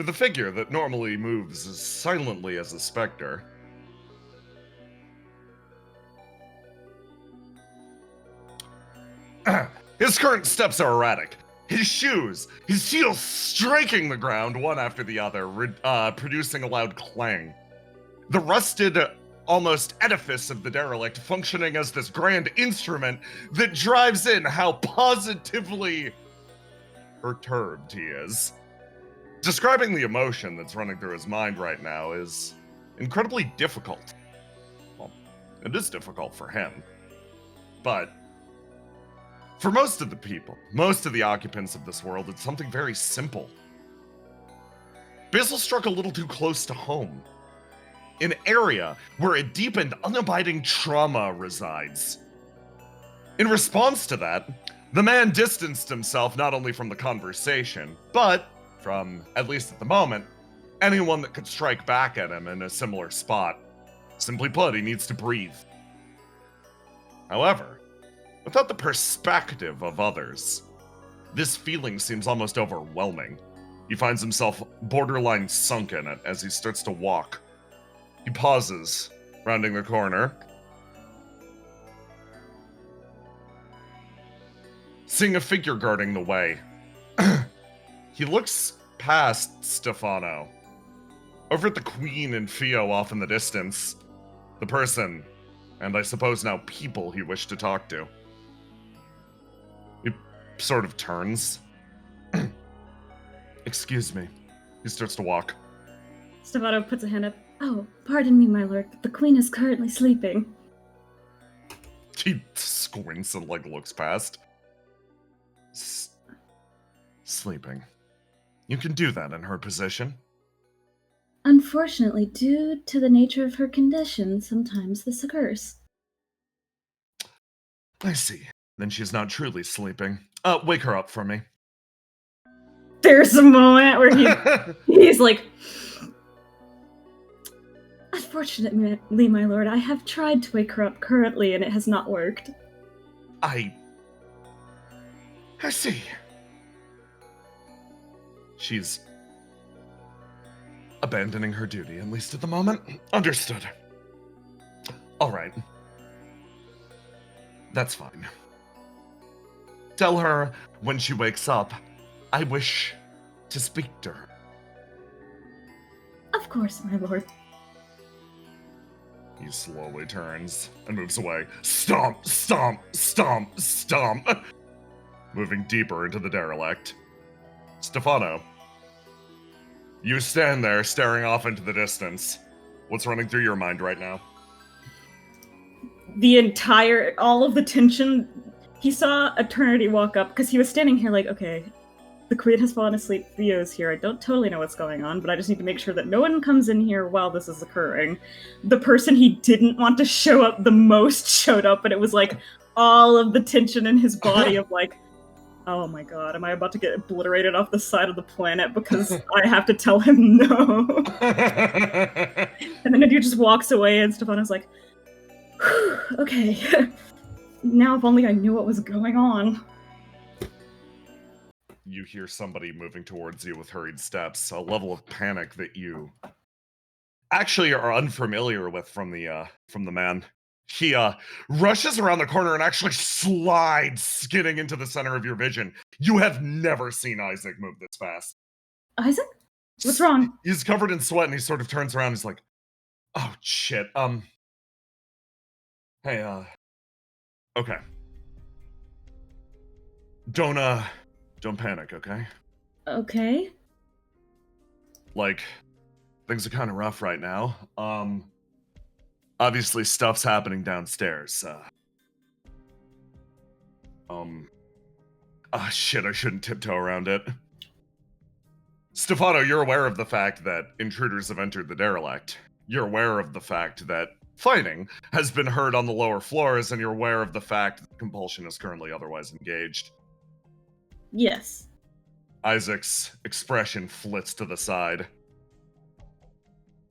for the figure that normally moves as silently as a specter. His current steps are erratic. His shoes, his heels striking the ground one after the other, producing a loud clang. The rusted, almost edifice of the derelict functioning as this grand instrument that drives in how positively perturbed he is. Describing the emotion that's running through his mind right now is incredibly difficult. Well, it is difficult for him. But for most of the people, most of the occupants of this world, it's something very simple. Basil struck a little too close to home. An area where a deep and unabiding trauma resides. In response to that, the man distanced himself not only from the conversation, but from, at least at the moment, anyone that could strike back at him in a similar spot. Simply put, he needs to breathe. However, without the perspective of others, this feeling seems almost overwhelming. He finds himself borderline sunken as he starts to walk. He pauses, rounding the corner, seeing a figure guarding the way. He looks past Stefano, over at the Queen and Fio off in the distance, the person, and I suppose now people he wished to talk to. He sort of turns. Excuse me. He starts to walk. Stefano puts a hand up. Oh, pardon me, my lord, but the queen is currently sleeping. He squints and, looks past. Sleeping. You can do that in her position. Unfortunately, due to the nature of her condition, sometimes this occurs. I see. Then she's not truly sleeping. Wake her up for me. There's a moment where he's like, unfortunately, my lord, I have tried to wake her up currently, and it has not worked. I see. She's abandoning her duty, at least at the moment. Understood. All right. That's fine. Tell her when she wakes up, I wish to speak to her. Of course, my lord. He slowly turns and moves away. Stomp, stomp, stomp, stomp. Moving deeper into the derelict. Stefano, you stand there staring off into the distance. What's running through your mind right now? All of the tension. He saw Eternity walk up because he was standing here like, okay, the queen has fallen asleep, Theo's here. I don't totally know what's going on, but I just need to make sure that no one comes in here while this is occurring. The person he didn't want to show up the most showed up, and it was like all of the tension in his body of like, oh my god, am I about to get obliterated off the side of the planet because I have to tell him no? And then the dude just walks away, and Stefano's like, okay, now if only I knew what was going on. You hear somebody moving towards you with hurried steps, a level of panic that you actually are unfamiliar with from the man. He rushes around the corner and actually slides, skidding into the center of your vision. You have never seen Isaac move this fast. Isaac? What's wrong? He's covered in sweat and he sort of turns around and he's like, oh shit, hey, okay. Don't panic, okay? Okay. Things are kind of rough right now. Obviously stuff's happening downstairs. Shit, I shouldn't tiptoe around it. Stefano, you're aware of the fact that intruders have entered the derelict. You're aware of the fact that fighting has been heard on the lower floors, and you're aware of the fact that compulsion is currently otherwise engaged. Yes. Isaac's expression flits to the side.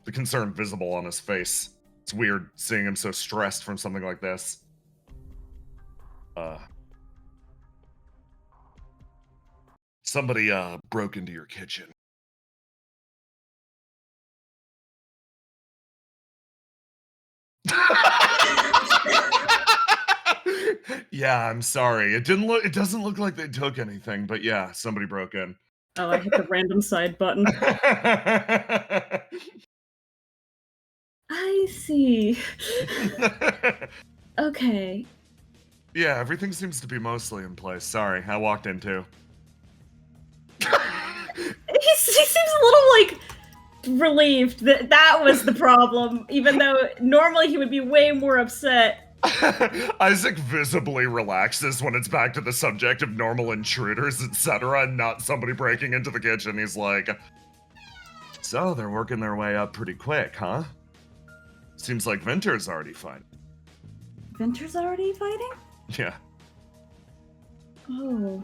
The concern visible on his face. It's weird seeing him so stressed from something like this. Somebody broke into your kitchen. Yeah, I'm sorry. It doesn't look like they took anything, but yeah, somebody broke in. Oh, I hit the random side button. I see. Okay. Yeah, everything seems to be mostly in place. Sorry, I walked in too. He seems a little, like, relieved that that was the problem, even though normally he would be way more upset. Isaac visibly relaxes when it's back to the subject of normal intruders, etc., and not somebody breaking into the kitchen. He's like, so they're working their way up pretty quick, huh? Seems like Venter's already fighting. Venter's already fighting? Yeah. Oh.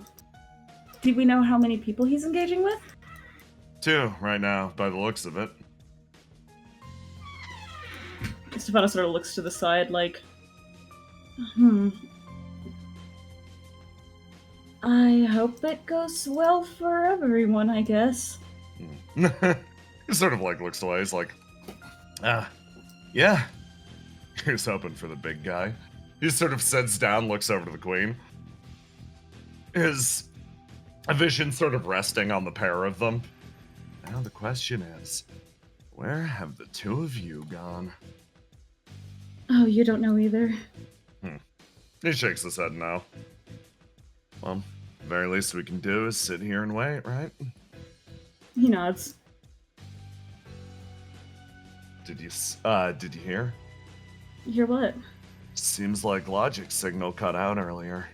Do we know how many people he's engaging with? 2 right now, by the looks of it. Stefano sort of looks to the side like, I hope it goes well for everyone, I guess. He sort of like looks away. He's like, yeah. He's hoping for the big guy. He sort of sits down, looks over to the queen. His vision sort of resting on the pair of them. Now the question is, where have the 2 of you gone? Oh, you don't know either? He shakes his head no. Well, the very least we can do is sit here and wait, right? He nods. Did you hear? You hear what? Seems like logic signal cut out earlier.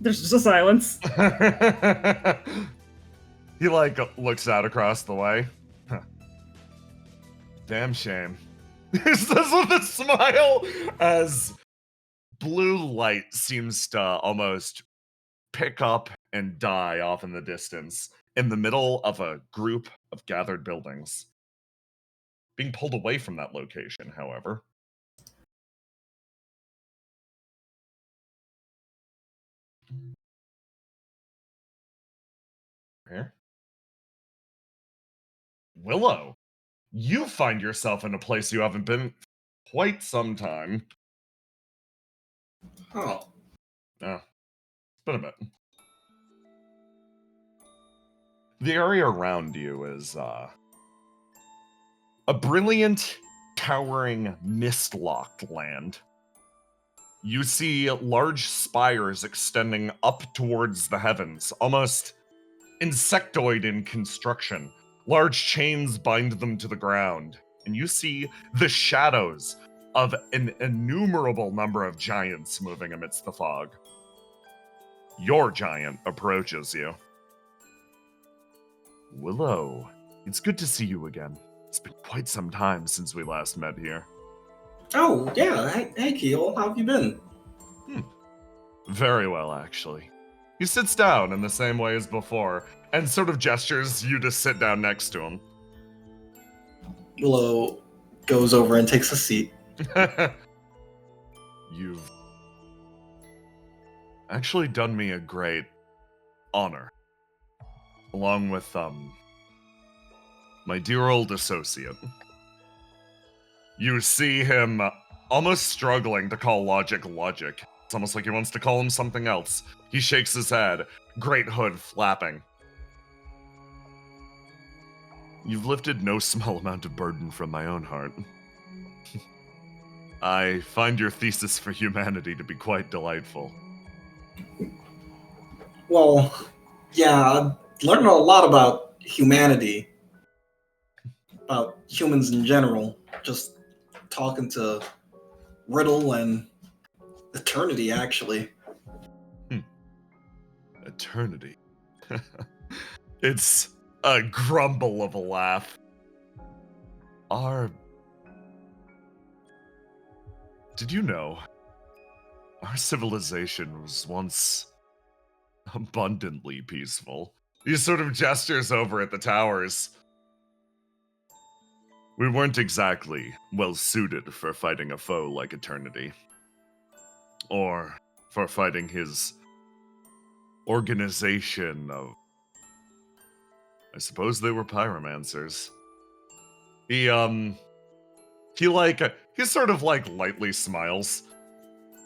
There's just a silence. He like looks out across the way. Huh. Damn shame. He says with a smile as blue light seems to almost pick up and die off in the distance in the middle of a group of gathered buildings. Being pulled away from that location, however. Here. Willow, you find yourself in a place you haven't been quite some time. Oh, Yeah, it's been a bit. The area around you is a brilliant, towering, mist-locked land. You see large spires extending up towards the heavens, almost insectoid in construction. Large chains bind them to the ground, and you see the shadows of an innumerable number of giants moving amidst the fog. Your giant approaches you. Willow, it's good to see you again. It's been quite some time since we last met here. oh yeah. Hey, Keel, how have you been? Very well, actually. He sits down in the same way as before, and sort of gestures you to sit down next to him. Willow goes over and takes a seat. You've actually done me a great honor. Along with, my dear old associate. You see him almost struggling to call logic logic. It's almost like he wants to call him something else. He shakes his head, great hood flapping. You've lifted no small amount of burden from my own heart. I find your thesis for humanity to be quite delightful. Well, yeah, I learned a lot about humanity, about humans in general. Just talking to Riddle and Eternity, actually. Eternity. It's a grumble of a laugh. Did you know? Our civilization was once abundantly peaceful. He sort of gestures over at the towers. We weren't exactly well suited for fighting a foe like Eternity. Or for fighting his organization of... I suppose they were pyromancers. He he sort of like lightly smiles.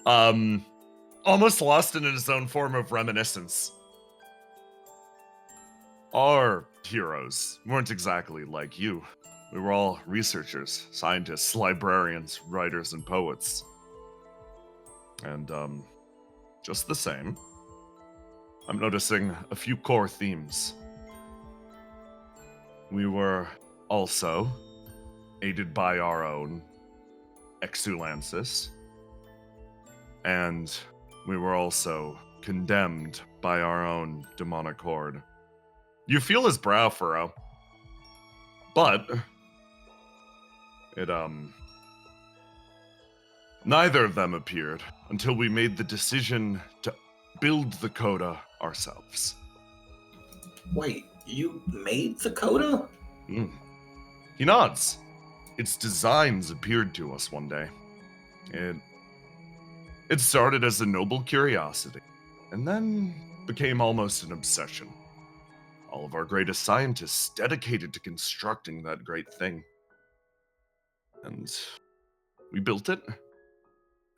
Almost lost in his own form of reminiscence. Our heroes weren't exactly like you. We were all researchers, scientists, librarians, writers, and poets. And, just the same, I'm noticing a few core themes. We were also aided by our own exulances, and we were also condemned by our own demonic horde. You feel his brow furrow, but it, neither of them appeared until we made the decision to build the Coda ourselves. Wait, you made the Coda? He nods. Its designs appeared to us one day. It started as a noble curiosity, and then became almost an obsession. All of our greatest scientists dedicated to constructing that great thing. And we built it,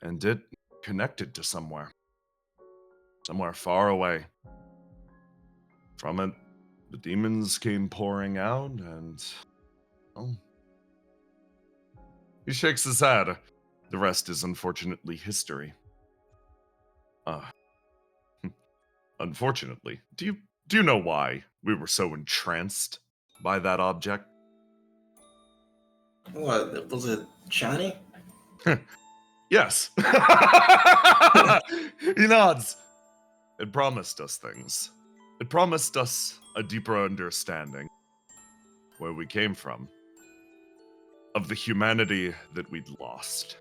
and it connected to somewhere. Somewhere far away. From it, the demons came pouring out, and... oh. He shakes his head. The rest is unfortunately history. Unfortunately. Do you know why we were so entranced by that object? What, was it shiny? Yes. He nods. It promised us things. It promised us a deeper understanding where we came from, of the humanity that we'd lost.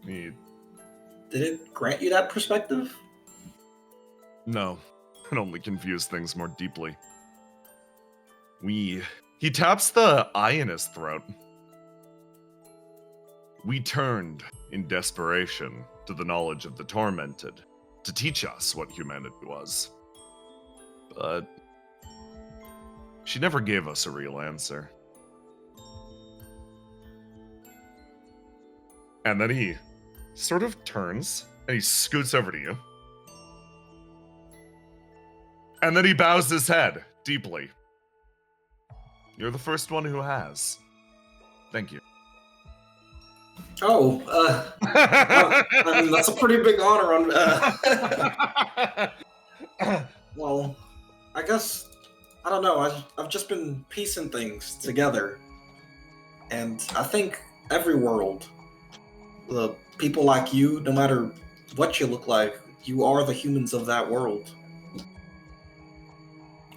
Did it grant you that perspective? No, it only confused things more deeply. He taps the eye in his throat. We turned in desperation to the knowledge of the tormented to teach us what humanity was. But she never gave us a real answer. And then he sort of turns and he scoots over to you. And then he bows his head deeply. You're the first one who has. Thank you. Oh, I mean, that's a pretty big honor on... well, I guess, I don't know, I've just been piecing things together. And I think every world, the people like you, no matter what you look like, you are the humans of that world.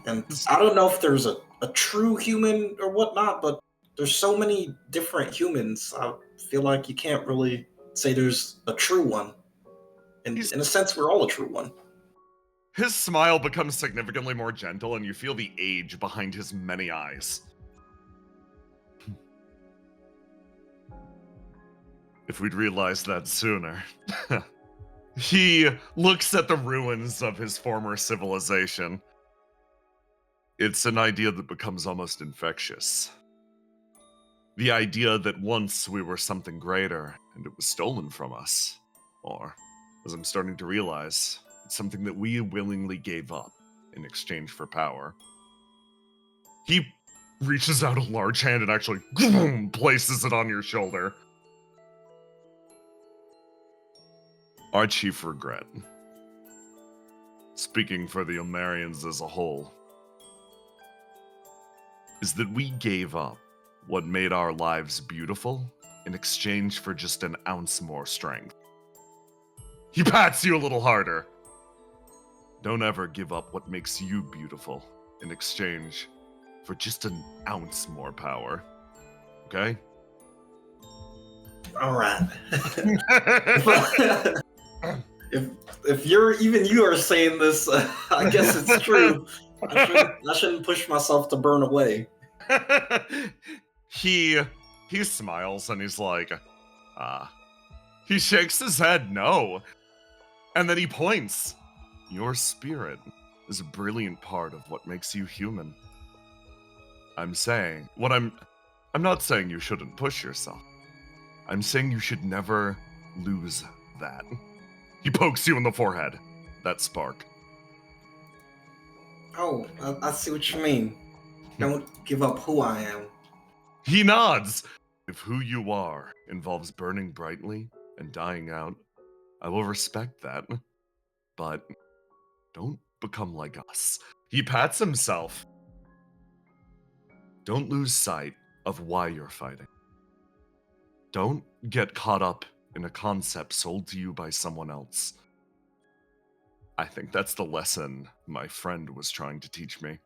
And I don't know if there's a true human or whatnot, but there's so many different humans. I feel like you can't really say there's a true one. And in a sense, we're all a true one. His smile becomes significantly more gentle, and you feel the age behind his many eyes. If we'd realized that sooner. He looks at the ruins of his former civilization. It's an idea that becomes almost infectious. The idea that once we were something greater, and it was stolen from us. Or, as I'm starting to realize, it's something that we willingly gave up in exchange for power. He reaches out a large hand and actually places it on your shoulder. Our chief regret, speaking for the Omarians as a whole, is that we gave up what made our lives beautiful in exchange for just an ounce more strength. He pats you a little harder. Don't ever give up what makes you beautiful in exchange for just an ounce more power. Okay? All right. if you are saying this, I guess it's true. I shouldn't push myself to burn away. He smiles and he's like, he shakes his head no. And then he points. Your spirit is a brilliant part of what makes you human. I'm not saying you shouldn't push yourself. I'm saying you should never lose that. He pokes you in the forehead. That spark. Oh, I see what you mean. Don't give up who I am. He nods. If who you are involves burning brightly and dying out, I will respect that. But don't become like us. He pats himself. Don't lose sight of why you're fighting. Don't get caught up in a concept sold to you by someone else. I think that's the lesson my friend was trying to teach me.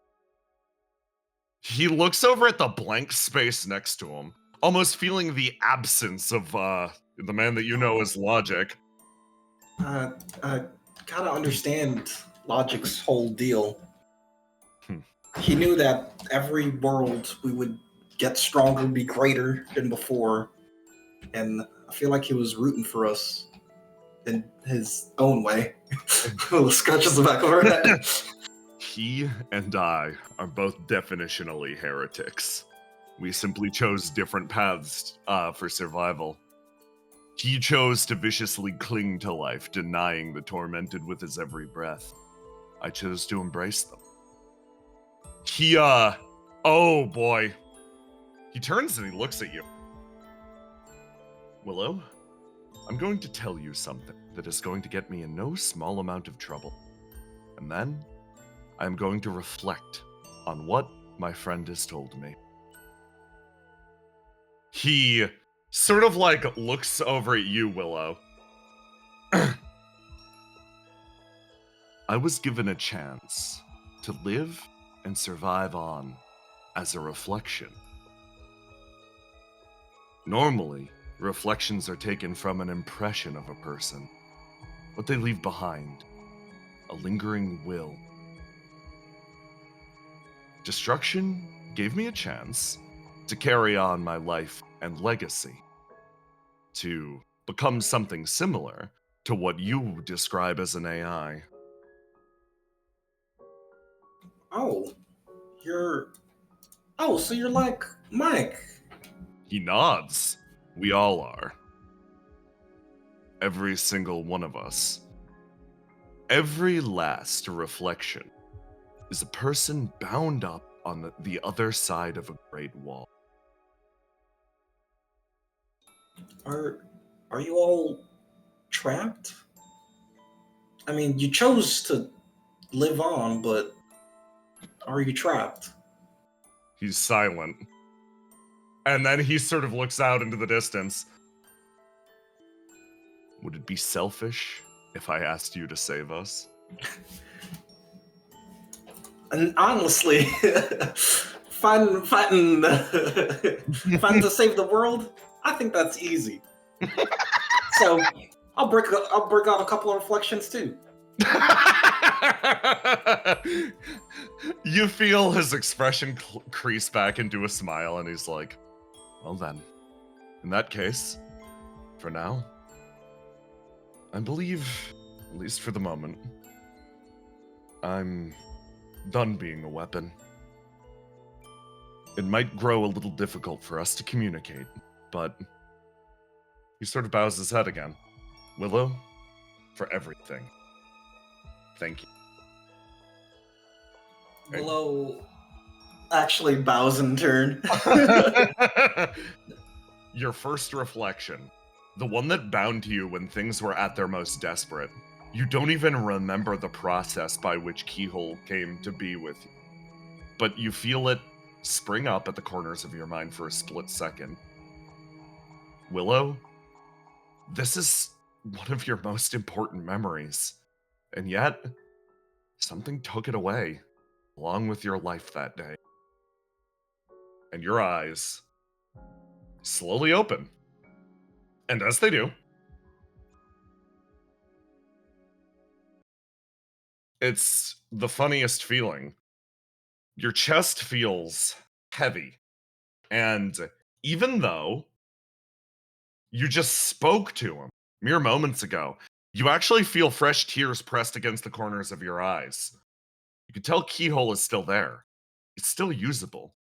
He looks over at the blank space next to him, almost feeling the absence of the man that you know as Logic. I kind of understand Logic's whole deal. He knew that every world we would get stronger, be greater than before, and I feel like he was rooting for us in his own way. Scratches the back of her head. He and I are both definitionally heretics. We simply chose different paths for survival. He chose to viciously cling to life, denying the tormented with his every breath. I chose to embrace them. Oh boy. He turns and he looks at you. Willow, I'm going to tell you something that is going to get me in no small amount of trouble. And then I'm going to reflect on what my friend has told me. He sort of like looks over at you, Willow. I was given a chance to live and survive on as a reflection. Normally, reflections are taken from an impression of a person, what they leave behind, a lingering will. Destruction gave me a chance to carry on my life and legacy, to become something similar to what you describe as an AI. So you're like Mike. He nods. We all are. Every single one of us. Every last reflection is a person bound up on the other side of a great wall. Are you all trapped? I mean, you chose to live on, but are you trapped? He's silent. And then he sort of looks out into the distance. Would it be selfish if I asked you to save us? And honestly, fighting to save the world, I think that's easy. So I'll break out a couple of reflections too. You feel his expression crease back into a smile, and he's like, well then, in that case, for now, I believe, at least for the moment, I'm done being a weapon. It might grow a little difficult for us to communicate, but he sort of bows his head again. Willow, for everything. Thank you. Willow actually bows in turn. Your first reflection, the one that bound to you when things were at their most desperate. You don't even remember the process by which Keyhole came to be with you. But you feel it spring up at the corners of your mind for a split second. Willow, this is one of your most important memories. And yet, something took it away, along with your life that day. And your eyes slowly open. And as they do, it's the funniest feeling. Your chest feels heavy. And even though you just spoke to him mere moments ago, you actually feel fresh tears pressed against the corners of your eyes. You can tell Keyhole is still there. It's still usable.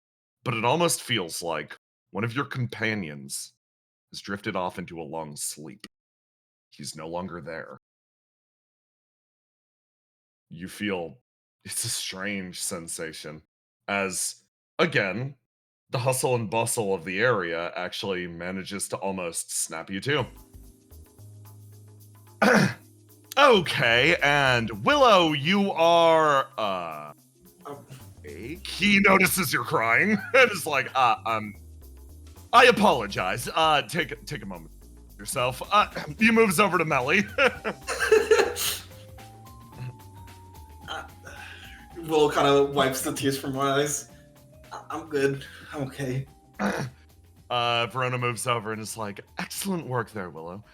but it almost feels like one of your companions has drifted off into a long sleep. He's no longer there. You feel it's a strange sensation as, again, the hustle and bustle of the area actually manages to almost snap you to. Okay, and Willow, you are, he notices you're crying and is like, I apologize. Take a moment yourself. He moves over to Melly. Will kind of wipes the tears from my eyes. I'm good. I'm okay. Verona moves over and is like, excellent work there, Willow.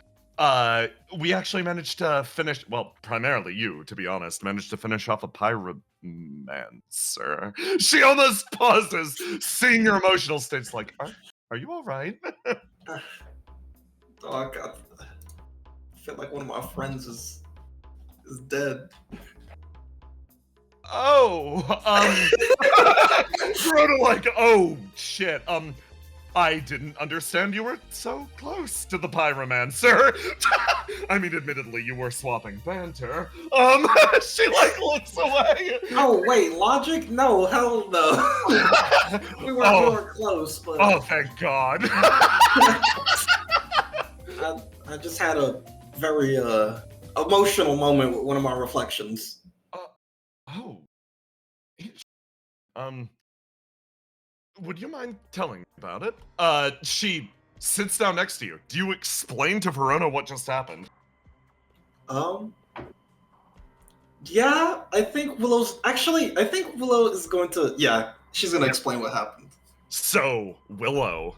We actually managed to finish, well, primarily you, to be honest, managed to finish off a pyromancer. She almost pauses, seeing your emotional states, like, are you all right? Oh, God. I feel like one of my friends is dead. Oh, Verona like, oh, shit, I didn't understand you were so close to the pyromancer. I mean, admittedly, you were swapping banter. She like looks away. Oh wait, logic? No, hell no. we weren't close, but oh, thank God. I just had a very emotional moment with one of my reflections. Would you mind telling me about it? She sits down next to you. Do you explain to Verona what just happened? Yeah, I think Willow is going to, yeah, she's going to explain what happened. So, Willow,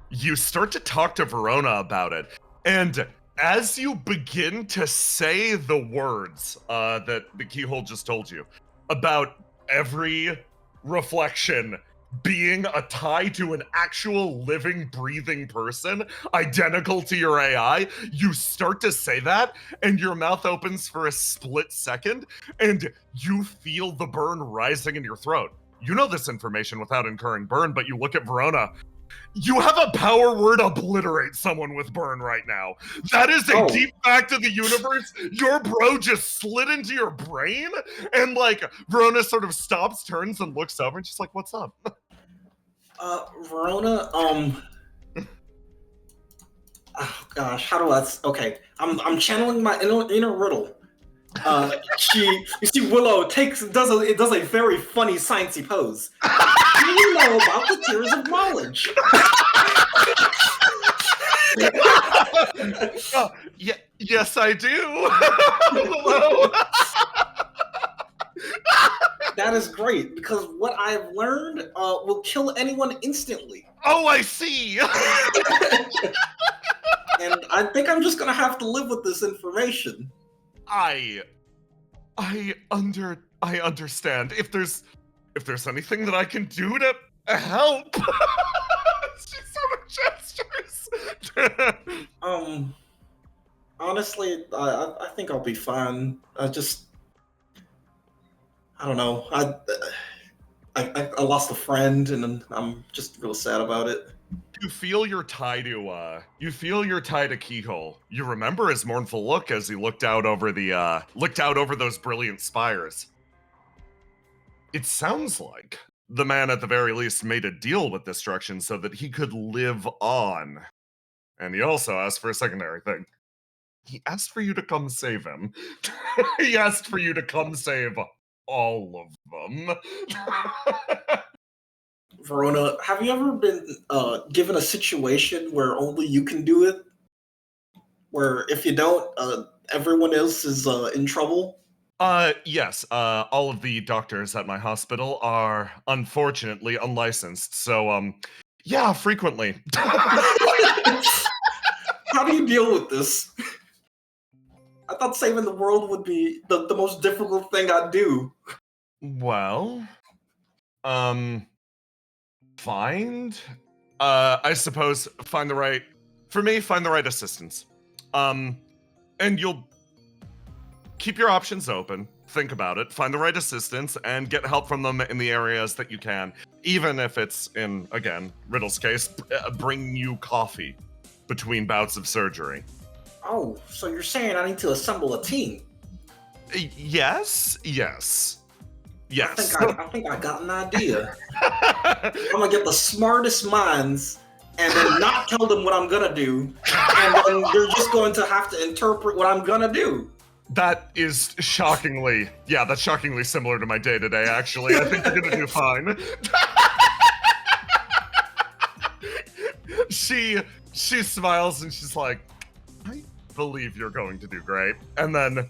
you start to talk to Verona about it, and as you begin to say the words that the keyhole just told you, about every reflection being a tie to an actual living, breathing person, identical to your AI, you start to say that, and your mouth opens for a split second, and you feel the burn rising in your throat. You know this information without incurring burn, but you look at Verona. You have a power word obliterate someone with burn right now. That is a deep fact of the universe. Your bro just slid into your brain, and like Verona sort of stops, turns, and looks over, and she's like, "What's up?" Verona, oh gosh, how do I? Okay, I'm channeling my inner riddle. You see, Willow does a very funny sciencey pose. Do you know about the tiers of knowledge? Yes, I do. Hello. That is great, because what I've learned will kill anyone instantly. Oh, I see. And I think I'm just gonna have to live with this information. I understand. If there's anything that I can do to help. She sort of gestures. Honestly, I think I'll be fine. I don't know. I lost a friend, and I'm just real sad about it. You feel your tie to Keyhole. You remember his mournful look as he looked out over those brilliant spires. It sounds like the man at the very least made a deal with destruction so that he could live on. And he also asked for a secondary thing. He asked for you to come save him. He asked for you to come save all of them. Verona, have you ever been given a situation where only you can do it? Where if you don't, everyone else is in trouble? Yes. All of the doctors at my hospital are unfortunately unlicensed. So, yeah, frequently. How do you deal with this? I thought saving the world would be the most difficult thing I'd do. Well, I suppose find the right assistance. And you'll keep your options open. think about it, find the right assistants, and get help from them in the areas that you can. Even if it's in, again, Riddle's case, bring you coffee between bouts of surgery. Oh, so you're saying I need to assemble a team? Yes. I think I got an idea. I'm gonna get the smartest minds and then not tell them what I'm gonna do, and then they're just going to have to interpret what I'm gonna do. That's shockingly similar to my day-to-day, actually. I think you're gonna do fine. She smiles and she's like, I believe you're going to do great. And then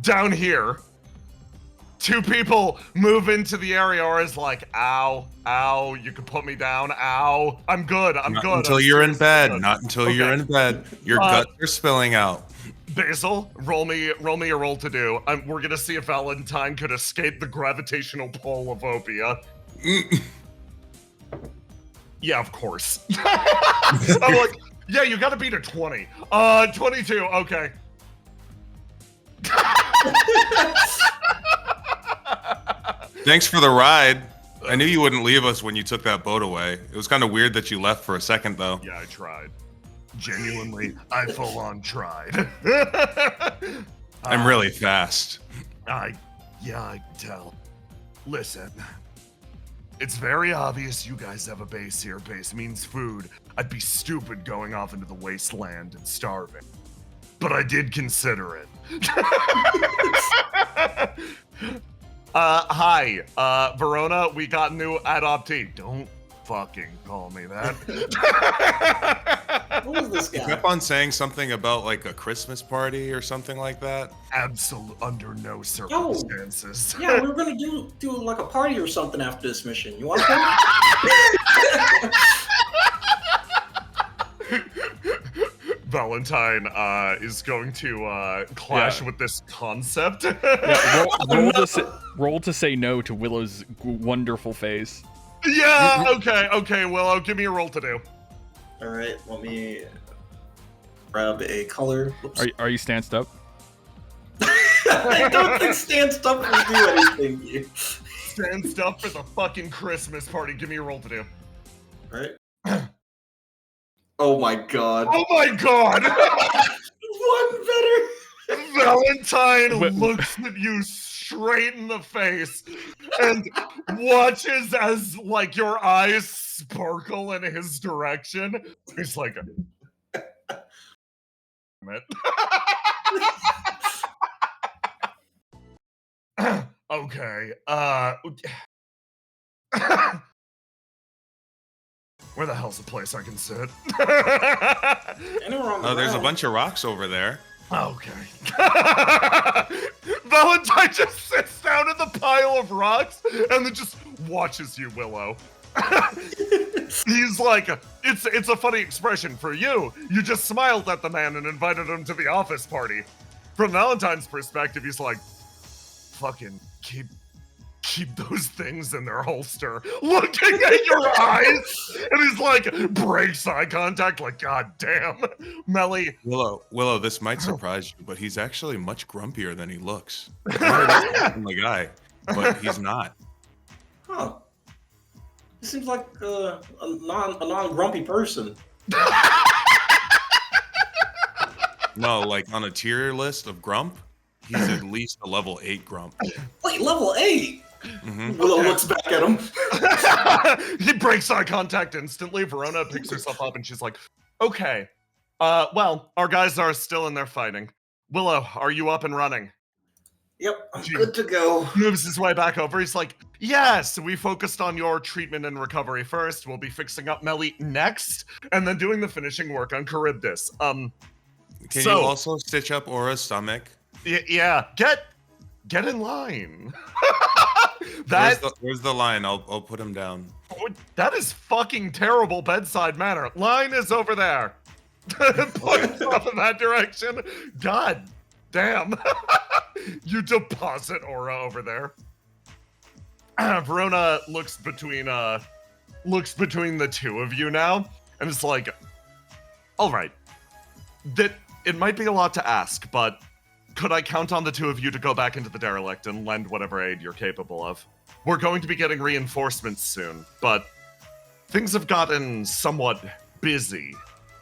down here, 2 people move into the area or is like, ow, you can put me down, ow, I'm good. Not until you're in bed. Not until you're in bed. Your guts are spilling out. Basil, roll me a roll to do. We're gonna see if Valentine could escape the gravitational pull of Opia. Yeah, of course. I'm like, yeah, you gotta beat a 20. 22, okay. Thanks for the ride. I knew you wouldn't leave us when you took that boat away. It was kind of weird that you left for a second, though. Yeah, I tried. Genuinely, I full on tried. I'm really fast. I can tell. Listen, it's very obvious you guys have a base here. Base means food. I'd be stupid going off into the wasteland and starving. But I did consider it. Hi, Verona, we got a new adoptee. Don't fucking call me that. Who is this You guy? kept on saying something about like a Christmas party or something like that. Absolute under no circumstances. Yeah, we were gonna do like a party or something after this mission. You want to come? Valentine is going to clash with this concept. Yeah, roll to say no to Willow's wonderful face. Yeah, okay, Willow, give me a roll to do. All right, let me grab a color. Whoops. Are you stanced up? I don't think stand up will do anything. Stand up for the fucking Christmas party. Give me a roll to do. All right. Oh my god. Oh my god! One better. Valentine looks at you straight in the face and watches as like your eyes sparkle in his direction. He's like, okay, where the hell's the place I can sit? Anywhere on the There's a ground. bunch of rocks over there. Okay. Valentine just sits down in the pile of rocks and then just watches you, Willow. He's like, it's a funny expression for you. You just smiled at the man and invited him to the office party. From Valentine's perspective, he's like, fucking keep those things in their holster, looking at your eyes, and he's like, breaks eye contact, like, god damn. Melly. Willow, this might surprise you, but he's actually much grumpier than he looks. He's a friendly guy, but he's not. Huh. He seems like a non-grumpy person. No, like on a tier list of grump, he's at least a level 8 grump. Wait, level 8? Mm-hmm. Willow looks back at him. He breaks eye contact instantly. Verona picks herself up and she's like, okay, well, our guys are still in there fighting. Willow, are you up and running? Yep, I'm good to go. Moves his way back over. He's like, yes, we focused on your treatment and recovery first. We'll be fixing up Melly next, and then doing the finishing work on Charybdis. Can you also stitch up Aura's stomach? Yeah, get in line. Where's the line? I'll put him down. That is fucking terrible bedside manner. Line is over there. Points off in that direction. God damn. You deposit Aura over there. Verona looks between the two of you now, and it's like, all right, that it might be a lot to ask, but could I count on the two of you to go back into the derelict and lend whatever aid you're capable of? We're going to be getting reinforcements soon, but things have gotten somewhat busy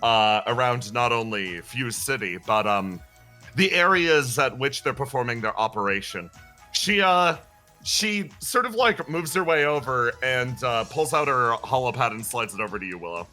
around not only Fuse City, but the areas at which they're performing their operation. She sort of like moves her way over and pulls out her holopad and slides it over to you, Willow.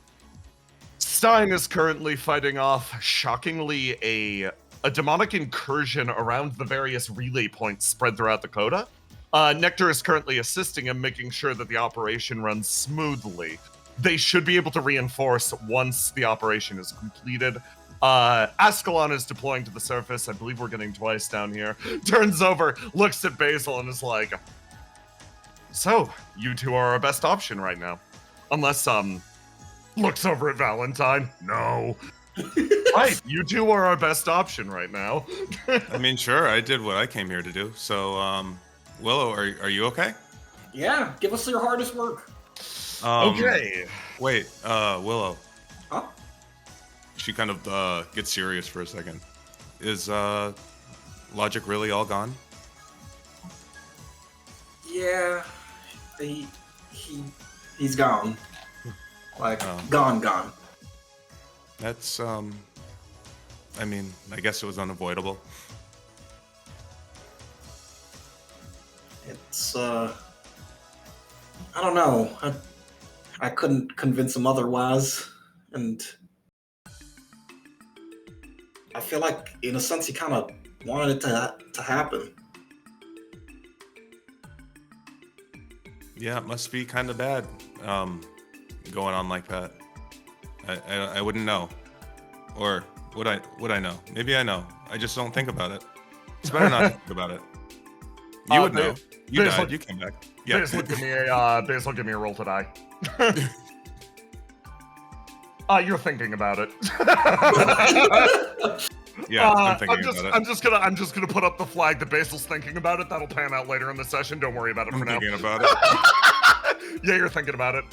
Stein is currently fighting off, shockingly, a demonic incursion around the various relay points spread throughout the Coda. Nectar is currently assisting him, making sure that the operation runs smoothly. They should be able to reinforce once the operation is completed. Ascalon is deploying to the surface. I believe we're getting twice down here. Turns over, looks at Basil, and is like, so, you two are our best option right now. Unless, looks over at Valentine. No. Right, you two are our best option right now. I mean, sure, I did what I came here to do. So, Willow, are you okay? Yeah, give us your hardest work. Okay. Wait, Willow. Huh? She kind of gets serious for a second. Is Logic really all gone? Yeah, he's gone. Like, gone. That's, I mean, I guess it was unavoidable. It's, I don't know. I couldn't convince him otherwise, and I feel like, in a sense, he kind of wanted it to happen. Yeah, it must be kind of bad, going on like that. I wouldn't know, or would I know? Maybe I know. I just don't think about it. It's better not to think about it. You would know. You Basil, died. You came back. Yeah. Basil, give me a roll to die. You're thinking about it. Yeah, I'm thinking about it. I'm just gonna put up the flag that Basil's thinking about it. That'll pan out later in the session. Don't worry about it for now. I'm thinking about it. Yeah, you're thinking about it.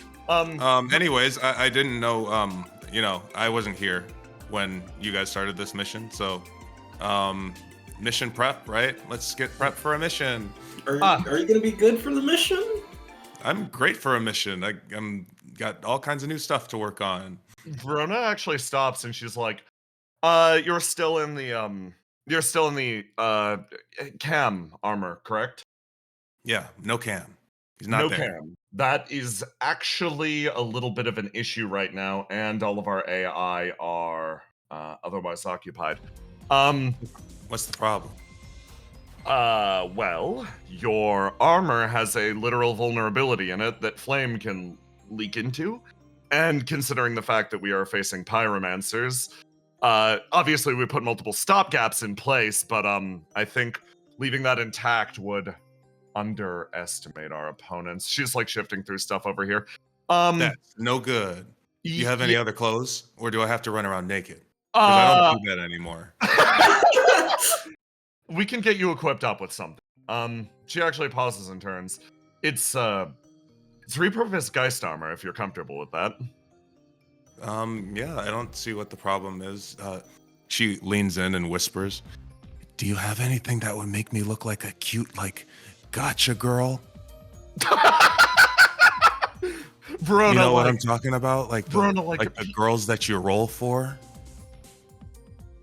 Anyways, I didn't know. I wasn't here when you guys started this mission, so mission prep, right? Let's get prep for a mission. Are you gonna be good for the mission? I'm great for a mission. I'm got all kinds of new stuff to work on. Verona actually stops and she's like, you're still in the cam armor, correct? Yeah, no cam. He's not there. Cam. That is actually a little bit of an issue right now, and all of our AI are otherwise occupied. What's the problem? Well, your armor has a literal vulnerability in it that flame can leak into. And considering the fact that we are facing pyromancers, obviously we put multiple stopgaps in place, but I think leaving that intact would underestimate our opponents. She's like shifting through stuff over here. That's no good. Do you have any other clothes, or do I have to run around naked? Because I don't do that anymore. We can get you equipped up with something. She actually pauses and turns. It's repurposed Geist armor, if you're comfortable with that. Yeah, I don't see what the problem is. She leans in and whispers, "Do you have anything that would make me look like a cute, like, gotcha girl?" Verona, you know what I'm talking about? Like the, Verona, like the girls that you roll for?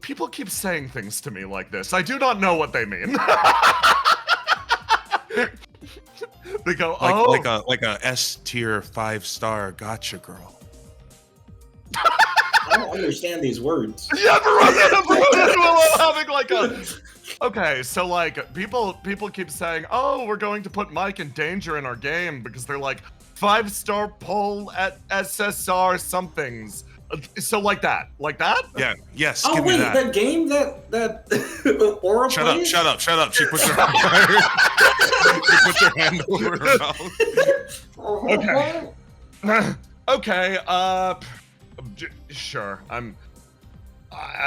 People keep saying things to me like this. I do not know what they mean. They go, like a S tier 5-star gotcha girl. I don't understand these words. Yeah, Verona having like a. Okay, so like people keep saying, "Oh, we're going to put Mike in danger in our game," because they're like 5-star pull at SSR somethings. So like that. Yeah. Yes. Oh give wait, me that. that game that Aura plays? Shut up. She puts her hand over her mouth. Okay. Sure. I'm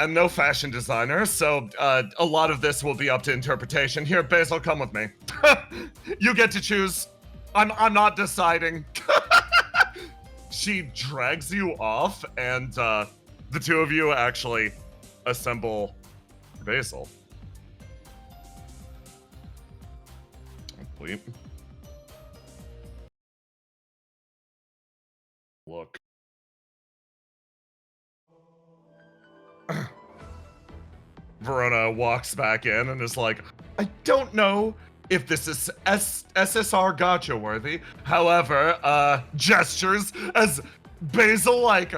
no fashion designer, so a lot of this will be up to interpretation. Here, Basil, come with me. You get to choose. I'm not deciding. She drags you off, and the two of you actually assemble Basil. Sleep. Look. Verona walks back in and is like, I don't know if this is SSR gotcha worthy. However, gestures as Basil like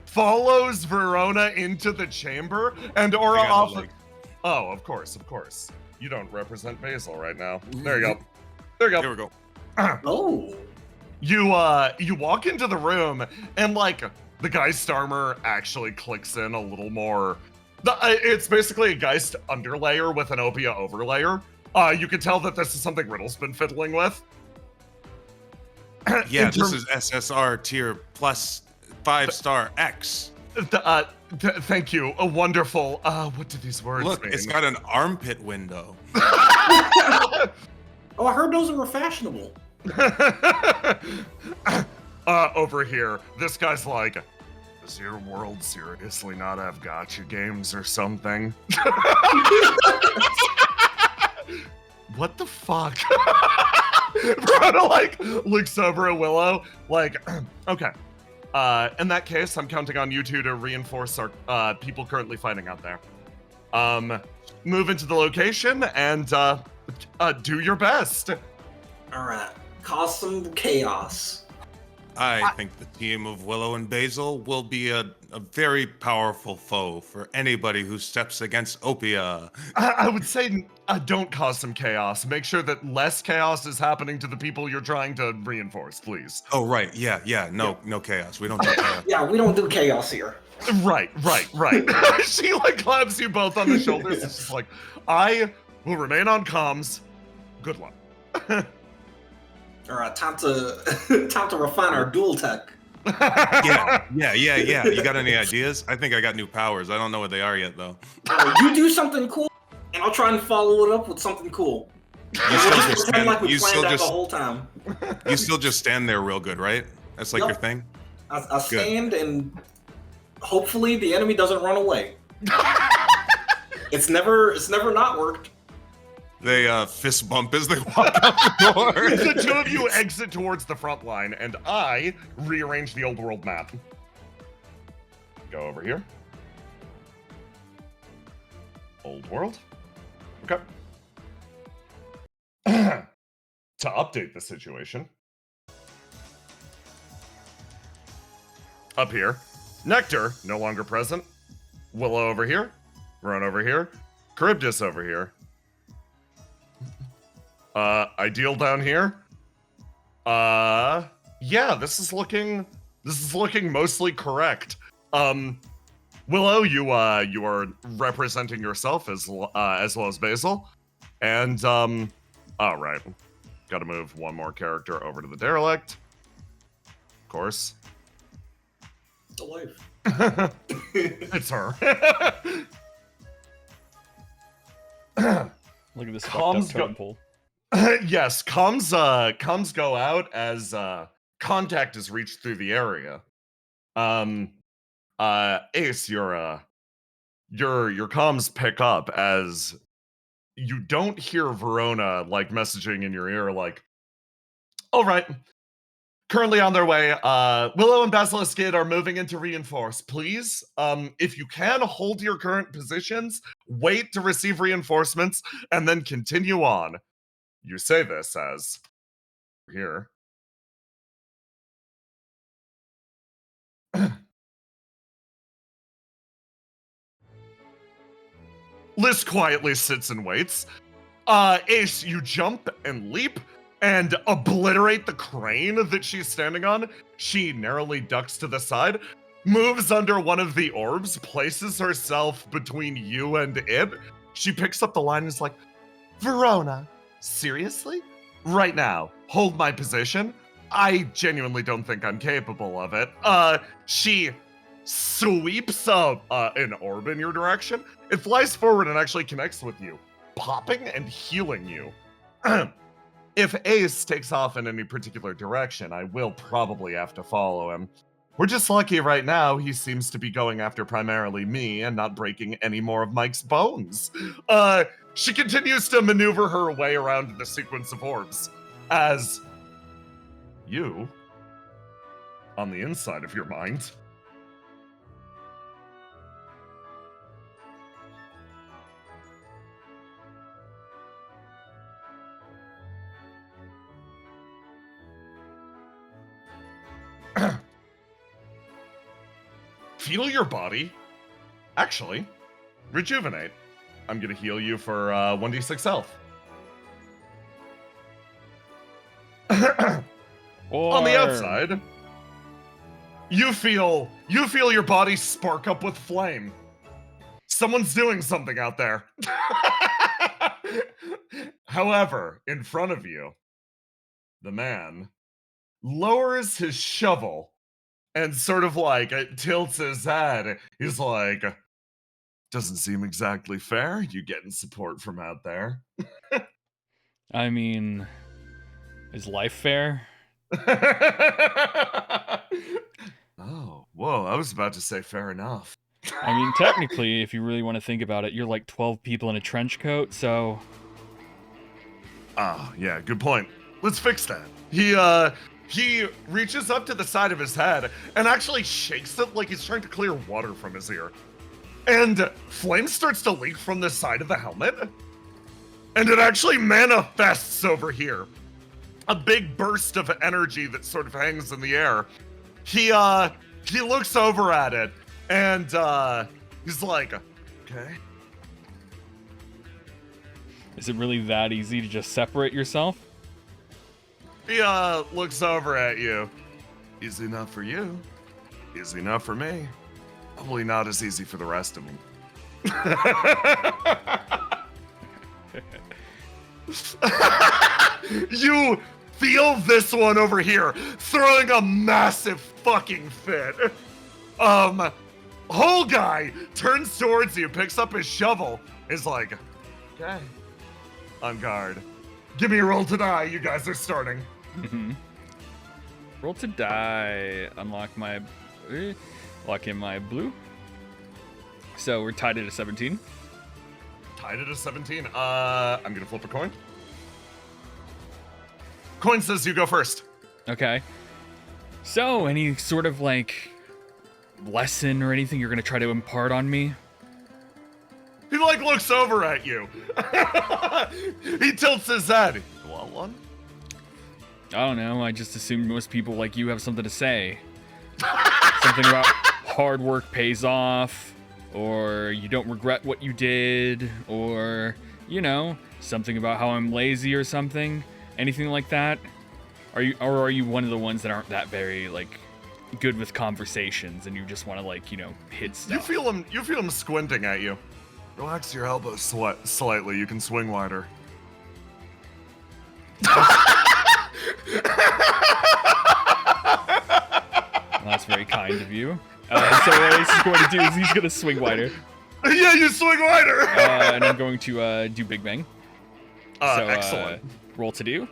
follows Verona into the chamber and Aura I got off. the leg. Oh, of course. You don't represent Basil right now. There you go. There you Here we go. go. Oh. You walk into the room and like the Geist armor actually clicks in a little more. It's basically a Geist underlayer with an Opia overlayer. You can tell that this is something Riddle's been fiddling with. Yeah, this is SSR tier plus 5-star X. Thank you. A wonderful. What do these words Look, mean? it's got an armpit window. Oh, I heard those were fashionable. Over here, this guy's like, does your world seriously not have gotcha games or something? What the fuck? Verona like looks over at Willow, like, okay. In that case, I'm counting on you two to reinforce our people currently fighting out there. Move into the location and do your best. All right, cause some chaos. I think the team of Willow and Basil will be a very powerful foe for anybody who steps against Opia. I would say don't cause some chaos. Make sure that less chaos is happening to the people you're trying to reinforce, please. Oh, right. Yeah. No chaos. We don't do chaos. Yeah, we don't do chaos here. Right. She like claps you both on the shoulders. It's just like, I will remain on comms. Good luck. All right, time to refine our dual tech. Yeah. You got any ideas? I think I got new powers. I don't know what they are yet, though. You do something cool, and I'll try and follow it up with something cool. You We'll still just just pretend stand, like we you planned still that the just whole time. you still just stand there real good, right? That's like Yep. your thing. I stand and hopefully the enemy doesn't run away. It's never not worked. They fist bump as they walk out the door. The two of you exit towards the front line, and I rearrange the old world map. Go over here. Old world. Okay. To update the situation. Up here. Nectar, no longer present. Willow over here. Run over here. Charybdis over here. Ideal down here. Yeah, this is looking mostly correct. Willow, you are representing yourself as well as Basil, and all right, got to move one more character over to the derelict. Of course, The life. it's her. Look at this Comms fucked up totem pole. Yes, comms go out as contact is reached through the area. Ace, your comms pick up as you don't hear Verona like messaging in your ear like, all right, currently on their way. Willow and Basilisk are moving in to reinforce. Please, if you can, hold your current positions, wait to receive reinforcements, and then continue on. You say this as here. Liz quietly sits and waits. Ace, you jump and leap and obliterate the crane that she's standing on. She narrowly ducks to the side, moves under one of the orbs, places herself between you and it. She picks up the line and is like, Verona, seriously? Right now, hold my position. I genuinely don't think I'm capable of it. She sweeps an orb in your direction. It flies forward and actually connects with you, popping and healing you. If Ace takes off in any particular direction, I will probably have to follow him. We're just lucky right now he seems to be going after primarily me and not breaking any more of Mike's bones. She continues to maneuver her way around the sequence of orbs as you, on the inside of your mind, feel your body actually rejuvenate. I'm gonna heal you for 1d6 health. On the outside, you feel your body spark up with flame. Someone's doing something out there. However, in front of you, the man lowers his shovel and sort of like tilts his head. He's like, doesn't seem exactly fair. You getting support from out there. I mean, is life fair? Oh, whoa, I was about to say fair enough. I mean, technically, if you really want to think about it, you're like 12 people in a trench coat, so... Oh, yeah, good point. Let's fix that. He reaches up to the side of his head and actually shakes it like he's trying to clear water from his ear. And flame starts to leak from the side of the helmet. And it actually manifests over here. A big burst of energy that sort of hangs in the air. He looks over at it and he's like, okay. Is it really that easy to just separate yourself? He looks over at you. Easy enough for you. Easy enough for me. Probably not as easy for the rest of them. You feel this one over here throwing a massive fucking fit. Whole guy turns towards you, picks up his shovel, is like, okay, on guard. Give me a roll to die. You guys are starting. Roll to die. Unlock my... lock in my blue. So we're tied at a 17. Tied at a 17. I'm gonna flip a coin. Coin says you go first. Okay. So, any sort of like lesson or anything you're gonna try to impart on me? He like looks over at you. He tilts his head. You want one? I don't know. I just assumed most people like you have something to say. Something about hard work pays off, or you don't regret what you did, or, you know, something about how I'm lazy or something. Anything like that? Are you one of the ones that aren't that very like good with conversations and you just want to like, you know, hit stuff? You feel him squinting at you. Relax your elbows slightly. You can swing wider. That's very kind of you. So what he's going to do is he's going to swing wider. Yeah, you swing wider. And I'm going to do Big Bang. Excellent. Roll to do.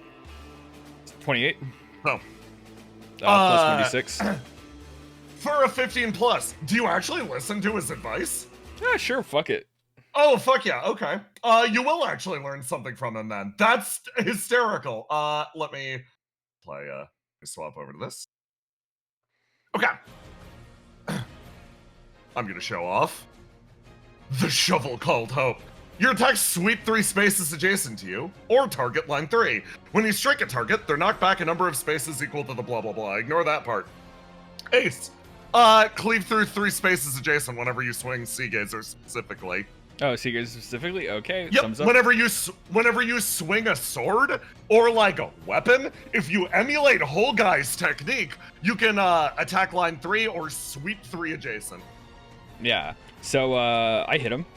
28. Oh. Plus 1d6. For a 15 plus, do you actually listen to his advice? Yeah, sure. Fuck it. Oh, fuck yeah. Okay. You will actually learn something from him then. That's hysterical. Let me play, swap over to this. Okay. I'm gonna show off the shovel called Hope. Your attacks sweep 3 spaces adjacent to you, or target line 3. When you strike a target, they're knocked back a number of spaces equal to the blah blah blah. Ignore that part. Ace. Cleave through 3 spaces adjacent whenever you swing Sea Gazer specifically. Oh, Sea Gazer specifically? Okay. Yep. Thumbs up. Whenever you swing a sword or like a weapon, if you emulate Whole Guy's technique, you can attack line 3 or sweep 3 adjacent. Yeah. So I hit him.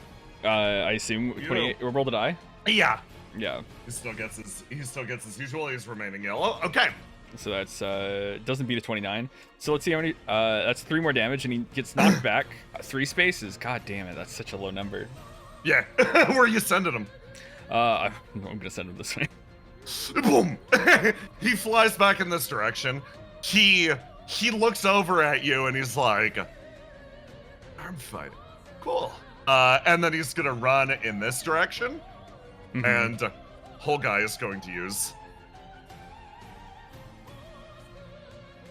I assume 28 or roll the die. Yeah. Yeah. He still gets his usual. He's remaining yellow. Okay. So that's doesn't beat a 29. So let's see how many. That's 3 more damage, and he gets knocked back 3 spaces. God damn it, that's such a low number. Yeah. Where are you sending him? I'm gonna send him this way. Boom. He flies back in this direction. He he looks over at you and he's like, arm fight. Cool. And then he's gonna run in this direction. Mhm. And whole guy is going to use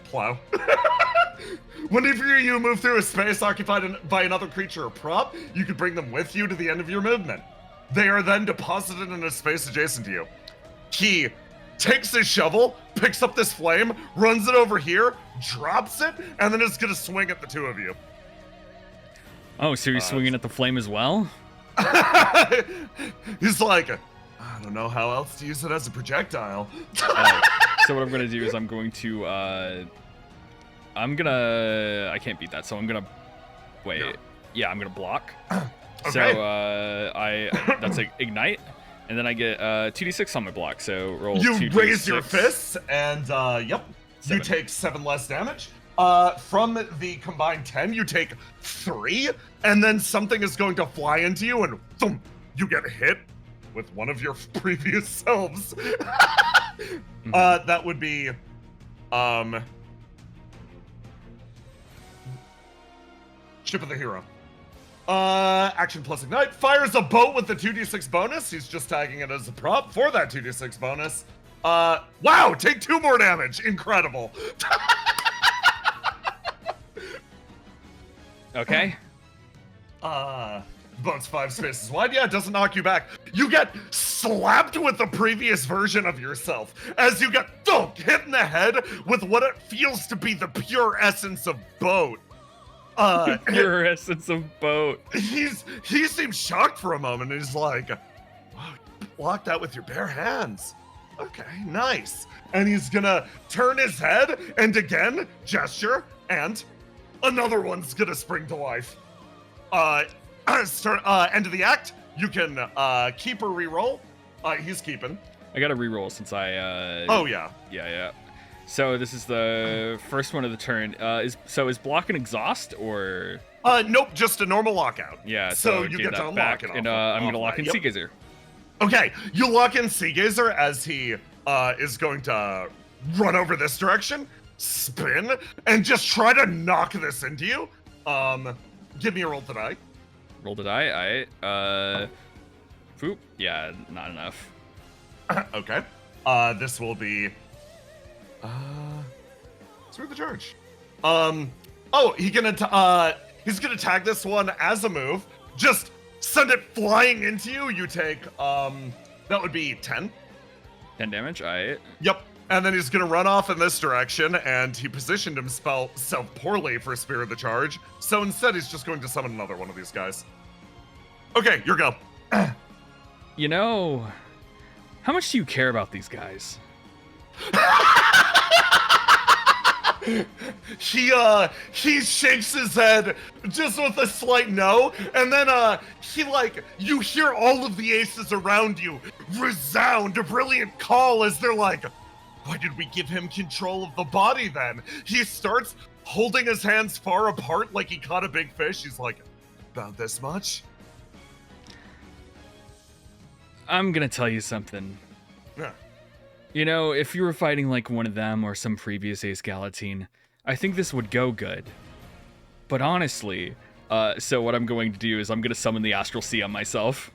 plow. Whenever you move through a space occupied by another creature or prop, you can bring them with you to the end of your movement. They are then deposited in a space adjacent to you. He takes his shovel, picks up this flame, runs it over here, drops it, and then is gonna swing at the two of you. Oh, so you're swinging at the flame as well? He's like, I don't know how else to use it as a projectile. So what I'm gonna do is I'm going to I can't beat that, so I'm gonna wait. Yeah, I'm gonna block. Okay. So that's like ignite, and then I get 2d6 on my block. So roll. You 2d6. raise your fists, and yep, 7. you take 7 less damage. From the combined 10, you take 3, and then something is going to fly into you, and boom, you get hit with one of your previous selves. That would be, Ship of the Hero. Action plus ignite. Fires a boat with the 2d6 bonus. He's just tagging it as a prop for that 2d6 bonus. Wow, take 2 more damage. Incredible. Okay. Boat's 5 spaces wide. Yeah, it doesn't knock you back. You get slapped with the previous version of yourself as you get thunk, hit in the head with what it feels to be the pure essence of boat. Pure essence of boat. He seems shocked for a moment, and he's like, wow, you blocked that with your bare hands. Okay, nice. And he's gonna turn his head and again gesture, and another one's gonna spring to life. End of the act. You can keep or reroll. He's keeping. I got to reroll since I. Oh yeah. Yeah. So this is the first one of the turn. Is block an exhaust or? Nope, just a normal lockout. Yeah. So give you get that to unlock back, it. and I'm gonna lock in Yep. Sea Gazer. Okay, you lock in Sea Gazer as he is going to run over this direction, spin, and just try to knock this into you. Give me a roll to die. Roll the die. Foop. Yeah, not enough. Okay. This will be through the charge. He's gonna tag this one as a move. Just send it flying into you. You take that would be 10. 10 damage. Yep. And then he's gonna run off in this direction, and he positioned himself poorly for Spear of the Charge. So instead, he's just going to summon another one of these guys. Okay, your go. You know, how much do you care about these guys? He shakes his head just with a slight no, and then you hear all of the aces around you resound a brilliant call as they're like, why did we give him control of the body then? He starts holding his hands far apart like he caught a big fish. He's like, about this much? I'm gonna tell you something. Yeah. You know, if you were fighting like one of them or some previous Ace Galatine, I think this would go good. But honestly, so what I'm going to do is I'm gonna summon the Astral Sea on myself.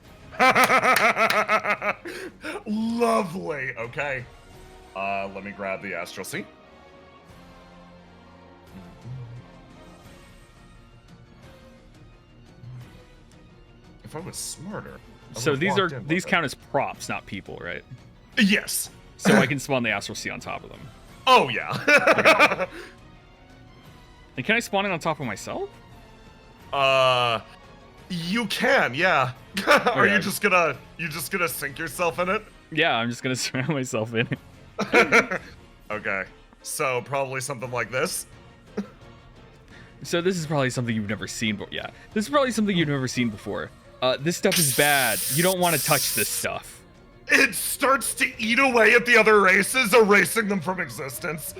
Lovely. Okay. Let me grab the Astral Sea. If I was smarter. So these count as props, not people, right? Yes. So I can spawn the Astral Sea on top of them. Oh yeah. And can I spawn it on top of myself? You can, yeah. Are Okay. you just gonna sink yourself in it? Yeah, I'm just gonna surround myself in it. Okay. So probably something like this. So this is probably something you've never seen before. Yeah, this is probably something you've never seen before. This stuff is bad. You don't want to touch this stuff. It starts to eat away at the other races, erasing them from existence.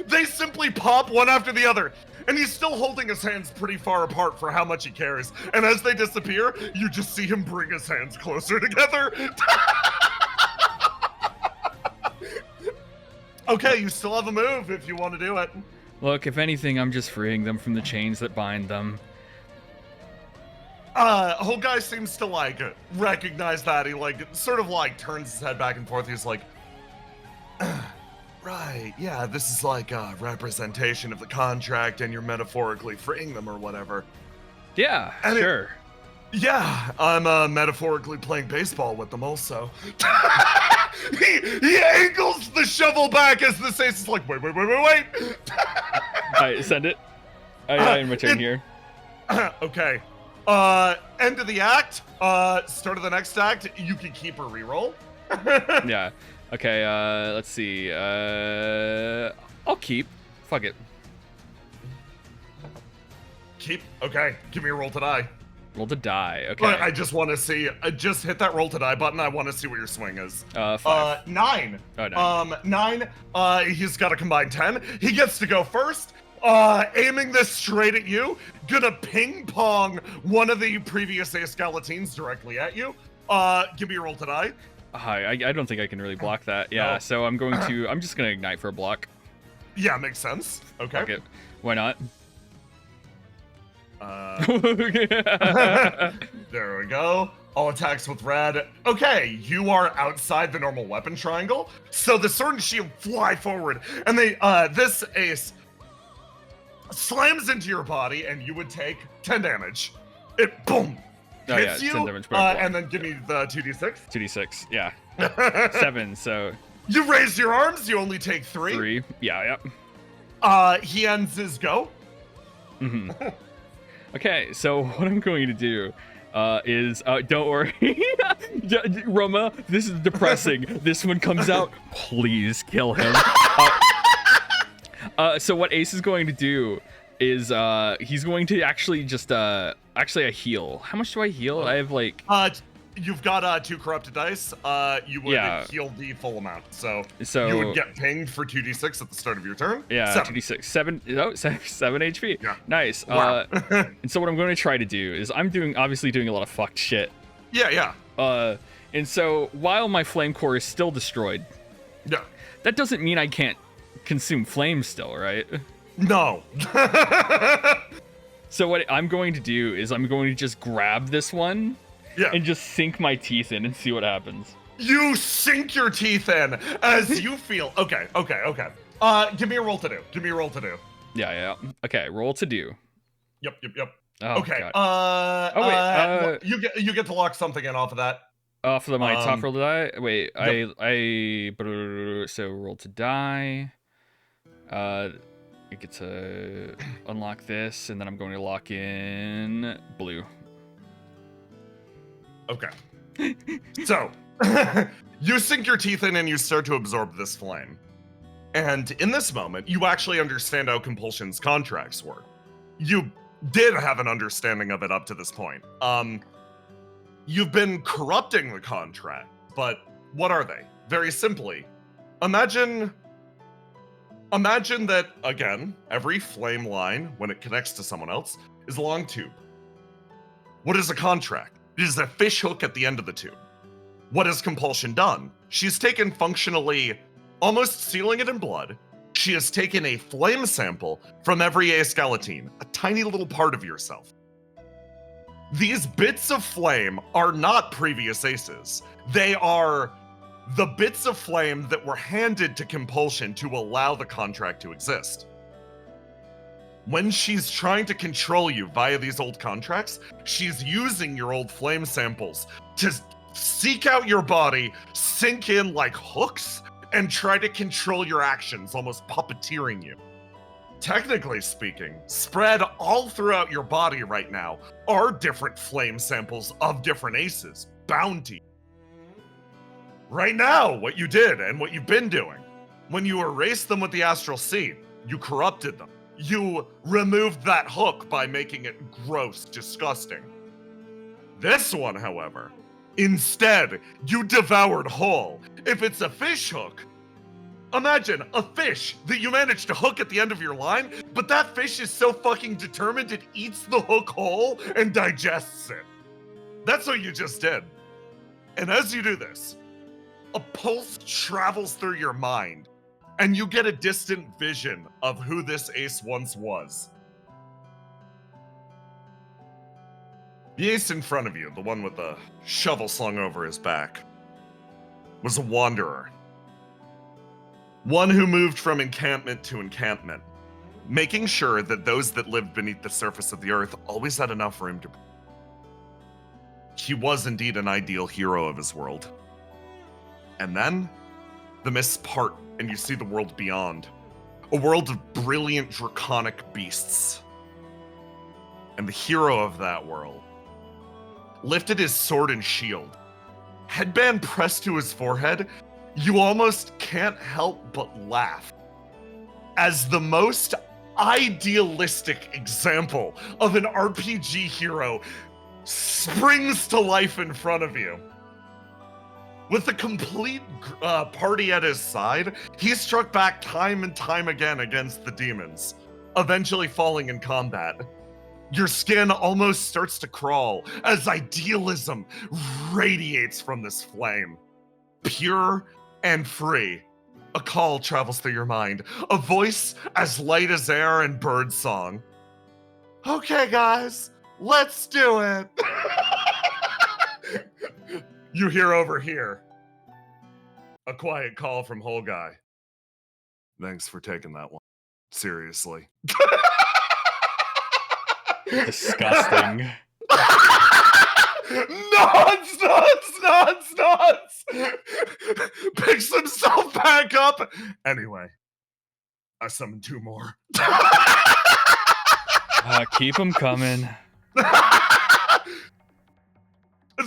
They simply pop one after the other, and he's still holding his hands pretty far apart for how much he cares. And as they disappear, you just see him bring his hands closer together. Okay, you still have a move if you want to do it. Look, if anything, I'm just freeing them from the chains that bind them. Whole guy seems to like recognize that. He like sort of like turns his head back and forth. He's like, right, yeah, this is like a representation of the contract, and you're metaphorically freeing them or whatever. Yeah, And sure. Yeah, I'm metaphorically playing baseball with them also. he angles the shovel back as the ace is like, wait. Alright, send it. I am return here. Okay. End of the act. Start of the next act. You can keep a reroll. Yeah. Okay, let's see. I'll keep. Fuck it. Keep. Okay. Give me a roll to die. Roll to die. Okay. I just want to see. Just hit that roll to die button. I want to see what your swing is. 5. 9. Oh, 9. 9. He's got a combined 10. He gets to go first. Aiming this straight at you. Gonna ping pong one of the previous ace skeletons directly at you. Give me a roll to die. I don't think I can really block that. Yeah. No. So I'm just gonna ignite for a block. Yeah, makes sense. Okay. Fuck it. Why not? There we go. All attacks with red. Okay, you are outside the normal weapon triangle. So the sword and shield fly forward, and they this ace slams into your body, and you would take 10 damage. It boom Oh, hits yeah, you, 10 damage, but and then give me the 2d6. 2d6. Yeah. 7. So You raise your arms. You only take 3. 3. Yeah. Yep. He ends his go. Mm-hmm. Okay, so what I'm going to do is, don't worry, Roma, this is depressing. This one comes out, please kill him. So what Ace is going to do is, he's going to actually just, actually I heal. How much do I heal? I have like... You've got 2 corrupted dice. You would heal the full amount. So you would get pinged for 2d6 at the start of your turn. Yeah, 7. 2d6. 7 HP. Yeah. Nice. Wow. And so what I'm going to try to do is I'm obviously doing a lot of fucked shit. Yeah. And so while my flame core is still destroyed, Yeah. that doesn't mean I can't consume flame still, right? No. So what I'm going to do is I'm going to just grab this one and just sink my teeth in and see what happens. You sink your teeth in as you feel. Okay. Give me a roll to do. Yeah. Okay, roll to do. Yep. Oh, Okay. God. You get to lock something in off of that. Off of my top roll to die? Wait, Yep. so roll to die. I get to unlock this, and then I'm going to lock in blue. Okay. So, you sink your teeth in and you start to absorb this flame. And in this moment, you actually understand how compulsion's contracts work. You did have an understanding of it up to this point. You've been corrupting the contract, but what are they? Very simply, imagine that, again, every flame line, when it connects to someone else, is a long tube. What is a contract? It is a fish hook at the end of the tube. What has compulsion done? She's taken functionally, almost sealing it in blood. She has taken a flame sample from every skeleton, a tiny little part of yourself. These bits of flame are not previous aces. They are the bits of flame that were handed to compulsion to allow the contract to exist. When she's trying to control you via these old contracts, she's using your old flame samples to seek out your body, sink in like hooks, and try to control your actions, almost puppeteering you. Technically speaking, spread all throughout your body right now are different flame samples of different aces, bounty. Right now, what you did and what you've been doing, when you erased them with the astral seed, you corrupted them. You removed that hook by making it gross, disgusting. This one, however, instead, you devoured whole. If it's a fish hook, imagine a fish that you managed to hook at the end of your line, but that fish is so fucking determined it eats the hook whole and digests it. That's what you just did. And as you do this, a pulse travels through your mind, and you get a distant vision of who this ace once was. The ace in front of you, the one with the shovel slung over his back, was a wanderer. One who moved from encampment to encampment, making sure that those that lived beneath the surface of the earth always had enough room to breathe. He was indeed an ideal hero of his world. And then, the mists part, and you see the world beyond. A world of brilliant draconic beasts. And the hero of that world lifted his sword and shield. Headband pressed to his forehead, you almost can't help but laugh. As the most idealistic example of an RPG hero springs to life in front of you. With a complete party at his side, he struck back time and time again against the demons, eventually falling in combat. Your skin almost starts to crawl as idealism radiates from this flame. Pure and free. A call travels through your mind, a voice as light as air and bird song. Okay, guys, let's do it. You hear over here a quiet call from Whole Guy. Thanks for taking that one seriously. Disgusting. Nuts! Picks himself back up. Anyway, I summoned 2 more. Keep them coming.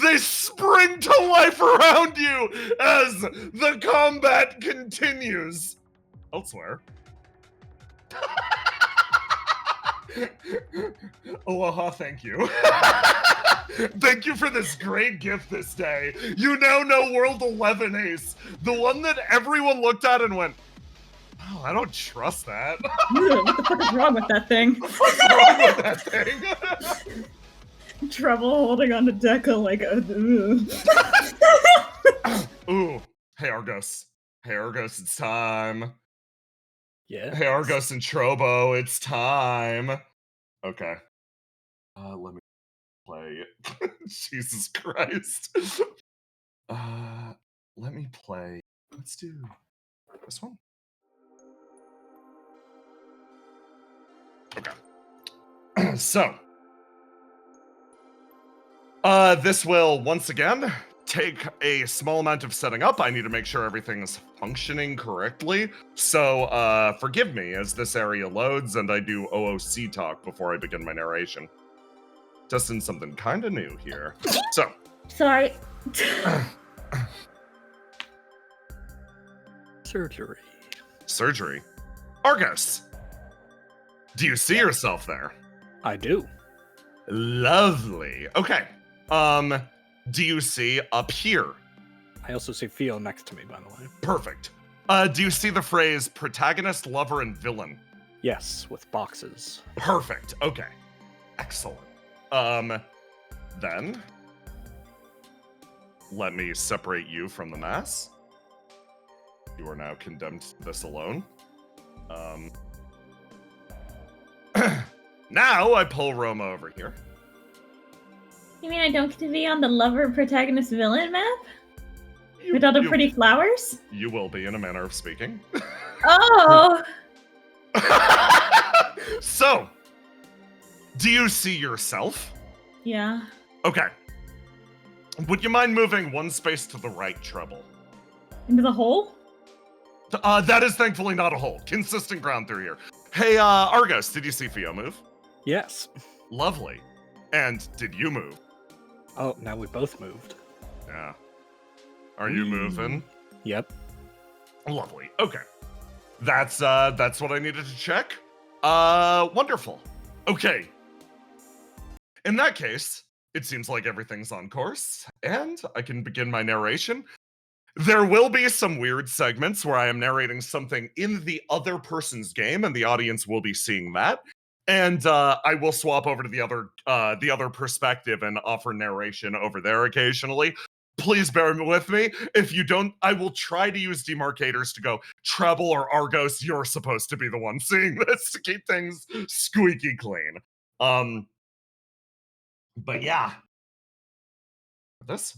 They spring to life around you as the combat continues. Elsewhere. Aloha, thank you. Thank you for this great gift this day. You now know World 11 Ace, the one that everyone looked at and went, oh, I don't trust that. What the fuck is wrong with that thing? What's wrong with that thing? Trouble holding on to Deca like a... Ooh, hey Argos. Hey Argos, it's time. Yeah. Hey Argos and Trobo, it's time. Okay. Let me play. Jesus Christ. Let me play. Let's do this one. Okay. So. This will once again take a small amount of setting up. I need to make sure everything is functioning correctly. So, forgive me as this area loads and I do OOC talk before I begin my narration. Testing something kind of new here. So. Sorry. Surgery. Argus. Do you see yourself there? I do. Lovely. Okay. Do you see up here? I also see Theo next to me, by the way. Perfect. Do you see the phrase protagonist, lover, and villain? Yes, with boxes. Perfect. Okay. Excellent. Then let me separate you from the mass. You are now condemned to this alone. Now I pull Roma over here. You mean I don't get to be on the lover protagonist villain map? With all the pretty flowers? You will be, in a manner of speaking. Oh! So, do you see yourself? Yeah. Okay. Would you mind moving one space to the right, Treble? Into the hole? That is thankfully not a hole. Consistent ground through here. Hey, Argos, did you see Theo move? Yes. Lovely. And did you move? Oh, now we both moved. Yeah. Are you moving? Yep. Lovely. Okay. That's what I needed to check. Wonderful. Okay. In that case, it seems like everything's on course, and I can begin my narration. There will be some weird segments where I am narrating something in the other person's game, and the audience will be seeing that. And I will swap over to the other perspective and offer narration over there occasionally. please bear with me. If you don't, I will try to use demarcators to go, Treble or Argos, you're supposed to be the one seeing this to keep things squeaky clean. But yeah. This.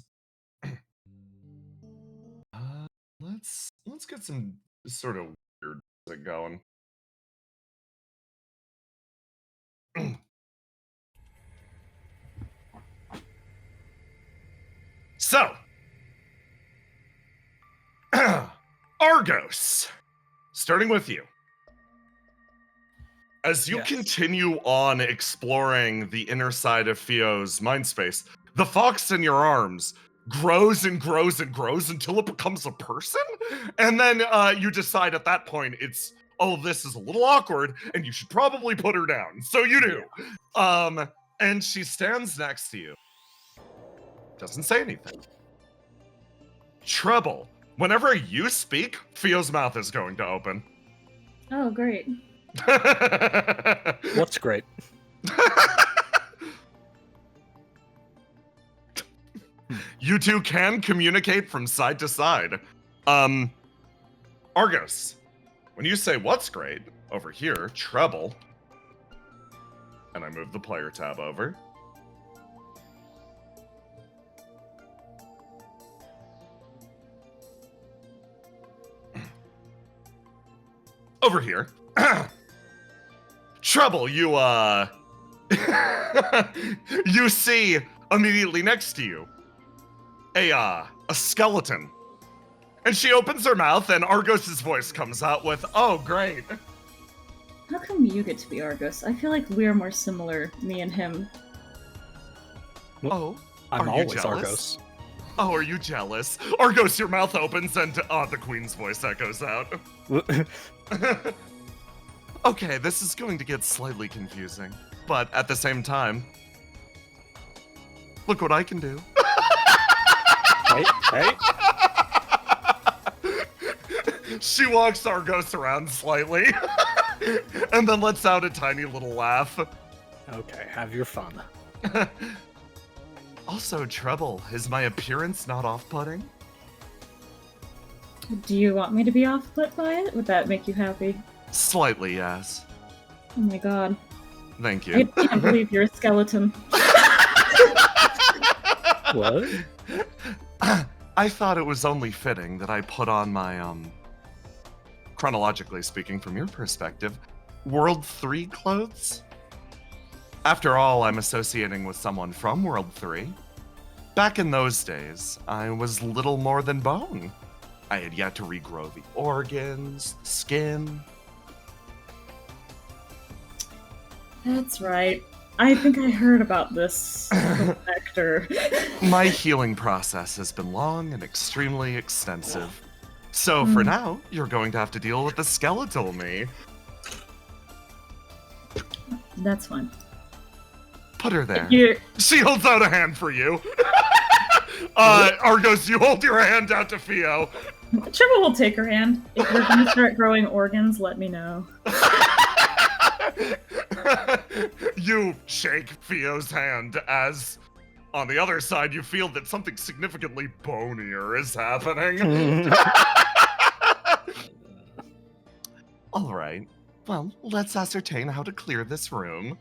Let's get some sort of weird music going. So, Argos, starting with you. As you continue on exploring the inner side of Theo's mind space, the fox in your arms grows and grows and grows until it becomes a person. And then you decide at that point it's, oh, this is a little awkward and you should probably put her down. So you do. And she stands next to you. Doesn't say anything. Treble, whenever you speak, Theo's mouth is going to open. Oh, great. What's great? You two can communicate from side to side. Argos, when you say what's great, over here, Treble, and I move the player tab over. Over here. Treble, you you see immediately next to you a skeleton. And she opens her mouth and Argos's voice comes out with, "Oh, great." How come you get to be Argos? I feel like we're more similar, me and him. Oh, I'm are you always jealous? Argos. Oh, are you jealous? Argos, your mouth opens and the queen's voice echoes out. Okay, this is going to get slightly confusing, but at the same time, look what I can do. Hey. She walks Argos around slightly, and then lets out a tiny little laugh. Okay, have your fun. Also, Treble, is my appearance not off-putting? Do you want me to be off-put by it? Would that make you happy? Slightly, yes. Oh my god. Thank you. I can't believe you're a skeleton. What? I thought it was only fitting that I put on my, chronologically speaking from your perspective, World 3 clothes? After all, I'm associating with someone from World 3. Back in those days, I was little more than bone. I had yet to regrow the organs, the skin. That's right. I think I heard about this vector. My healing process has been long and extremely extensive. So for now, you're going to have to deal with the skeletal me. That's fine. Put her there. You're... She holds out a hand for you. Argos, you hold your hand out to Theo. Treble will take her hand. If you're going to start growing organs, let me know. You shake Theo's hand as, on the other side, you feel that something significantly bonier is happening. All right. Well, let's ascertain how to clear this room.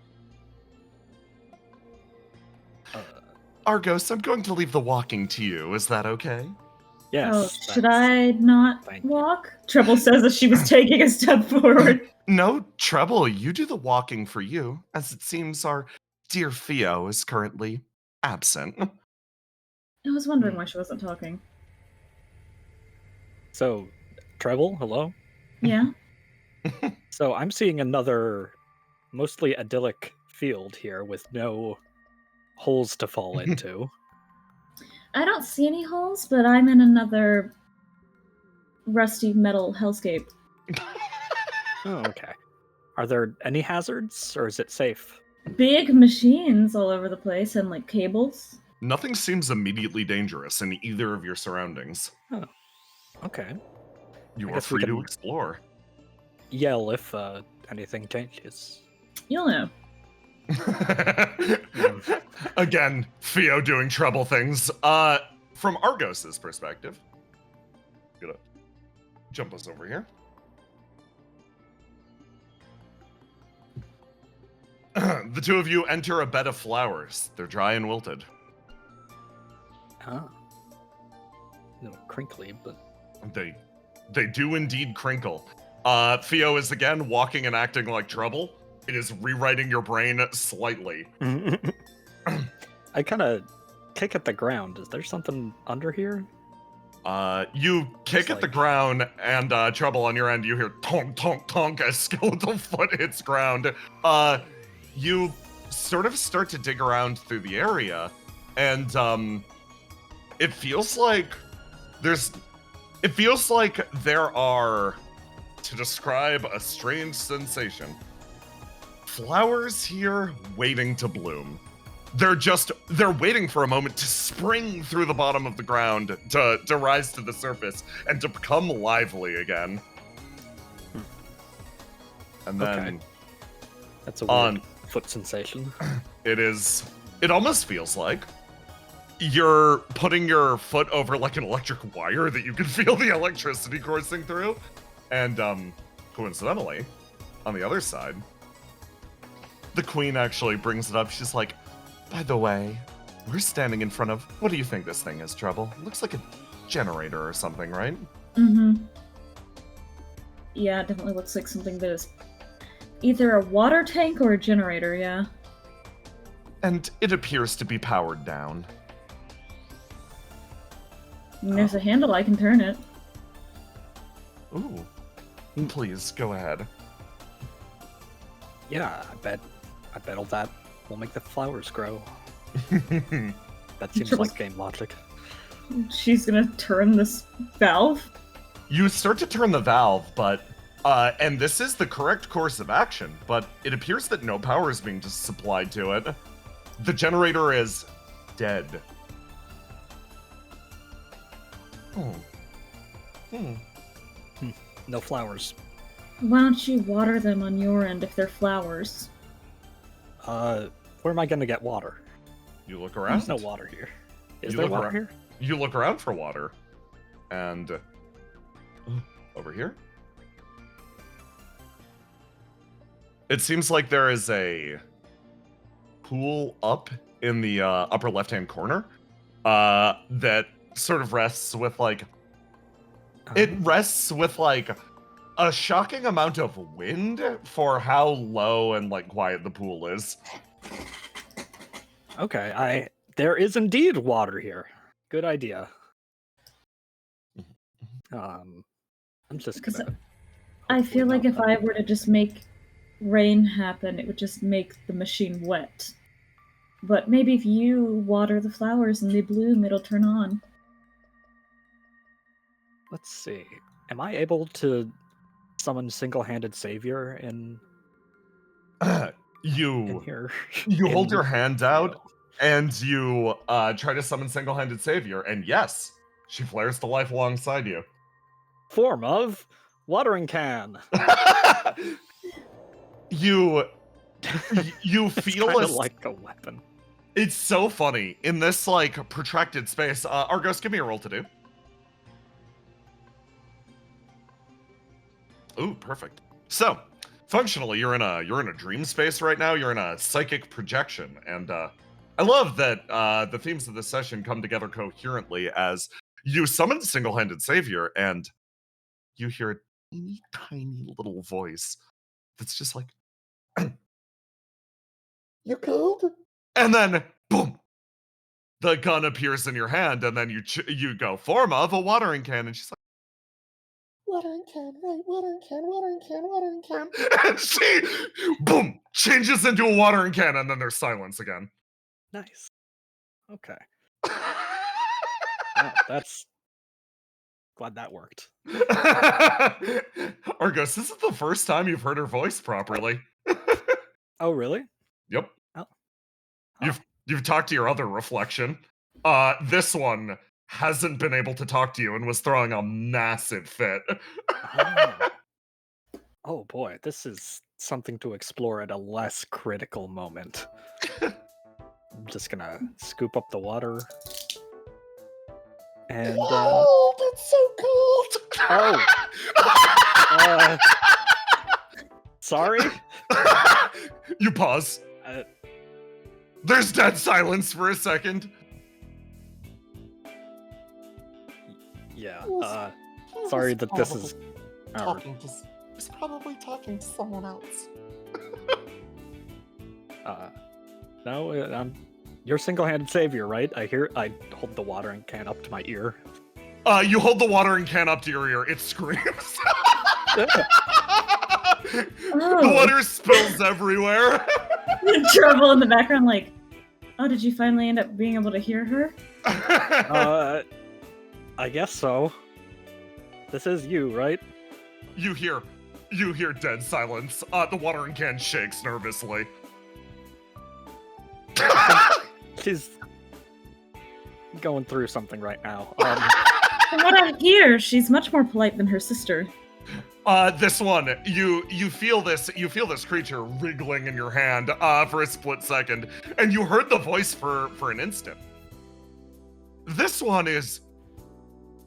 Argos, I'm going to leave the walking to you. Is that okay? Yes. Oh, should I not walk? Treble says as she was taking a step forward. No, Treble, you do the walking for you, as it seems our dear Theo is currently absent. I was wondering why she wasn't talking. So, Treble, hello? Yeah? So, I'm seeing another mostly idyllic field here with no holes to fall into. I don't see any holes, but I'm in another rusty metal hellscape. Oh, okay. Are there any hazards, or is it safe? Big machines all over the place and, like, cables. Nothing seems immediately dangerous in either of your surroundings. Oh, okay. You I are guess we free to can- explore. Yell if anything changes. You'll know. Again, Theo doing trouble things. from Argos's perspective, gonna jump us over here. The two of you enter a bed of flowers. They're dry and wilted. Huh. A little crinkly, but They do indeed crinkle. Theo is again walking and acting like trouble. It is rewriting your brain slightly. I kind of kick at the ground. Is there something under here? You kick It's at the like- ground, and Trouble on your end, you hear tonk, tonk, tonk as skeletal foot hits ground. You sort of start to dig around through the area, and it feels like there are, to describe a strange sensation, flowers here waiting to bloom. They're waiting for a moment to spring through the bottom of the ground, to rise to the surface, and to become lively again. And then Okay. That's a weird on foot sensation. it almost feels like you're putting your foot over like an electric wire that you can feel the electricity coursing through. And coincidentally, on the other side, the queen actually brings it up. She's like, by the way, we're standing in front of, what do you think this thing is, Trouble? It looks like a generator or something, right? Mm-hmm. Yeah, it definitely looks like something that is either a water tank or a generator, yeah. And it appears to be powered down. And there's a handle, I can turn it. Ooh. Please, go ahead. Yeah, I bet all that will make the flowers grow. That seems Trouble- like game logic. She's gonna turn this valve. You start to turn the valve, but and this is the correct course of action, but it appears that no power is being supplied to it. The generator is dead. No flowers. Why don't you water them on your end if they're flowers? Where am I gonna get water? You look around. There's no water here. Is You there look water around. here? You look around for water, and over here, it seems like there is a pool up in the upper left-hand corner that sort of rests with like it rests with like a shocking amount of wind for how low and like quiet the pool is. Okay, there is indeed water here. Good idea. I'm just Because gonna. I feel like if hopefully I were to just make rain happen, it would just make the machine wet. But maybe if you water the flowers and they bloom, it'll turn on. Let's see. Am I able to summon single-handed savior in You here? you hold in your hand out Theo? and you try to summon single-handed savior, and yes, she flares to life alongside you. Form of watering can. you It's feel kind a of like a weapon. It's so funny in this like protracted space. Argos, give me a roll to do. Ooh, perfect. So, functionally, you're in a dream space right now. You're in a psychic projection, and I love that the themes of this session come together coherently as you summon single-handed savior, and you hear a teeny tiny little voice that's just like, "You cold?" And then, boom, the gun appears in your hand, and then you go, form of a watering can, and she's like, watering can, right, watering can, watering can, watering can. And she, boom, changes into a watering can, and then there's silence again. Nice. Okay. Well, that's glad that worked. Argos, this is the first time you've heard her voice properly. Oh, really? Yep. Oh. You've talked to your other reflection. This one hasn't been able to talk to you and was throwing a massive fit. Oh. Oh boy, this is something to explore at a less critical moment. I'm just gonna scoop up the water. And cold. It's so cold. Oh. Sorry. You pause. There's dead silence for a second. Yeah. He Sorry was that this is. probably was probably talking to someone else. No, I'm your single-handed savior, right? I hold the watering can up to my ear. You hold the watering can up to your ear. It screams. The water spills everywhere. Trouble in the background, like, oh, did you finally end up being able to hear her? I guess so. This is you, right? You hear dead silence. The watering can shakes nervously. She's going through something right now. From what I hear, she's much more polite than her sister. This one, you feel this creature wriggling in your hand for a split second, and you heard the voice for an instant. This one is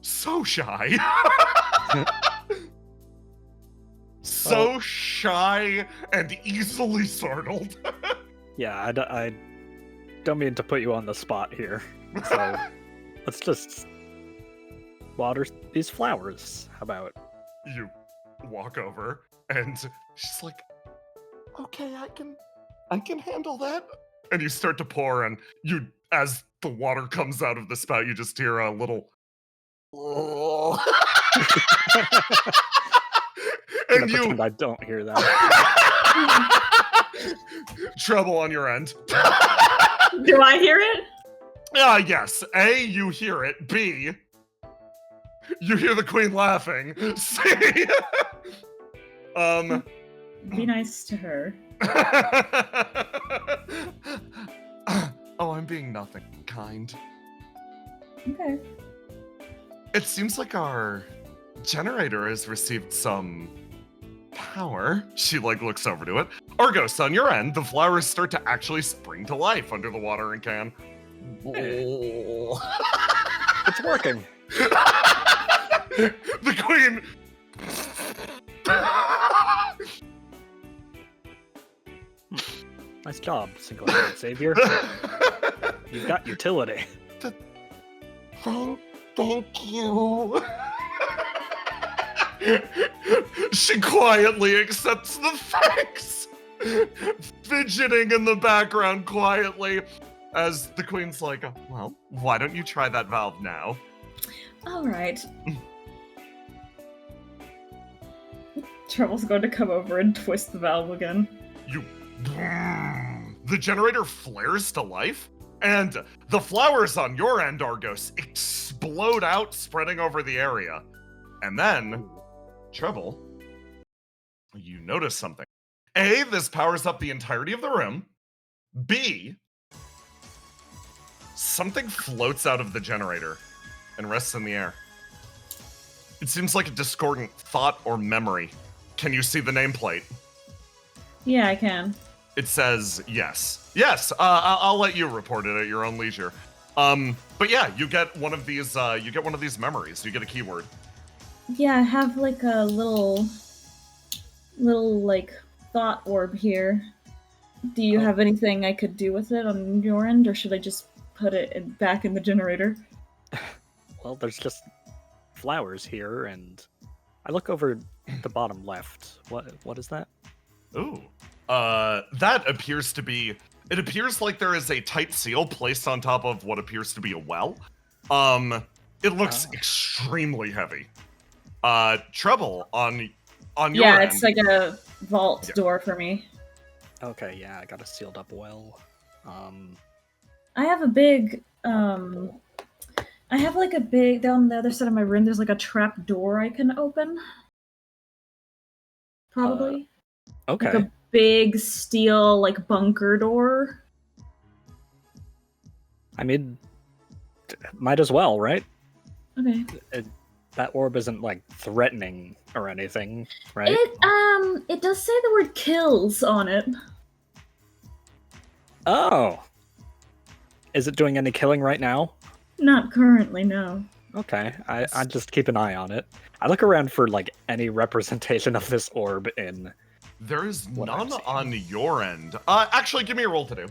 so shy. So shy and easily startled. Yeah, I don't mean to put you on the spot here. So let's just water these flowers. How about? You walk over, and she's like, "Okay, I can handle that." And you start to pour, and as the water comes out of the spout, you just hear a little. I'm And gonna pretend I don't hear that. Trouble on your end. Do I hear it? Yes. A, you hear it. B, you hear the queen laughing. C, Be nice to her. Oh, I'm being nothing kind. Okay. It seems like our generator has received some power. She looks over to it. Argos, on your end, the flowers start to actually spring to life under the watering can. It's working. The queen. Nice job, single-handed savior. You've got utility. Thank you. She quietly accepts the thanks, fidgeting in the background quietly, as the queen's like, "Well, why don't you try that valve now?" All right. Trouble's going to come over and twist the valve again. The generator flares to life, and the flowers on your end, Argos, explode out, spreading over the area. And then, Trouble, you notice something. A, this powers up the entirety of the room. B, something floats out of the generator and rests in the air. It seems like a discordant thought or memory. Can you see the nameplate? Yeah, I can. It says yes. Yes, I'll let you report it at your own leisure. But yeah, you get one of these memories. You get a keyword. Yeah, I have like a little like thought orb here. Do you have anything I could do with it on your end, or should I just put it back in the generator? Well, there's just flowers here, and I look over the bottom left. What is that? Ooh. That appears to be... It appears like there is a tight seal placed on top of what appears to be a well. It looks extremely heavy. Trouble on your Yeah, end. it's like a vault door for me. Okay, yeah, I got a sealed up well. I have a big, down the other side of my room, there's like a trap door I can open. Probably. Okay. Like a big steel, like, bunker door. I mean, might as well, right? Okay. That orb isn't, like, threatening or anything, right? It does say the word kills on it. Oh! Is it doing any killing right now? Not currently, no. Okay, I just keep an eye on it. I look around for like any representation of this orb in. There is What I'm none seeing. on your end. Actually, give me a roll to do.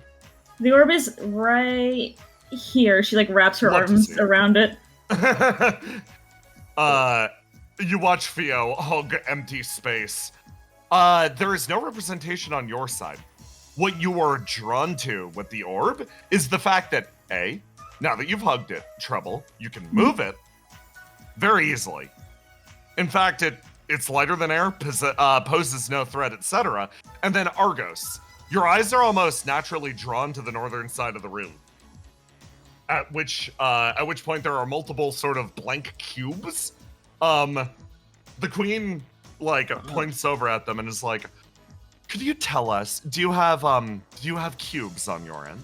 The orb is right here. She like wraps her Love to arms see it. around it. You watch Theo hug empty space. There is no representation on your side. What you are drawn to with the orb is the fact that, A, now that you've hugged it, Trouble, you can move it very easily. In fact, it's lighter than air, poses no threat, etc. And then Argos, your eyes are almost naturally drawn to the northern side of the room. At which point there are multiple sort of blank cubes. The queen points over at them and is like, "Could you tell us? Do you have cubes on your end?"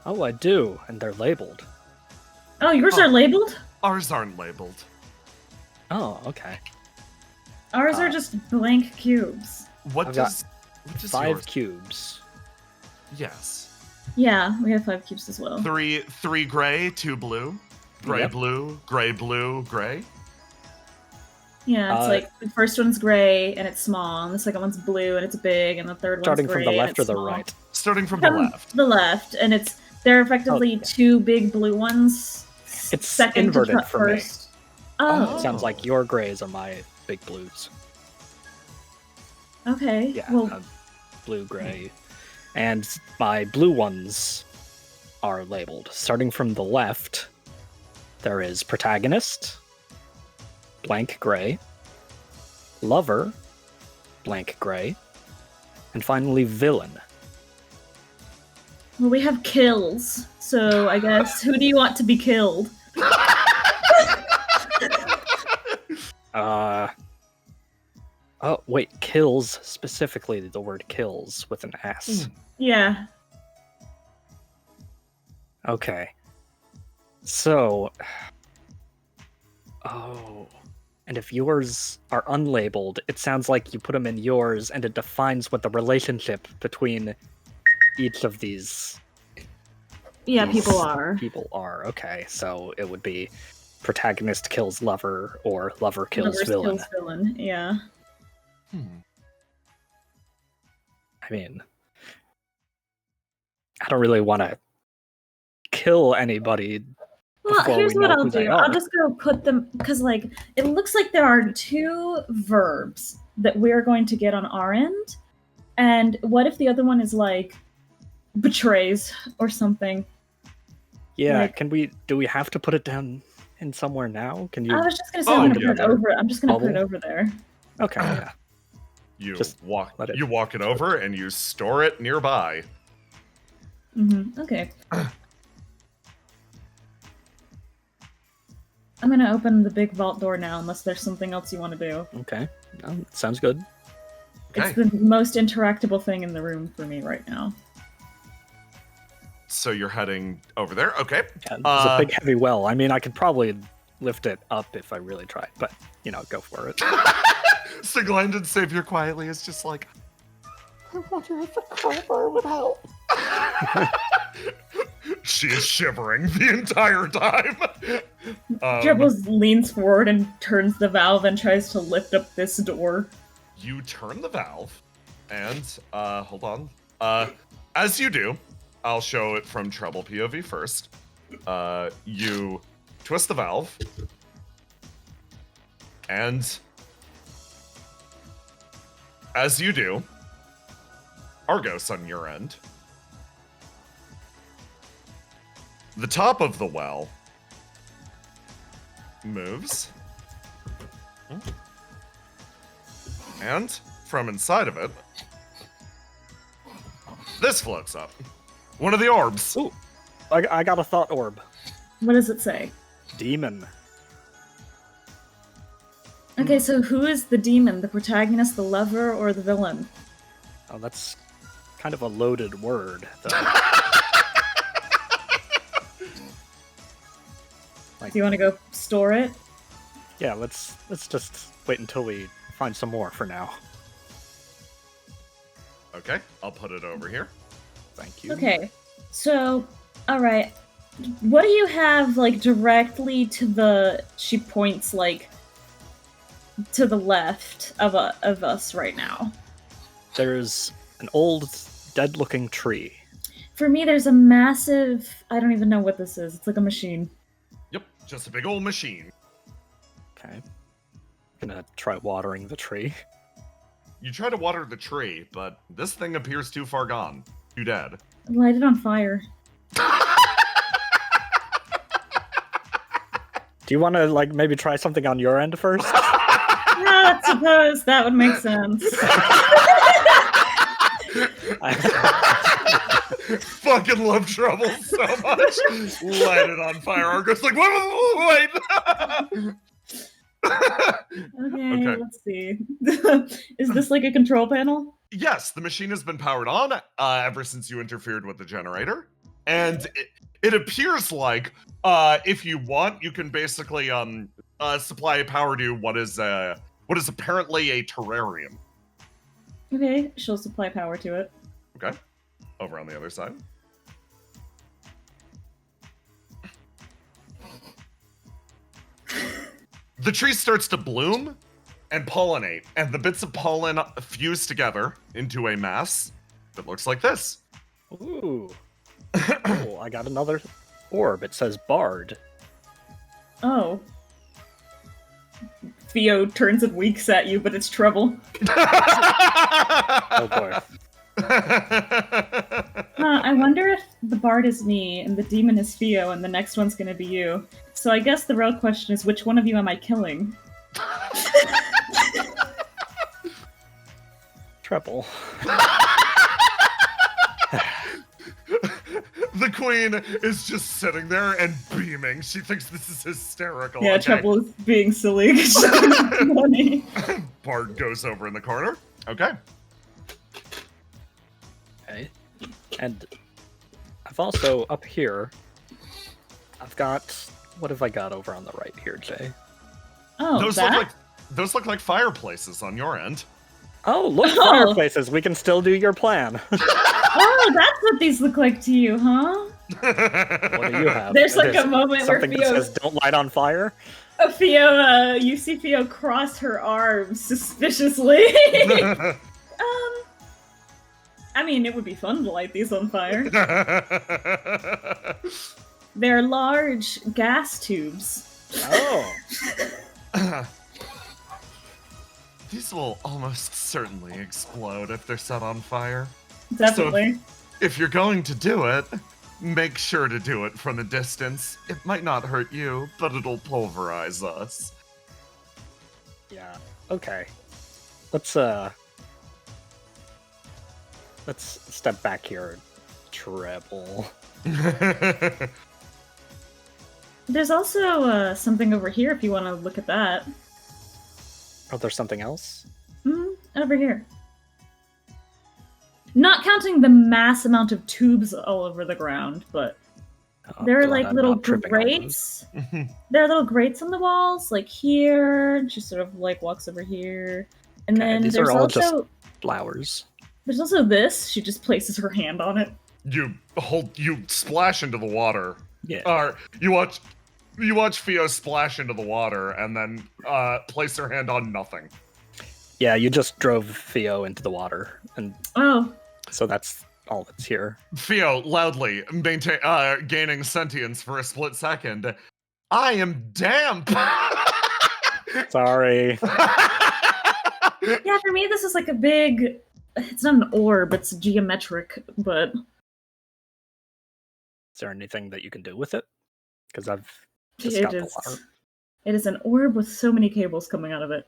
Oh, I do, and they're labeled. Oh, yours are labeled? Ours aren't labeled. Oh, okay. Ours are just blank cubes. What I've got does 5 yours? cubes. Yes. Yeah, we have 5 cubes as well. Three gray, 2 blue. Gray, Yep. blue, gray, blue, gray. Yeah, it's Uh, like the first one's gray and it's small, and the second one's blue and it's big, and the third one's Starting gray from the and left it's or the small. right? Starting from the left. The left, and they're effectively yeah. 2 big blue ones. It's second inverted to for me. first. Oh, Sounds like your grays are my big blues. okay. Yeah, Well, blue, gray. And my blue ones are labeled. Starting from the left, there is protagonist, blank gray, lover, blank gray, and finally villain. well, we have kills, so I guess who do you want to be killed? Oh, wait, kills, specifically the word kills with an S. Yeah. Okay. So. Oh. And if yours are unlabeled, it sounds like you put them in yours and it defines what the relationship between each of these Yeah, people are. people are. Okay, so it would be protagonist kills lover or lover kills Lovers villain. kills villain, yeah. I mean, I don't really want to kill anybody. Well, before here's we what know I'll who they do. I'll are. just go put them, because, it looks like there are 2 verbs that we're going to get on our end. And what if the other one is, betrays or something? Yeah, Like- do we have to put it down in somewhere now? Can you? I was just going to say Oh, I'm going to yeah, put it over. I'm just going to put it bubble? over there. Okay, yeah. You Just walk let it- you walk it over and you store it nearby. Okay. I'm going to open the big vault door now, unless there's something else you want to do. Okay, sounds good. It's the most interactable thing in the room for me right now. So you're heading over there. Okay. Yeah, it's a big heavy well. I mean, I could probably lift it up if I really tried, but go for it. So Glendon Savior quietly is just like, I wonder if a crowbar would help. she is shivering the entire time. Jebbles leans forward and turns the valve and tries to lift up this door. You turn the valve, and hold on. As you do, I'll show it from Treble POV first. You twist the valve, and as you do, Argos on your end, the top of the well moves. And from inside of it, this floats up. One of the orbs. Ooh, I got a thought orb. What does it say? Demon. Okay, so who is the demon? The protagonist, the lover, or the villain? Oh, that's kind of a loaded word, though. Do you want to go store it? Yeah, let's just wait until we find some more for now. Okay, I'll put it over here. Thank you. Okay, so, alright. What do you have, like, directly to the... She points, like, to the left of us right now. There's an old, dead-looking tree. For me, there's a massive... I don't even know what this is. It's like a machine. Yep, just a big old machine. Okay. Gonna try watering the tree. You try to water the tree, but this thing appears too far gone. Too dead. Light it on fire. Do you want to, like, maybe try something on your end first? I suppose that would make sense. Fucking love trouble so much. Light it on fire. Argo's like, wait. Okay, let's see. Is this like a control panel? Yes, the machine has been powered on ever since you interfered with the generator. And it appears like, if you want, you can basically supply power to what is apparently a terrarium. Okay, she'll supply power to it. Okay. Over on the other side. The tree starts to bloom and pollinate, and the bits of pollen fuse together into a mass that looks like this. Ooh. Cool. I got another orb. It says Bard. Oh. Theo turns and winks at you, but it's trouble. Oh boy. I wonder if the bard is me, and the demon is Theo, and the next one's gonna be you. So I guess the real question is, which one of you am I killing? Treble. The queen is just sitting there and beaming. She thinks this is hysterical. Yeah, Okay. Treble is being silly. 'Cause she thinks it's funny. Bard goes over in the corner. Okay. Okay. And I've also, up here, I've got... What have I got over on the right here, Jay? Oh, Those that? look like fireplaces on your end. Oh, look, Oh. fireplaces! We can still do your plan. Oh, that's what these look like to you, huh? What do you have? There's like a moment where something Theo, that says "Don't light on fire." you see Theo cross her arms suspiciously. I mean, it would be fun to light these on fire. They're large gas tubes. Oh. These will almost certainly explode if they're set on fire. Definitely. If you're going to do it, make sure to do it from a distance. It might not hurt you, but it'll pulverize us. Yeah. Okay. Let's step back here. Treble. There's also something over here if you want to look at that. Oh, there's something else? Over here. Not counting the mass amount of tubes all over the ground, but Oh, there are glad like I'm little not tripping on those. grates. There are little grates on the walls, like here. And she sort of like walks over here, and Okay, then these there's are all also just flowers. there's also this. She just places her hand on it. You splash into the water. Yeah. Or you watch Theo splash into the water and then place her hand on nothing. Yeah, you just drove Theo into the water, and Oh, so that's all that's here. Theo loudly gaining sentience for a split second. I am damp. Sorry. yeah. For me, this is like a big. It's not an orb. It's geometric, but Is there anything that you can do with it? Because I've just it got the is. water. It is an orb with so many cables coming out of it.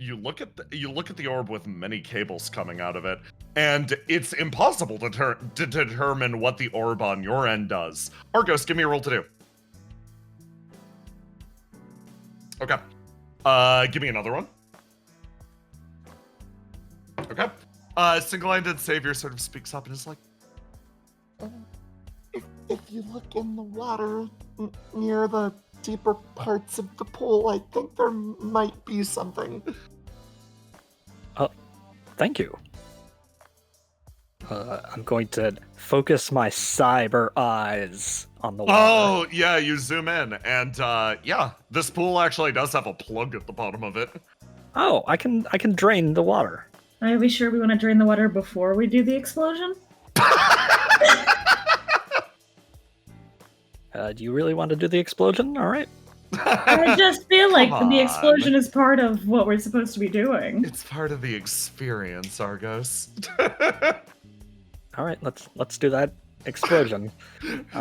You look at the orb with many cables coming out of it, and it's impossible to determine what the orb on your end does. Argos, give me a roll to do. Okay. Give me another one. Okay. Single-handed savior sort of speaks up and is like, If you look in the water near the deeper parts of the pool, I think there might be something. Thank you. I'm going to focus my cyber eyes on the water. Oh, yeah, you zoom in, and yeah, this pool actually does have a plug at the bottom of it. Oh, I can drain the water. Are we sure we want to drain the water before we do the explosion? Do you really want to do the explosion? All right. I just feel like Come the on. explosion is part of what we're supposed to be doing. It's part of the experience, Argos. All right, let's do that explosion.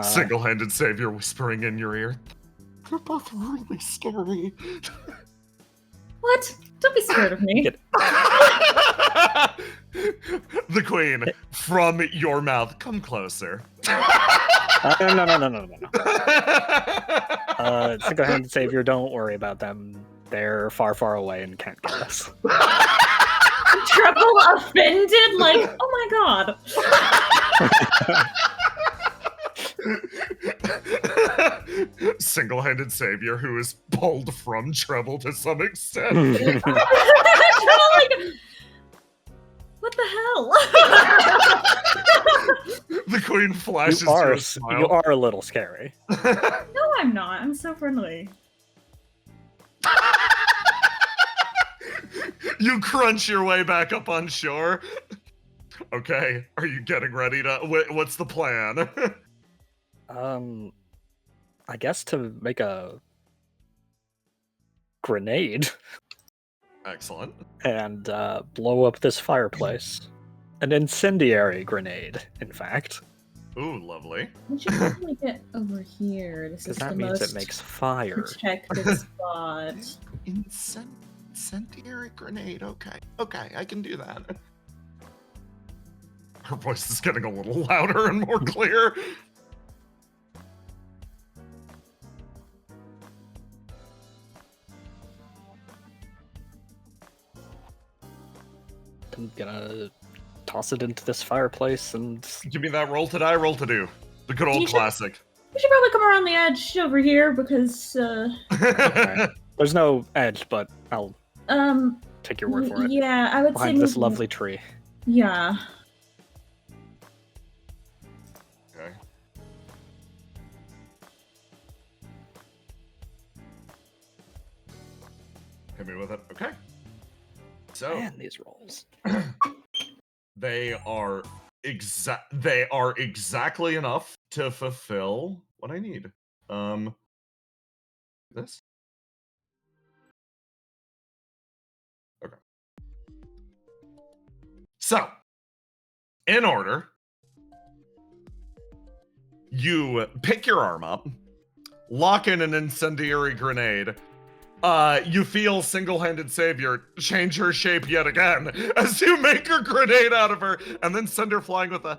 Single-handed savior whispering in your ear. They're both really scary. What? Don't be scared of me. Get- The queen, from your mouth, come closer. No. Single-handed savior, don't worry about them. They're far, far away and can't get us. Trouble offended? Like, oh my god. Single-handed savior who is pulled from trouble to some extent. Like, what the hell? The queen flashes You are you a smile. you are a little scary. No, I'm not. I'm so friendly. You crunch your way back up on shore. Okay, are you getting ready to... What's the plan? I guess to make a grenade Excellent. and blow up this fireplace. An incendiary grenade, in fact. Ooh, lovely. We should probably get over here. This Because is the that means most it makes fire. protected spot. Incendiary grenade, okay. Okay, I can do that. Her voice is getting a little louder and more clear. I'm gonna toss it into this fireplace and Give me that roll to die, roll to do. The good old You should- classic. We should probably come around the edge over here because, okay. There's no edge, but I'll take your word for it. Yeah, I would say Behind this maybe- lovely tree. Yeah. Okay. Hit me with it. Okay. So Man, these rolls. they are exactly enough to fulfill what I need. This. Okay. So, in order, you pick your arm up, lock in an incendiary grenade. You feel single-handed savior change her shape yet again as you make her grenade out of her and then send her flying with a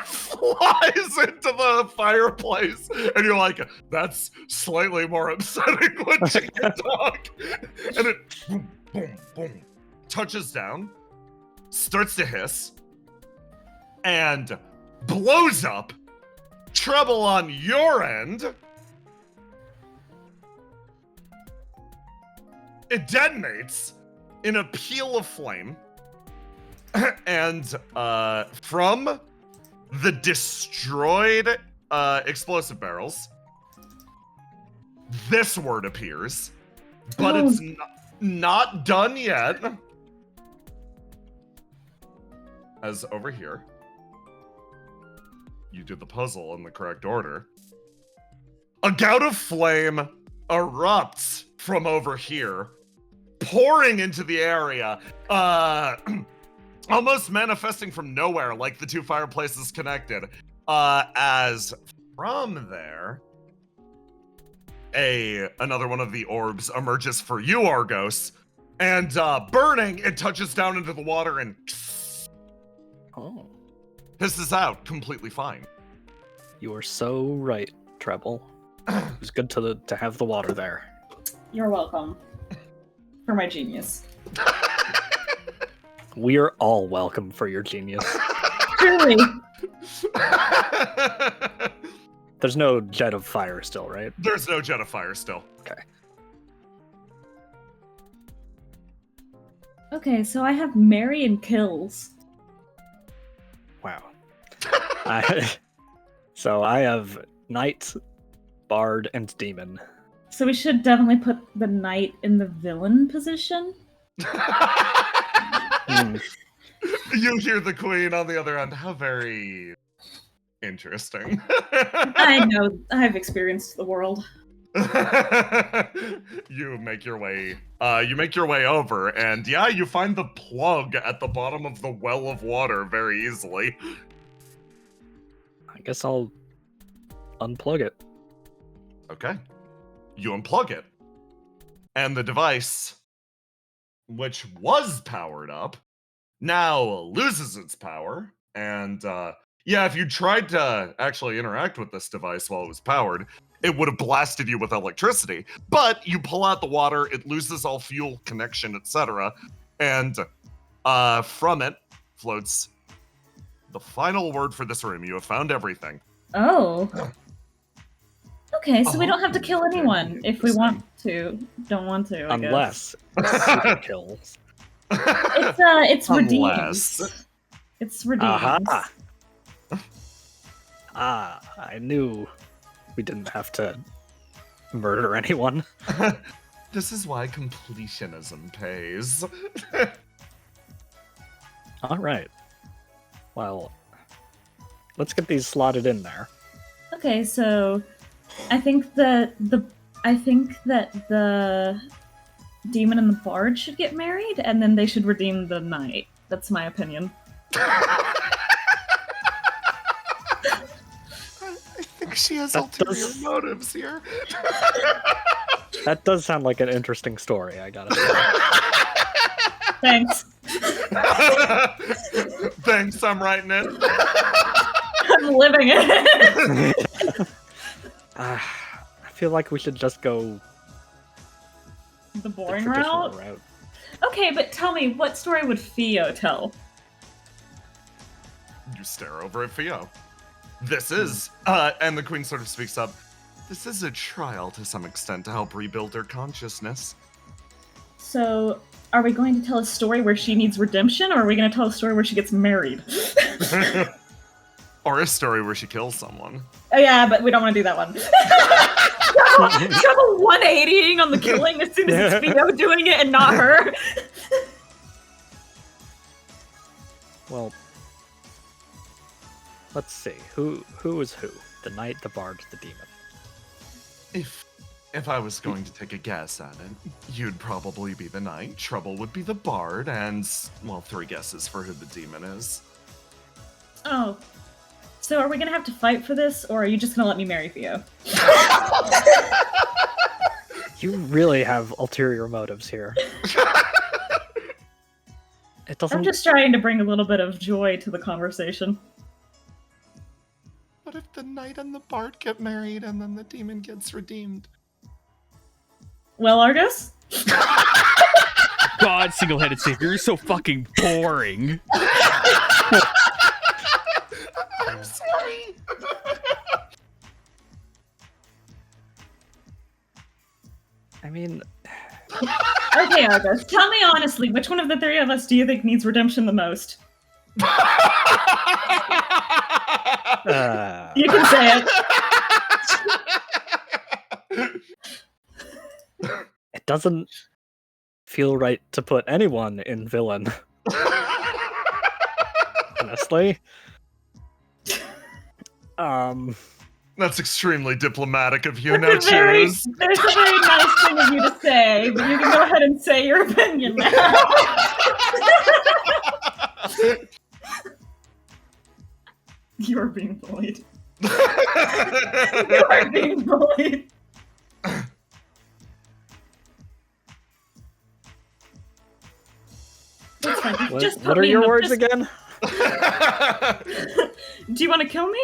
flies into the fireplace, and you're like, that's slightly more upsetting when she can talk. And it boom, boom, boom, touches down, starts to hiss, and blows up. Trouble on your end. It detonates in a peal of flame. And from the destroyed explosive barrels, this word appears, but Oh. it's not done yet. As over here, you did the puzzle in the correct order. A gout of flame erupts from over here, pouring into the area, almost manifesting from nowhere, like the two fireplaces connected. As from there, another one of the orbs emerges for you, Argos, and burning, it touches down into the water and Oh, hisses out, completely fine. you are so right, Treble. It was good to have the water there. You're welcome. For my genius. We are all welcome for your genius. Truly. There's no jet of fire still, right? There's no jet of fire still. Okay. Okay, so I have marry and kills. Wow. So I have knight, bard, and demon. So we should definitely put the knight in the villain position. You hear the queen on the other end. How very interesting. I know, I've experienced the world. You make your way over, and yeah, you find the plug at the bottom of the well of water very easily. I guess I'll unplug it. Okay. You unplug it. And the device, which was powered up, now loses its power. And yeah, if you tried to actually interact with this device while it was powered, it would have blasted you with electricity. But you pull out the water, it loses all fuel, connection, etc. And from it floats the final word for this room. You have found everything. Oh. Okay, so we don't have to kill anyone if we want to. Don't want to, I guess. Unless super kills. It's redeemed. Unless. It's redeemed. I knew we didn't have to murder anyone. This is why completionism pays. All right. Well, let's get these slotted in there. Okay, so I think that the demon and the bard should get married, and then they should redeem the knight. That's my opinion. I think she has ulterior motives here. That does sound like an interesting story, I gotta say. Thanks. Thanks, I'm writing it. I'm living it. I feel like we should just go The the boring traditional route? route. Okay, but tell me, what story would Theo tell? You stare over at Theo. This is, and the queen sort of speaks up, this is a trial to some extent to help rebuild her consciousness. So, are we going to tell a story where she needs redemption, or are we going to tell a story where she gets married? Or a story where she kills someone. Oh yeah, but we don't want to do that one. Trouble 180ing on the killing as soon as it's Theo doing it and not her. Well, let's see. Who is who? The knight, the bard, the demon. If I was going to take a guess at it, you'd probably be the knight, Trouble would be the bard, and, well, 3 guesses for who the demon is. Oh. So are we gonna have to fight for this, or are you just gonna let me marry Theo? You really have ulterior motives here. It doesn't. I'm just trying to bring a little bit of joy to the conversation. What if the knight and the bard get married and then the demon gets redeemed? Well, Argus? God, single-headed savior, you're so fucking boring. I'm sorry. I mean, Okay, Argus, tell me honestly, which one of the 3 of us do you think needs redemption the most? You can say it. it doesn't feel right to put anyone in villain. Honestly. That's extremely diplomatic of you. No There's a very choose. nice thing of you to say, but you can go ahead and say your opinion now. You are being bullied. You are being bullied. That's fine. Just put what are me in your the- words just- again? Do you want to kill me?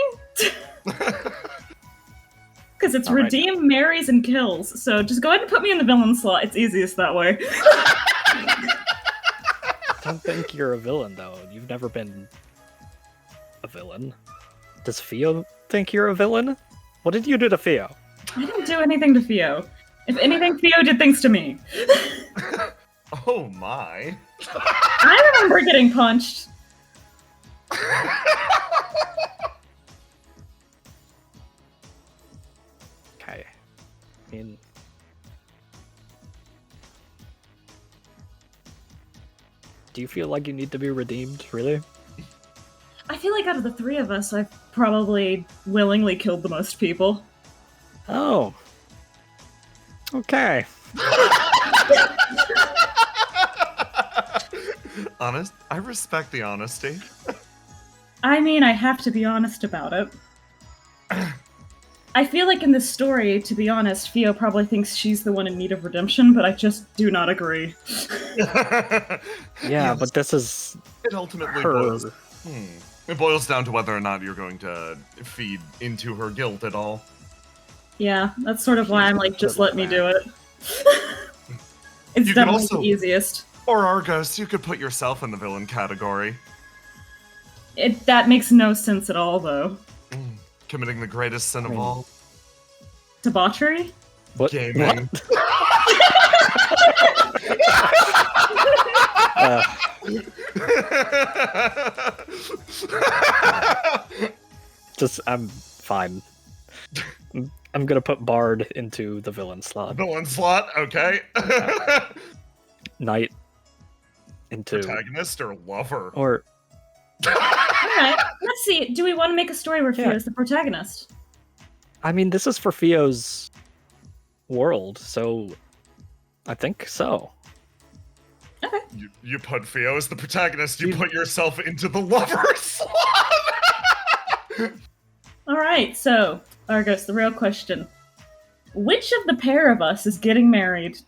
Because it's All right. redeem, marries, and kills. So just go ahead and put me in the villain slot. It's easiest that way. I don't think you're a villain, though. You've never been a villain. Does Theo think you're a villain? What did you do to Theo? I didn't do anything to Theo. If anything, Theo did things to me. Oh my. I remember getting punched. Okay. I mean, do you feel like you need to be redeemed, really? I feel like out of the three of us, I've probably willingly killed the most people. Oh. Okay. Honest, I respect the honesty. I mean, I have to be honest about it. I feel like in this story, to be honest, Fio probably thinks she's the one in need of redemption, but I just do not agree. Yeah, but this is it ultimately her. boils. It boils down to whether or not you're going to feed into her guilt at all. Yeah, that's sort of why I'm like, just let me do it. It's You can definitely also- the easiest. Or Argos, you could put yourself in the villain category. That makes no sense at all, though. Committing the greatest sin of Hmm. all. Debauchery? What? Gaming. Just, I'm fine. I'm gonna put Bard into the villain slot. Villain slot, okay. Knight into... Protagonist or lover? Or... Alright, let's see. Do we want to make a story where Yeah. Fio's the protagonist? I mean, this is for Fio's world, so... I think so. You put Fio as the protagonist, you You- put yourself into the lover slot! Alright, so, Argos, the real question. Which of the pair of us is getting married?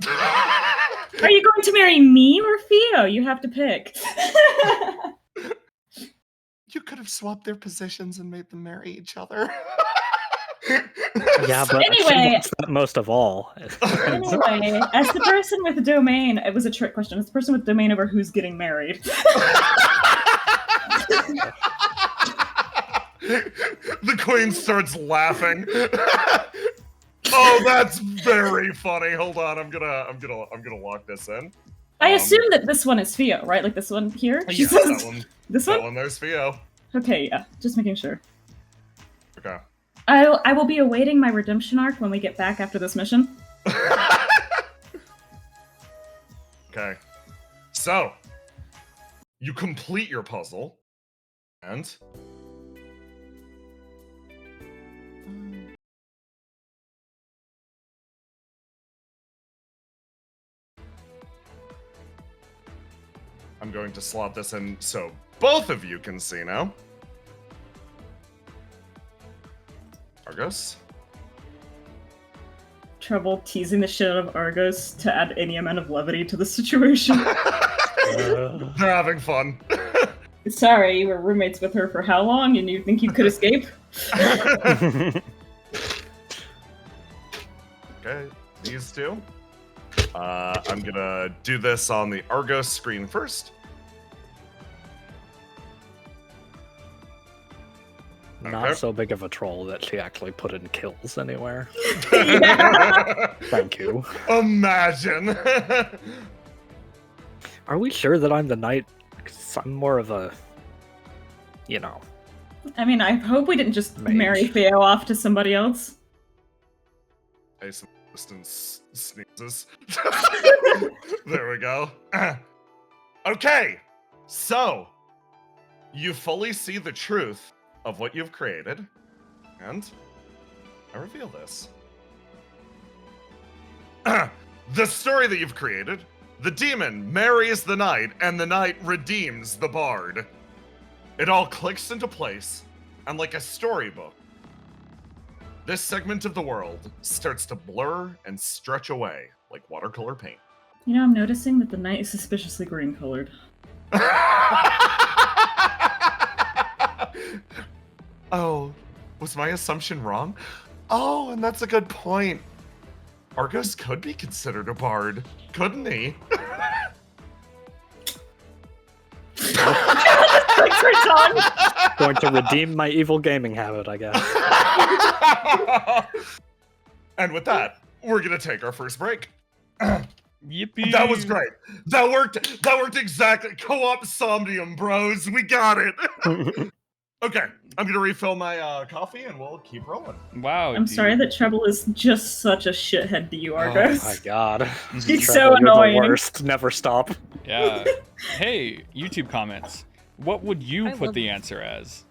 Are you going to marry me or Fio? You have to pick. You could have swapped their positions and made them marry each other. Yeah, but she Anyway- wants that most of all. Anyway, as the person with the domain, it was a trick question. As the person with domain over who's getting married. The queen starts laughing. Oh, that's very funny. Hold on, I'm gonna lock this in. I assume that this one is Fio, right? Like this one here? She Yeah, says- that one. This That one? one there's Fio. Okay, yeah. Just making sure. Okay. I will be awaiting my redemption arc when we get back after this mission. Okay. So, you complete your puzzle, and I'm going to slot this in so both of you can see now. Argos. Trouble teasing the shit out of Argos to add any amount of levity to the situation. They're having fun. Sorry, you were roommates with her for how long and you think you could escape? Okay, these two. I'm gonna do this on the Argos screen first. Not Okay. so big of a troll that she actually put in kills anywhere. Yeah. Thank you. Imagine. Are we sure that I'm the knight? 'Cause I'm more of a... You know. I mean, I hope we didn't just Mage. marry Theo off to somebody else. Hey, some distance sneezes. There we go. Okay, so you fully see the truth of what you've created, and I reveal this. The story that you've created: the demon marries the knight, and the knight redeems the bard. It all clicks into place, and like a storybook, this segment of the world starts to blur and stretch away like watercolor paint. You know, I'm noticing that the knight is suspiciously green colored. Oh, was my assumption wrong? Oh, and that's a good point. Argos could be considered a bard, couldn't he? Clicks her tongue. Going to redeem my evil gaming habit, I guess. And with that, we're gonna take our first break. Yippee! That was great. That worked exactly. Co-op Somnium, bros. We got it. Okay, I'm gonna refill my coffee and we'll keep rolling. Wow. I'm dude. sorry that Treble is just such a shithead to you, Argos. Oh my god. She's Trevor, so you're annoying. the worst. Never stop. Yeah. Hey, YouTube comments. What would you I put love the this. answer as?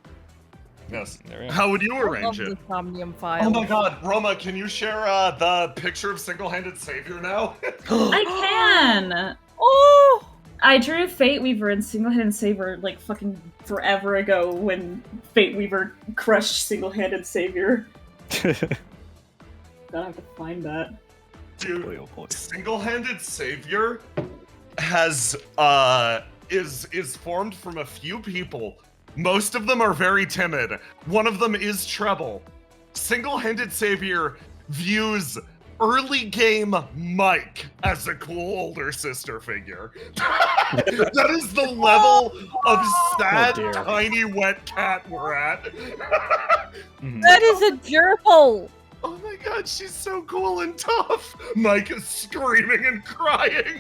Yes. There it is. How would you I love arrange the it? Somnium file. Oh my god, Roma, can you share the picture of single-handed savior now? I can! Oh! I drew Fate Weaver and Single-Handed Savior like fucking forever ago when Fate Weaver crushed Single-Handed Savior. Gotta have to find that. Dude, Boy, oh boy. single-handed savior has is formed from a few people. Most of them are very timid. One of them is Treble. Single-handed savior views early game Mike as a cool older sister figure. That is the level of sad, dear. tiny, wet cat we're at. Mhm. That is a gerbil! Oh my god, she's so cool and tough. Mike is screaming and crying.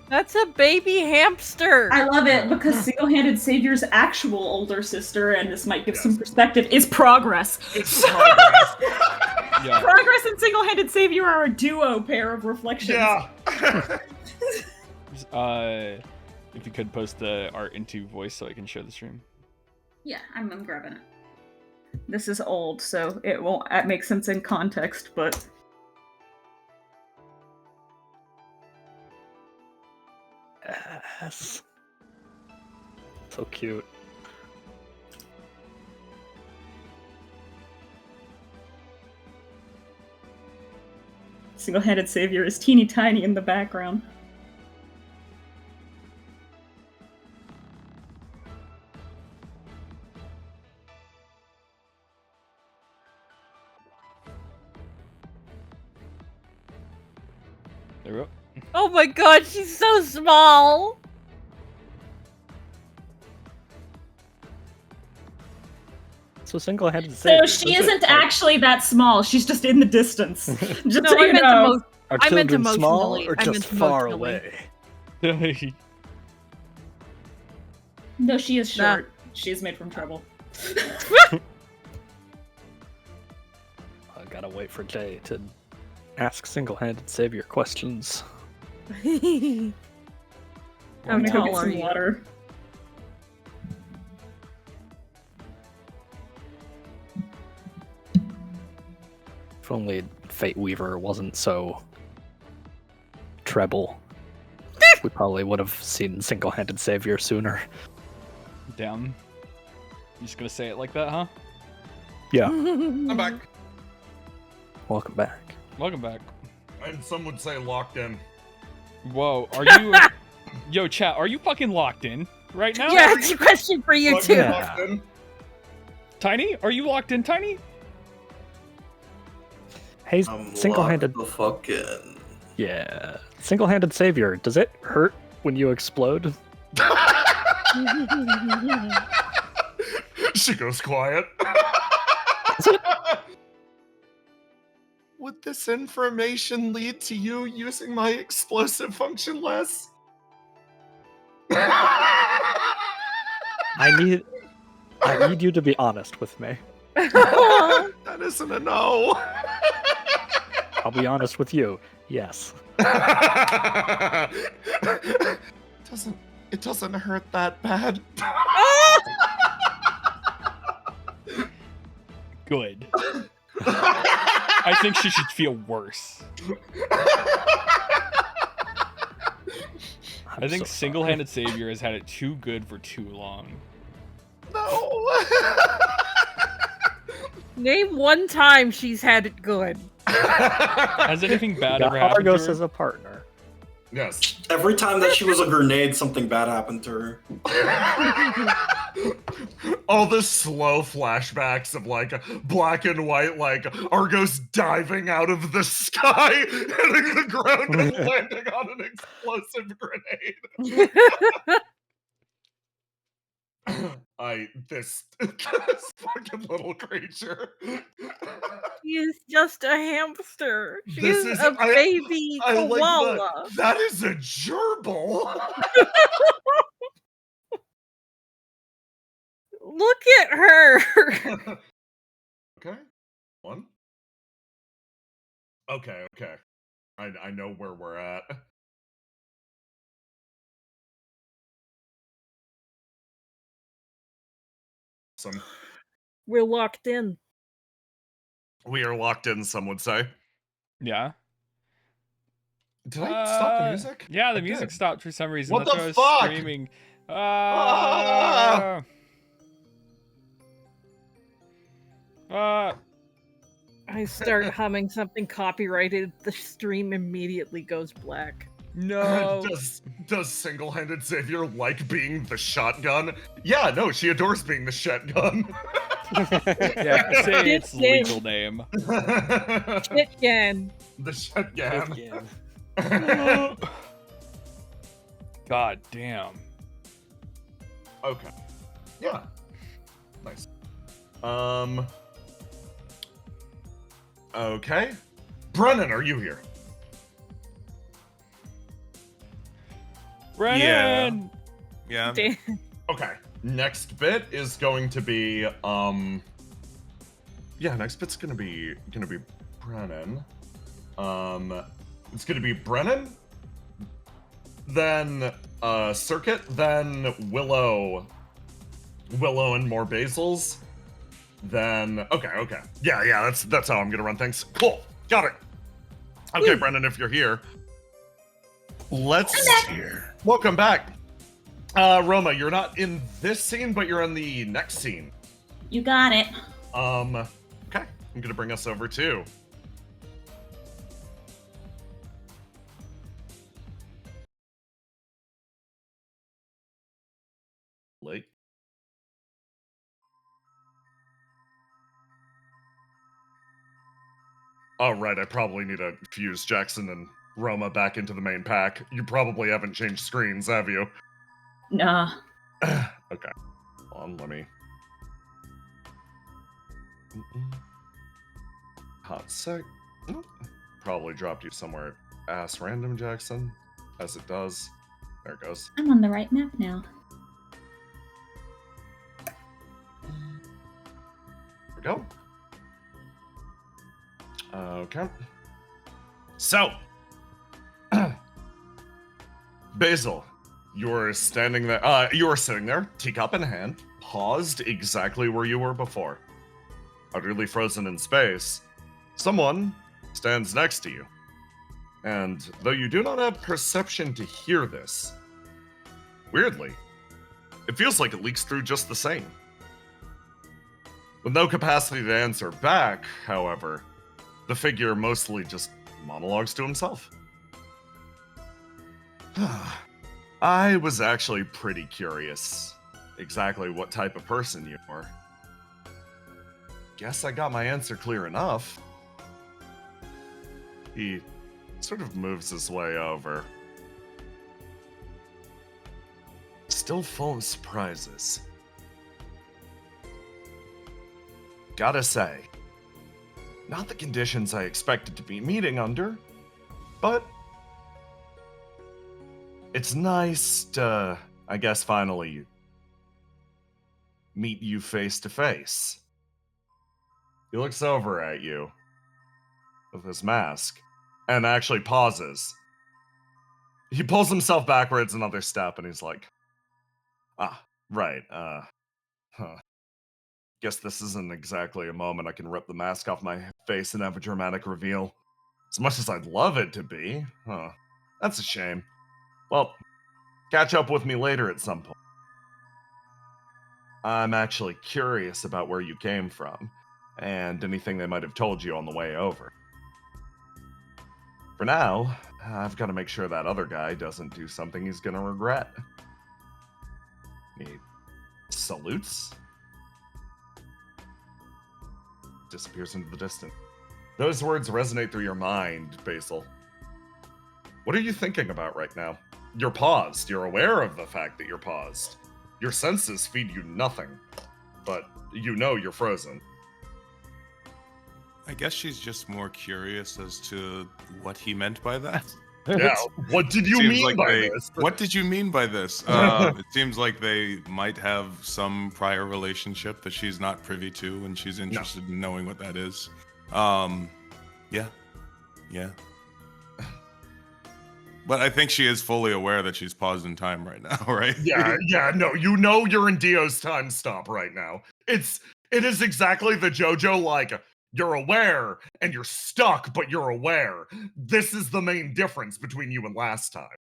That's a baby hamster! I love it because Single-Handed Savior's actual older sister, and this might give some Yes. perspective, is Progress. It's progress. Yeah. Progress and Single-Handed Savior are a duo pair of reflections. Yeah. If you could post the art into voice so I can share the stream. Yeah, I'm grabbing it. This is old, so it won't make sense in context, but... Yes. So cute. Single-Handed Savior is teeny tiny in the background. There we go. Oh my god, she's so small! So single-handed So savior. she isn't actually that small, she's just in the distance. Just No, so I you meant know. Are I meant children small emotionally. or I just meant far emotionally. away? No, she is Nah. short. She is made from trouble. I gotta wait for Jay to ask single-handed savior questions. How I'm gonna go tall get are some you? water. If only Fate Weaver wasn't so treble, we probably would have seen single-handed savior sooner. Damn. You just gonna say it like that, huh? Yeah. I'm back. Welcome back. Welcome back. And some would say locked in. Whoa, are you... Yo, chat, are you fucking locked in right now? Yeah, it's a question for you Locked too. in, Yeah. locked in. Tiny? Are you locked in, Tiny? Hey, I'm single-handed. locked the fuck in. Yeah. Single-handed savior. Does it hurt when you explode? She goes quiet. Would this information lead to you using my explosive function less? I need you to be honest with me. That isn't a no. I'll be honest with you. Yes. It doesn't hurt that bad. Good. I think she should feel worse. I think single-handed savior has had it too good for too long. No. Name one time she's had it good. Has anything bad Got ever happened to Argos her? as a partner. Yes. Every time that she was a grenade, something bad happened to her. All the slow flashbacks of like black and white, like Argos diving out of the sky, hitting the ground and landing on an explosive grenade. this fucking little creature. She is just a hamster. She This is is- a I- baby I like koala. that is a gerbil. Look at her. Okay. One. Okay. I know where we're at. Some We're locked in. we are locked in, some would say. Yeah. Did I stop the music? Yeah, the I music did. stopped for some reason. What That's the why I was fuck? screaming. Ah! I start humming something copyrighted. The stream immediately goes black. No. Does single-handed Xavier like being the shotgun? Yeah, no, she adores being the shotgun. Yeah, say its legal name. Shitgan. The shotgun. God damn. Okay. Yeah. Nice. Okay. Brennan, are you here? Brennan! Yeah. Damn. Okay. Next bit is going to be next bit's gonna be Brennan. It's gonna be Brennan, then Circuit, then Willow and more Basils. Then okay. Yeah, that's how I'm gonna run things. Cool. Got it. Okay, Brennan, if you're here. Welcome back. Roma, you're not in this scene, but you're in the next scene. You got it. Okay. I'm gonna bring us over to Lake. Oh, right, I probably need to fuse Jackson and Roma back into the main pack. You probably haven't changed screens, have you? Nah. Okay. Hold on, let me... Hot sec. Probably dropped you somewhere ass random, Jackson. As it does. There it goes. I'm on the right map now. There we go. Okay. So, Basil, you're standing there. You are sitting there, teacup in hand, paused exactly where you were before, utterly frozen in space. Someone stands next to you, and though you do not have perception to hear this, weirdly, it feels like it leaks through just the same. With no capacity to answer back, however, the figure mostly just monologues to himself. I was actually pretty curious exactly what type of person you were. Guess I got my answer clear enough. He sort of moves his way over. Still full of surprises. Gotta say, not the conditions I expected to be meeting under, but it's nice to, I guess, finally meet you face to face. He looks over at you with his mask and actually pauses. He pulls himself backwards another step and he's like, right, Guess this isn't exactly a moment I can rip the mask off my face and have a dramatic reveal. As much as I'd love it to be. That's a shame. Well, catch up with me later at some point. I'm actually curious about where you came from, and anything they might have told you on the way over. For now, I've got to make sure that other guy doesn't do something he's gonna regret. He salutes. Disappears into the distance. Those words resonate through your mind, Basil. What are you thinking about right now? You're paused. You're aware of the fact that you're paused. Your senses feed you nothing, but you know you're frozen. I guess she's just more curious as to what he meant by that. Yeah, what did you Seems mean like by they- this? What did you mean by this? It seems like they might have some prior relationship that she's not privy to, and she's interested in knowing what that is. Yeah. But I think she is fully aware that she's paused in time right now, right? Yeah, no, you know you're in Dio's time stop right now. It is exactly the JoJo, like, you're aware and you're stuck, but you're aware. This is the main difference between you and last time.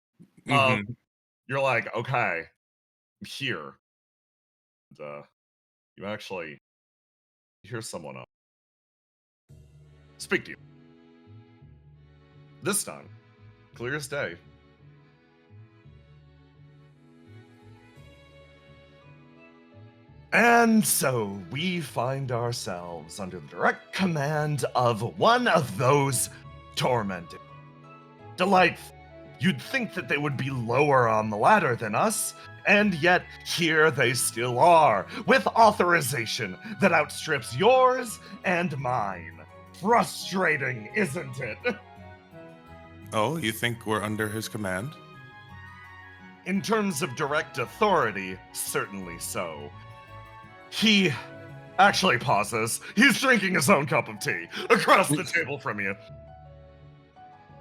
Mhm. You're like, okay, I'm here. And, you actually hear someone else speak to you. This time, clear as day. And so we find ourselves under the direct command of one of those tormented. Delightful. You'd think that they would be lower on the ladder than us, and yet here they still are, with authorization that outstrips yours and mine. Frustrating, isn't it? Oh, you think we're under his command? In terms of direct authority, certainly so. He actually pauses. He's drinking his own cup of tea across the table from you.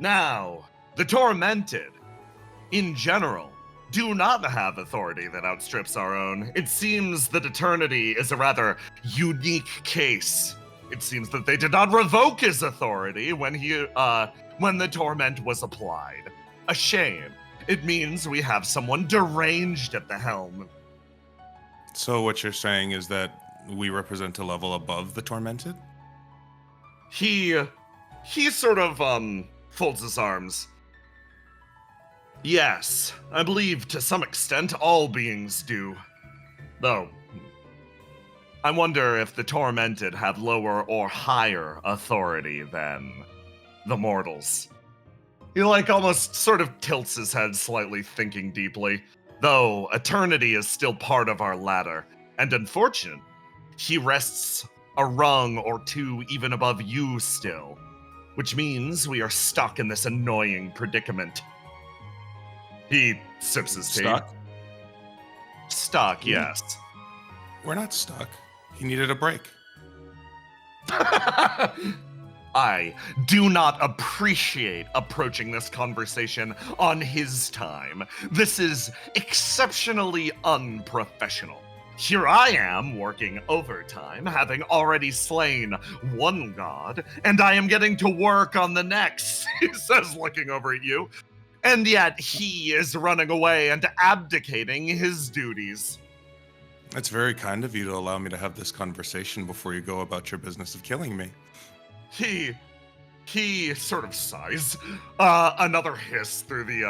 Now, the tormented, in general, do not have authority that outstrips our own. It seems that eternity is a rather unique case. It seems that they did not revoke his authority when the torment was applied. A shame. It means we have someone deranged at the helm. So what you're saying is that we represent a level above the tormented? He sort of folds his arms. Yes, I believe to some extent all beings do. Though, I wonder if the tormented have lower or higher authority than the mortals. He almost sort of tilts his head slightly, thinking deeply. Though eternity is still part of our ladder, and unfortunate, he rests a rung or two even above you still, which means we are stuck in this annoying predicament. He sips his tea. Stuck? Stuck, yes. We're not stuck. He needed a break. I do not appreciate approaching this conversation on his time. This is exceptionally unprofessional. Here I am working overtime, having already slain one god, and I am getting to work on the next, he says, looking over at you. And yet he is running away and abdicating his duties. It's very kind of you to allow me to have this conversation before you go about your business of killing me. He sort of sighs. Another hiss through the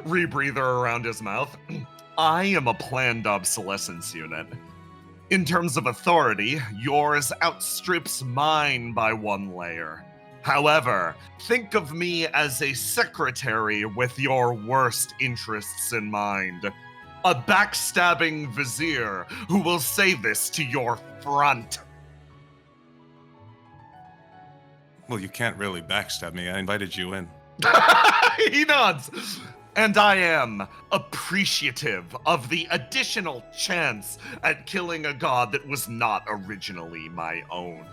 rebreather around his mouth. I am a planned obsolescence unit. In terms of authority, yours outstrips mine by one layer. However, think of me as a secretary with your worst interests in mind. A backstabbing vizier who will say this to your front. Well, you can't really backstab me. I invited you in. He nods. And I am appreciative of the additional chance at killing a god that was not originally my own.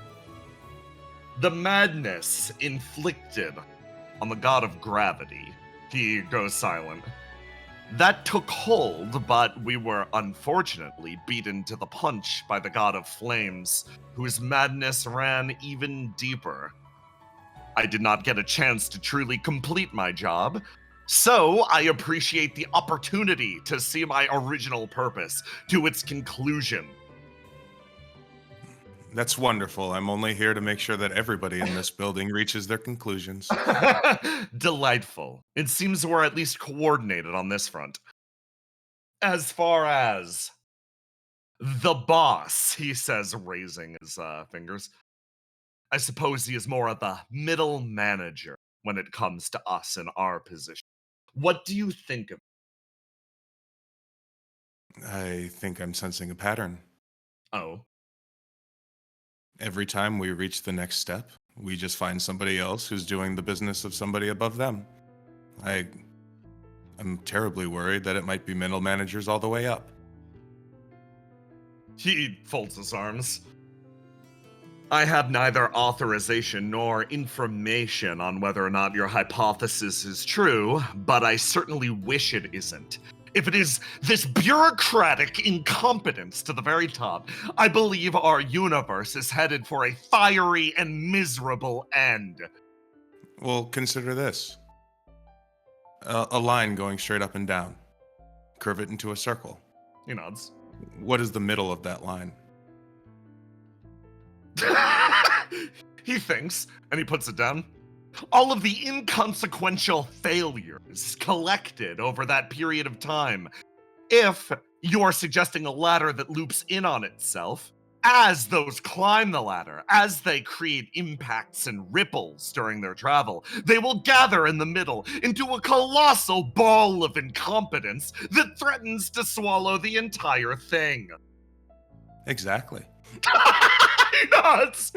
The madness inflicted on the god of gravity. He goes silent. That took hold, but we were unfortunately beaten to the punch by the god of flames, whose madness ran even deeper. I did not get a chance to truly complete my job, so I appreciate the opportunity to see my original purpose to its conclusion. That's wonderful. I'm only here to make sure that everybody in this building reaches their conclusions. Delightful. It seems we're at least coordinated on this front. As far as the boss, he says, raising his fingers, I suppose he is more of the middle manager when it comes to us in our position. What do you think of I think I'm sensing a pattern. Oh. Every time we reach the next step, we just find somebody else who's doing the business of somebody above them. I'm terribly worried that it might be middle managers all the way up. He folds his arms. I have neither authorization nor information on whether or not your hypothesis is true, but I certainly wish it isn't. If it is this bureaucratic incompetence to the very top, I believe our universe is headed for a fiery and miserable end. Well, consider this. A line going straight up and down. Curve it into a circle. He nods. What is the middle of that line? He thinks, and he puts it down. All of the inconsequential failures collected over that period of time. If you're suggesting a ladder that loops in on itself, as those climb the ladder, as they create impacts and ripples during their travel, they will gather in the middle into a colossal ball of incompetence that threatens to swallow the entire thing. Exactly. He nods.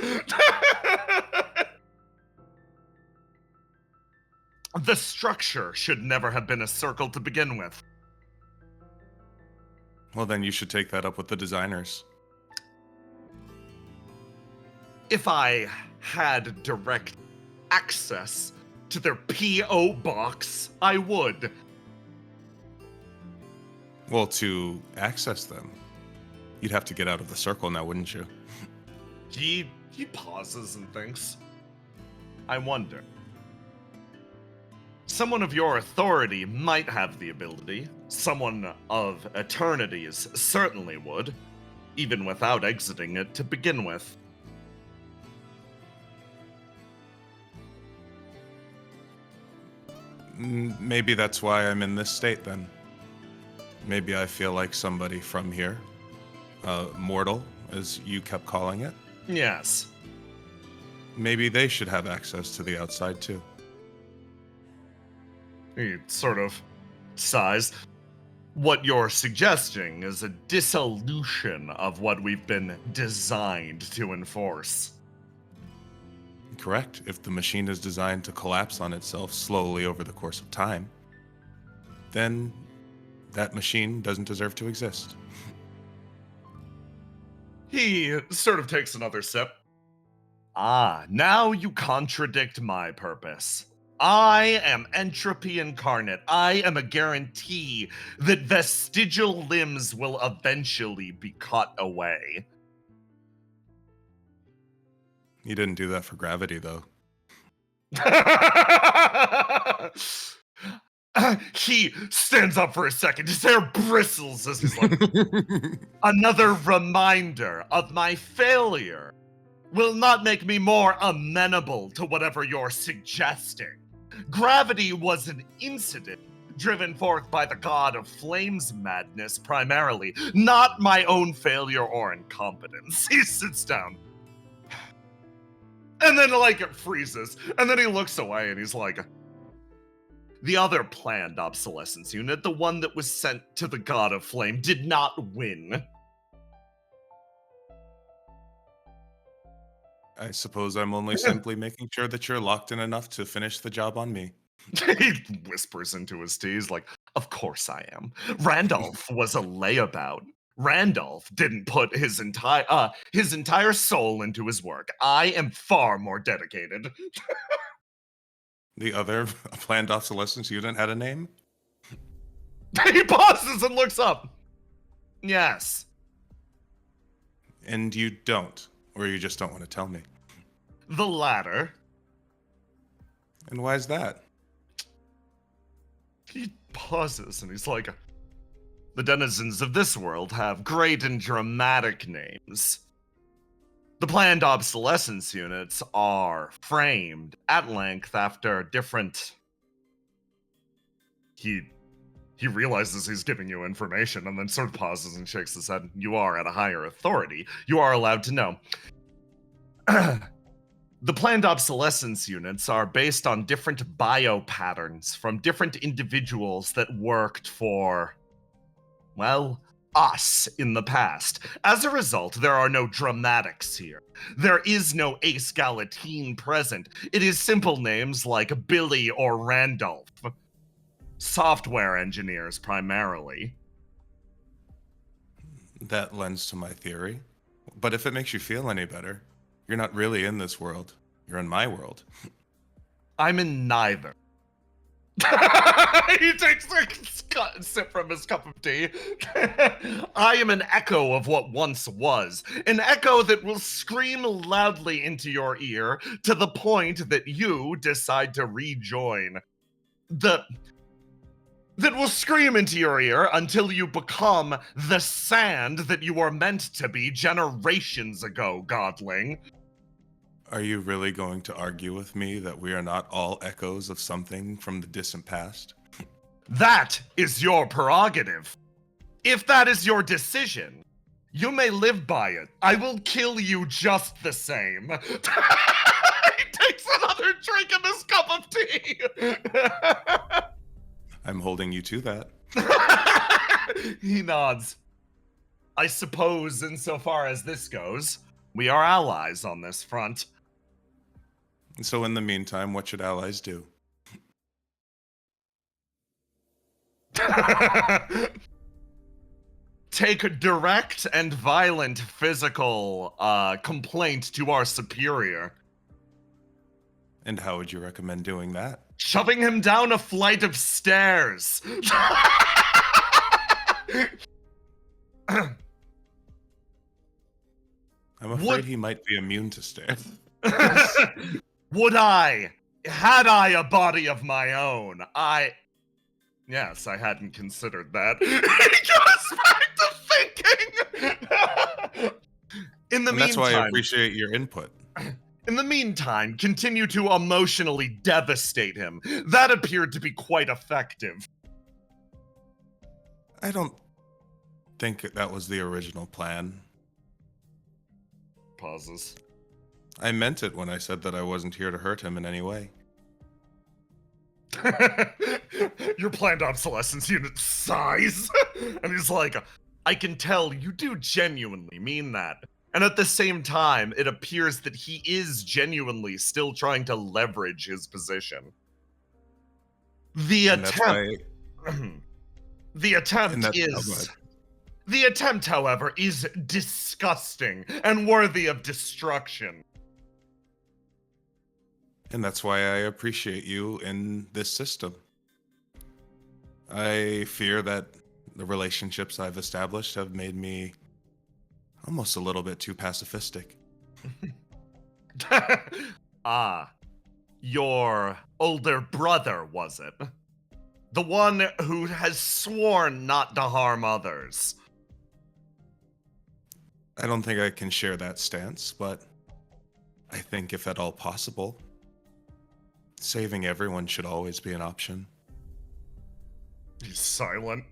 The structure should never have been a circle to begin with. Well, then you should take that up with the designers. If I had direct access to their P.O. box, I would. Well, to access them, you'd have to get out of the circle now, wouldn't you? He pauses and thinks. I wonder. Someone of your authority might have the ability. Someone of Eternity's certainly would, even without exiting it to begin with. Maybe that's why I'm in this state then. Maybe I feel like somebody from here. Mortal, as you kept calling it. Yes. Maybe they should have access to the outside too. He sort of sighs. What you're suggesting is a dissolution of what we've been designed to enforce. Correct. If the machine is designed to collapse on itself slowly over the course of time, then that machine doesn't deserve to exist. He sort of takes another sip. Ah, now you contradict my purpose. I am entropy incarnate. I am a guarantee that vestigial limbs will eventually be cut away. You didn't do that for gravity, though. He stands up for a second. His hair bristles as he's like, another reminder of my failure will not make me more amenable to whatever you're suggesting. Gravity was an incident driven forth by the god of flames madness primarily, not my own failure or incompetence. He sits down. And then, like, it freezes. And then he looks away and he's like, the other planned obsolescence unit, the one that was sent to the god of flame, did not win. I suppose I'm only simply making sure that you're locked in enough to finish the job on me. He whispers into his tea. He's like, of course I am. Randolph was a layabout. Randolph didn't put his entire soul into his work. I am far more dedicated. The other planned obsolescence unit had a name? He pauses and looks up. Yes. And you don't, or you just don't want to tell me. The latter. And why is that? He pauses and he's like, the denizens of this world have great and dramatic names. The planned obsolescence units are framed at length after different... He realizes he's giving you information and then sort of pauses and shakes his head. You are at a higher authority. You are allowed to know. The planned obsolescence units are based on different bio patterns from different individuals that worked for, well, us in the past. As a result, there are no dramatics here. There is no Ace Galatine present. It is simple names like Billy or Randolph. Software engineers, primarily. That lends to my theory. But if it makes you feel any better, you're not really in this world. You're in my world. I'm in neither. He takes a sip from his cup of tea. I am an echo of what once was. An echo that will scream loudly into your ear to the point that you decide to rejoin. That will scream into your ear until you become the sand that you were meant to be generations ago, godling. Are you really going to argue with me that we are not all echoes of something from the distant past? That is your prerogative. If that is your decision, you may live by it. I will kill you just the same. He takes another drink of his cup of tea. I'm holding you to that. He nods. I suppose, insofar as this goes, we are allies on this front. So in the meantime, what should allies do? Take a direct and violent physical complaint to our superior. And how would you recommend doing that? Shoving him down a flight of stairs. I'm afraid he might be immune to stairs. Would I? Had I a body of my own? Yes, I hadn't considered that. He goes back to thinking! In the And meantime, that's why I appreciate your input. in the meantime, continue to emotionally devastate him. That appeared to be quite effective. I don't think that was the original plan. Pauses. I meant it when I said that I wasn't here to hurt him in any way. Your planned obsolescence unit sighs. And he's like, I can tell you do genuinely mean that. And at the same time, it appears that he is genuinely still trying to leverage his position. The And that's attempt. why- The attempt And that's- oh, go is. ahead. The attempt, however, is disgusting and worthy of destruction. And that's why I appreciate you in this system. I fear that the relationships I've established have made me almost a little bit too pacifistic. Ah, your older brother, was it? The one who has sworn not to harm others. I don't think I can share that stance, but I think if at all possible, saving everyone should always be an option. He's silent.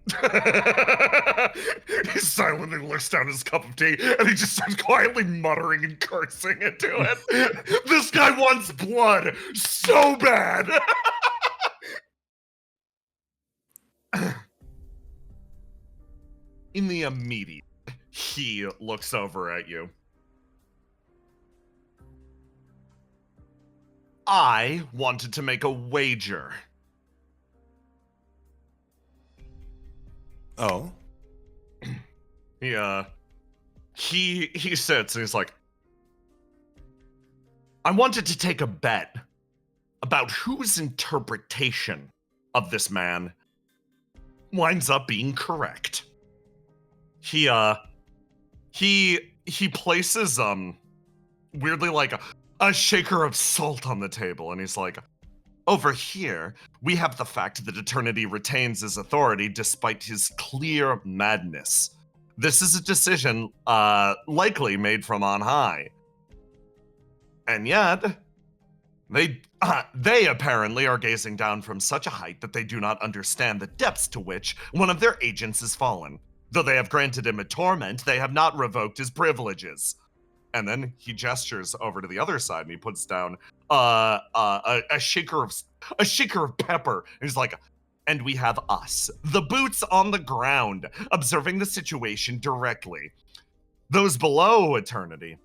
He's silent and looks down his cup of tea, and he just starts quietly muttering and cursing into it. This guy wants blood so bad. In the immediate, he looks over at you. I wanted to make a wager. Oh? He sits and he's like, I wanted to take a bet about whose interpretation of this man winds up being correct. He places weirdly like a shaker of salt on the table, and he's like, over here, we have the fact that Eternity retains his authority despite his clear madness. This is a decision likely made from on high. And yet, they apparently are gazing down from such a height that they do not understand the depths to which one of their agents has fallen. Though they have granted him a torment, they have not revoked his privileges. And then he gestures over to the other side and he puts down a shaker of pepper. And he's like, And we have us, the boots on the ground, observing the situation directly. Those below Eternity,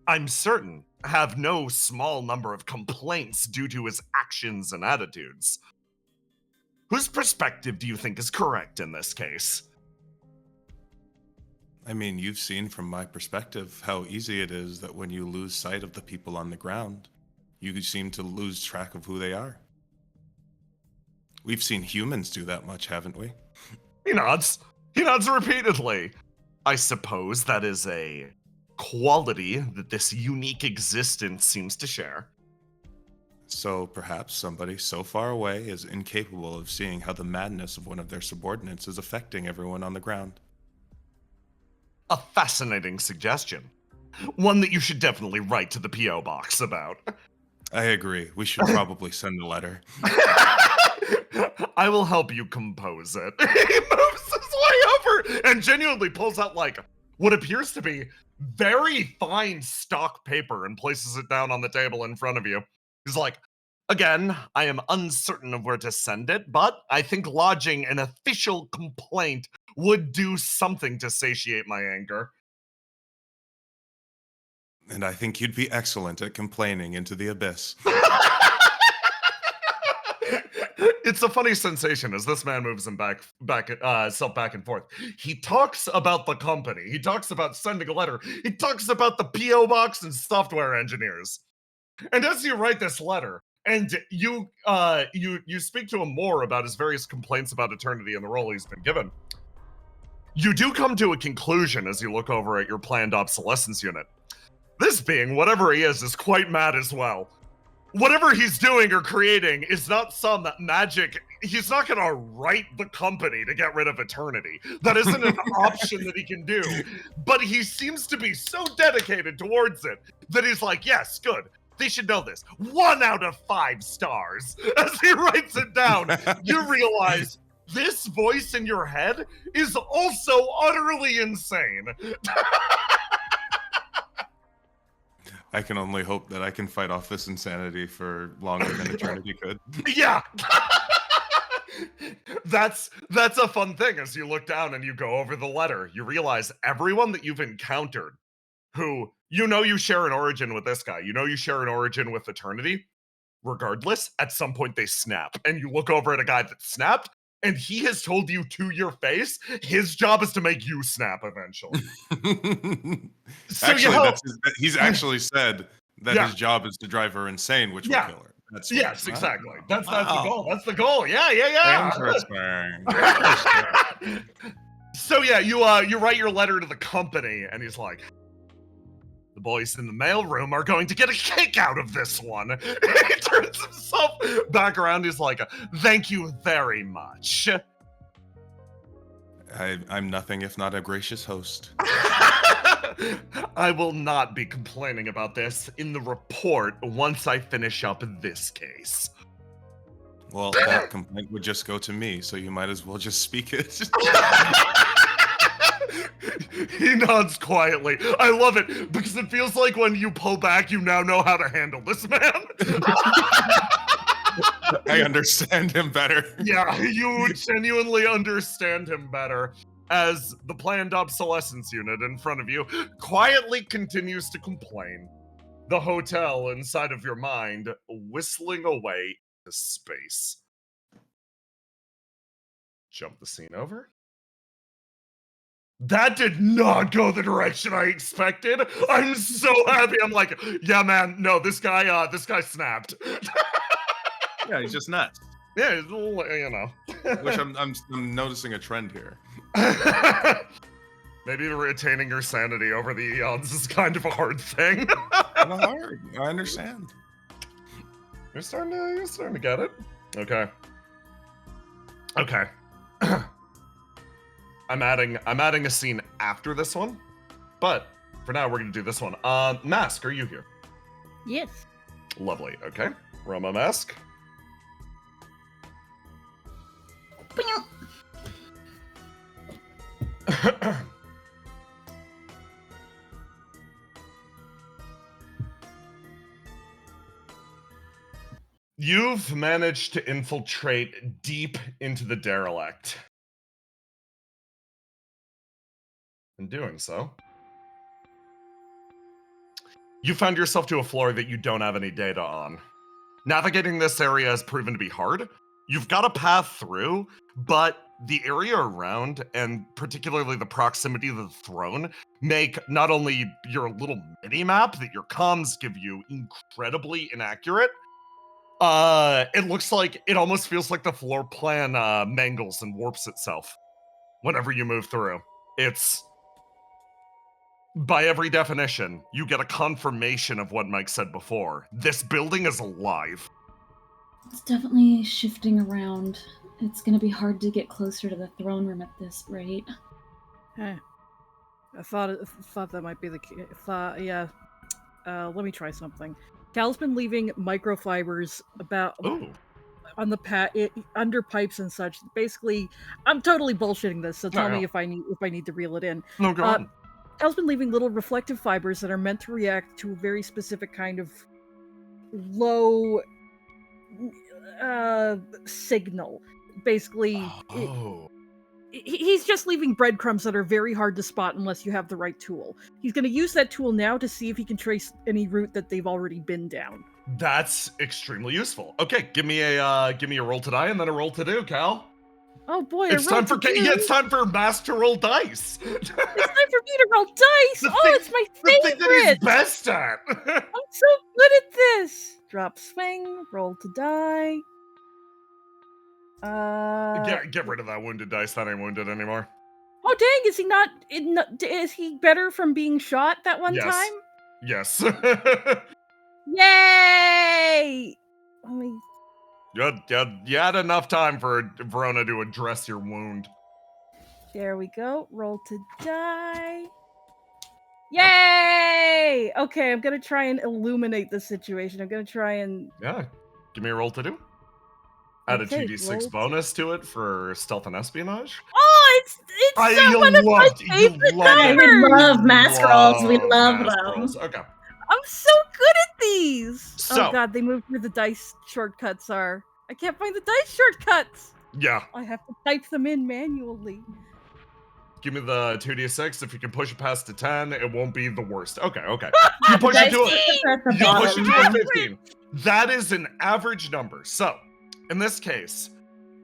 I'm certain, have no small number of complaints due to his actions and attitudes. Whose perspective do you think is correct in this case? I mean, you've seen from my perspective how easy it is that when you lose sight of the people on the ground, you seem to lose track of who they are. We've seen humans do that much, haven't we? He nods. He nods repeatedly. I suppose that is a quality that this unique existence seems to share. So perhaps somebody so far away is incapable of seeing how the madness of one of their subordinates is affecting everyone on the ground. A fascinating suggestion. One that you should definitely write to the P.O. box about. I agree. We should probably send a letter. I will help you compose it. He moves his way over and genuinely pulls out like what appears to be very fine stock paper and places it down on the table in front of you. He's like, again, I am uncertain of where to send it, but I think lodging an official complaint would do something to satiate my anger. And I think you'd be excellent at complaining into the abyss. It's a funny sensation as this man moves him back and forth. He talks about the company. He talks about sending a letter. He talks about the P.O. box and software engineers. And as you write this letter, and you speak to him more about his various complaints about Eternity and the role he's been given, you do come to a conclusion as you look over at your planned obsolescence unit. This being, whatever he is quite mad as well. Whatever he's doing or creating is not some magic. He's not going to write the company to get rid of Eternity. That isn't an option that he can do. But he seems to be so dedicated towards it that he's like, yes, good. They should know this. 1 out of 5 stars. As he writes it down, you realize this voice in your head is also utterly insane. I can only hope that I can fight off this insanity for longer than Eternity could. Yeah. That's a fun thing as you look down and you go over the letter. You realize everyone that you've encountered who, you share an origin with this guy. You share an origin with Eternity. Regardless, at some point they snap. And you look over at a guy that snapped, and he has told you to your face, his job is to make you snap eventually. So actually, he's actually said that his job is to drive her insane, which will kill her. Yes, exactly. That's the goal. That's the goal. Yeah. Interesting. So you write your letter to the company, and he's like, the boys in the mailroom are going to get a kick out of this one. He turns himself back around. He's like, thank you very much. I'm nothing if not a gracious host. I will not be complaining about this in the report once I finish up this case. Well, that complaint would just go to me, so you might as well just speak it. He nods quietly. I love it because it feels like when you pull back, you now know how to handle this man. I understand him better. Yeah, you genuinely understand him better as the planned obsolescence unit in front of you quietly continues to complain. The hotel inside of your mind whistling away to space. Jump the scene over. That did not go the direction I expected. I'm so happy. I'm like, yeah, man. No, this guy snapped. Yeah, he's just nuts. Yeah, Which I'm noticing a trend here. Maybe retaining your sanity over the eons is kind of a hard thing. Not hard. I understand. You're starting to get it. Okay. I'm adding a scene after this one, but for now we're gonna do this one. Mask, are you here? Yes. Lovely. Okay. Roma Mask. You've managed to infiltrate deep into the derelict. In doing so, you found yourself to a floor that you don't have any data on. Navigating this area has proven to be hard. You've got a path through, but the area around, and particularly the proximity to the throne, make not only your little mini-map that your comms give you incredibly inaccurate, it looks like, it almost feels like the floor plan mangles and warps itself whenever you move through. It's, by every definition, you get a confirmation of what Mike said before. This building is alive. It's definitely shifting around. It's gonna be hard to get closer to the throne room at this rate. I thought that might be the case. Yeah. Let me try something. Cal's been leaving microfibers about on the under pipes and such. Basically, I'm totally bullshitting this, so tell me if I need to reel it in. No, go on. Cal's been leaving little reflective fibers that are meant to react to a very specific kind of low signal. Basically, he's just leaving breadcrumbs that are very hard to spot unless you have the right tool. He's going to use that tool now to see if he can trace any route that they've already been down. That's extremely useful. Okay, give me a roll to die and then a roll to do, Cal. Oh boy, it's time for it's time for Mass to roll dice. It's time for me to roll dice. It's my favorite. The thing that he's best at. I'm so good at this. Drop swing, roll to die. Get rid of that wounded dice. That ain't wounded anymore. Oh dang! Is he not? Is he better from being shot that one time? Yes. Yay! You had enough time for Verona to address your wound. There we go. Roll to die. Yay! Okay, I'm gonna try and illuminate the situation. I'm gonna try and... Yeah, give me a roll to do. Add a 2d6 bonus to it for stealth and espionage. Oh, it's one of my favorite numbers! We love mask rolls. We love them. Okay. I'm so good at these! So, oh god, they moved where the dice shortcuts are. I can't find the dice shortcuts! Yeah. I have to type them in manually. Give me the 2d6. If you can push it past a 10, it won't be the worst. Okay. You push it to a 15. That is an average number. So, in this case,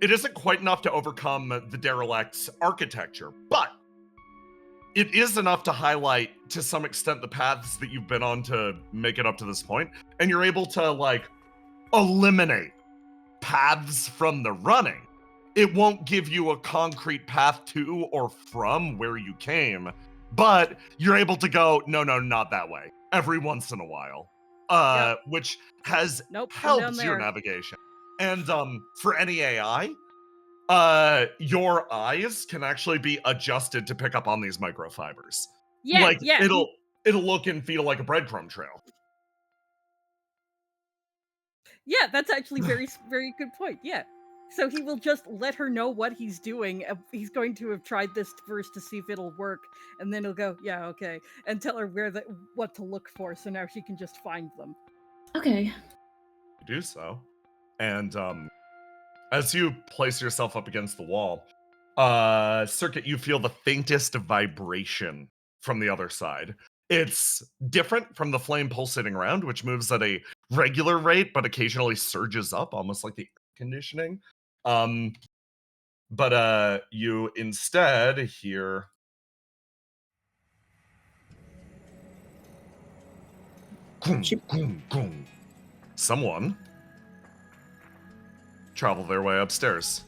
it isn't quite enough to overcome the derelict's architecture, but it is enough to highlight, to some extent, the paths that you've been on to make it up to this point, and you're able to, eliminate paths from the running. It won't give you a concrete path to or from where you came, but you're able to go, no, not that way, every once in a while, which has helped your navigation. And for any AI, your eyes can actually be adjusted to pick up on these microfibers. Yeah, it'll look and feel like a breadcrumb trail. Yeah, that's actually very good point. Yeah. So he will just let her know what he's doing. He's going to have tried this first to see if it'll work, and then he'll go, yeah, okay, and tell her what to look for, so now she can just find them. Okay. Do so. And as you place yourself up against the wall, Circuit, you feel the faintest vibration from the other side. It's different from the flame pulsating around, which moves at a regular rate, but occasionally surges up, almost like the air conditioning. But you instead hear someone travel their way upstairs.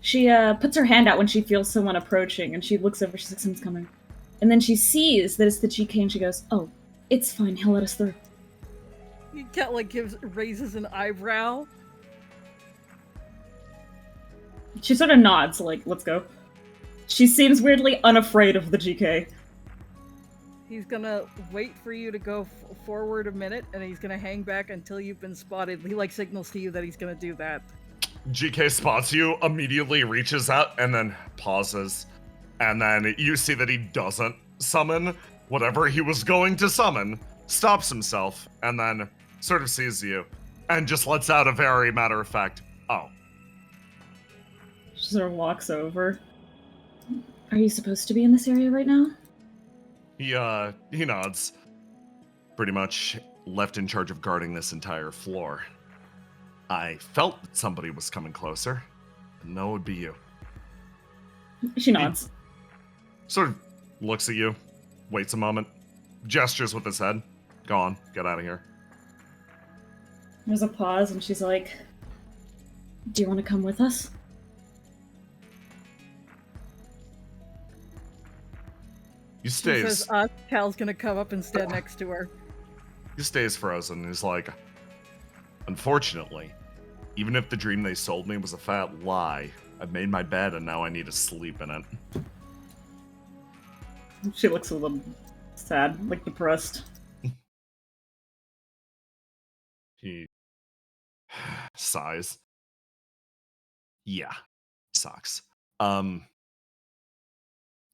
She puts her hand out when she feels someone approaching, and she looks over, she sees someone's coming. And then she sees that it's the GK, and she goes, oh, it's fine, he'll let us through. Cat raises an eyebrow. She sort of nods, let's go. She seems weirdly unafraid of the GK. He's gonna wait for you to go forward a minute, and he's gonna hang back until you've been spotted. He signals to you that he's gonna do that. GK spots you, immediately reaches out, and then pauses. And then you see that he doesn't summon whatever he was going to summon, stops himself, and then sort of sees you. and just lets out a very matter-of-fact, oh. She sort of walks over. Are you supposed to be in this area right now? He nods. Pretty much left in charge of guarding this entire floor. I felt that somebody was coming closer. And no, it would be you. She nods. Sort of looks at you, waits a moment, gestures with his head. Go on, get out of here. There's a pause, and she's like, do you want to come with us? He She stays. says, Cal's gonna come up and stand next to her. He stays frozen. He's like, unfortunately, even if the dream they sold me was a fat lie, I've made my bed and now I need to sleep in it. She looks a little sad, like depressed. He sighs. Yeah, sucks.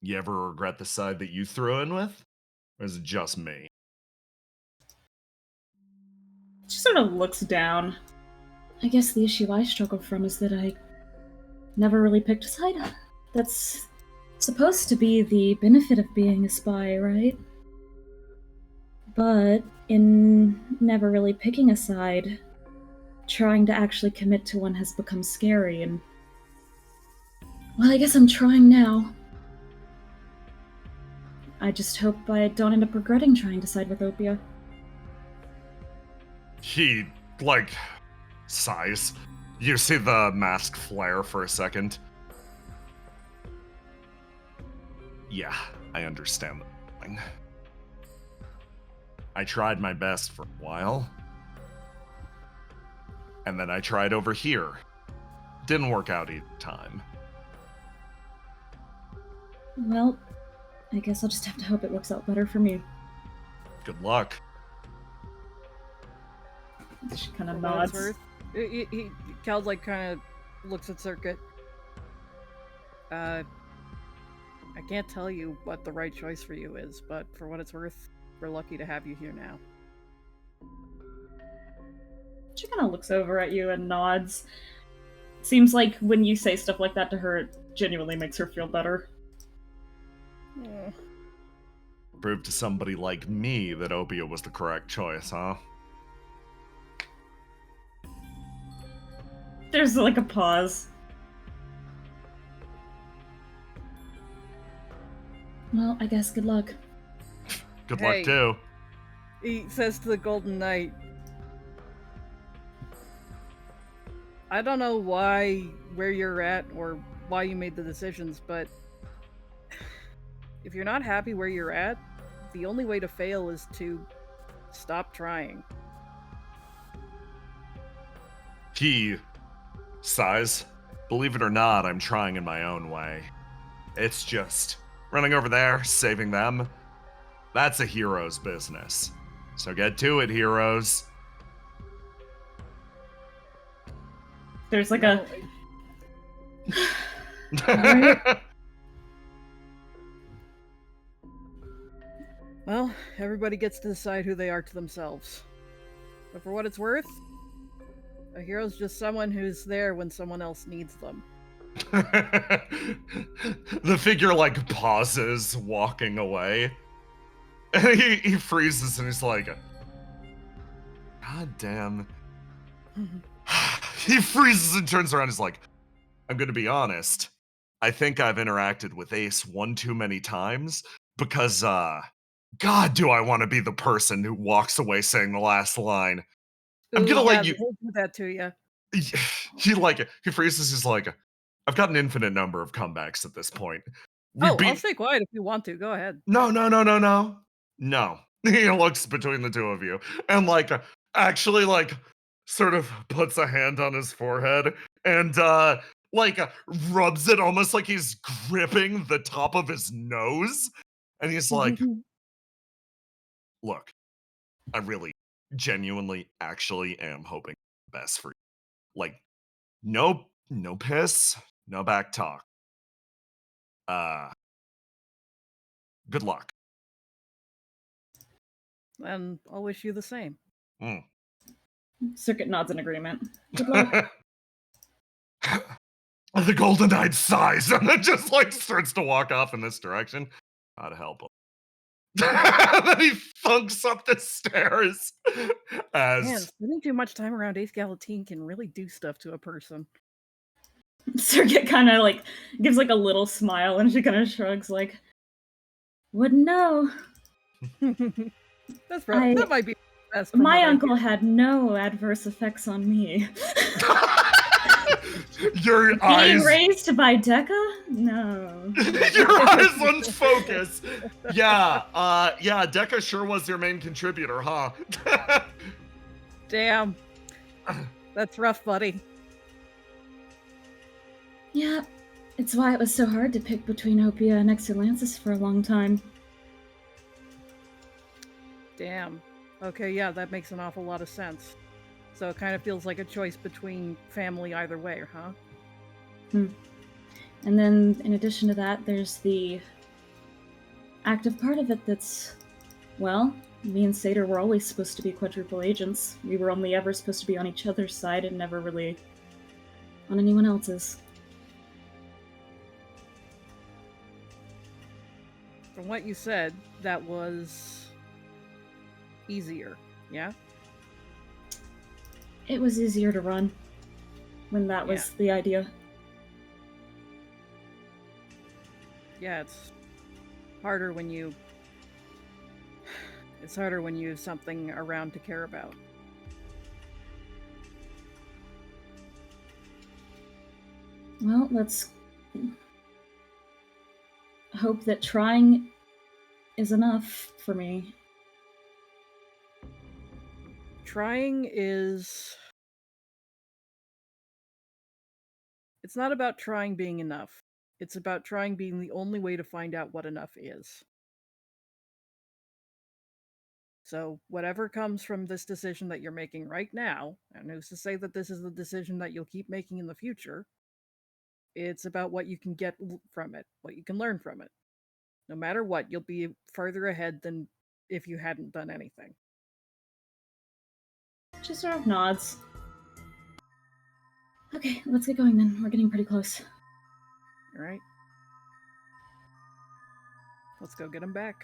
You ever regret the side that you threw in with? Or is it just me? She sort of looks down. I guess the issue I struggle from is that I never really picked a side. That's supposed to be the benefit of being a spy, right? But in never really picking a side, trying to actually commit to one has become scary, and well, I guess I'm trying now. I just hope I don't end up regretting trying to side with Opia. He, like, sighs. You see the mask flare for a second. Yeah, I understand that feeling. I tried my best for a while. And then I tried over here. Didn't work out either time. Well, I guess I'll just have to hope it works out better for me. Good luck. She kind of For what it's nods. worth. Cal like kind of looks at Circuit. I can't tell you what the right choice for you is, but for what it's worth, we're lucky to have you here now. She kind of looks over at you and nods. Seems like when you say stuff like that to her, it genuinely makes her feel better. Yeah. Prove to somebody like me that Opia was the correct choice, huh? There's like a pause. Well, I guess good luck. Good Hey. luck too. He says to the Golden Knight, I don't know where you're at or why you made the decisions, but if you're not happy where you're at, the only way to fail is to stop trying. He sighs. Believe it or not, I'm trying in my own way. It's just running over there, saving them. That's a hero's business. So get to it, heroes. There's like No, Alright. Well, everybody gets to decide who they are to themselves. But for what it's worth, a hero's just someone who's there when someone else needs them. The figure like pauses, walking away. And he freezes and he's like, God damn. He freezes and turns around and is like, I'm gonna be honest. I think I've interacted with Ace one too many times because, God, do I want to be the person who walks away saying the last line. I'm Ooh, gonna yeah, let you. he'll do that to you. He freezes. He's like, I've got an infinite number of comebacks at this point. We I'll beat. stay quiet if you want to. Go ahead. No. No. He looks between the two of you and like actually like sort of puts a hand on his forehead and like rubs it almost like he's gripping the top of his nose. And he's like, look, I really genuinely actually am hoping the best for you. Like, no piss, no back talk. Good luck. And I'll wish you the same. Mm. Circuit nods in agreement. Good luck. The Golden Knight sighs and then just like starts to walk off in this direction. God help him. Then he thunks up the stairs Man, as spending too much time around 8th Galatine can really do stuff to a person. Circuit kind of like gives like a little smile and she kind of shrugs like, wouldn't know. That's right. That might be best. My uncle had no adverse effects on me. your Being eyes raised by Decca? No. your eyes unfocus. Yeah, Decca sure was your main contributor, huh? Damn. That's rough, buddy. Yeah, it's why it was so hard to pick between Opia and Exerlancis for a long time. Damn. Okay, yeah, that makes an awful lot of sense. So it kind of feels like a choice between family either way, huh? And then, in addition to that, there's the active part of it that's, well, me and Satyr were always supposed to be quadruple agents. We were only ever supposed to be on each other's side and never really on anyone else's. From what you said, that was easier, yeah? It was easier to run when that was the idea. Yeah, it's harder when you... It's harder when you have something around to care about. Well, let's hope that trying is enough for me. Trying is... It's not about trying being enough. It's about trying being the only way to find out what enough is. So whatever comes from this decision that you're making right now, and who's to say that this is the decision that you'll keep making in the future, it's about what you can get from it, what you can learn from it. No matter what, you'll be further ahead than if you hadn't done anything. She sort of nods. Okay, let's get going then. We're getting pretty close. Alright. Let's go get him back.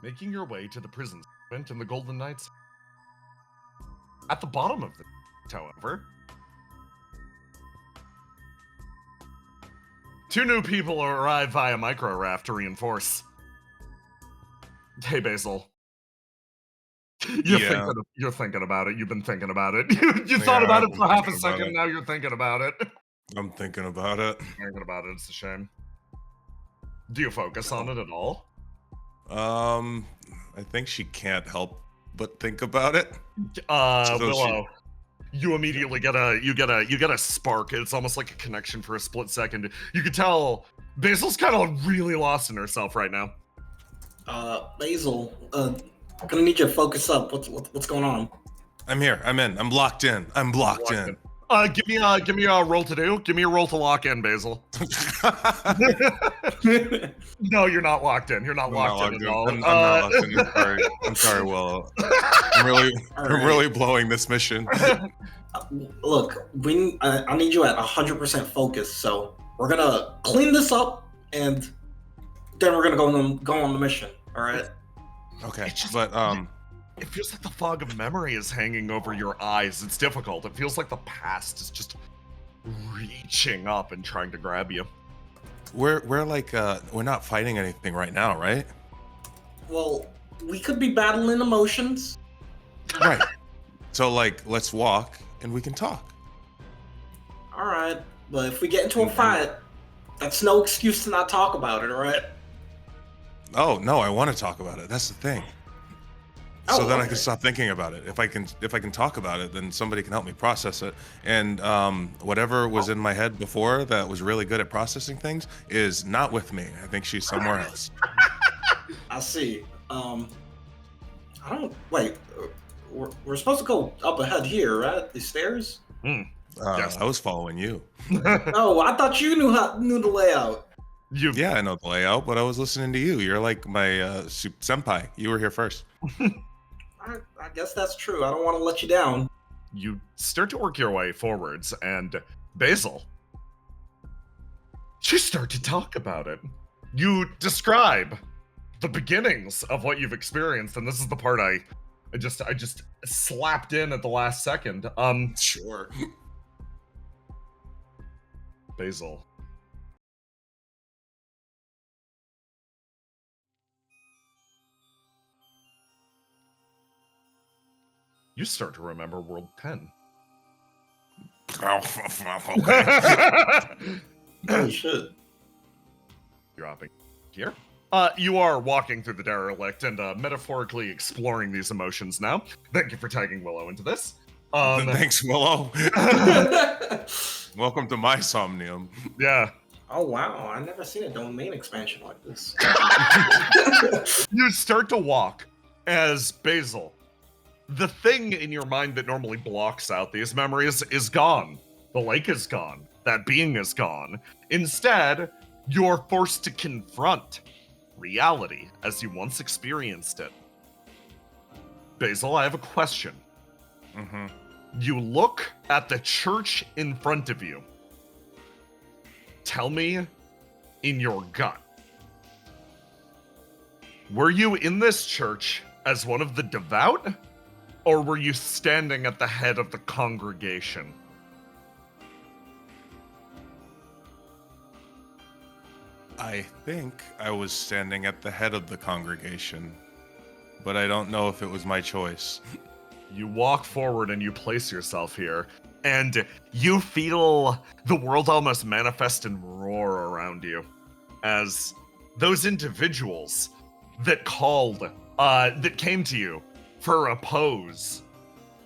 Making your way to the prison settlement in the Golden Knights. At the bottom of the however, two new people arrive via micro raft to reinforce. Hey, Basil. You're thinking about it. You've been thinking about it. You thought about it for half a second. Now you're thinking about it. I'm thinking about it. Thinking about it. It's a shame. Do you focus on it at all? I think she can't help but think about it. Willow, you immediately get a spark. It's almost like a connection for a split second. You could tell Basil's kind of really lost in herself right now. Basil, I'm gonna need you to focus up. What's going on? I'm here. I'm in. I'm locked in. I'm blocked in. Give me a roll to do. Give me a roll to lock in, Basil. No, you're not locked in. You're not locked in at all. I'm not locked in. I'm sorry, Willow. I'm really blowing this mission. Look, I need you at 100% focus. So we're gonna clean this up, and then we're gonna go on the mission. All right. Okay, it feels like the fog of memory is hanging over your eyes. It's difficult. It feels like the past is just reaching up and trying to grab you. We're not fighting anything right now, right? Well, we could be battling emotions. Right. So let's walk and we can talk. All right, but if we get into a fight, that's no excuse to not talk about it, all right? Oh no, I want to talk about it. That's the thing. So then I can stop thinking about it. If I can talk about it, then somebody can help me process it. And whatever was in my head before that was really good at processing things is not with me. I think she's somewhere else. I see. Wait. We're supposed to go up ahead here, right? These stairs. Yes. I was following you. Oh, I thought you knew the layout. Yeah, I know the layout, but I was listening to you. You're like my senpai. You were here first. I guess that's true. I don't want to let you down. You start to work your way forwards, and Basil, you start to talk about it. You describe the beginnings of what you've experienced, and this is the part I just slapped in at the last second. Sure. Basil. You start to remember World 10. Oh shit. Dropping here. You are walking through the derelict and metaphorically exploring these emotions now. Thank you for tagging Willow into this. Thanks, Willow. Welcome to my somnium. Yeah. Oh wow, I've never seen a domain expansion like this. You start to walk as Basil. The thing in your mind that normally blocks out these memories is gone. The lake is gone. That being is gone. Instead, you're forced to confront reality as you once experienced it. Basil, I have a question. Mm-hmm. You look at the church in front of you. Tell me in your gut. Were you in this church as one of the devout? Or were you standing at the head of the congregation? I think I was standing at the head of the congregation, but I don't know if it was my choice. You walk forward and you place yourself here, and you feel the world almost manifest and roar around you as those individuals that came to you for a pose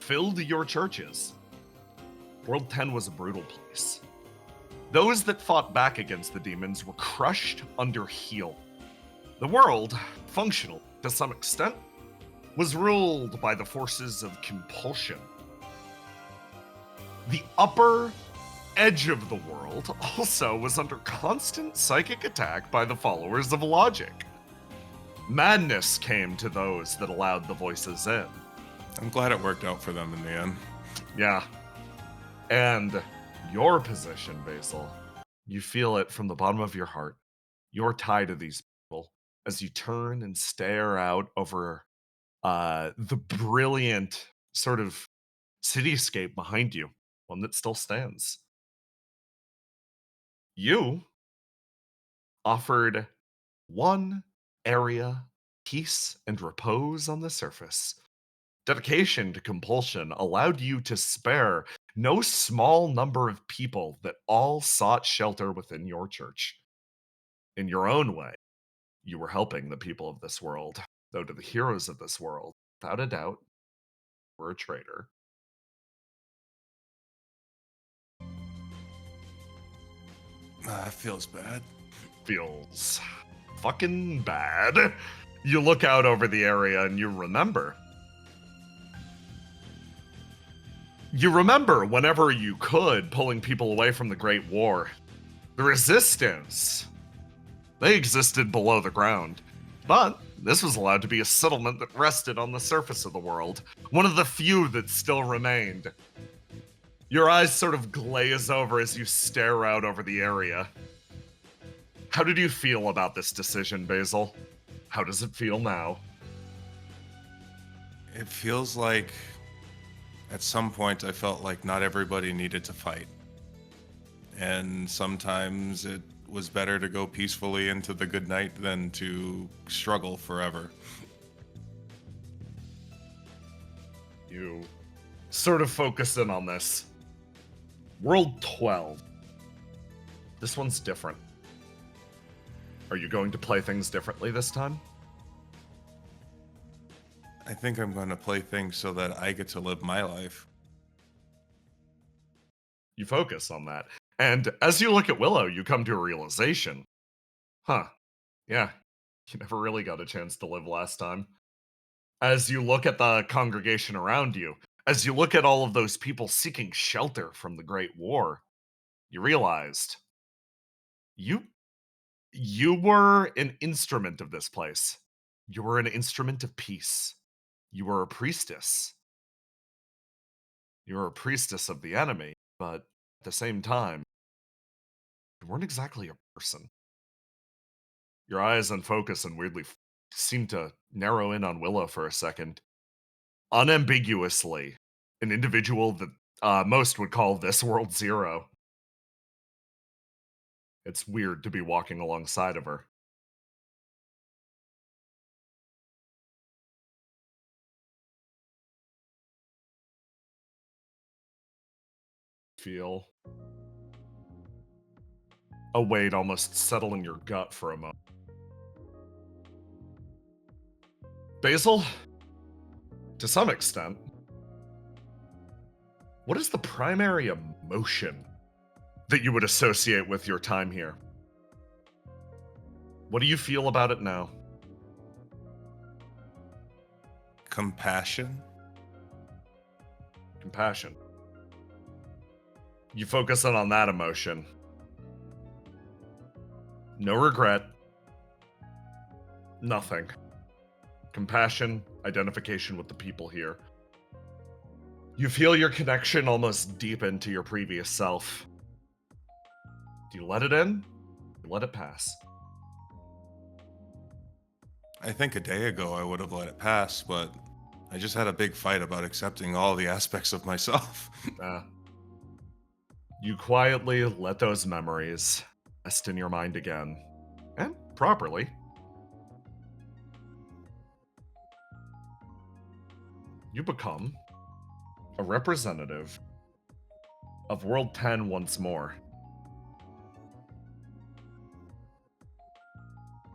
filled your churches. World 10 was a brutal place. Those that fought back against the demons were crushed under heel. The world, functional to some extent, was ruled by the forces of compulsion. The upper edge of the world also was under constant psychic attack by the followers of logic. Madness came to those that allowed the voices in. I'm glad it worked out for them in the end. Yeah. And your position, Basil, you feel it from the bottom of your heart. You're tied to these people as you turn and stare out over the brilliant sort of cityscape behind you, one that still stands. You offered one area, peace and repose on the surface. Dedication to compulsion allowed you to spare no small number of people that all sought shelter within your church. In your own way, you were helping the people of this world, though to the heroes of this world, without a doubt, were a traitor. That feels bad. Feels fucking bad. You look out over the area and you remember. You remember whenever you could pulling people away from the Great War. The resistance, they existed below the ground. But this was allowed to be a settlement that rested on the surface of the world, one of the few that still remained. Your eyes sort of glaze over as you stare out over the area. How did you feel about this decision, Basil? How does it feel now? It feels like at some point I felt like not everybody needed to fight. And sometimes it was better to go peacefully into the good night than to struggle forever. You sort of focus in on this. World 12. This one's different. Are you going to play things differently this time? I think I'm going to play things so that I get to live my life. You focus on that. And as you look at Willow, you come to a realization. Huh. Yeah. You never really got a chance to live last time. As you look at the congregation around you, as you look at all of those people seeking shelter from the Great War, you realized you were an instrument of this place. You were an instrument of peace. You were a priestess. You're a priestess of the enemy, but at the same time, you weren't exactly a person. Your eyes unfocus and weirdly seem to narrow in on Willow for a second. Unambiguously, an individual that most would call this world zero. It's weird to be walking alongside of her. Feel a weight almost settle in your gut for a moment. Basil, to some extent, what is the primary emotion that you would associate with your time here? What do you feel about it now? Compassion. Compassion. You focus in on that emotion. No regret. Nothing. Compassion, identification with the people here. You feel your connection almost deep into your previous self. Do you let it in? You let it pass? I think a day ago I would have let it pass, but I just had a big fight about accepting all the aspects of myself. You quietly let those memories rest in your mind again, and properly. You become a representative of World 10 once more.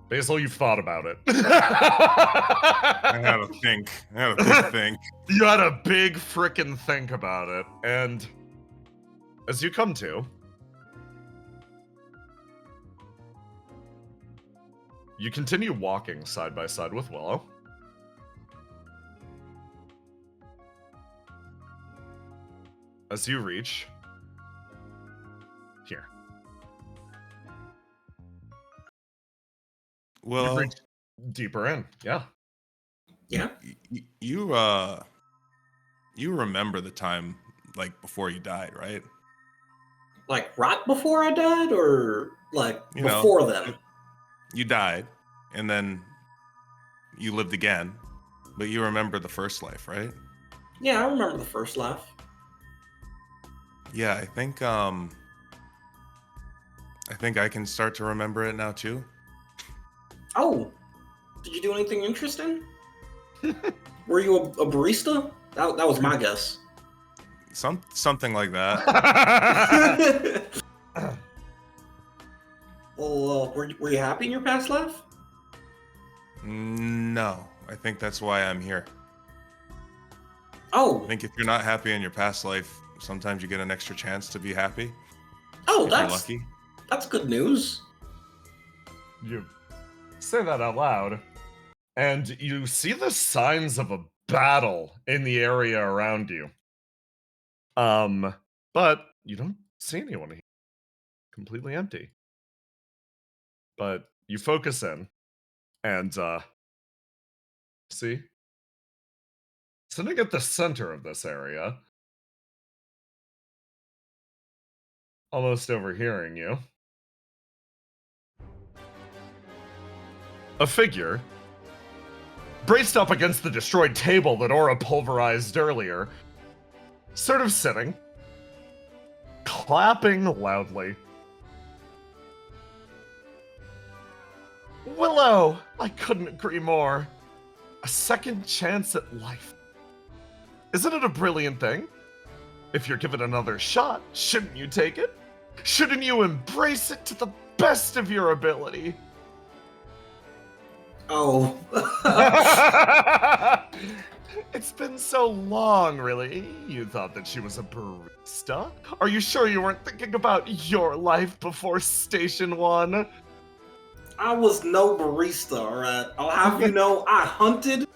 Basil, you've thought about it. I had a think. I had a big think. You had a big frickin' think about it, and as you come to, you continue walking side by side with Willow. As you reach here. Well, You've reached deeper in, yeah. Yeah. You remember the time like before you died, right? Like right before I died, or like You know, before then? You died, and then you lived again, but you remember the first life, right? Yeah, I remember the first life. Yeah, I think I can start to remember it now too. Oh, did you do anything interesting? Were you a barista? That was my guess. Something like that. Well, were you happy in your past life? No, I think that's why I'm here. Oh, I think if you're not happy in your past life, sometimes you get an extra chance to be happy. oh, If you're lucky. that's good news. You say that out loud, and you see the signs of a battle in the area around you. But you don't see anyone here. Completely empty. But you focus in, and see? Sitting at the center of this area, almost overhearing you, a figure braced up against the destroyed table that Aura pulverized earlier, sort of sitting, clapping loudly. Willow, I couldn't agree more. A second chance at life. Isn't it a brilliant thing? If you're given another shot, shouldn't you take it? Shouldn't you embrace it to the best of your ability? Oh. It's been so long, really. You thought that she was a barista? Are you sure you weren't thinking about your life before Station 1? I was no barista, alright? I'll have you know, I hunted.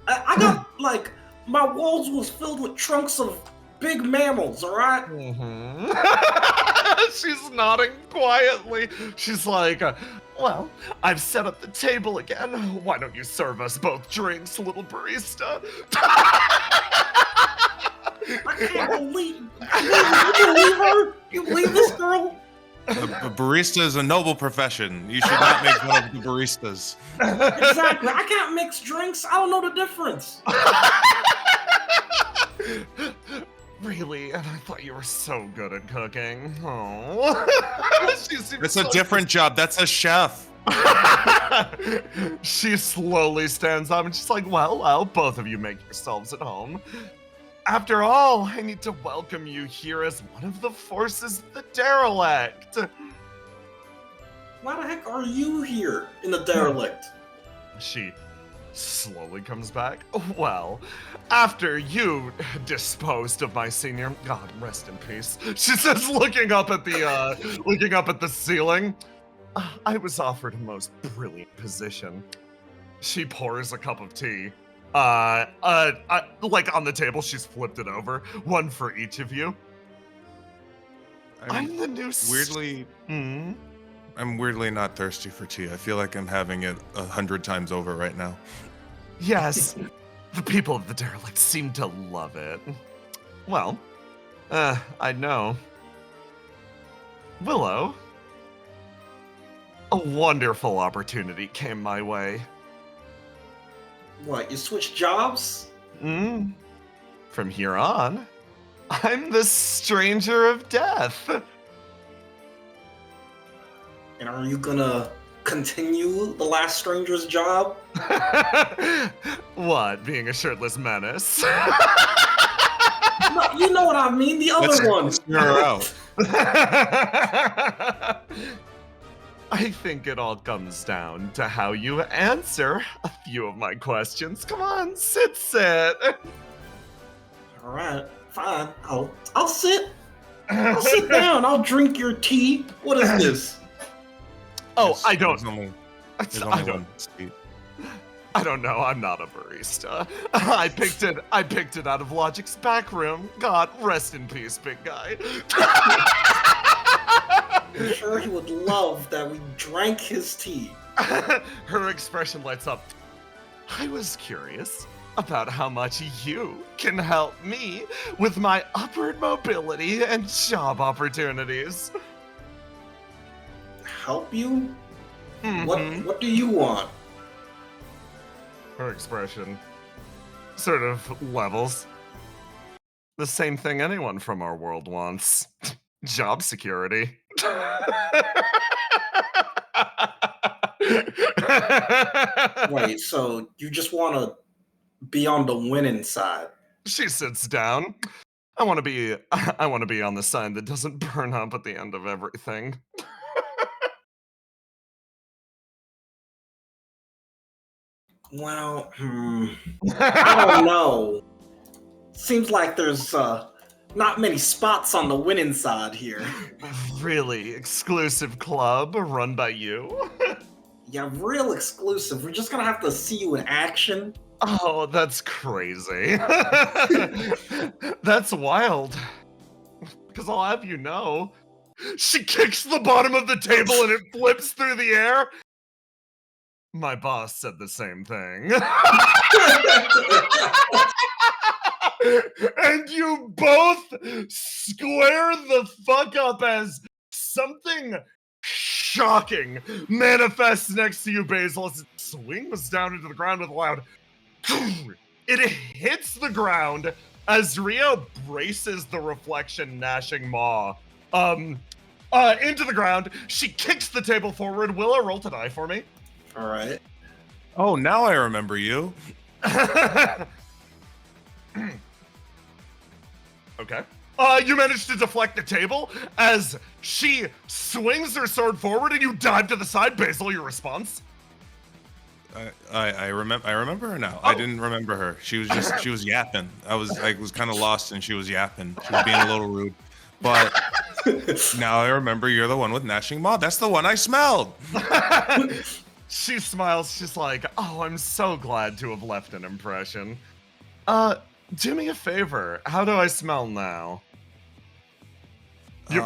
I got, like, my walls was filled with trunks of big mammals, alright? Mm-hmm. She's nodding quietly. She's like, well, I've set up the table again. Why don't you serve us both drinks, little barista? I can't believe. You believe her? You believe this girl? A barista is a noble profession. You should not make fun of the baristas. Exactly. I can't mix drinks. I don't know the difference. Really? And I thought you were so good at cooking. Oh. It's a different job. That's a chef. She slowly stands up and she's like, well, both of you make yourselves at home. After all, I need to welcome you here as one of the forces of the derelict. Why the heck are you here in the derelict? She slowly comes back. Well, after you disposed of my senior, God rest in peace, she says, looking up at the ceiling. I was offered a most brilliant position. She pours a cup of tea. Like on the table, she's flipped it over, one for each of you. I'm the new. Weirdly, I'm weirdly not thirsty for tea. I feel like I'm having it 100 times over right now. Yes, the people of the derelict seem to love it. Well, I know. Willow, a wonderful opportunity came my way. What, you switched jobs? From here on, I'm the stranger of death. And are you gonna continue the last stranger's job? What, being a shirtless menace? No, you know what I mean, the other one. You're out. I think it all comes down to how you answer a few of my questions. Come on, sit. All right, fine. I'll sit. I'll sit down. I'll drink your tea. What is this? Oh, I don't. There's only one seat. I don't know. I'm not a barista. I picked it out of Logic's back room. God rest in peace, big guy. I'm sure he would love that we drank his tea. Her expression lights up. I was curious about how much you can help me with my upward mobility and job opportunities. Help you? Mhm. What do you want? Her expression sort of levels. The same thing anyone from our world wants. Job security. Wait, so you just want to be on the winning side? She sits down. I want to be on the side that doesn't burn up at the end of everything. Well, I don't know. Seems like there's not many spots on the winning side here. Really exclusive club run by you? Yeah, real exclusive. We're just gonna have to see you in action. Oh, that's crazy. That's wild. Because I'll have you know, she kicks the bottom of the table and it flips through the air. My boss said the same thing. And you both square the fuck up as something shocking manifests next to you, Basil, as it swings down into the ground with a loud. It hits the ground as Rio braces the reflection gnashing maw into the ground. She kicks the table forward. Willow, roll to die for me. All right. Oh, now I remember you. Okay. You manage to deflect the table as she swings her sword forward and you dive to the side. Basil, your response? I remember her now. Oh. I didn't remember her. She was yapping. I was kind of lost and she was yapping. She was being a little rude. But now I remember you're the one with gnashing maw. That's the one I smelled. She smiles. She's like, "Oh, I'm so glad to have left an impression. Do me a favor. How do I smell now?" You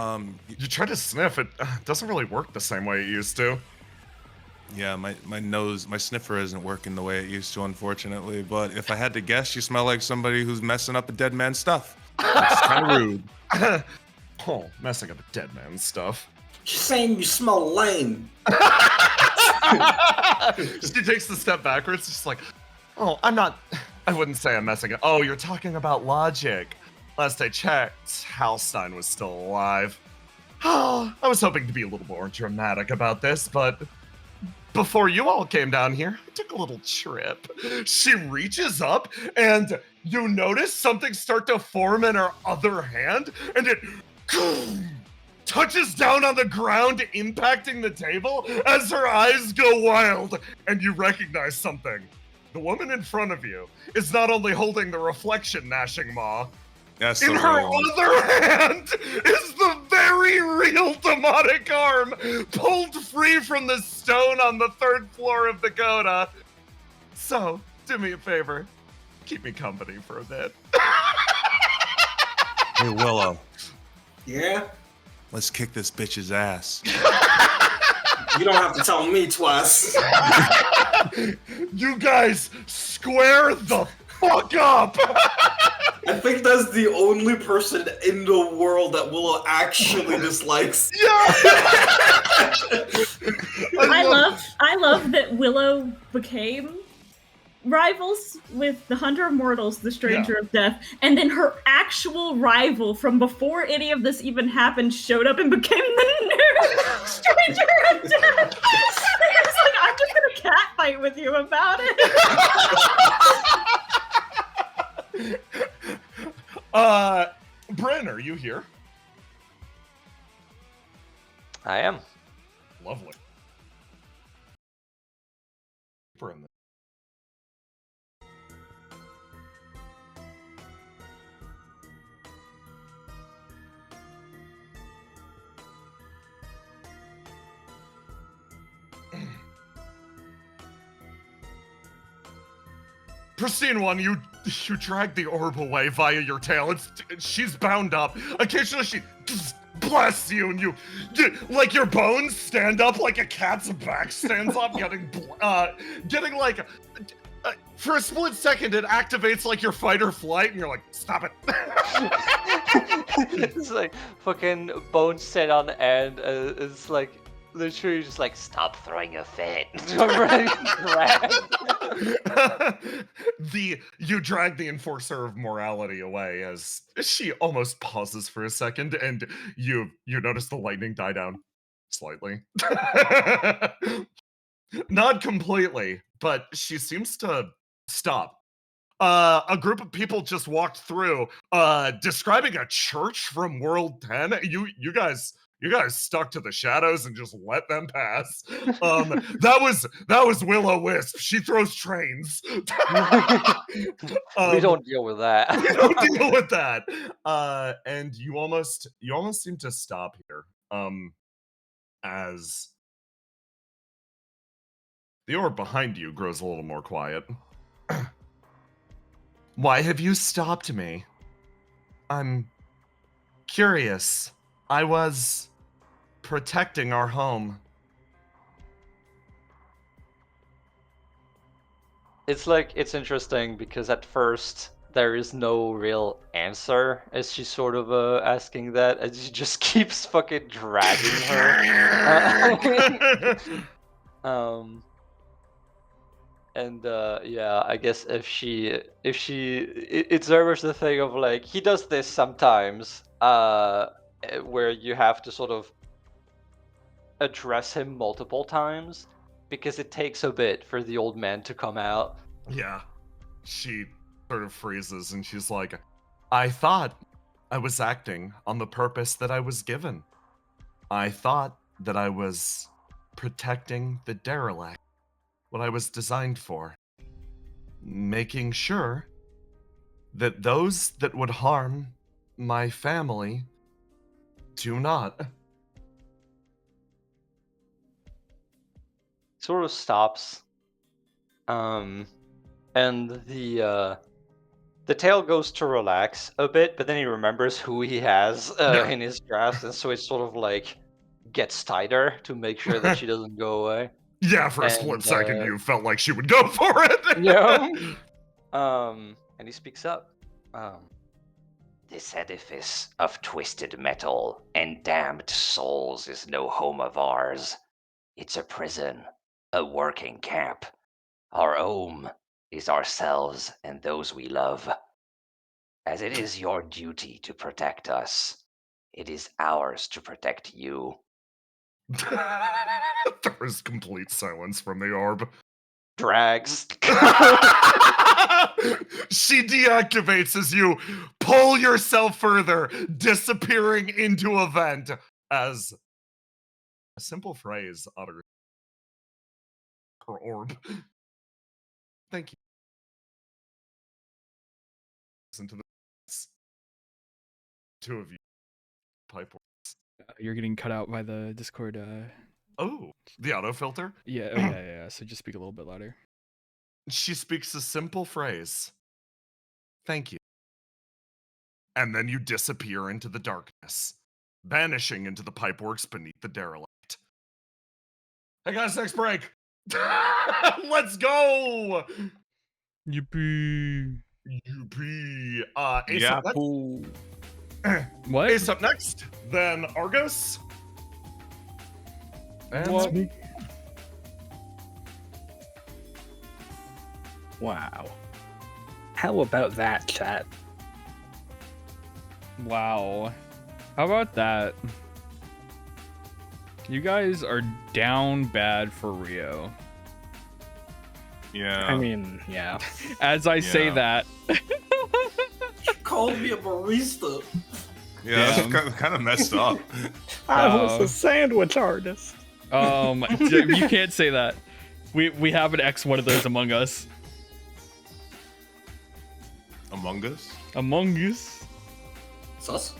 try to sniff. It doesn't really work the same way it used to. Yeah, my sniffer isn't working the way it used to, unfortunately. But if I had to guess, you smell like somebody who's messing up a dead man's stuff. It's kind of rude. Oh, messing up a dead man's stuff. She's saying you smell lame. She takes a step backwards. She's like, oh, I wouldn't say I'm messing up. Oh, you're talking about logic. Last I checked, Halstein was still alive. Oh, I was hoping to be a little more dramatic about this, but before you all came down here, I took a little trip. She reaches up, and you notice something start to form in her other hand, and it touches down on the ground, impacting the table as her eyes go wild, and you recognize something. The woman in front of you is not only holding the reflection gnashing maw, That's in the her real one. other hand is the very real demonic arm pulled free from the stone on the 3rd floor of the Coda. So, do me a favor. Keep me company for a bit. Hey, Willow, Yeah? let's kick this bitch's ass. You don't have to tell me twice. You guys, square the fuck up! I think that's the only person in the world that Willow actually dislikes. Yeah! I love that Willow became rivals with the Hunter of Mortals, the Stranger of Death, and then her actual rival from before any of this even happened showed up and became the new Stranger of Death. It's like, I'm just gonna catfight with you about it. Bryn, are you here? I am. Lovely. Bryn. Pristine one, you drag the orb away via your tail. She's bound up. Occasionally she blasts you, and you like your bones stand up like a cat's back stands up, getting like for a split second it activates like your fight or flight, and you're like, stop it. It's like fucking bones set on end. It's like literally just like, stop throwing a fit. I'm ready to drag. You drag the enforcer of morality away as she almost pauses for a second, and you notice the lightning die down slightly. Not completely, but she seems to stop. A group of people just walked through, describing a church from World 10. You guys stuck to the shadows and just let them pass. That was Will-O-Wisp. She throws trains. We don't deal with that. We don't deal with that. And you almost seem to stop here. As the orb behind you grows a little more quiet. Why have you stopped me? I'm curious. I was protecting our home. It's interesting because at first there is no real answer as she's sort of asking that, and she just keeps fucking dragging her. Yeah, I guess it's very much the thing of like, he does this sometimes, where you have to sort of address him multiple times because it takes a bit for the old man to come out. Yeah. She sort of freezes and she's like, I thought I was acting on the purpose that I was given. I thought that I was protecting the derelict, what I was designed for. Making sure that those that would harm my family do not. Sort of stops, and the tail goes to relax a bit, but then he remembers who he has in his grasp, and so it sort of like gets tighter to make sure that she doesn't go away. Yeah, for a split second you felt like she would go for it. Yeah. And he speaks up. This edifice of twisted metal and damned souls is no home of ours. It's a prison, a working camp. Our home is ourselves and those we love. As it is your duty to protect us, it is ours to protect you. There is complete silence from the orb. Drags. She deactivates as you pull yourself further, disappearing into a vent as a simple phrase utters her orb. Thank you. Listen to the two of you. Pipe works. You're getting cut out by the Discord. Oh, the auto filter? Yeah, oh, yeah. So just speak a little bit louder. She speaks a simple phrase. Thank you. And then you disappear into the darkness, vanishing into the pipeworks beneath the derelict. Hey guys, next break. Let's go. Yippee. Yippee. Ace up next. What? Ace up next, then Argos. And What? Wow. How about that, chat? Wow. How about that? You guys are down bad for Rio. Yeah. I mean, yeah. As I say Yeah. that, You called me a barista. Yeah, Damn. that's kind of messed up. I was a sandwich artist. you can't say that. We have an X one of those among us. Among Us? Among Us? Sus?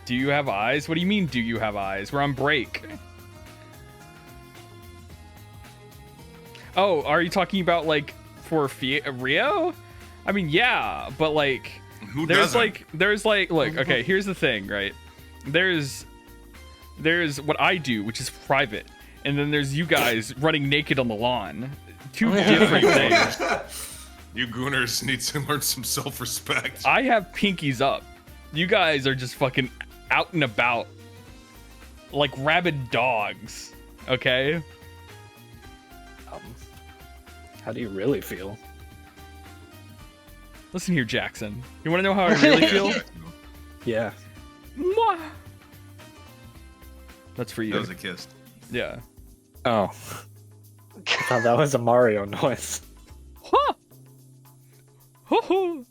Do you have eyes? What do you mean, do you have eyes? We're on break. Oh, are you talking about, like, for Rio? I mean, yeah, but, like, Who there's doesn't? look, okay, here's the thing, right? There's what I do, which is private, and then there's you guys running naked on the lawn. Two different things. You gooners need to learn some self-respect. I have pinkies up. You guys are just fucking out and about like rabid dogs, okay? How do you really feel? Listen here, Jackson. You want to know how I really feel? Yeah. Mwah! That's for you. That was a kiss. Yeah. Oh. I thought that was a Mario noise. Huh! Hoo-hoo!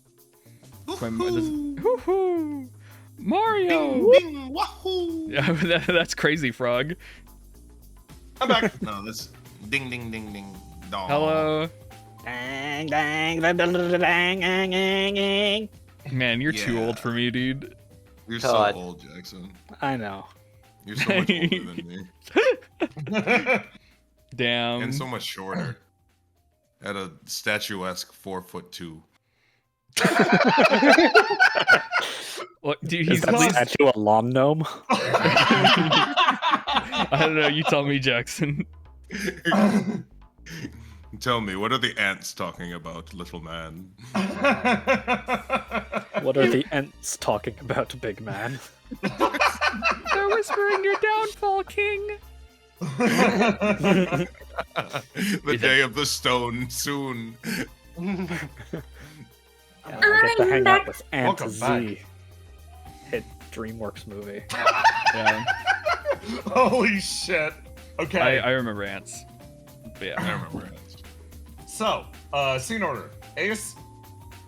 Hoo-hoo! Mario! Bing, bing, wahoo! Yeah, that's crazy, Frog. I'm back. No, that's ding, ding, ding, ding. Dong. Hello. Dang, dang, dang, dang, dang, dang, dang. Man, you're too Yeah. old for me, dude. You're God. so old, Jackson. I know. You're so much older than me. Damn. And so much shorter. At a statuesque 4'2". What, dude, Is he's that at least... statue a lawn gnome? I don't know, you tell me, Jackson. Tell me, what are the ants talking about, little man? What are the Ents talking about, big man? They're whispering your downfall, King. The day of the stone soon. Yeah, I get to hang out with Aunt Welcome Z. back. Hit DreamWorks movie. Yeah, Holy shit. Okay. I remember ants. But I yeah. remember ants. So, scene order. Ace,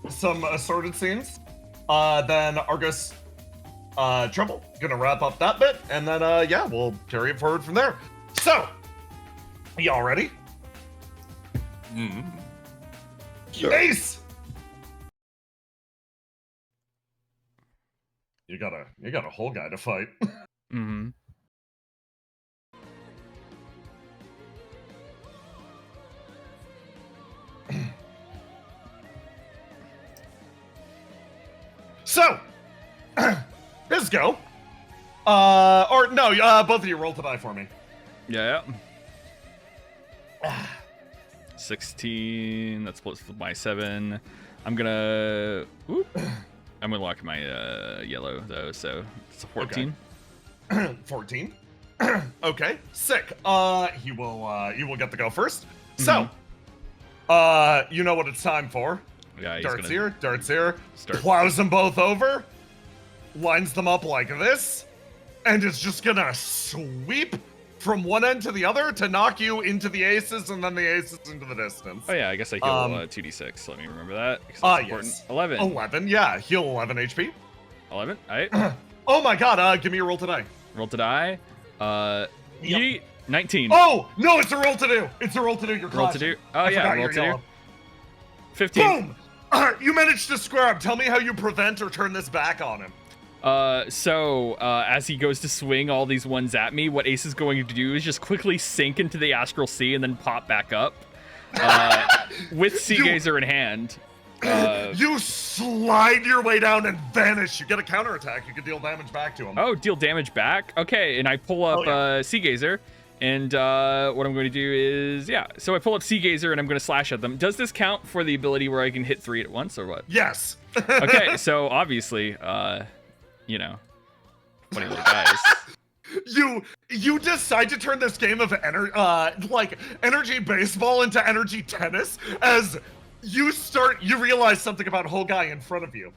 some assorted scenes. Then Argus, Trouble. Gonna wrap up that bit, and then, yeah, we'll carry it forward from there. So, y'all ready? Mm. Ace! You got a whole guy to fight. Mm-hmm. So, let's go. Or no, both of you roll to die for me. Yeah. 16. That's plus my 7. I'm gonna lock my yellow though, so it's a 14. Okay. 14. Okay, sick. He will get to go first. So, you know what it's time for. Yeah, he's darts here. Start. Plows them both over, lines them up like this, and is just gonna sweep from one end to the other to knock you into the aces and then the aces into the distance. Oh yeah, I guess I heal 2d6. Let me remember that. That's important. Yes. 11. 11, yeah. Heal 11 HP. 11, alright. Oh my god, give me a roll to die. Roll to die. Yep. 19. Oh, no, it's a roll to do. It's a roll to do. You're roll to do. Oh yeah, roll to do. 15. Boom! You managed to square up. Tell me how you prevent or turn this back on him. So as he goes to swing all these ones at me, what Ace is going to do is just quickly sink into the astral sea and then pop back up. With Sea Gazer in hand. You slide your way down and vanish. You get a counterattack. You can deal damage back to him. Oh, deal damage back? Okay, and I pull up Sea Gazer. And what I'm going to do is, so I pull up Sea Gazer and I'm going to slash at them. Does this count for the ability where I can hit 3 at once or what? Yes. Okay, so obviously, you know, funny little guys. You decide to turn this game of energy baseball into energy tennis as you realize something about whole guy in front of you.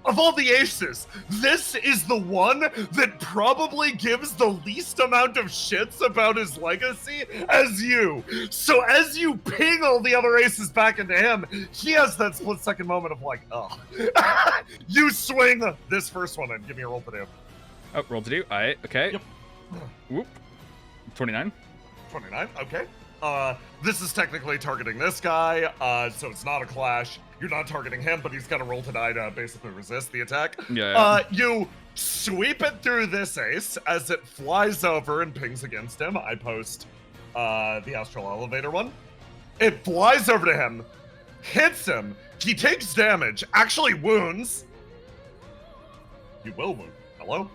Of all the aces, this is the one that probably gives the least amount of shits about his legacy as you. So as you ping all the other aces back into him, he has that split-second moment of like, oh. You swing this first one and give me a roll to do. Oh, roll to do. All right, okay. Yep. Whoop. 29. 29, okay. This is technically targeting this guy, so it's not a clash. You're not targeting him, but he's got to roll to die to basically resist the attack. Yeah. You sweep it through this ace as it flies over and pings against him. I post the astral elevator one. It flies over to him, hits him. He takes damage, actually wounds. You will wound. Hello?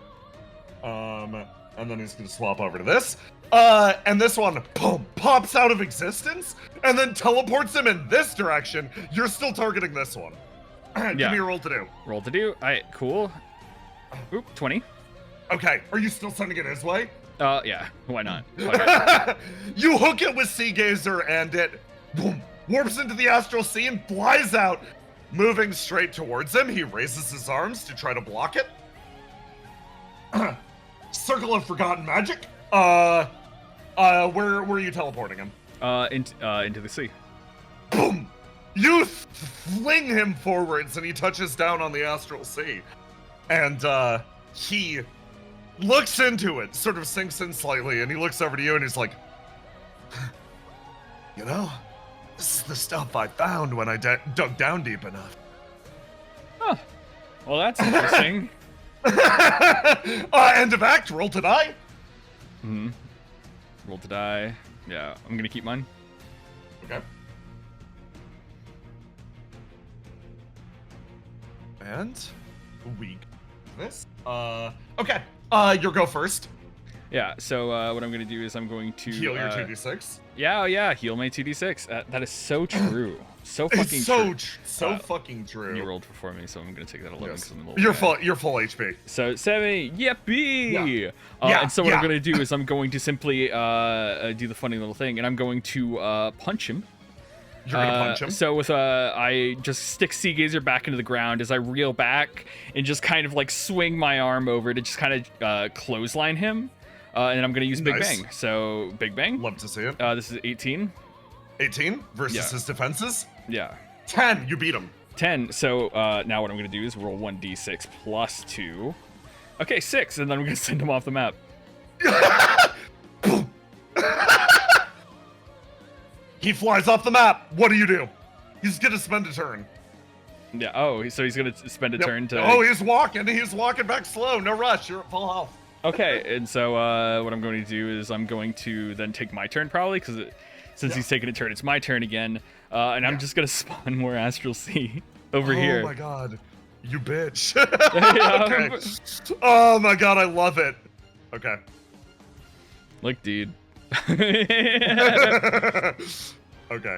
And then he's gonna swap over to this. And this one, boom, pops out of existence and then teleports him in this direction. You're still targeting this one. Give me a roll to do. Roll to do. All right, cool. Oop, 20. Okay, are you still sending it his way? Yeah, why not? You hook it with Sea Gazer and it, boom, warps into the astral sea and flies out. Moving straight towards him, he raises his arms to try to block it. Circle of Forgotten Magic. Where are you teleporting him? Into the sea. Boom! You fling him forwards and he touches down on the astral sea. And, he looks into it, sort of sinks in slightly, and he looks over to you and he's like, you know, this is the stuff I found when I dug down deep enough. Huh. Well, that's interesting. End of act, roll to die. Mm-hmm. Roll to die. Yeah, I'm gonna keep mine. Okay. And we this. Okay. You go first. Yeah. So what I'm gonna do is I'm going to heal your 2d6. Yeah. Heal my 2d6. That is so true. So fucking true. So fucking true. You rolled for me, so I'm gonna take that 11 because I'm a little. You're full HP. So 7, yippee! Yeah. And so what I'm gonna do is I'm going to simply do the funny little thing, and I'm going to punch him. You're gonna punch him. So with I just stick Sea Gazer back into the ground as I reel back and just kind of like swing my arm over to just kind of clothesline him, and I'm gonna use Big Bang. So Big Bang. Love to see it. This is 18. 18 versus his defenses. Yeah. 10. You beat him. 10. So now what I'm going to do is roll 1d6 plus 2. Okay, 6, and then I'm going to send him off the map. He flies off the map. What do? He's going to spend a turn. Yeah. Oh, so he's going to spend a turn to... Oh, he's walking. He's walking back slow. No rush. You're at full health. Okay, and so what I'm going to do is I'm going to then take my turn probably, because since he's taking a turn, it's my turn again. And I'm just going to spawn more Astral Sea over here. Oh my god. You bitch. Okay. Oh my god, I love it. Okay. Look, dude. Okay.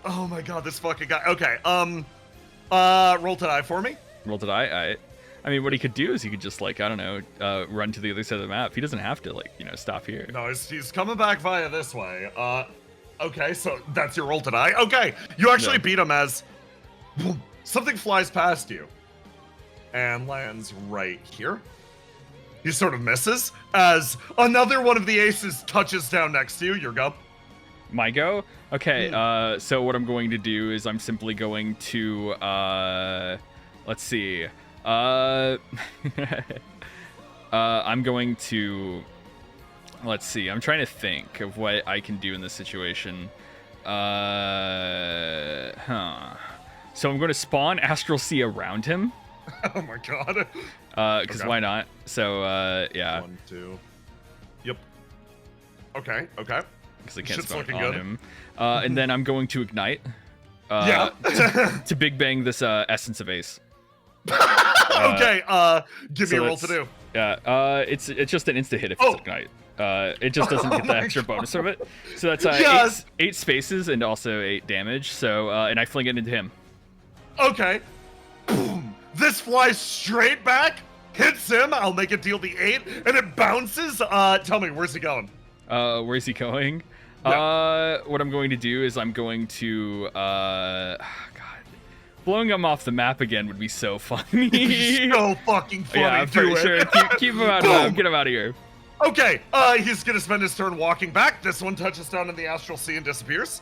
Oh my god, this fucking guy. Okay, roll to die for me. Roll to die. I mean, what he could do is he could just, like, I don't know, run to the other side of the map. He doesn't have to, like, you know, stop here. No, he's coming back via this way. Okay, so that's your roll to die. Okay, you actually beat him as something flies past you and lands right here. He sort of misses as another one of the aces touches down next to you. Your go. My go? Okay, so what I'm going to do is I'm simply going to, let's see. I'm going to, let's see. I'm trying to think of what I can do in this situation. So I'm going to spawn Astral Sea around him. Oh my god. Because why not? So, yeah. 1, 2. Yep. Okay. Because I can't Shit's spawn looking on good. him. And then I'm going to ignite. Yeah. to big bang this essence of ace. Okay. Give me a roll to do. Yeah. It's just an insta hit if it's ignite. It just doesn't get the extra bonus from it. So that's eight spaces and also 8 damage. So and I fling it into him. Okay. Boom. This flies straight back, hits him. I'll make it deal the 8, and it bounces. Tell me, where's he going? Where's he going? Yeah. What I'm going to do is I'm going to God, blowing him off the map again would be so funny. So fucking funny. Yeah, I'm pretty sure. Keep him out of the map. Get him out of here. Okay, he's gonna spend his turn walking back. This one touches down in the Astral Sea and disappears.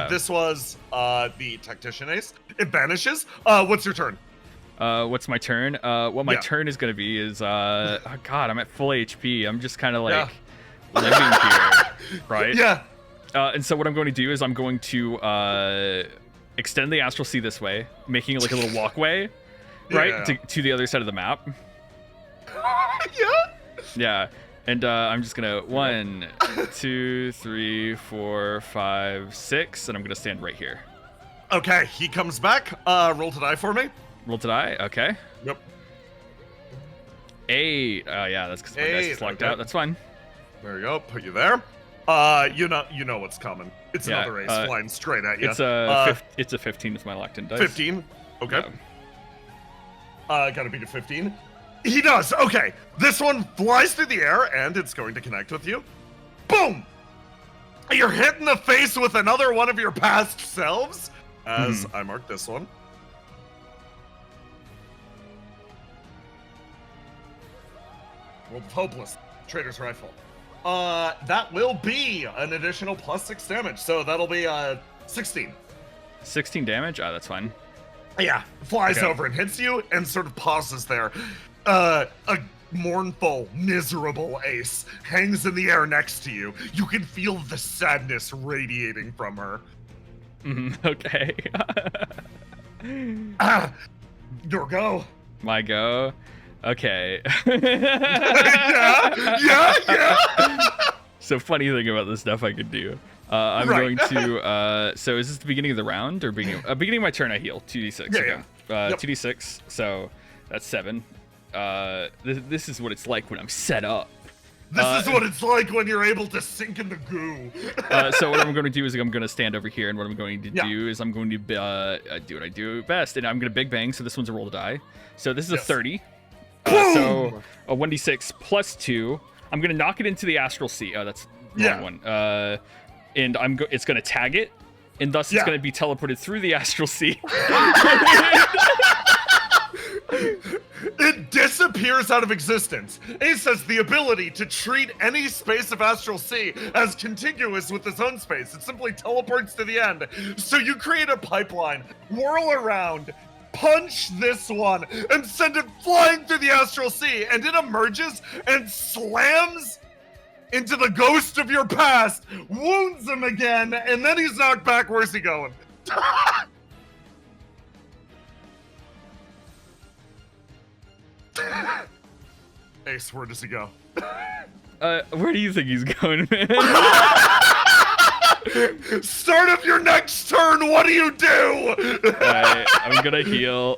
This was the Tactician Ace. It vanishes. What's your turn? What's my turn? What my turn is gonna be is oh god, I'm at full HP. I'm just kind of like living here, right? Yeah. And so what I'm going to do is I'm going to extend the Astral Sea this way, making it like a little walkway, right, to the other side of the map. Yeah. And I'm just gonna 1, 2, 3, 4, 5, 6, and I'm gonna stand right here. Okay, he comes back. Roll to die for me. Roll to die. Okay. Yep. 8. Yeah, that's because my dice is locked out. That's fine. There you go. Put you there. You know what's coming. It's another ace flying straight at you. It's a 15 with my locked-in dice. 15. Okay. Gotta beat a 15. He does. Okay. This one flies through the air, and it's going to connect with you. Boom! You're hit in the face with another one of your past selves, as I mark this one. World of Hopeless. Trader's Rifle. That will be an additional +6 damage, so that'll be 16. 16 damage? Ah, that's fine. Yeah, flies over and hits you and sort of pauses there. A mournful, miserable ace hangs in the air next to you. You can feel the sadness radiating from her. Okay. Your go. My go? Okay. Yeah. So funny thing about the stuff I could do. I'm going to, so is this the beginning of the round or beginning of my turn? I heal 2d6. Yeah. 2d6, so that's 7. This is what it's like when I'm set up. This is what it's like when you're able to sink in the goo. So what I'm going to do is I'm going to stand over here, and what I'm going to do is I'm going to do what I do best, and I'm going to big bang. So this one's a roll to die. So this is a 30. So a 1d6 plus 2. I'm going to knock it into the Astral Sea. Oh, that's the wrong one. And it's going to tag it, and thus it's going to be teleported through the Astral Sea. It disappears out of existence. Ace has the ability to treat any space of Astral Sea as contiguous with its own space. It simply teleports to the end. So you create a pipeline, whirl around, punch this one, and send it flying through the Astral Sea, and it emerges and slams into the ghost of your past, wounds him again, and then he's knocked back. Where's he going? Ace, where does he go? Where do you think he's going, man? Start of your next turn, what do you do? Alright, I'm gonna heal.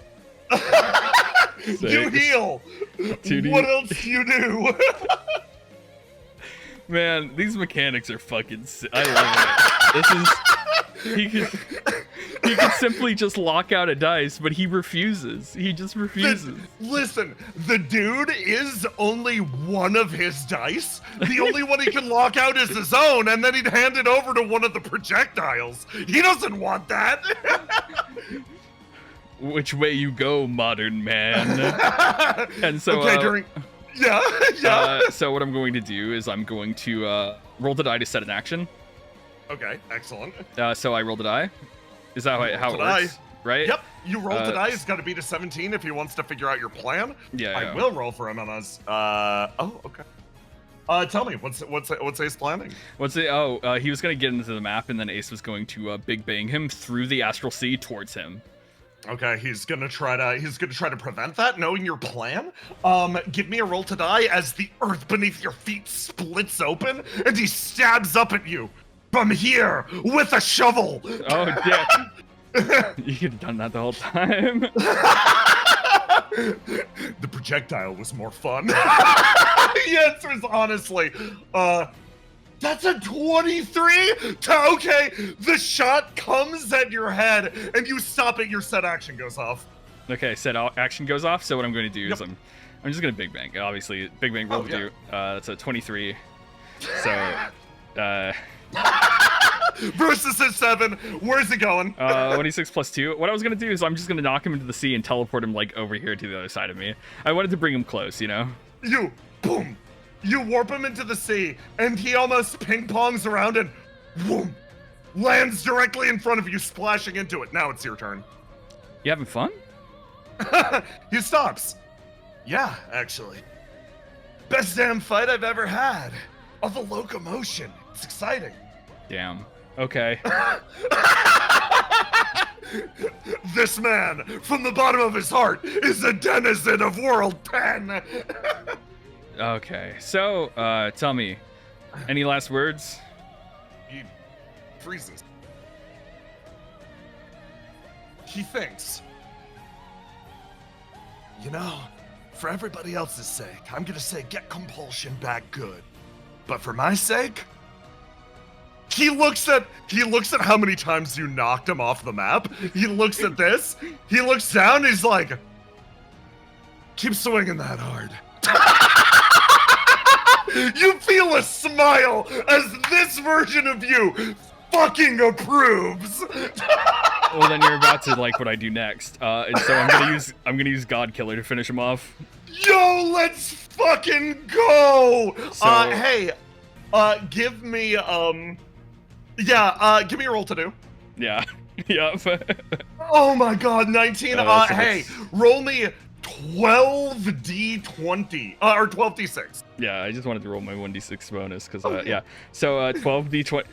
You heal. 2D. What else do you do? Man, these mechanics are fucking I love it. He could simply just lock out a dice, but he refuses. He just refuses. Listen, the dude is only one of his dice. The only one he can lock out is his own, and then he'd hand it over to one of the projectiles. He doesn't want that. Which way you go, modern man? And so, okay, so what I'm going to do is I'm going to roll the die to set an action. Okay, excellent. So I rolled a die. Is that how it works? Right? Yep. You roll the die. It's got to be to 17 if he wants to figure out your plan. Yeah. I will roll for him on us. Oh, okay. Tell me, what's Ace planning? He was gonna get into the map, and then Ace was going to big bang him through the astral sea towards him. Okay, he's gonna try to prevent that, knowing your plan. Give me a roll to die as the earth beneath your feet splits open, and he stabs up at you from here with a shovel. Oh, damn. You could have done that the whole time. The projectile was more fun. The answer is honestly, that's a 23? Okay, the shot comes at your head, and you stop it, your set action goes off. Okay, set action goes off, so what I'm going to do is I'm just going to big bang. Obviously, big bang roll to do. That's a 23. So, Versus a 7. Where's it going? 26 plus 2. What I was going to do is I'm just going to knock him into the sea and teleport him, like, over here to the other side of me. I wanted to bring him close, you know? Boom! You warp him into the sea, and he almost ping-pongs around and, boom, lands directly in front of you, splashing into it. Now it's your turn. You having fun? He stops. Yeah, actually. Best damn fight I've ever had. All the locomotion. It's exciting. Damn. Okay. This man, from the bottom of his heart, is a denizen of World 10. Okay, so, tell me, any last words? He freezes. He thinks, you know, for everybody else's sake, I'm gonna say get compulsion back good. But for my sake, he looks at how many times you knocked him off the map. He looks at this, he looks down, he's like, keep swinging that hard. You feel a smile as this version of you fucking approves. Well, then you're about to like what I do next, and so I'm gonna use God Killer to finish him off. Yo, let's fucking go! So, hey, give me give me a roll to do. Yeah, yep. Oh my god, 19. Hey, roll me 12d20 or 12d6. Yeah, I just wanted to roll my 1d6 bonus because yeah. So 12d20.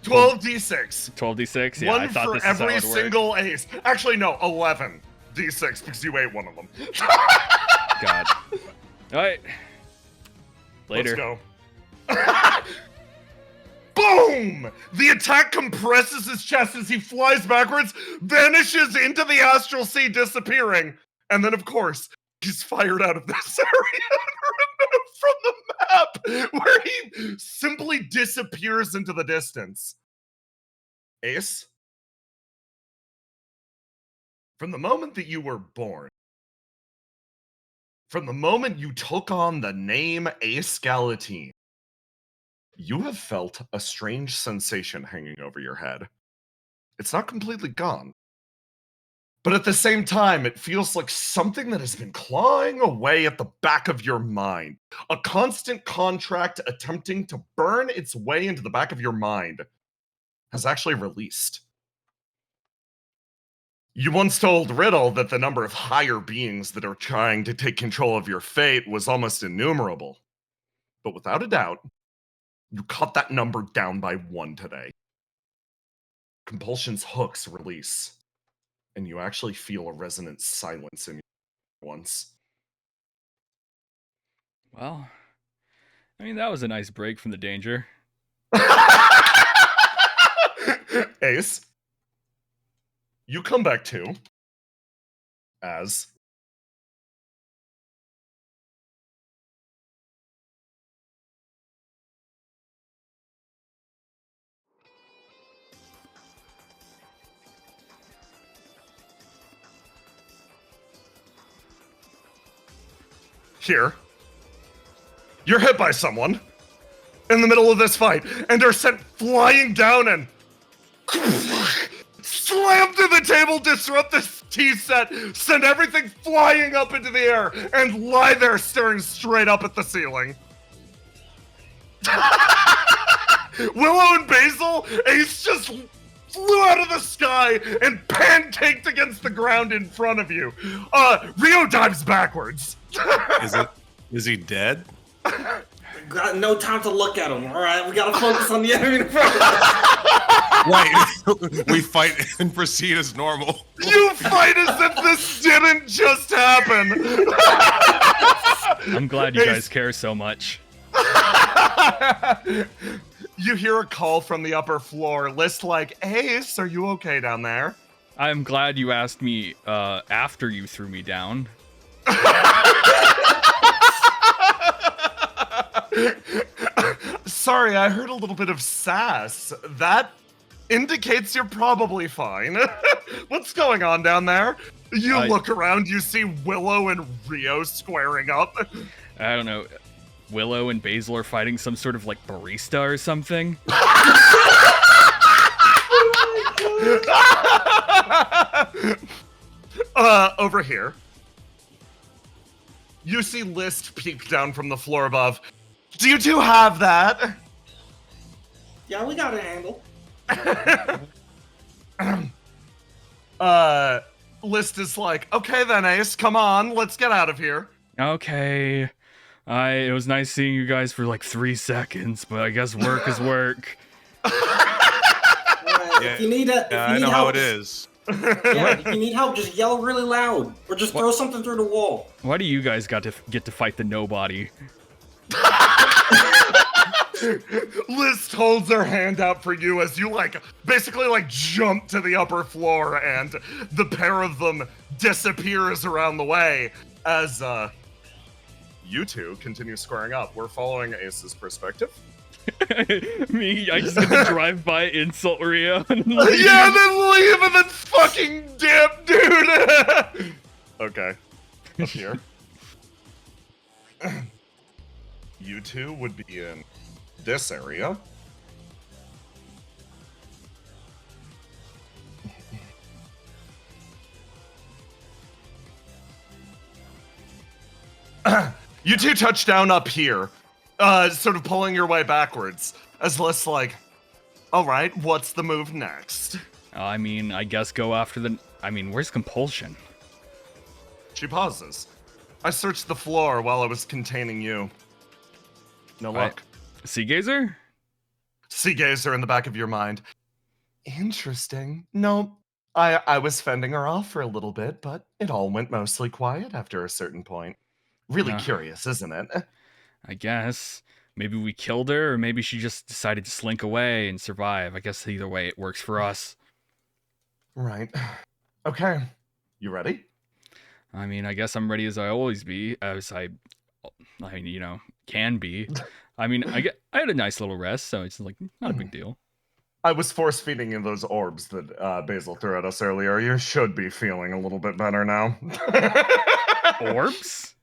12d6. 12d6. Yeah, one I thought for this is how every it worked. single ace. Actually, no, 11d6 because you ate one of them. God. All right. Later. Let's go. Boom! The attack compresses his chest as he flies backwards, vanishes into the astral sea, disappearing. And then, of course, he's fired out of this area and removed from the map, where he simply disappears into the distance. Ace? From the moment that you were born, from the moment you took on the name Ace Galatine, you have felt a strange sensation hanging over your head. It's not completely gone. But at the same time, it feels like something that has been clawing away at the back of your mind. A constant contract attempting to burn its way into the back of your mind has actually released. You once told Riddle that the number of higher beings that are trying to take control of your fate was almost innumerable. But without a doubt, you cut that number down by 1 today. Compulsion's hooks release, and you actually feel a resonant silence in you once. Well, I mean, that was a nice break from the danger. Ace, you come back too, as here. You're hit by someone in the middle of this fight, and are sent flying down and slam through the table, disrupt this tea set, send everything flying up into the air, and lie there staring straight up at the ceiling. Willow and Basil, Ace just flew out of the sky and pancaked against the ground in front of you. Rio dives backwards. Is he dead? Got no time to look at him. All right, we gotta focus on the enemy in front of us. Right. We fight and proceed as normal. You fight as if this didn't just happen. I'm glad you guys care so much. You hear a call from the upper floor. List like, Ace, are you okay down there? I'm glad you asked me after you threw me down. Sorry, I heard a little bit of sass. That indicates you're probably fine. What's going on down there? You look around, you see Willow and Rio squaring up. I don't know. Willow and Basil are fighting some sort of like barista or something. Over here. You see List peek down from the floor above. Do you two have that? Yeah, we got a handle. List is like, okay then, Ace, come on, let's get out of here. Okay. It was nice seeing you guys for like 3 seconds, but I guess work is work. If you need help, I know how it is. Yeah, if you need help, just yell really loud, or just throw something through the wall. Why do you guys get to fight the nobody? List holds her hand out for you as you basically jump to the upper floor, and the pair of them disappears around the way as you two continue squaring up. We're following Ace's perspective. Me, I just get to drive by, insult Rio, and leave. Yeah, and then leave and then fucking dip, dude. Okay, up here. You two would be in this area. You two touch down up here, sort of pulling your way backwards, as List's like, all right, what's the move next? I mean, I guess go after the... I mean, where's Compulsion? She pauses. I searched the floor while I was containing you. No luck. Sea Gazer? Sea Gazer in the back of your mind. Interesting. No, I was fending her off for a little bit, but it all went mostly quiet after a certain point. Really curious, isn't it? I guess. Maybe we killed her, or maybe she just decided to slink away and survive. I guess either way, it works for us. Right. Okay. You ready? I mean, I guess I'm ready as I always be, as I mean, you know, can be. I mean, I had a nice little rest, so it's like not a big deal. I was force feeding you those orbs that Basil threw at us earlier. You should be feeling a little bit better now. Orbs?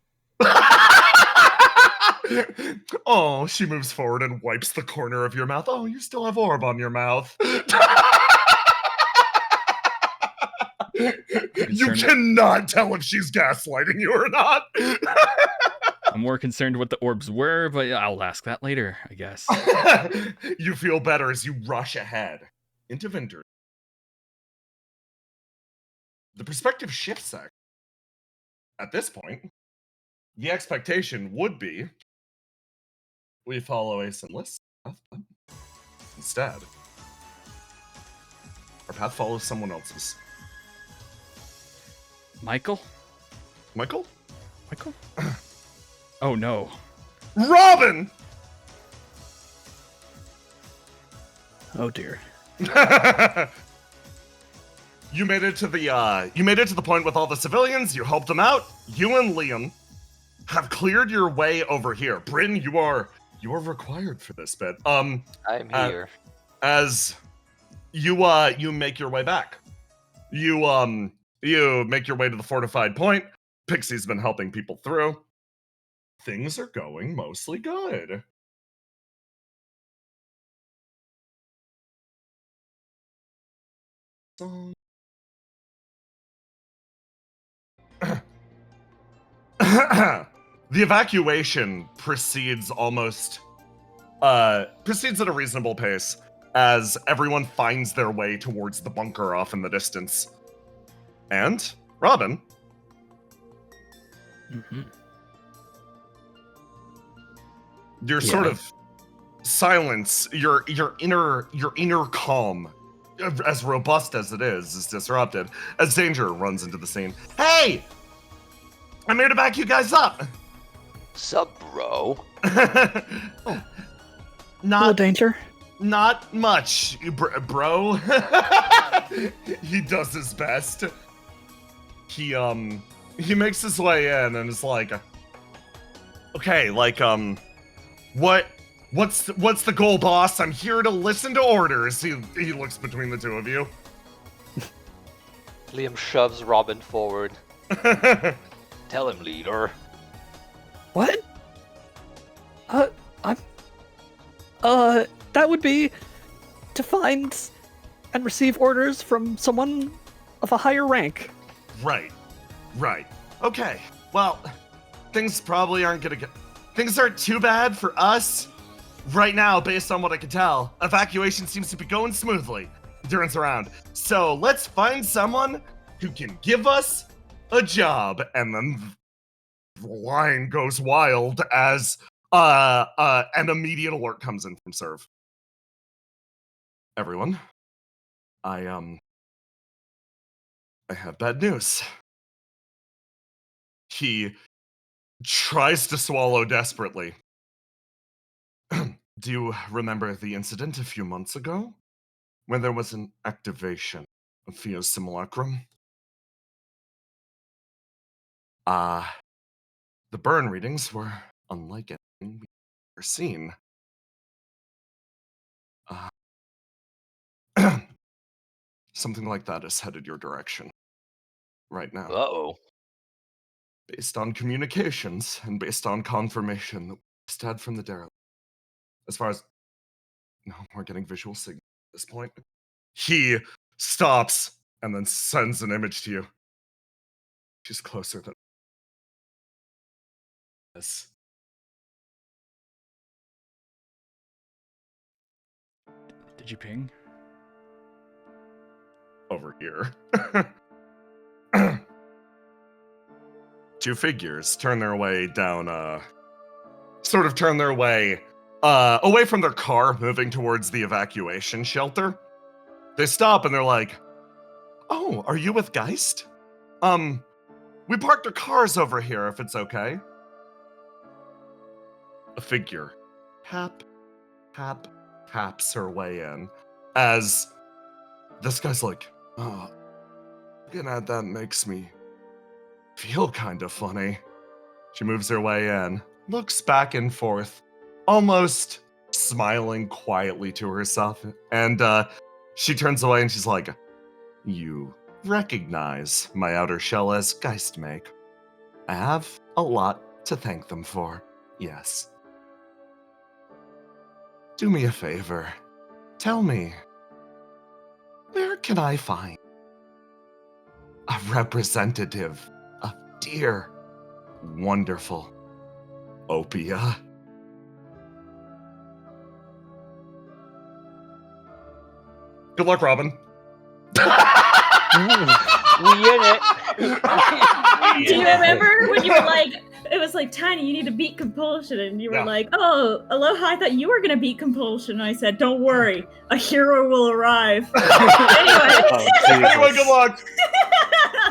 Oh, she moves forward and wipes the corner of your mouth. Oh, you still have orb on your mouth. You cannot tell if she's gaslighting you or not. I'm more concerned what the orbs were, but I'll ask that later, I guess. You feel better as you rush ahead into Vinter. The perspective shifts at this point. The expectation would be we follow Ace and List. Instead, our path follows someone else's. Michael? Michael? Michael? Oh no. Robin! Oh dear. You made it to the point with all the civilians. You helped them out. You and Liam have cleared your way over here. Bryn, you are required for this bit. I'm here. As you make your way back. You make your way to the fortified point. Pixie's been helping people through. things are going mostly good. So... the evacuation proceeds proceeds at a reasonable pace as everyone finds their way towards the bunker off in the distance. And Robin, your sort of silence, your inner calm, as robust as it is disrupted as Danger runs into the scene. Hey, I'm here to back you guys up. Sup, bro? Hello, Danger. Not much, bro. He does his best. He makes his way in and is like, okay, like, what's the goal, boss? I'm here to listen to orders. He looks between the two of you. Liam shoves Robin forward. Tell him, leader. What? That would be to find and receive orders from someone of a higher rank. Right. Okay, well, things probably aren't gonna get... Things aren't too bad for us right now, based on what I can tell. Evacuation seems to be going smoothly. Endurance around. So let's find someone who can give us a job. And then the line goes wild as an immediate alert comes in from Serve. Everyone, I have bad news. He tries to swallow desperately. Do you remember the incident a few months ago? When there was an activation of Theo's simulacrum? The burn readings were unlike anything we've ever seen. Something like that is headed your direction right now. Uh-oh. Based on communications and based on confirmation that we just had from the derelict. As far as... No, we're getting visual signal at this point. He stops and then sends an image to you. She's closer than this. Did you ping? Over here. Two figures turn their way down, turn their way away from their car, moving towards the evacuation shelter. They stop and they're like, "Oh, are you with Geist? We parked our cars over here if it's okay." A figure taps her way in as this guy's like, "Oh, looking at that makes me feel kind of funny." She moves her way in, looks back and forth, almost smiling quietly to herself, and she turns away and she's like, "You recognize my outer shell as Geist make. I have a lot to thank them for, yes. Do me a favor. Tell me, where can I find a representative of dear, wonderful Opia?" Good luck, Robin. We in it. Do you remember when you were like, it was like, "Tiny, you need to beat compulsion," and you were Yeah. like, "Oh, Aloha, I thought you were gonna beat compulsion." And I said, "Don't worry, a hero will arrive." Anyway, good luck.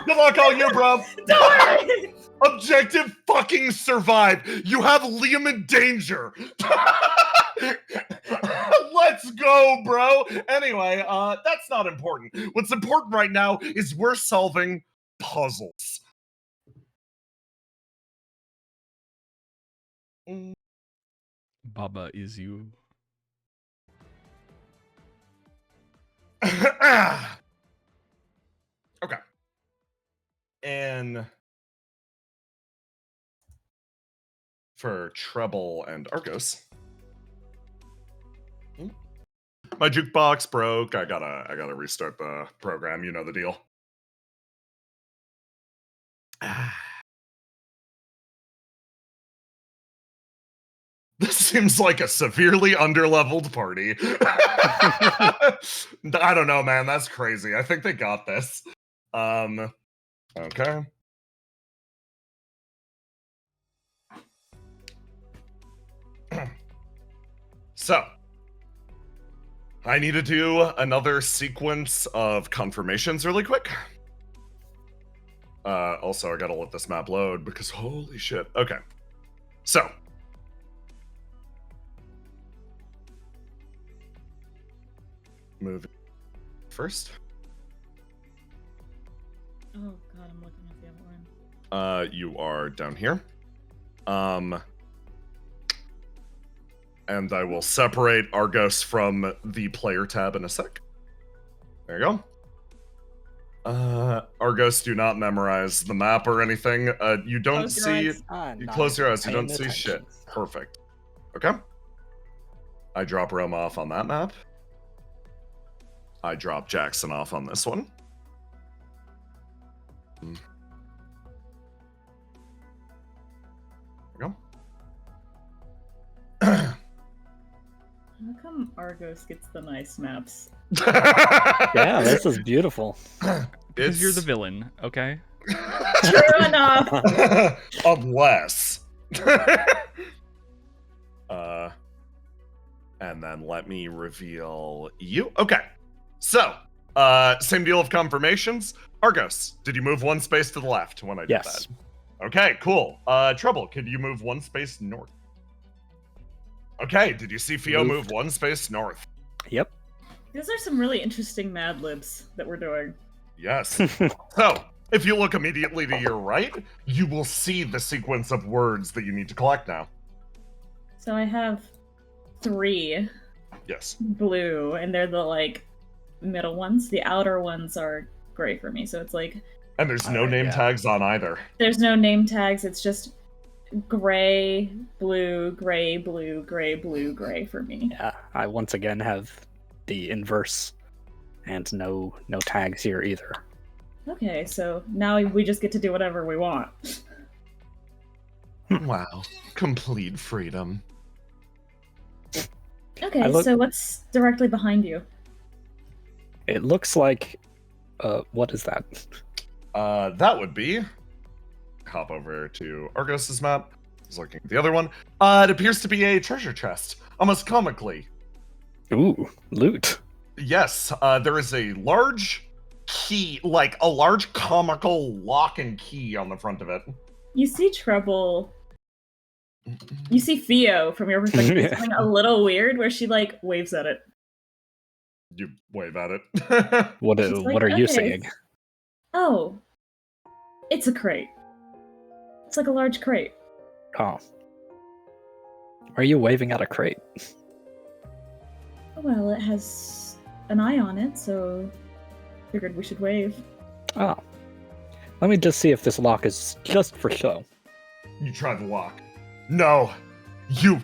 Good luck all you, bro. Don't worry. Objective fucking survive. You have Liam in danger. Let's go, bro. Anyway, that's not important. What's important right now is we're solving puzzles. Baba is you. Okay. And for Treble and Argos. My jukebox broke. I gotta restart the program. You know the deal. This seems like a severely underleveled party. I don't know, man. That's crazy. I think they got this. Okay. So, I need to do another sequence of confirmations really quick. Also, I gotta let this map load because holy shit. Okay. So, move first. Oh god, I'm looking at the other one. You are down here. And I will separate Argos from the player tab in a sec. There you go. Argos, do not memorize the map or anything. You don't Close your see. eyes. You close your eyes. You paying don't see shit. attention. Perfect. Okay. I drop Rome off on that map. I drop Jackson off on this one. There we go. How come Argos gets the nice maps? Yeah, this is beautiful. Because you're the villain, okay? True enough. Unless. And then let me reveal you. Okay. So, same deal of confirmations. Argos, did you move one space to the left when I did Yes. that? Okay, cool. Trouble, could you move one space north? Okay, did you see Fio move one space north? Yep. These are some really interesting Mad Libs that we're doing. Yes. So, if you look immediately to your right, you will see the sequence of words that you need to collect now. So I have 3 Yes. blue, and they're the like middle ones. The outer ones are gray for me, so it's like And there's no Alright, name yeah. tags on either. there's no name tags. It's just gray, blue, gray, blue, gray, blue, gray for me. Yeah, I once again have the inverse, and no tags here either. Okay, so now we just get to do whatever we want. Wow. Complete freedom. Okay, look- so what's directly behind you? It looks like, what is that? That would be. Hop over to Argos's map. I was looking at the other one. It appears to be a treasure chest, almost comically. Ooh, loot. Yes, there is a large key, like a large comical lock and key on the front of it. You see Treble. You see Fio from your perspective. It's something a little weird where she like waves at it. You wave at it. What She's like, what are you "Okay, seeing? Oh, it's a crate. It's like a large crate. Oh. Are you waving at a crate? Well, it has an eye on it, so figured we should wave. Oh. Let me just see if this lock is just for show. You try the lock. No. You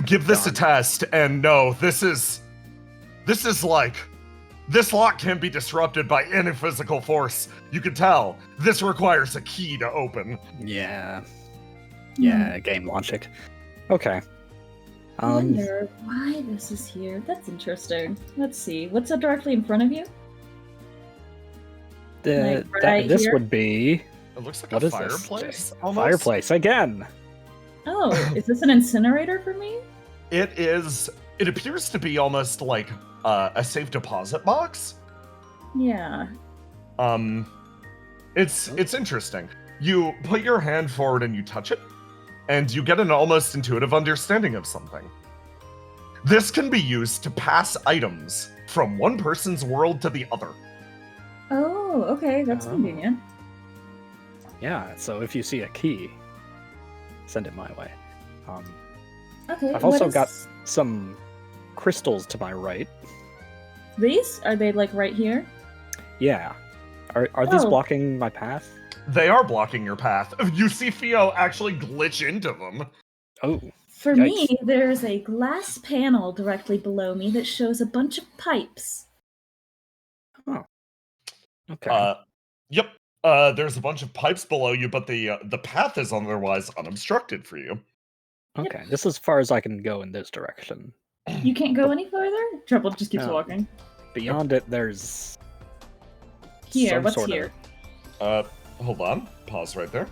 give this a test, and no, this is like, this lock can't be disrupted by any physical force. You can tell. This requires a key to open. Yeah. Yeah, game logic. Okay. I wonder why this is here. That's interesting. Let's see. What's up directly in front of you? This here? would be It looks like what a is this? fireplace. Almost. Fireplace again. Oh, is this an incinerator for me? It is. It appears to be almost like a safe deposit box. Yeah. It's interesting. You put your hand forward and you touch it, and you get an almost intuitive understanding of something. This can be used to pass items from one person's world to the other. Oh, okay. That's convenient. Yeah, so if you see a key, send it my way. Okay. I've also what got is- some crystals to my right. These? Are they like right here? Yeah. Are these Oh. blocking my path? They are blocking your path. You see Fio actually glitch into them. Oh. For Yikes. me, there's a glass panel directly below me that shows a bunch of pipes. Okay. Yep. There's a bunch of pipes below you, but the path is otherwise unobstructed for you. Okay. This is as far as I can go in this direction. You can't go any further? Trouble just keeps No. walking. Beyond it, there's Here, some what's sort here? Hold on. Pause right there.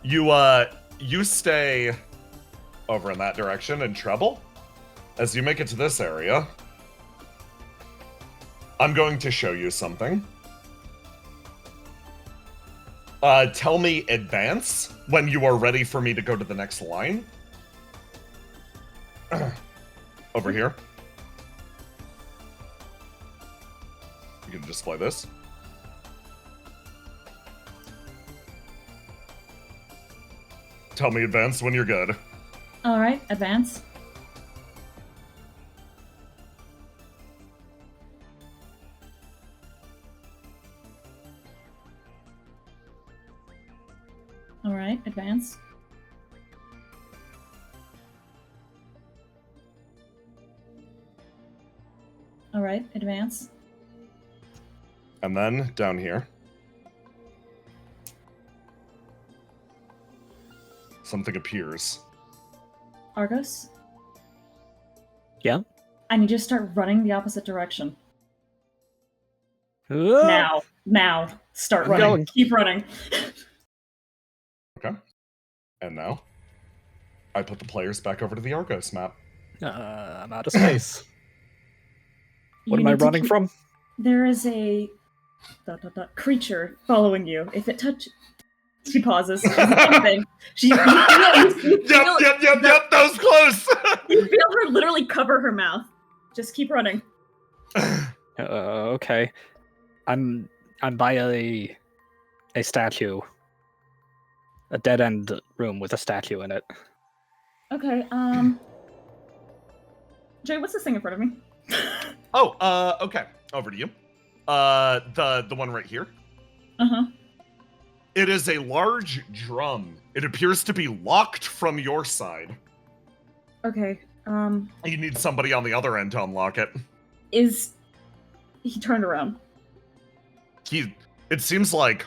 You stay over in that direction and treble. As you make it to this area, I'm going to show you something. Tell me advance when you are ready for me to go to the next line. Over here. You can display this. Tell me advance when you're good. All right, advance. All right, advance. All right, advance. And then down here. Something appears. Argos? Yeah? I need you to start running the opposite direction. Ah! Now. Start I'm running. going. Keep running. Okay. And now, I put the players back over to the Argos map. I'm out of space. What You am I need to running keep- from? There is a creature following you. If it touches... She pauses. She doesn't say anything. You feel Yep, that was close! You feel her literally cover her mouth. Just keep running. Okay. I'm by a statue. A dead end room with a statue in it. Okay, Jay, what's this thing in front of me? Okay. Over to you. The one right here. Uh-huh. It is a large drum. It appears to be locked from your side. Okay, You need somebody on the other end to unlock it. he turned around. It seems like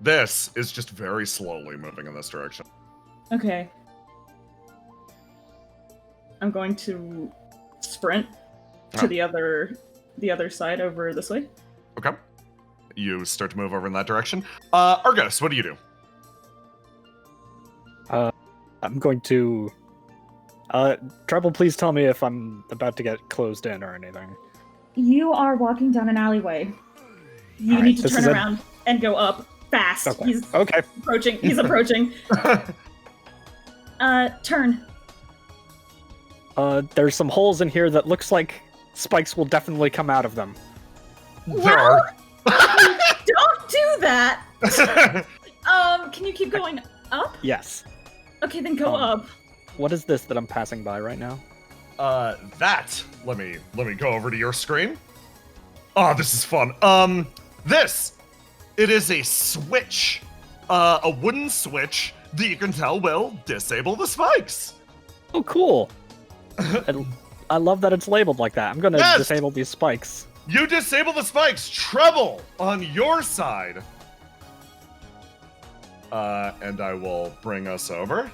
this is just very slowly moving in this direction. Okay. I'm going to sprint to the other side over this way. Okay. You start to move over in that direction. Argos, what do you do? I'm going to... Treble, please tell me if I'm about to get closed in or anything. You are walking down an alleyway. You All right, need to this turn is around and go up fast. Okay. He's Okay. approaching. He's approaching. Turn. There's some holes in here that looks like spikes will definitely come out of them. There are. Don't do that. Can you keep going up? Yes. Okay, then go up. What is this that I'm passing by right now? Let me go over to your screen. Oh, this is fun. It is a switch. A wooden switch that you can tell will disable the spikes. Oh, cool. I love that it's labeled like that. I'm gonna Yes! disable these spikes. You disable the spikes. Treble on your side. And I will bring us over.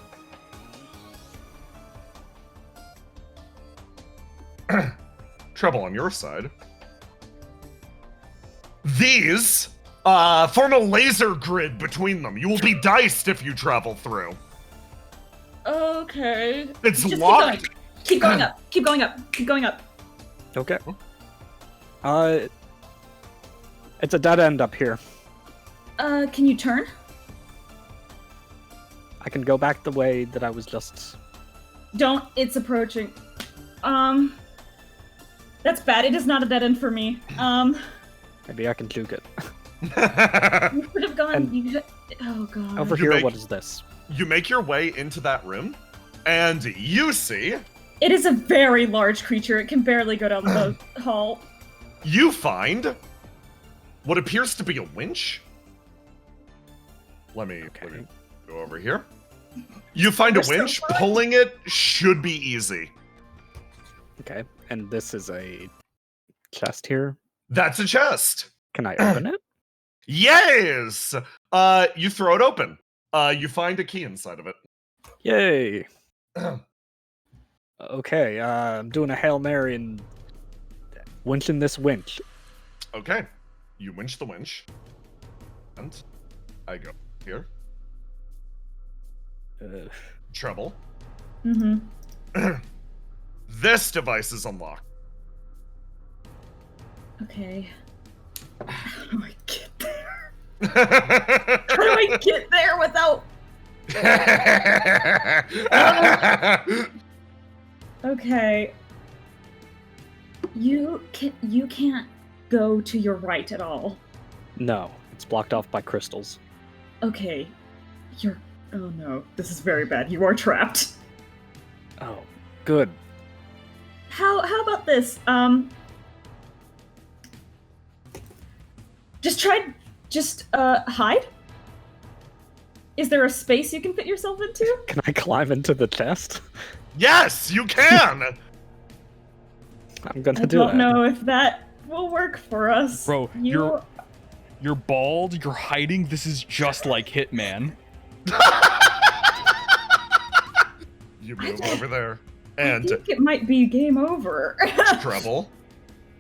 Treble on your side. These form a laser grid between them. You will be diced if you travel through. Okay. It's Just locked. Keep going up. Keep going up. Keep going up. Okay. It's a dead end up here. Can you turn? I can go back the way that I was just... Don't. It's approaching. That's bad. It is not a dead end for me. Maybe I can juke it. You could have gone. And oh god. Over You here, make- what is this? You make your way into that room, and you see, It is a very large creature. It can barely go down the hall. you find what appears to be a winch. Let me go over here. You find a We're so winch. far. Pulling it should be easy. Okay, and this is a chest here. That's a chest. Can I open it? Yes. You throw it open. You find a key inside of it. Yay! Okay, I'm doing a Hail Mary and winching this winch. Okay. You winch the winch. And I go here. Treble. Mm-hmm. This device is unlocked. Okay. How do I get there? How do I get there without... Okay. You can't go to your right at all. No, it's blocked off by crystals. Okay. You're... Oh no. This is very bad. You are trapped. Oh, good. How about this? Just hide? Is there a space you can fit yourself into? Can I climb into the chest? Yes, you can. I'm gonna I do don't that. know if that will work for us. Bro, you're bald, you're hiding, this is just like Hitman. You move over there. I And think it might be game over. treble.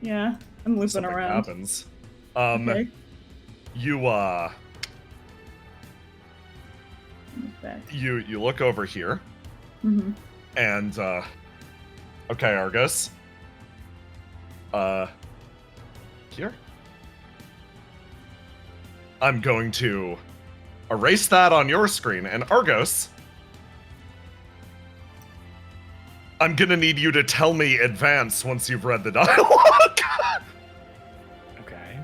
Yeah, I'm looping Something around. happens. Okay. You Move back. you look over here Mm-hmm. and okay, Argos. Here. I'm going to erase that on your screen, and Argos, I'm gonna need you to tell me advance once you've read the dialogue. Okay.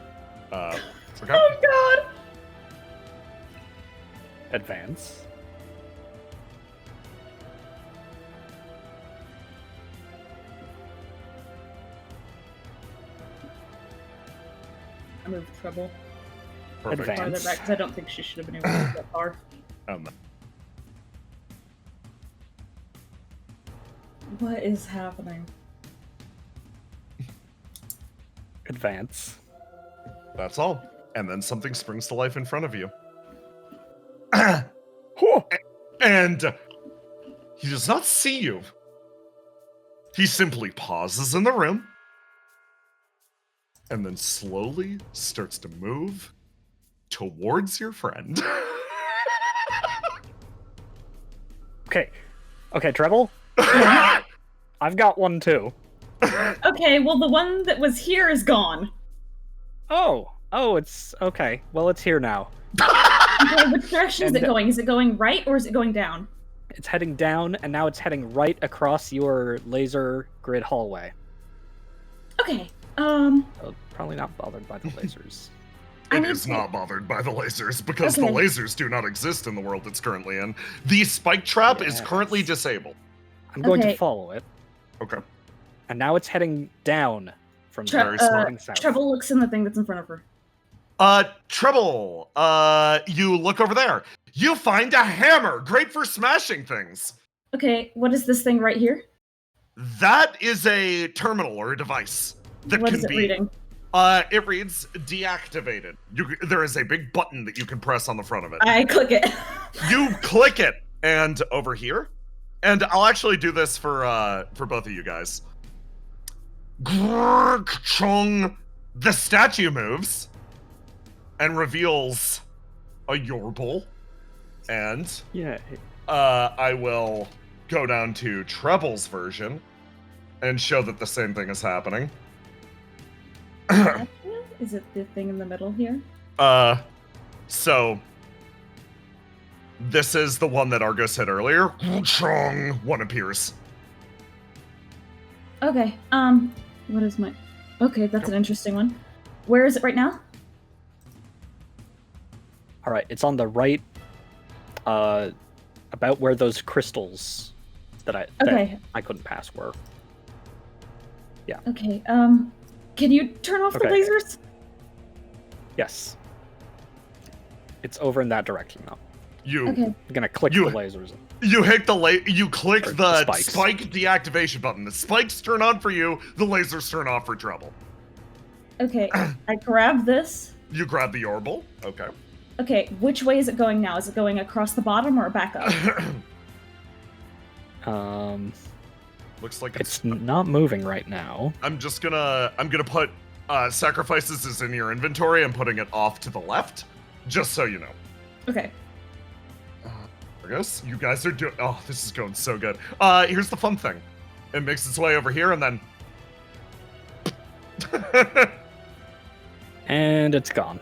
Okay. Oh god! Advance. I moved trouble Perfect. Advance. farther back because I don't think she should have been able to move that far. What is happening? Advance. That's all. And then something springs to life in front of you. And he does not see you. He simply pauses in the room and then slowly starts to move towards your friend. Okay, Treble? I've got one too. Okay, well the one that was here is gone. Oh, it's okay. Well, it's here now. Okay, which direction is it going? Is it going right or is it going down? It's heading down, and now it's heading right across your laser grid hallway. Okay, Probably not bothered by the lasers. It is not bothered by the lasers because the Okay. lasers do not exist in the world it's currently in. The spike trap is Yes. currently disabled. I'm going Okay. to follow it, Okay. and now it's heading down from Very smart. heading south. Treble looks in the thing that's in front of her. Treble, you look over there. You find a hammer, great for smashing things. Okay, what is this thing right here? That is a terminal or a device that What can is it be. reading? It reads deactivated. There is a big button that you can press on the front of it. I click it. You click it, and over here, and I'll actually do this for both of you guys. Grrk-chung. The statue moves and reveals a Yorble, and Yeah. I will go down to Treble's version and show that the same thing is happening. Is it the thing in the middle here? So this is the one that Argo said earlier. Grrk-chung. One appears. Okay, what is my... Okay, that's an interesting one. Where is it right now? All right, it's on the right, about where those crystals that Okay. I couldn't pass were. Okay, can you turn off the Okay. lasers? Yes. It's over in that direction now. Okay. I'm gonna click You- the lasers. You hit you click Or the spikes. spike deactivation button. The spikes turn on for you. The lasers turn off for Trouble. Okay, I grab this. You grab the orbital. Okay. Okay, which way is it going now? Is it going across the bottom or back up? Looks like It's not moving right now. I'm gonna put sacrifices is in your inventory. I'm putting it off to the left, just so you know. Okay. I guess you guys are doing. Oh, this is going so good. Here's the fun thing. It makes its way over here and then. And it's gone.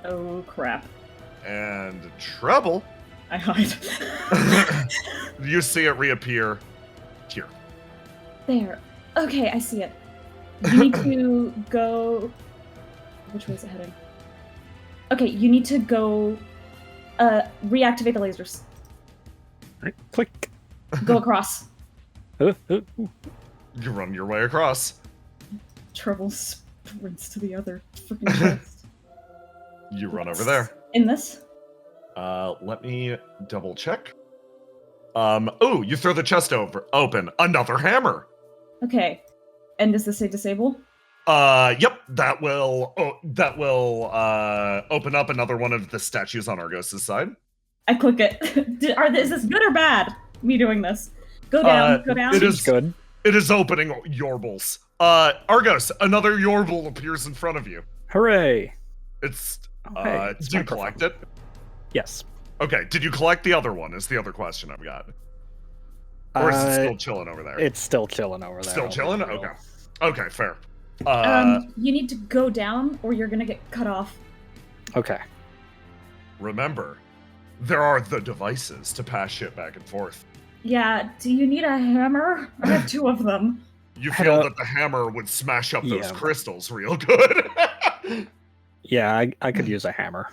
Oh crap. And Trouble. I hide. You see it reappear here. There. Okay, I see it. You need to go. Which way is it heading? Okay, you need to go. Reactivate the lasers. Right, click. Go across. You run your way across. Trouble sprints to the other freaking chest. You run over there. In this? Let me double check. Oh, you throw the chest open. Another hammer. Okay. And does this say disable? Yep. That will open up another one of the statues on Argos's side. I click it. Is this good or bad? Me doing this. Go down. Go down. It is good. It is opening Yorbles. Argos, another Yorble appears in front of you. Hooray! It's Hey, did you collect it? Yes. Okay, did you collect the other one? Is the other question I've got. Or is it still chilling over there? It's still chilling over there. Still chilling? I'll be real. Okay. Okay, fair. You need to go down or you're gonna get cut off. Okay. Remember, there are the devices to pass shit back and forth. Yeah, do you need a hammer? I have 2 of them. You feel that the hammer would smash up those Yeah. crystals real good. Yeah, I could use a hammer.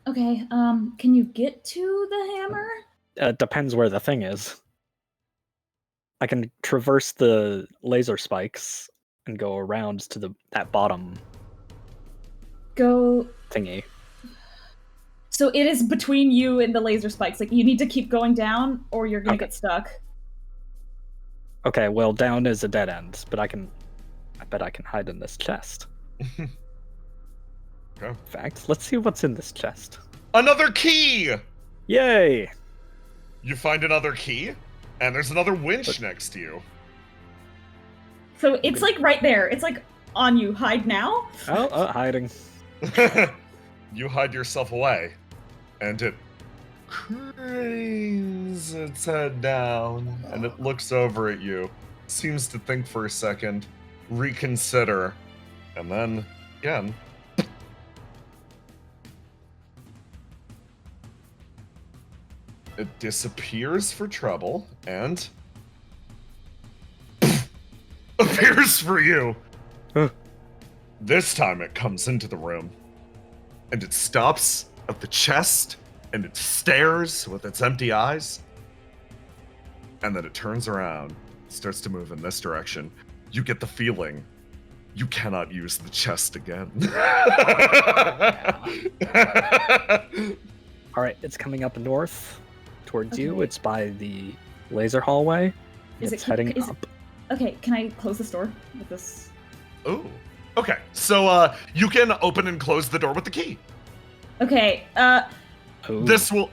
Okay, can you get to the hammer? Depends where the thing is. I can traverse the laser spikes and go around to that bottom Go. thingy. So it is between you and the laser spikes. Like, you need to keep going down or you're gonna Okay. get stuck. Okay, well, down is a dead end, but I bet I can hide in this chest. Okay. In fact, let's see what's in this chest. Another key! Yay! You find another key, and there's another winch next to you. So it's like right there. It's like on you. Hide now? Oh, hiding. You hide yourself away, and it cranes its head down, and it looks over at you, seems to think for a second, reconsider, and then, again, it disappears for Trouble, and appears for you. Huh. This time it comes into the room, and it stops at the chest, and it stares with its empty eyes, and then it turns around, starts to move in this direction. You get the feeling you cannot use the chest again. All right, it's coming up north towards you. Okay. It's by the laser hallway. Is It's it heading is it- up. Okay, can I close this door with this? Ooh. Okay, so you can open and close the door with the key. Okay, Ooh. This will,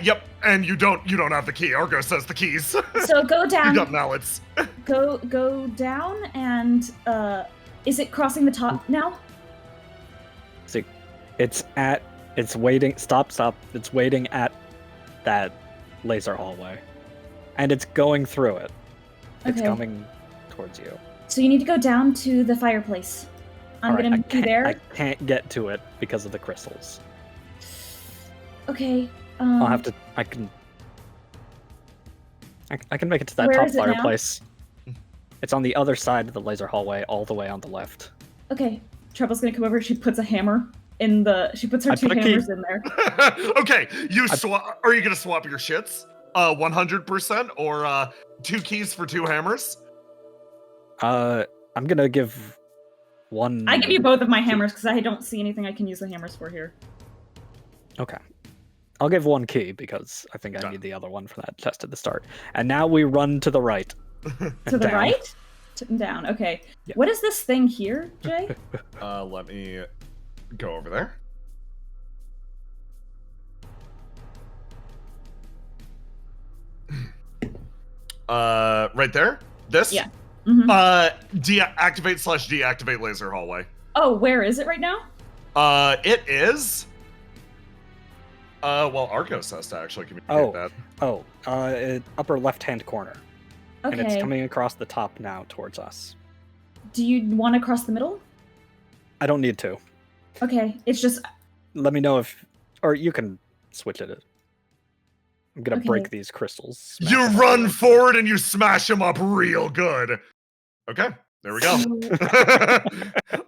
yep, and you don't have the key. Argo says the keys. so go You down. got mallets. Go down, and is it crossing the top now? See, it's waiting. Stop. It's waiting at that laser hallway, and it's going through it. It's Okay. coming towards you. So you need to go down to the fireplace. I'm All right, gonna be there. I can't get to it because of the crystals. Okay. I'll have to. I can make it to that Where top is it now? fireplace. It's on the other side of the laser hallway, all the way on the left. Okay. Trouble's gonna come over. She puts a hammer in the. She puts her I 2 put a key. hammers in there. Okay, are you gonna swap your shits? 100% or 2 keys for 2 hammers? I'm gonna give one. I give you both of my hammers because I don't see anything I can use the hammers for here. Okay. I'll give one key because I think I need the other one for that test at the start. And now we run to the right. To the Down. right? Down. Okay. Yeah. What is this thing here, Jay? Let me go over there. Right there? This? Yeah. Mhm. Deactivate/deactivate laser hallway. Oh, where is it right now? It is. Well, Argos has to actually communicate that. Upper left-hand corner. Okay. And it's coming across the top now towards us. Do you want to cross the middle? I don't need to. Okay, it's just... Let me know if... Or you can switch it. I'm gonna Okay. break these crystals. You run forward and you smash him up real good. Okay, there we go.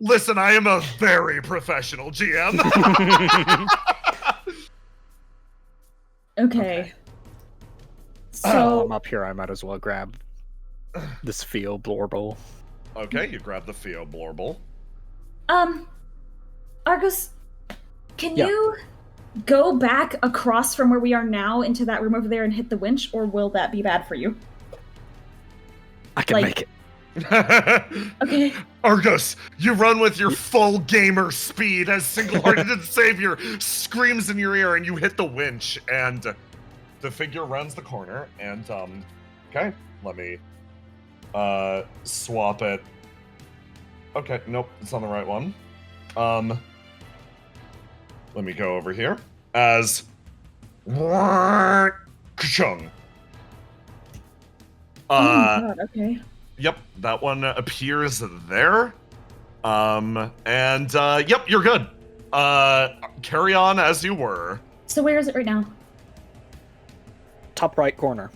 Listen, I am a very professional GM. Okay. Oh, So, I'm up here. I might as well grab this Feel Blorble. Okay, you grab the Theo Blorble. Argos, can Yeah. you go back across from where we are now into that room over there and hit the winch, or will that be bad for you? I can make it. Okay. Argos, you run with your full gamer speed as single-hearted savior screams in your ear, and you hit the winch, and the figure rounds the corner, and okay, let me swap it. Okay, nope, it's on the right one. Let me go over here as ka-chung. Oh my god, okay. Yep, that one appears there. Yep, you're good. Carry on as you were. So where is it right now? Top right corner.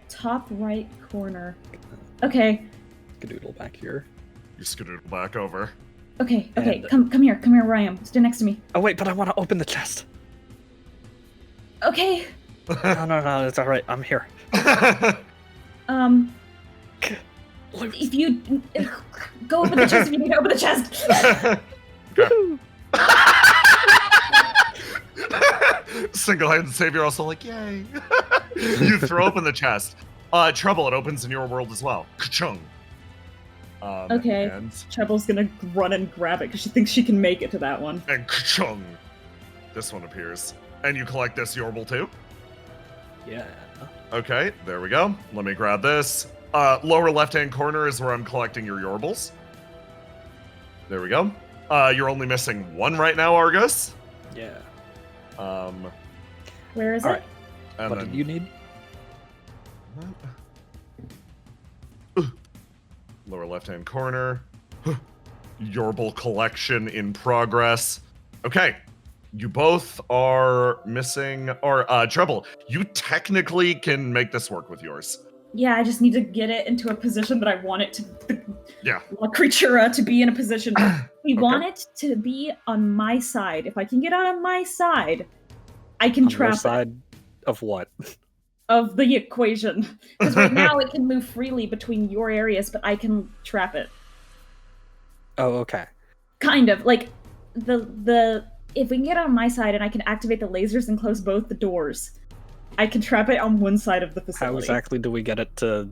Top right corner. Okay. Skadoodle back here. You skedoodle back over. Okay, okay, And- come here where I am. Stay next to me. Oh wait, but I want to open the chest. Okay. No, it's all right. I'm here. If you go open the chest, if you need to open the chest. Single-handed savior also like, yay. You throw open the chest. Trouble, it opens in your world as well. Ka-chung. Okay. And Treble's gonna run and grab it because she thinks she can make it to that one. ka-chung. This one appears. And you collect this Yorble too? Yeah. Okay, there we go. Let me grab this. Lower left-hand corner is where I'm collecting your Yorbles. There we go. You're only missing one right now, Argus. Yeah. Where is All it? right. And What then, did you need? Lower left-hand corner. Yorble collection in progress. Okay. You both are missing, or Trouble, you technically can make this work with yours. Yeah, I just need to get it into a position that I want it to. Yeah. La Creatura to be in a position. We Okay. want it to be on my side. If I can get it on my side, I can On your trap it side of what? of the equation. Because right now it can move freely between your areas, but I can trap it. Oh, okay. Kind of like the if we can get it on my side and I can activate the lasers and close both the doors, I can trap it on one side of the facility. How exactly do we get it to?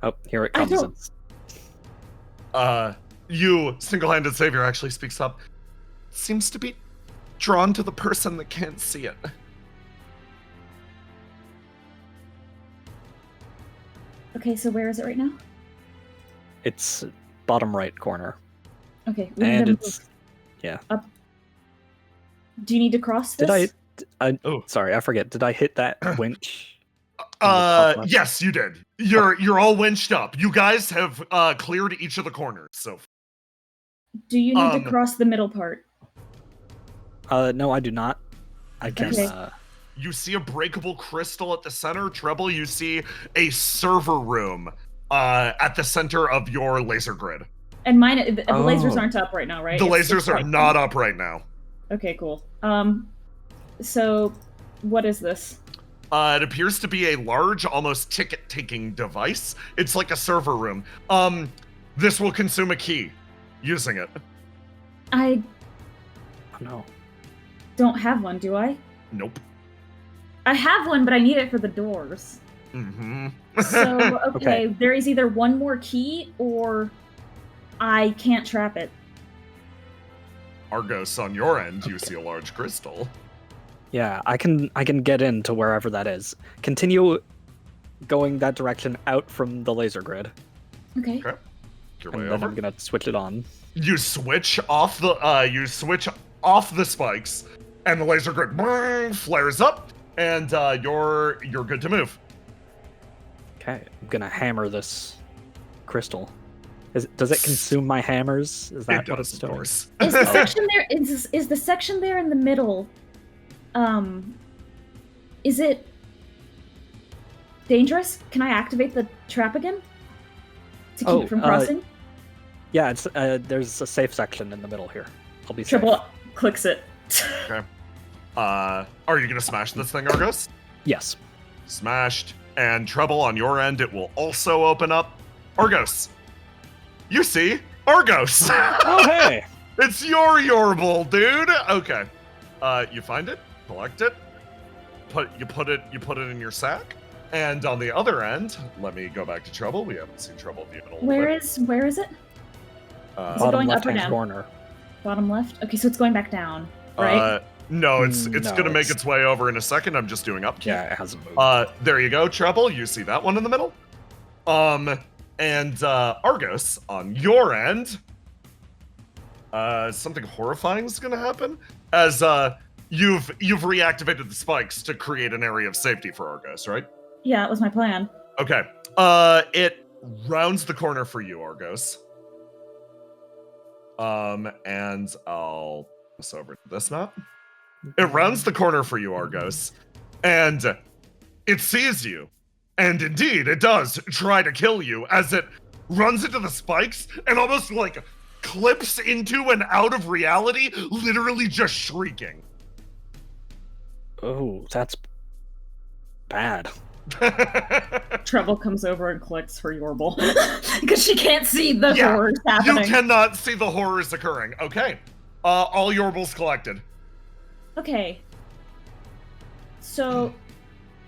Oh, here it I comes. don't- You, single-handed savior, actually speaks up. Seems to be drawn to the person that can't see it. Okay, so where is it right now? It's bottom right corner, Okay, we need and to move it's yeah. up. Do you need to cross this? Did I? Oh. Sorry, I forget. Did I hit that winch? top left? Yes, you did. You're all winched up. You guys have cleared each of the corners. So Do you need to cross the middle part? No, I do not. I can. Okay. you see a breakable crystal at the center. Treble, you see a server room at the center of your laser grid. And mine, the lasers Oh. aren't up right now, right? The It's lasers are like- not up right now. Okay, cool. So what is this? It appears to be a large, almost ticket-taking device. It's like a server room. This will consume a key using it. I Oh, no. don't have one, do I? Nope. I have one, but I need it for the doors. Mm-hmm. So, Okay. there is either one more key or I can't trap it. Argos, on your end, you see a large crystal. Yeah, I can get into wherever that is. Continue going that direction out from the laser grid. Okay. Okay. Your And way then over. I'm gonna switch it on. You switch off the spikes, and the laser grid flares up, and you're good to move. Okay, I'm gonna hammer this crystal. Does it consume my hammers? Is that It what does, it's of doing? course. Is the section there? Is the section there in the middle? Is it dangerous? Can I activate the trap again to keep it from crossing? Yeah, it's there's a safe section in the middle here. I'll be safe. Triple clicks it. Okay. Are you gonna smash this thing, Argos? Yes. Smashed. And Treble, on your end, it will also open up. Argos. You see? Argos! Oh, hey! It's your Yorble, dude! Okay. You find it, collect it, put it in your sack, and on the other end, let me go back to Treble. We haven't seen Treble in a little Where bit. is it? Is it Bottom going up or left-hand down? corner. Bottom left? Okay, so it's going back down, right? No, it's No, gonna make it's- its way over in a second. I'm just doing upkeep. Yeah, it hasn't moved. There you go, Treble. You see that one in the middle? And Argos, on your end, something horrifying is gonna happen as you've reactivated the spikes to create an area of safety for Argos, right? Yeah, that was my plan. Okay. It rounds the corner for you, Argos. And I'll this over to this map. It rounds the corner for you, Argos, and it sees you. And indeed, it does try to kill you as it runs into the spikes and almost like clips into and out of reality, literally just shrieking. Oh, that's bad. Treble comes over and clicks her Yorble because she can't see the Yeah, horrors happening. You cannot see the horrors occurring. Okay. All Yorbles collected. Okay. So,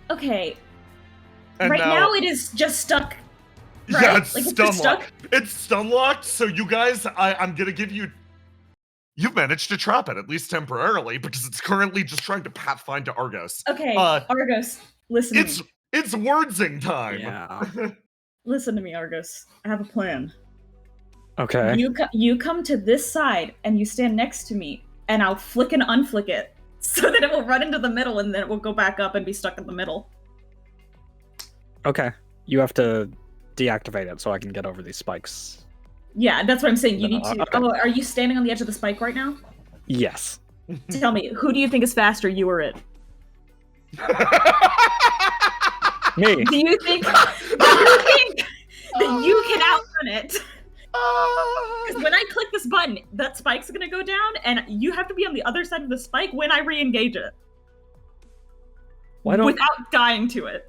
okay. And right now it is just stuck. Right? Yeah, it's like stun just locked. stuck. It's stun locked, so you guys, I'm gonna give you. You've managed to trap it, at least temporarily, because it's currently just trying to pathfind to Argos. Okay, Argos, listen to me. It's wordsing time. Yeah. Listen to me, Argos. I have a plan. Okay. You come to this side and you stand next to me, and I'll flick and unflick it so that it will run into the middle, and then it will go back up and be stuck in the middle. Okay. You have to deactivate it so I can get over these spikes. Yeah, that's what I'm saying. You need to. Okay. Oh, are you standing on the edge of the spike right now? Yes. Tell me, who do you think is faster, you or it? Me. Do you think that you can outrun it? Because when I click this button, that spike's gonna go down, and you have to be on the other side of the spike when I re-engage it. Without dying to it.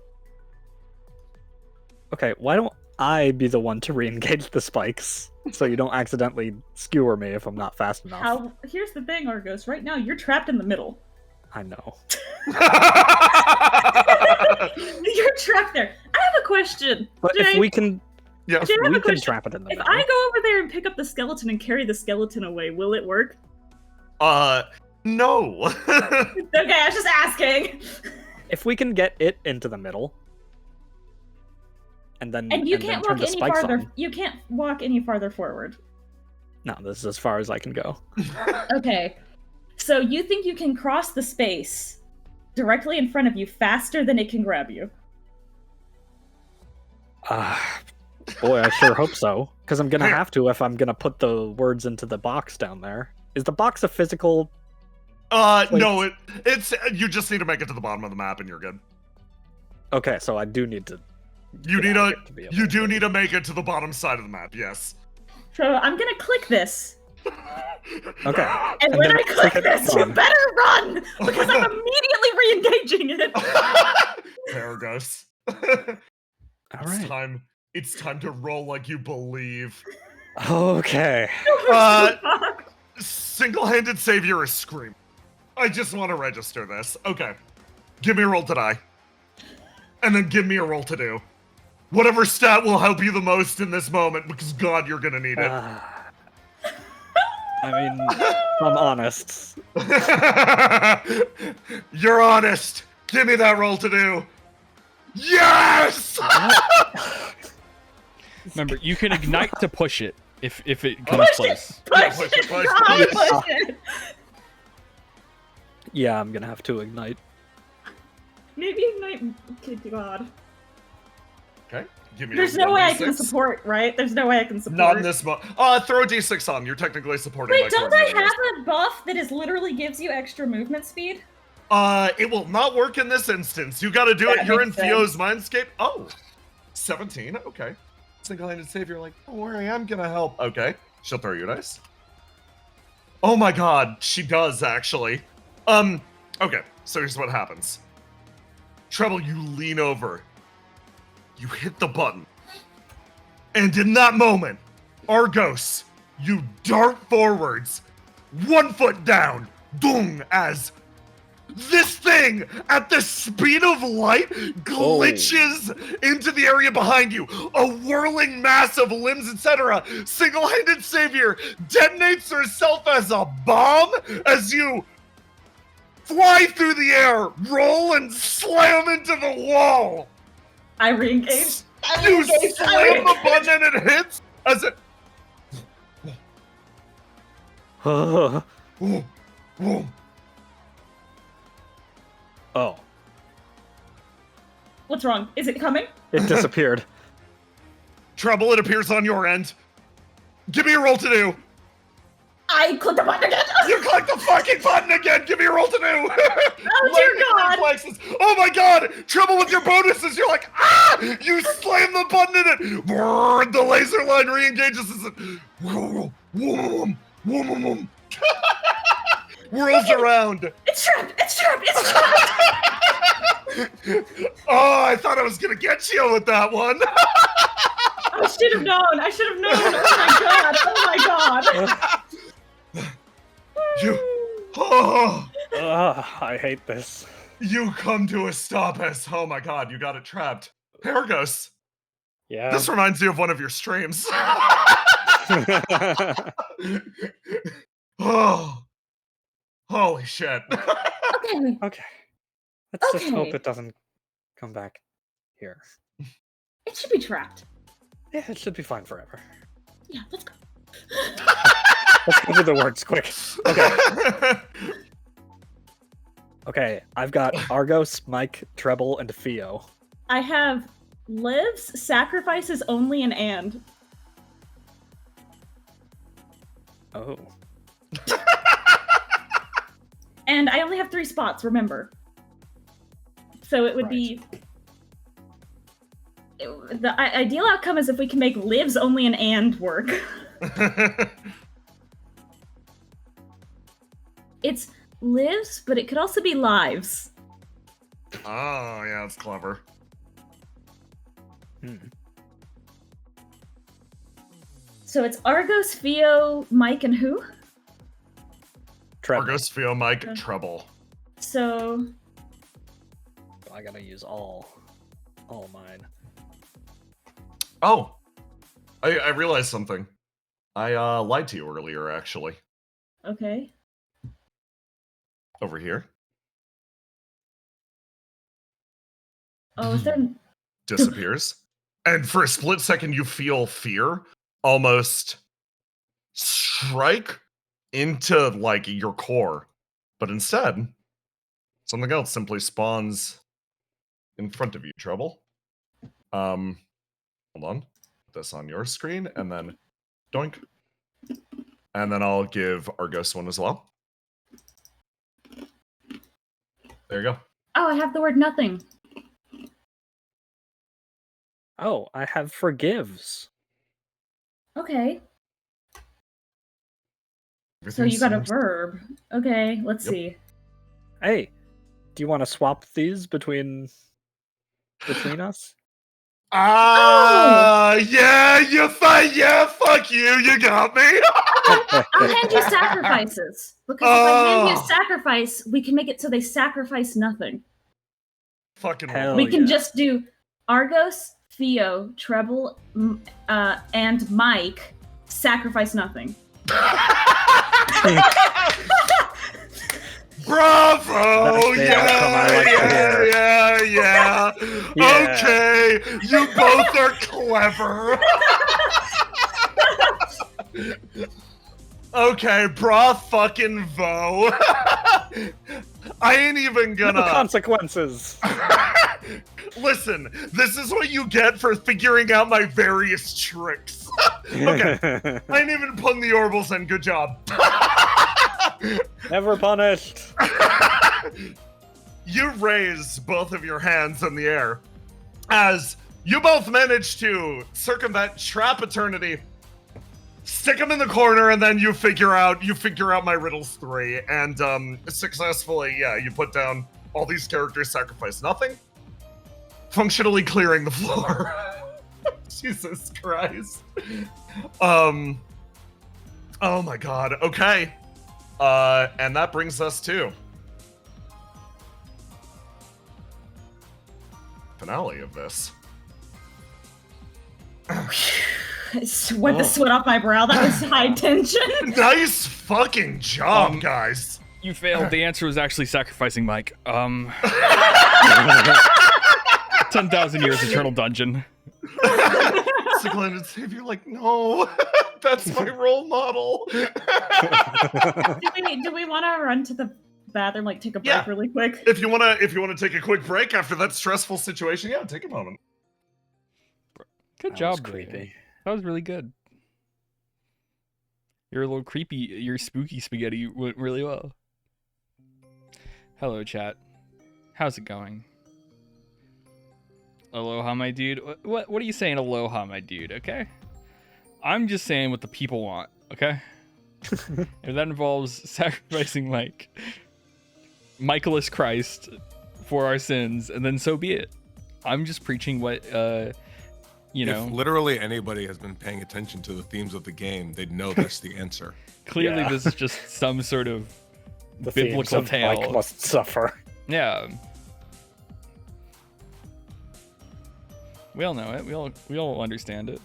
Okay, why don't I be the one to re-engage the spikes so you don't accidentally skewer me if I'm not fast enough? Here's the thing, Argos. Right now, you're trapped in the middle. I know. You're trapped there. I have a question. But Jay, if we can, yeah, if Jay, I have we a can question. trap it in the If middle. I go over there and pick up the skeleton and carry the skeleton away, will it work? No. Okay, I was just asking. If we can get it into the middle, and then And you then can't turn walk the any spikes farther. on. You can't walk any farther forward. No, this is as far as I can go. Okay. So you think you can cross the space directly in front of you faster than it can grab you? Boy, I sure hope so. Because I'm gonna have to if I'm gonna put the words into the box down there. Is the box a physical? No, it's you just need to make it to the bottom of the map and you're good. Okay, so I do need to. You get need out to of it to be able you to do do need to make it to the bottom side of the map, yes. So I'm gonna click this. Okay. And when then I click it this, you on. better run! Because I'm immediately re-engaging it! There it goes. All right. It's time to roll like you believe. Okay. Single-handed savior is scream. I just want to register this. Okay. Give me a roll to die. And then give me a roll to do. Whatever stat will help you the most in this moment, because God, you're gonna need it. I mean, I'm honest. You're honest. Give me that roll to do. Yes! Remember, you can ignite to push it if it comes close. Push it! God, push it! Yeah, I'm gonna have to ignite. Maybe ignite. Okay, God. Okay. Give me. There's no way I can support, right? There's no way I can support. Not in this mode. Throw a d6 on. You're technically supporting. Wait, don't I have a buff that is literally gives you extra movement speed? It will not work in this instance. You gotta do it. You're in Theo's mindscape. Oh, 17. Okay. Single-handed save. You're like, don't worry, I'm gonna help. Okay. She'll throw you a dice. Oh my God, she does actually. Okay. So here's what happens. Treble, you lean over. You hit the button. And in that moment, Argos, you dart forwards, 1 foot down, boom, as this thing at the speed of light glitches into the area behind you. A whirling mass of limbs, etc. Single-handed savior detonates herself as a bomb as you fly through the air, roll, and slam into the wall. I re-engage. You slam the button and it hits as it. Oh. What's wrong? Is it coming? It disappeared. Trouble, it appears on your end. Give me a roll to do. I clicked the button again. You clicked the fucking button again. Give me a roll to do. Oh dear God! Reflexes. Oh my God! Trouble with your bonuses. You're like, ah! You slam the button in it. Brrr, the laser line re-engages. Whirls around. It's trapped. It's trapped. It's trapped. Oh, I thought I was gonna get you with that one. I should have known. I should have known. Oh my God. Oh my God. I hate this. You come to stop us. Oh my God, you got it trapped. Argos. Yeah. This reminds you of one of your streams. Oh. Holy shit. Okay. Okay. Let's just hope it doesn't come back here. It should be trapped. Yeah, it should be fine forever. Yeah, let's go. Let's go through the words quick. Okay. Okay, I've got Argos, Mike, Treble, and Theo. I have lives, sacrifices only, and. Oh. And I only have 3 spots, remember. So it would be... The ideal outcome is if we can make lives only and work. It's lives, but it could also be lives. Oh, yeah, that's clever. So it's Argos, Theo, Mike, and who? Treble. Argos, Theo, Mike, Treble. So... I gotta use all mine. Oh, I realized something. I lied to you earlier, actually. Okay. Over here. Oh, is there... Disappears. And for a split second, you feel fear almost strike into, like, your core. But instead, something else simply spawns in front of you, Trouble. Hold on. Put this on your screen, and then doink. And then I'll give Argos one as well. There you go. Oh, I have the word nothing. Oh, I have forgives. Okay. So you got a verb. Okay, let's see. Hey, do you want to swap these between us? Yeah, fuck you, you got me. I'll hand you sacrifices. Because if I hand you sacrifice, we can make it so they sacrifice nothing. Fucking Hell we can yeah. just do Argos, Theo, Treble, and Mike. Sacrifice nothing. Bravo! That's the outcome I like to hear. Yeah. Yeah. Okay, you both are clever. Okay, bra fucking vo. I ain't even No gonna. consequences. Listen, this is what you get for figuring out my various tricks. Okay, I ain't even putting the orbals in. Good job. Never punished. You raise both of your hands in the air as you both manage to circumvent trap eternity, stick them in the corner, and then you figure out my riddles 3, and successfully, yeah, you put down all these characters, sacrifice nothing, functionally clearing the floor. Jesus Christ. Oh my God. Okay. And that brings us to finale of this. Wipe the sweat off my brow. That was high tension. Nice fucking job, guys. You failed. The answer was actually sacrificing Mike. 10,000 years eternal dungeon. So Glenn and Steve, you're like, no, that's my role model. Do we want to run to the bathroom, like take a break really quick? If you wanna take a quick break after that stressful situation, yeah, take a moment. Good job, creepy. That was really good. Your little creepy, your spooky spaghetti went really well. Hello, chat. How's it going? Aloha, my dude. What are you saying, aloha, my dude, okay? I'm just saying what the people want, okay? If that involves sacrificing Michaelis Christ for our sins, and then so be it. I'm just preaching what, you know. If literally anybody has been paying attention to the themes of the game, they'd know that's the answer. Clearly, this is just some sort of The biblical themes of tale. Mike must suffer. Yeah. We all know it. We all understand it.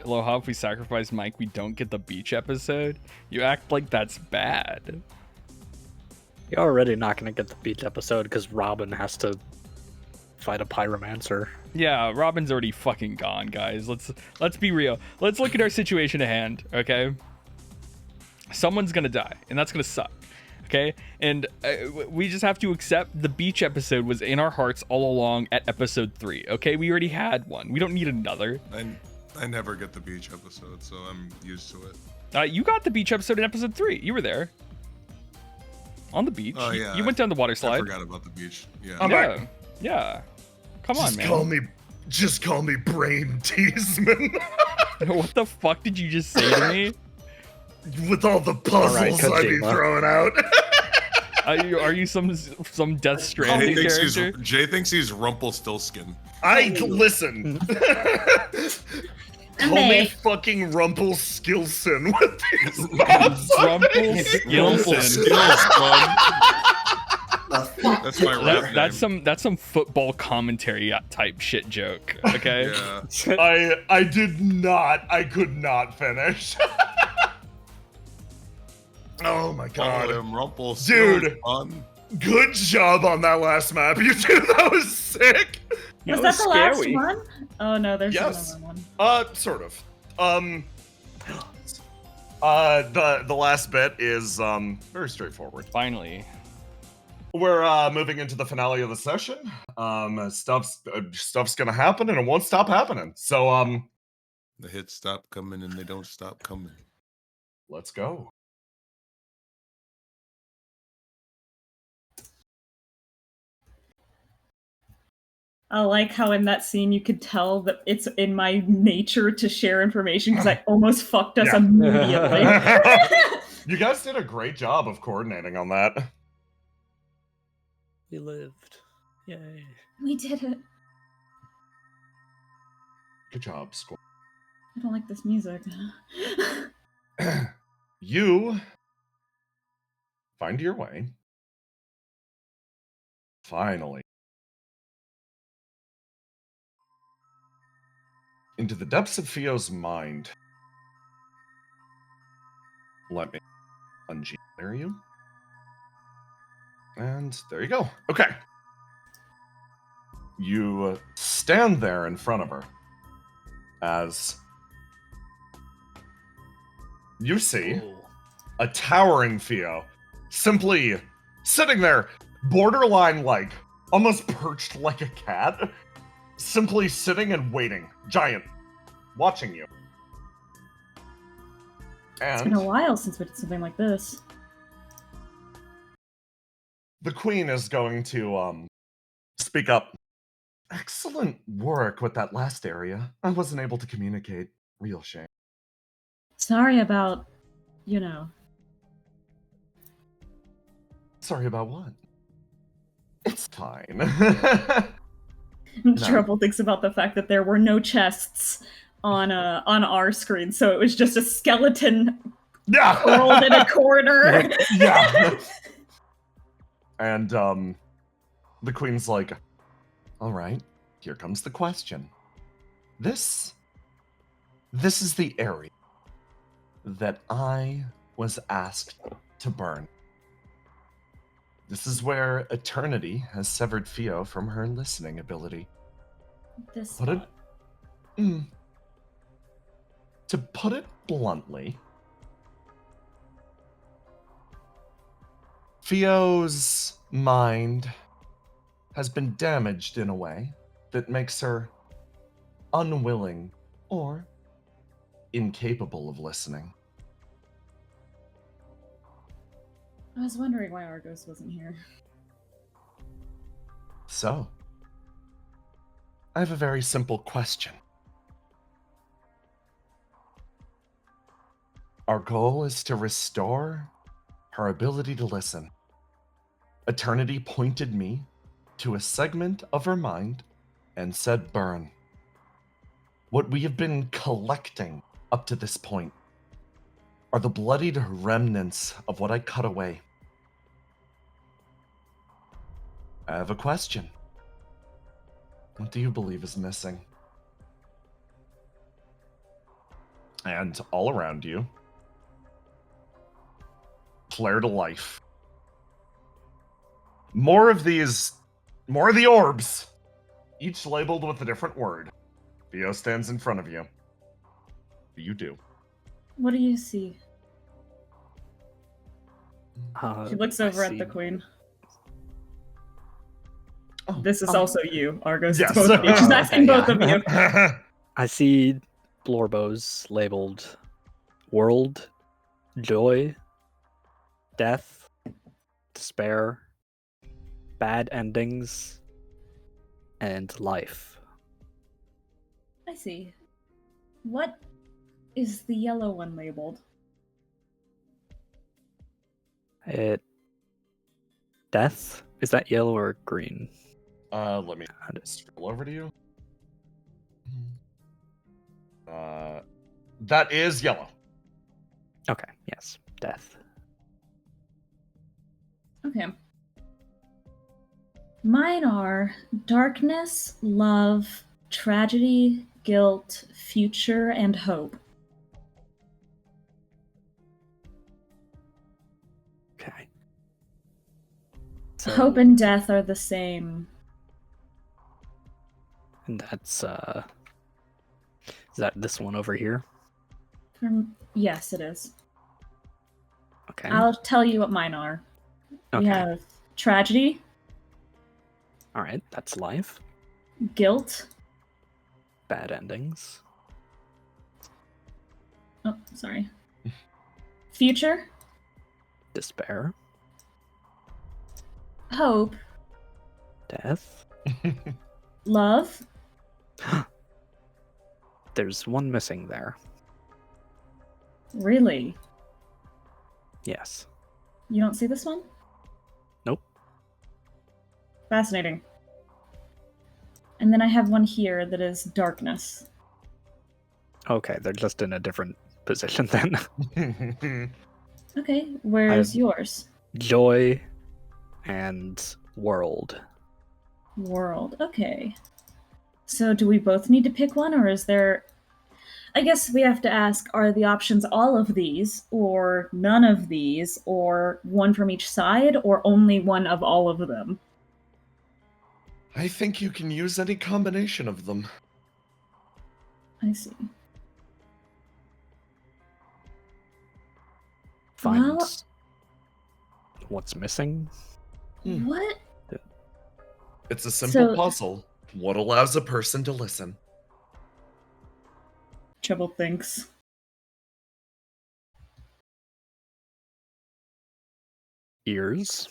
Aloha, if we sacrifice Mike, we don't get the beach episode. You act like that's bad. You're already not going to get the beach episode because Robin has to fight a pyromancer. Yeah, Robin's already fucking gone, guys. Let's be real. Let's look at our situation at hand, okay? Someone's gonna die, and that's gonna suck. Okay, and we just have to accept the beach episode was in our hearts all along at episode 3. Okay, we already had one. We don't need another. I never get the beach episode, so I'm used to it. You got the beach episode in episode 3. You were there on the beach. Oh yeah, you went down the water slide. I forgot about the beach. Yeah. Yeah. Come on, man. Just call me Brain Teasman. What the fuck did you just say to me? With all the puzzles I be throwing out. Are you some Death Stranding character? Jay thinks he's Rumpelstiltskin. Listen. Call me fucking Rumpelstiltskin with these Rumpelstiltskin. That's my rap name. That's some football commentary type shit joke. Okay. Yeah. I could not finish. Oh my god. Dude, good job on that last map. You two, that was sick. Was that the last one? Oh no, there's another one. Sort of. The last bit is very straightforward. Finally. We're moving into the finale of the session. Stuff's gonna happen and it won't stop happening. So the hits stop coming and they don't stop coming. Let's go. I like how in that scene you could tell that it's in my nature to share information because I almost fucked us immediately. You guys did a great job of coordinating on that. We lived. Yay. We did it. Good job, Squad. I don't like this music. You find your way, finally, into the depths of Theo's mind. Let me ungear you. And there you go. Okay. You stand there in front of her as you see a towering Theo simply sitting there, borderline like, almost perched like a cat, simply sitting and waiting, giant, watching you. It's been a And while since we did something like this. the queen is going to speak up. Excellent work with that last area. I wasn't able to communicate. Real shame. Sorry about, you know. Sorry about what? It's fine. Trouble thinks about the fact that there were no chests on our screen, so it was just a skeleton curled in a corner. Yeah. And the queen's like, all right, here comes the question. This is the area that I was asked to burn. This is where eternity has severed Theo from her listening ability. This Put it, to put it bluntly, Theo's mind has been damaged in a way that makes her unwilling or incapable of listening. I was wondering why Argos wasn't here. So, I have a very simple question. Our goal is to restore her ability to listen. Eternity pointed me to a segment of her mind and said burn. What we have been collecting up to this point are the bloodied remnants of what I cut away. I have a question. What do you believe is missing? And all around you, flare to life. More of the orbs, each labeled with a different word. Theo stands in front of you. You do. What do you see? She looks I over at the see- queen. Oh, This is also you, Argos. yes. It's both of you. She's asking both of you. I see Blorbos labeled world, joy, death, despair, bad endings, and life. I see. What is the yellow one labeled? Death? Is that yellow or green? Let me scroll over to you. That is yellow. Okay, yes, death. Okay. Mine are darkness, love, tragedy, guilt, future, and hope. Okay. Hope and death are the same. And that's is that this one over here? Yes, it is. Okay. I'll tell you what mine are. We Okay. have tragedy, All right, that's life. guilt. Bad endings. Oh, sorry. Future, Despair. hope, Death. love. There's one missing there. Really? Yes. You don't see this one? Nope. Fascinating. And then I have one here that is darkness. Okay, they're just in a different position then. Okay, where's I've- yours? Joy and world. World. Okay. So do we both need to pick one, or is there... I guess we have to ask, are the options all of these, or none of these, or one from each side, or only one of all of them? I think you can use any combination of them. I see. Find Well- what's missing. What? It's a simple So- puzzle. What allows a person to listen? Trouble thinks. Ears.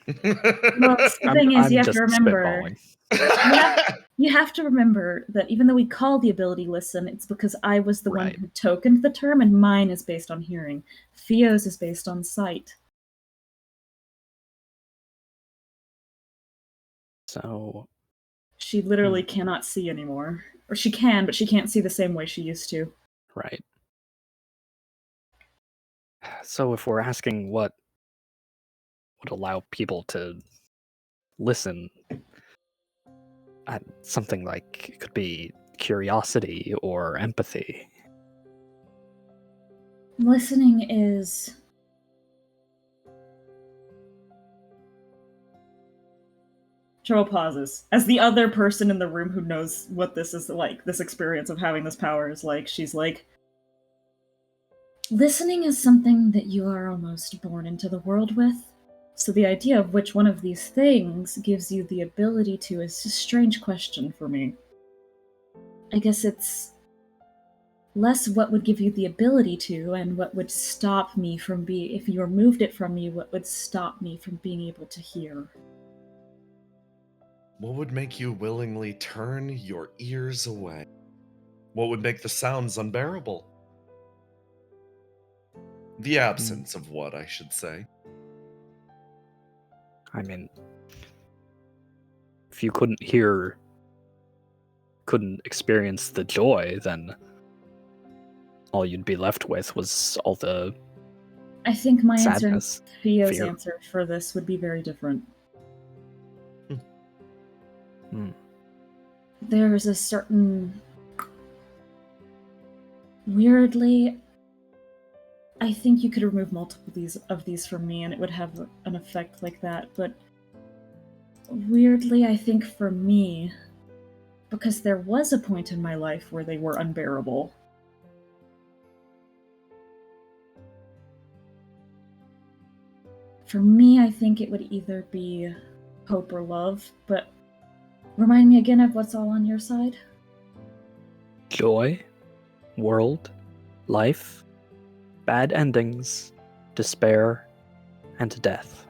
Well, the thing is, you have just to remember... spitballing. You have to remember that even though we call the ability listen, it's because I was the one Right. who tokened the term, and mine is based on hearing. Theo's is based on sight. So She literally cannot see anymore. Or she can, but she can't see the same way she used to. right. So if we're asking what would allow people to listen, something like it could be curiosity or empathy. Listening is... Trouble pauses. As the other person in the room who knows what this is like, this experience of having this power is like, she's like, listening is something that you are almost born into the world with. So the idea of which one of these things gives you the ability to is a strange question for me. I guess it's less what would give you the ability to, and what would stop me from being, if you removed it from me, what would stop me from being able to hear. What would make you willingly turn your ears away? What would make the sounds unbearable? The absence of what, I should say. I mean, if you couldn't hear, couldn't experience the joy, then all you'd be left with was all the I think my sadness, answer, Theo's fear. answer for this would be very different. There's a certain... Weirdly, I think you could remove multiple of these from me and it would have an effect like that, but weirdly, I think for me, because there was a point in my life where they were unbearable. For me, I think it would either be hope or love, but remind me again of what's all on your side? Joy, world, life, bad endings, despair, and death.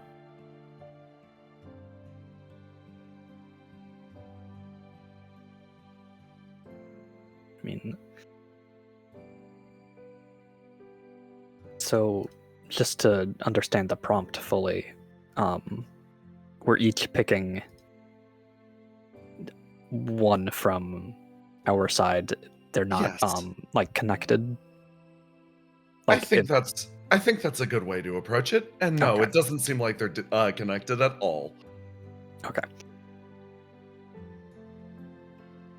I mean, so just to understand the prompt fully, we're each picking one from our side. They're not Yes. like connected. I think that's a good way to approach it. And no, Okay. it doesn't seem like they're connected at all. Okay.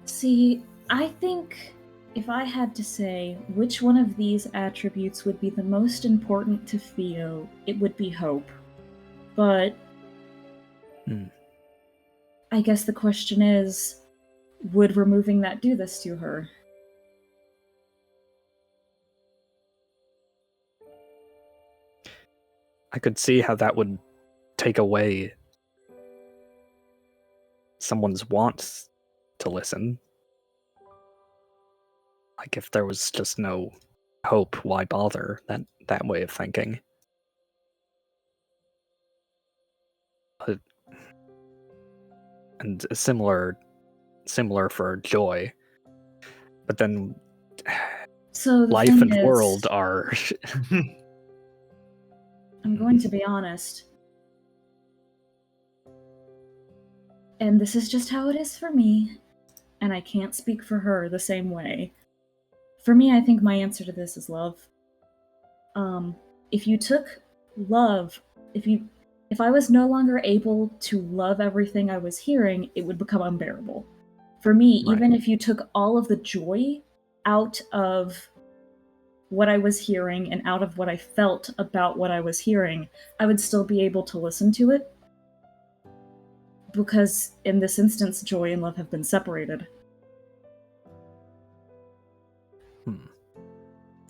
See, I think if I had to say which one of these attributes would be the most important to Theo, it would be hope. But I guess the question is, would removing that do this to her? I could see how that would take away someone's want to listen. Like if there was just no hope, why bother? That way of thinking. But, and similar for joy. But then So the life thing and is, world are I'm going to be honest. And this is just how it is for me, and I can't speak for her the same way. For me, I think my answer to this is love. if you took love, if I was no longer able to love everything I was hearing, it would become unbearable. For me, Right. even if you took all of the joy out of what I was hearing and out of what I felt about what I was hearing, I would still be able to listen to it. Because in this instance, joy and love have been separated.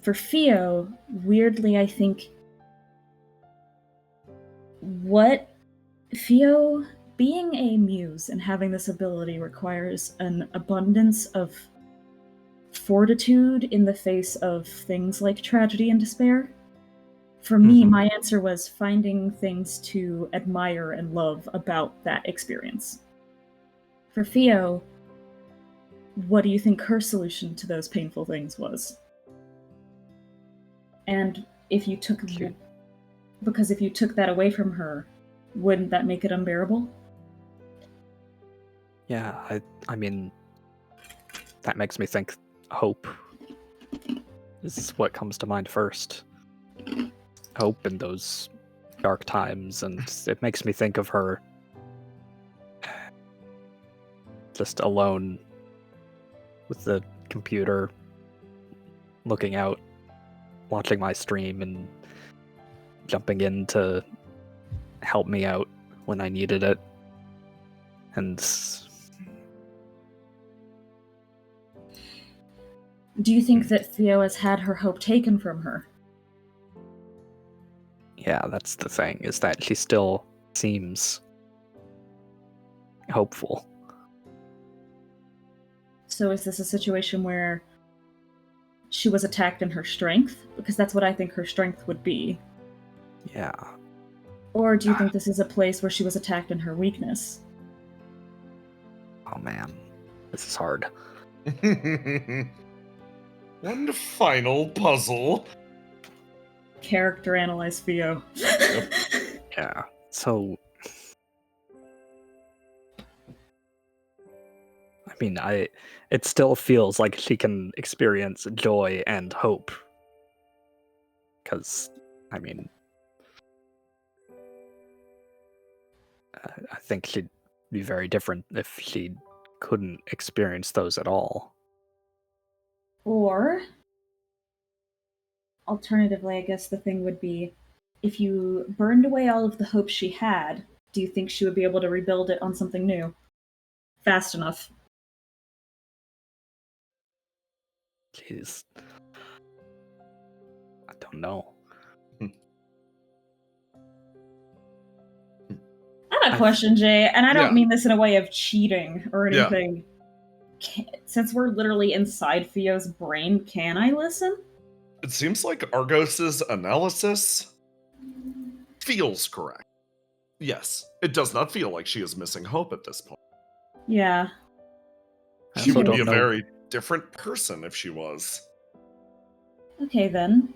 For Theo, weirdly, I think what Theo being a muse and having this ability requires an abundance of fortitude in the face of things like tragedy and despair. For me, my answer was finding things to admire and love about that experience. For Theo, what do you think her solution to those painful things was? And if you took because if you took that away from her, wouldn't that make it unbearable? Yeah, I mean, that makes me think hope is what comes to mind first. Hope in those dark times, and it makes me think of her just alone with the computer, looking out, watching my stream, and jumping in to help me out when I needed it. And do you think that Theo has had her hope taken from her? yeah, that's the thing, is that she still seems hopeful. So is this a situation where she was attacked in her strength? Because that's what I think her strength would be. Yeah. Or do you think this is a place where she was attacked in her weakness? Oh man, this is hard. One final puzzle. Character analyze Theo. Yeah, so I mean, it still feels like she can experience joy and hope. Because, I mean, I think she'd be very different if she couldn't experience those at all. Or, alternatively, I guess the thing would be, if you burned away all of the hope she had, do you think she would be able to rebuild it on something new? Fast enough? Jeez. I don't know. I have a question, Jay, and I don't Yeah. mean this in a way of cheating or Yeah. anything. Since we're literally inside Theo's brain, can I listen? It seems like Argos's analysis feels correct. Yes, it does not feel like she is missing hope at this point. Yeah. She also would be don't a know. very different person if she was. Okay, then.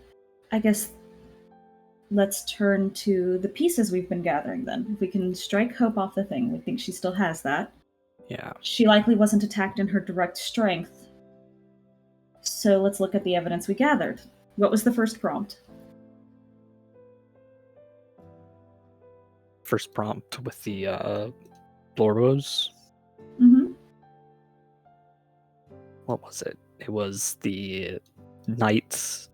I guess let's turn to the pieces we've been gathering then. If we can strike hope off the thing, we think she still has that. Yeah. She likely wasn't attacked in her direct strength. So let's look at the evidence we gathered. What was the first prompt? First prompt with the Blorwos. Mm-hmm. What was it? It was the knights,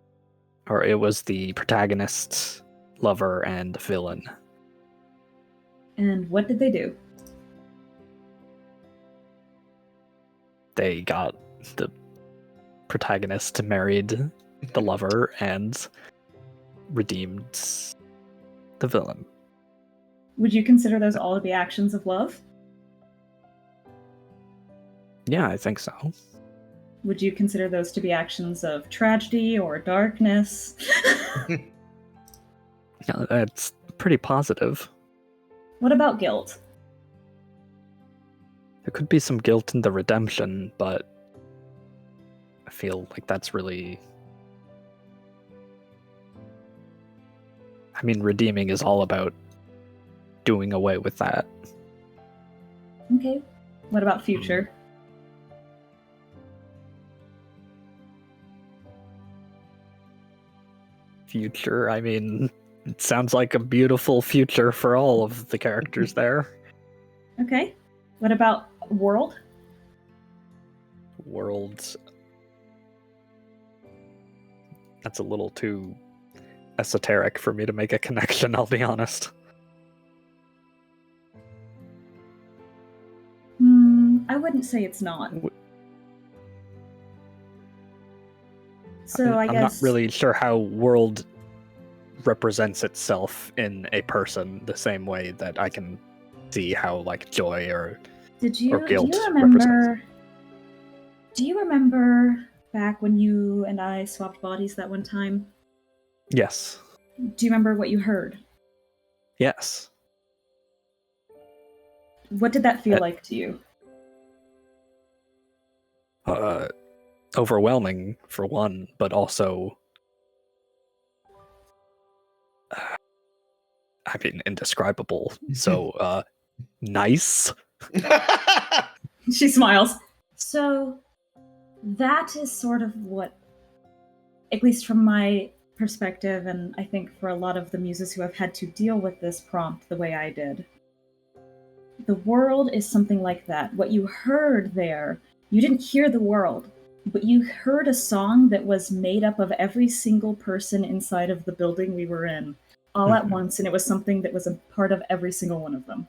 or it was the protagonist, lover, and villain. And what did they do? They got the protagonist married the lover and redeemed the villain. Would you consider those all to be actions of love? Yeah, I think so. Would you consider those to be actions of tragedy or darkness? Yeah, that's pretty positive. What about guilt? There could be some guilt in the redemption, but I feel like that's really... I mean, redeeming is all about doing away with that. Okay. What about future? future. I mean, it sounds like a beautiful future for all of the characters there. Okay. What about world? Worlds. That's a little too esoteric for me to make a connection, I'll be honest. I wouldn't say it's not. So I I'm guess not really sure how world represents itself in a person the same way that I can see how like joy or Did you or guilt do you represents. remember? Do you remember back when you and I swapped bodies that one time? Yes. Do you remember what you heard? Yes. What did that feel like to you? Overwhelming for one, but also I mean indescribable. So nice. She smiles. So that is sort of what, at least from my perspective, and I think for a lot of the muses who have had to deal with this prompt the way I did, the world is something like that. What you heard there, you didn't hear the world, but you heard a song that was made up of every single person inside of the building we were in, all at once, and it was something that was a part of every single one of them.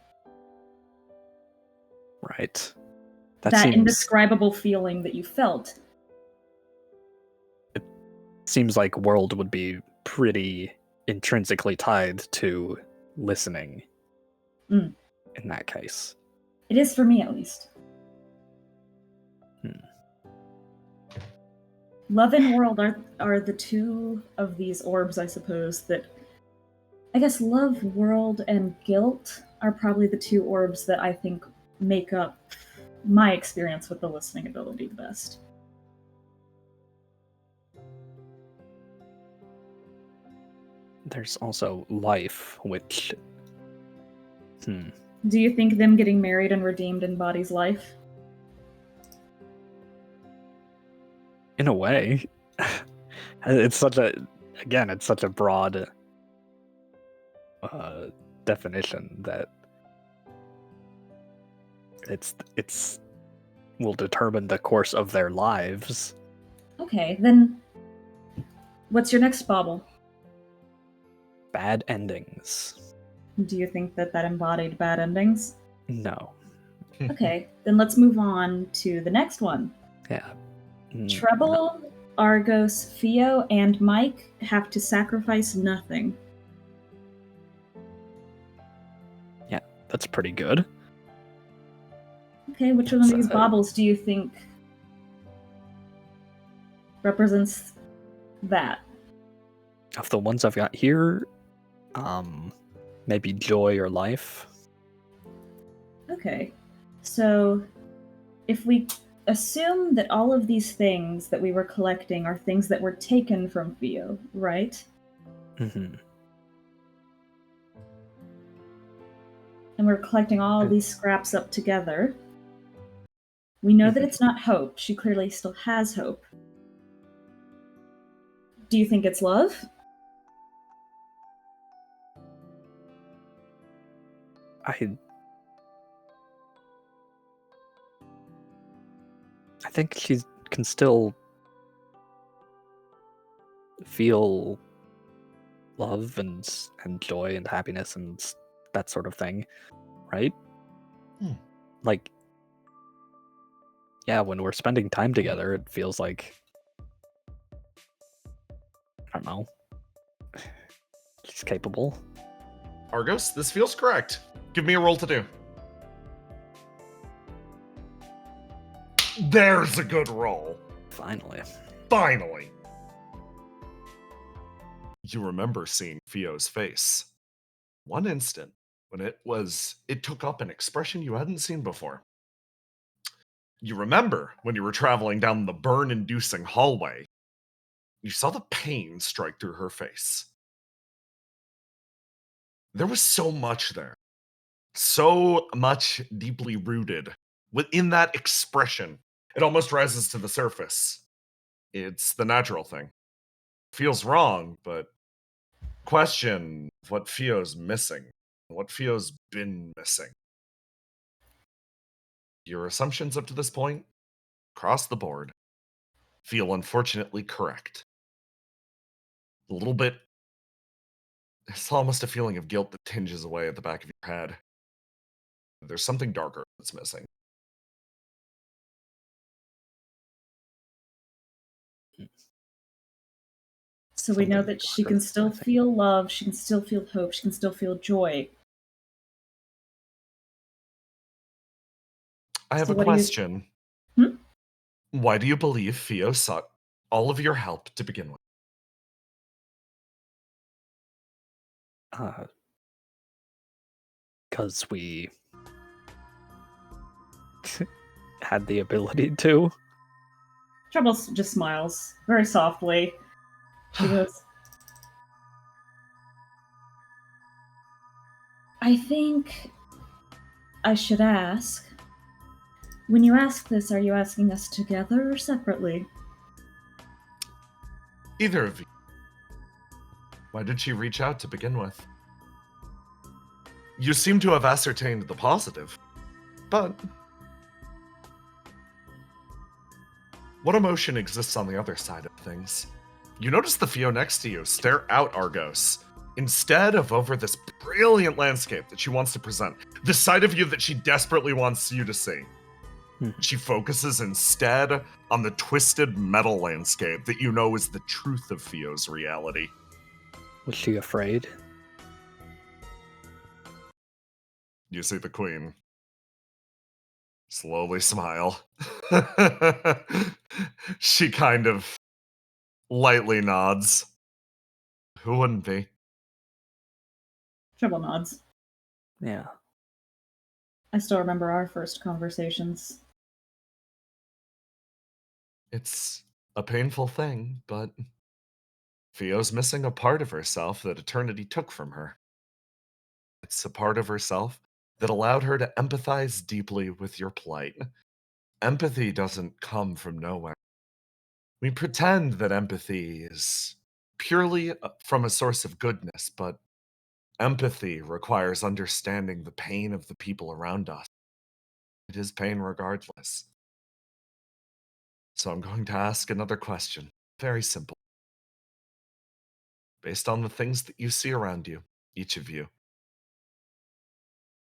Right. That seems, indescribable feeling that you felt. It seems like world would be pretty intrinsically tied to listening in that case. It is for me, at least. Love and world are the two of these orbs, I suppose, that... I guess love, world, and guilt are probably the two orbs that I think make up my experience with the listening ability the best. There's also life, which... Do you think them getting married and redeemed embodies life? In a way. It's such a broad definition that it's will determine the course of their lives. Okay, then what's your next bauble? Bad endings. Do you think that embodied bad endings? No. Okay, then let's move on to the next one. Yeah. Treble, No. Argos, Theo, and Mike have to sacrifice nothing. Yeah, that's pretty good. Okay, which one of these baubles do you think represents that? Of the ones I've got here, maybe joy or life. Okay, so if we assume that all of these things that we were collecting are things that were taken from Theo, right? Mm-hmm. And we're collecting all of these scraps up together. We know that it's not hope. She clearly still has hope. Do you think it's love? I think she can still feel love and joy and happiness and that sort of thing, right? Like, yeah, when we're spending time together, it feels like, I don't know, she's capable. Argos, this feels correct. Give me a roll to do. There's a good roll. Finally. Finally. You remember seeing Theo's face. One instant when it took up an expression you hadn't seen before. You remember when you were traveling down the burn-inducing hallway, you saw the pain strike through her face. There was so much there. So much deeply rooted within that expression. It almost rises to the surface. It's the natural thing. Feels wrong, but question what Fio's missing, what Fio's been missing. Your assumptions up to this point, across the board, feel unfortunately correct. A little bit, it's almost a feeling of guilt that tinges away at the back of your head. There's something darker that's missing. So we know Something that she darker, can still I think. feel love, she can still feel hope, she can still feel joy. I have So a what do you- question. Hmm? Why do you believe Fio sought all of your help to begin with? Because we had the ability to. Trouble just smiles very softly. She goes, I think I should ask. When you ask this, are you asking us together or separately? Either of you. Why did she reach out to begin with? You seem to have ascertained the positive, but what emotion exists on the other side of things? You notice the Fio next to you stare out Argos instead of over this brilliant landscape that she wants to present, the side of you that she desperately wants you to see. She focuses instead on the twisted metal landscape that you know is the truth of Fio's reality. Was she afraid? You see the queen slowly smile. She kind of lightly nods. Who wouldn't be? Trouble nods. Yeah. I still remember our first conversations. It's a painful thing, but Fio's missing a part of herself that eternity took from her. It's a part of herself that allowed her to empathize deeply with your plight. Empathy doesn't come from nowhere. We pretend that empathy is purely from a source of goodness, but empathy requires understanding the pain of the people around us. It is pain regardless. So I'm going to ask another question. Very simple. Based on the things that you see around you, each of you,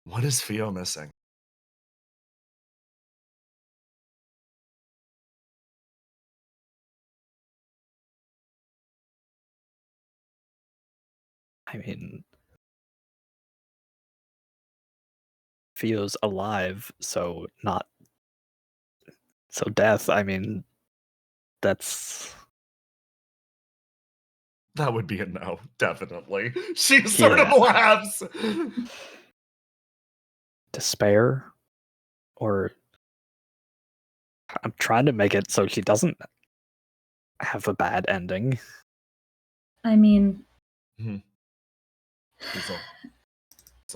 what is Fio missing? I mean, Fio's alive, so not. So death, I mean, that's. That would be a no, definitely. She sort of Yeah. laughs. Despair? Or. I'm trying to make it so she doesn't have a bad ending. I mean, There's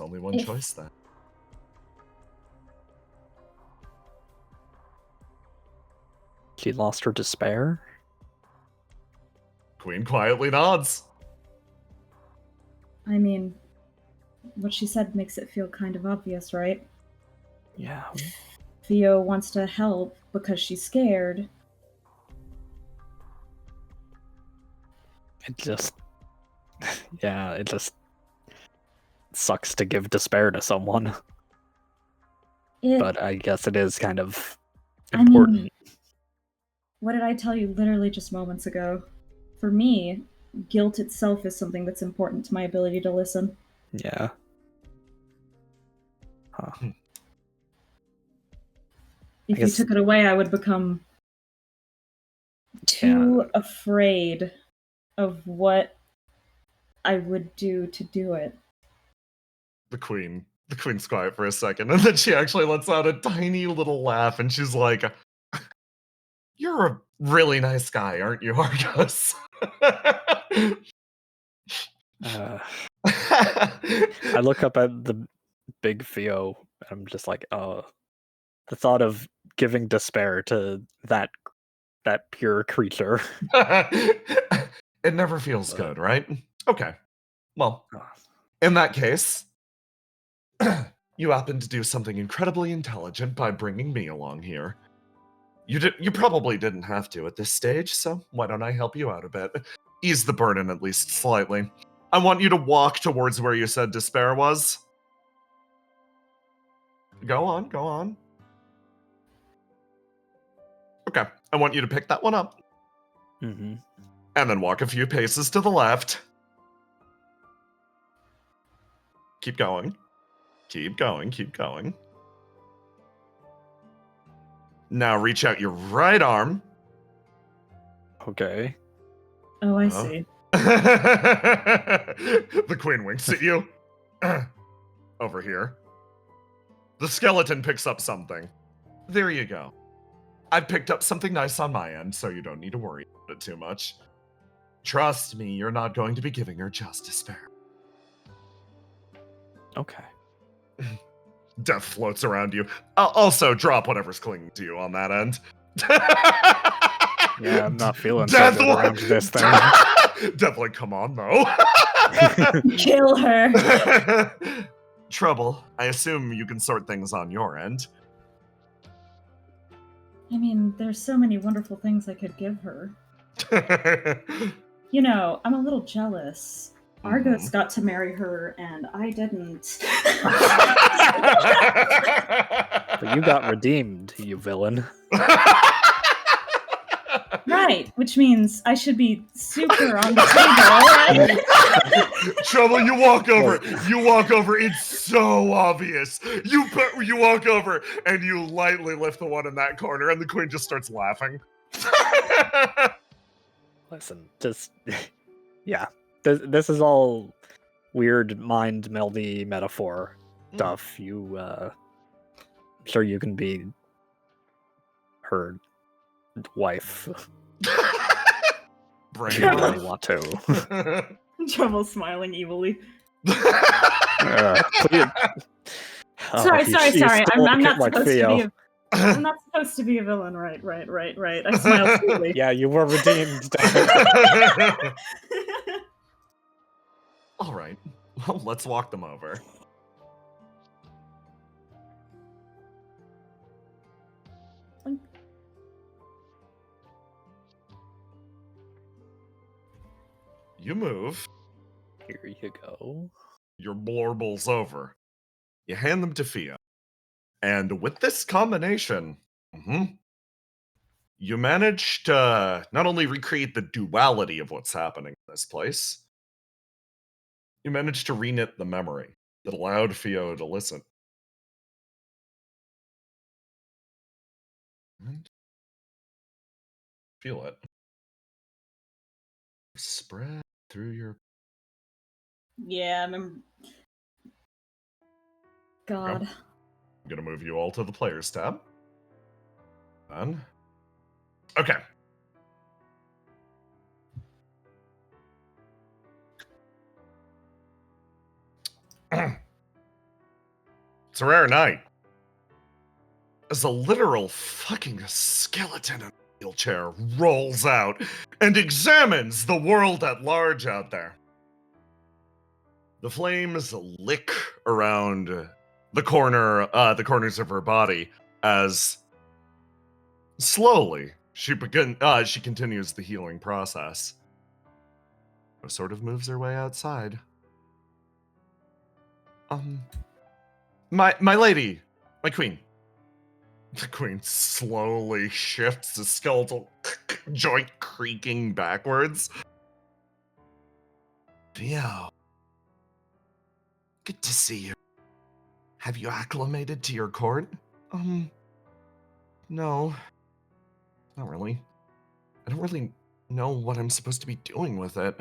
only one If- choice then. She lost her despair? Queen quietly nods. I mean, what she said makes it feel kind of obvious, right? Yeah. Fio wants to help because she's scared. It just. Yeah, it just. Sucks to give despair to someone. But I guess it is kind of important. What did I tell you literally just moments ago? For me, guilt itself is something that's important to my ability to listen. Yeah. Huh. If you guess- took it away, I would become too afraid of what I would do to do it. The queen's quiet for a second, and then she actually lets out a tiny little laugh, and she's like, "You're a really nice guy, aren't you, Argos?" I look up at the big Fio, and I'm just like, oh, the thought of giving despair to that pure creature. It never feels good, right? Okay. Well, in that case, you happen to do something incredibly intelligent by bringing me along here. You probably didn't have to at this stage, so why don't I help you out a bit? Ease the burden at least slightly. I want you to walk towards where you said despair was. Go on, go on. Okay, I want you to pick that one up. Mm-hmm. And then walk a few paces to the left. Keep going. Keep going, keep going. Now reach out your right arm. Okay. Oh, I see. The queen winks at you. Over here. The skeleton picks up something. There you go. I picked up something nice on my end, so you don't need to worry about it too much. Trust me, you're not going to be giving her just despair. Okay. Death floats around you. Also, drop whatever's clinging to you on that end. Yeah, I'm not feeling so Death good around this thing. Death, like, come on, though. Kill her. Trouble. I assume you can sort things on your end. I mean, there's so many wonderful things I could give her. You know, I'm a little jealous. Argos got to marry her, and I didn't. But you got redeemed, you villain. Right, which means I should be super on the table, right? Trouble, you walk over. You walk over. It's so obvious. You walk over and you lightly lift the one in that corner, and the queen just starts laughing. Listen, just yeah. This is all weird mind meldy metaphor stuff. You I'm sure you can be her wife. Brain If you really want to. Trouble smiling evilly. Please. Sorry. I'm not supposed to be. Theo. I'm not supposed to be a villain, right. I smile sweetly. Yeah, you were redeemed. All right. Well, let's walk them over. You move. Here you go. Your blorbles over. You hand them to Fia. And with this combination, you manage to not only recreate the duality of what's happening in this place, you manage to reknit the memory that allowed Fio to listen. And feel it. Spread through your... Yeah, I remember. God. I'm going to move you all to the Players tab. Done. Okay. It's a rare night. As a literal fucking skeleton in a wheelchair rolls out and examines the world at large out there. The flames lick around the corners of her body as slowly she continues the healing process. Sort of moves her way outside. My lady, my queen. The queen slowly shifts the skeletal joint creaking backwards. Theo, good to see you. Have you acclimated to your court? No. Not really. I don't really know what I'm supposed to be doing with it.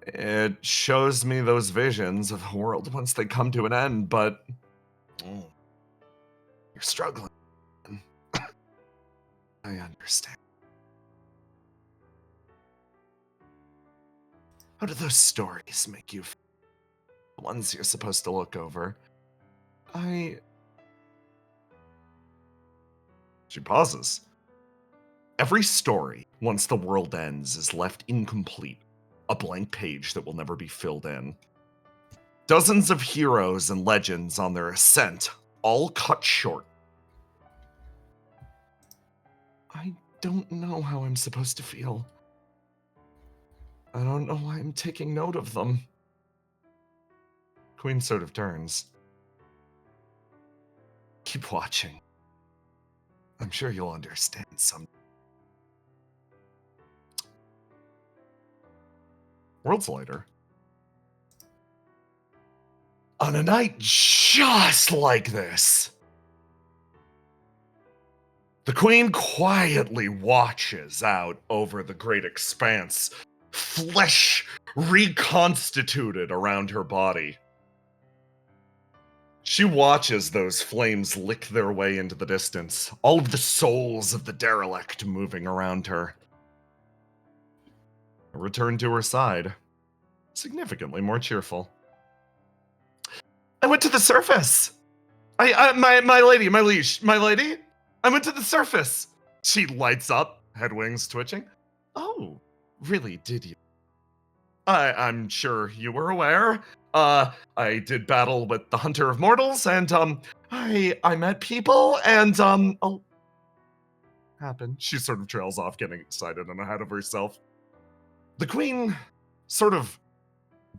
It shows me those visions of a world once they come to an end, but... you're struggling. I understand. How do those stories make you feel? The ones you're supposed to look over. She pauses. Every story, once the world ends, is left incomplete, a blank page that will never be filled in. Dozens of heroes and legends on their ascent, all cut short. I don't know how I'm supposed to feel. I don't know why I'm taking note of them. Queen sort of turns. Keep watching. I'm sure you'll understand someday. Worlds later. On a night just like this, the Queen quietly watches out over the great expanse, flesh reconstituted around her body. She watches those flames lick their way into the distance, all of the souls of the derelict moving around her. A return to her side, significantly more cheerful. I went to the surface! My lady, my liege, my lady? I went to the surface! She lights up, head wings twitching. Oh, really, did you? I'm sure you were aware. I did battle with the Hunter of Mortals, and, I met people, and, oh, happened. She sort of trails off, getting excited and ahead of herself. The Queen sort of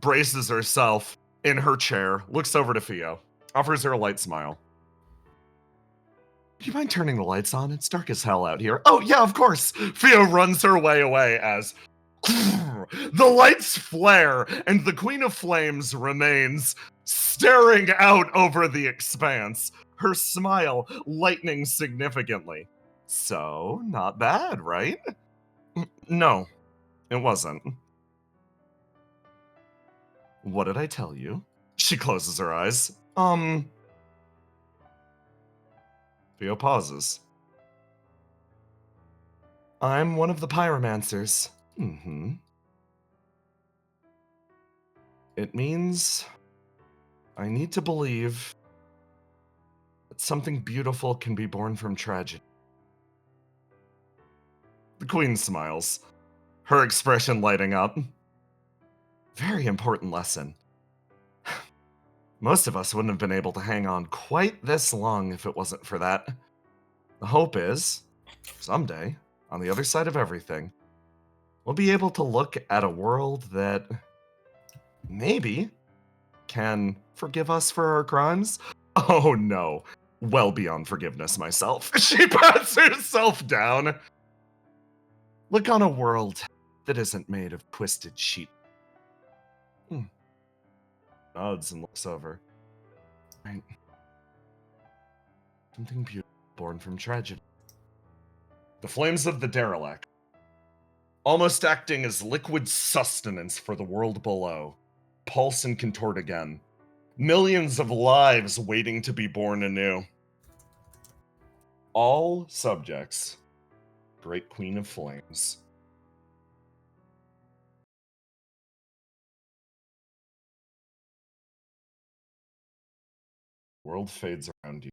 braces herself in her chair, looks over to Theo, offers her a light smile. Do you mind turning the lights on? It's dark as hell out here. Oh, yeah, of course. Theo runs her way away as the lights flare, and the Queen of Flames remains staring out over the expanse, her smile lightening significantly. So, not bad, right? No, it wasn't. What did I tell you? She closes her eyes. Theo pauses. I'm one of the pyromancers. It means I need to believe that something beautiful can be born from tragedy. The Queen smiles, her expression lighting up. Very important lesson. Most of us wouldn't have been able to hang on quite this long if it wasn't for that. The hope is, someday, on the other side of everything, we'll be able to look at a world that maybe can forgive us for our crimes. Oh no, well beyond forgiveness myself. She pats herself down. Look on a world that isn't made of twisted sheep. Nods and looks over. Right. Something beautiful born from tragedy. The flames of the derelict, almost acting as liquid sustenance for the world below, pulse and contort again. Millions of lives waiting to be born anew. All subjects, Great Queen of Flames. The world fades around you.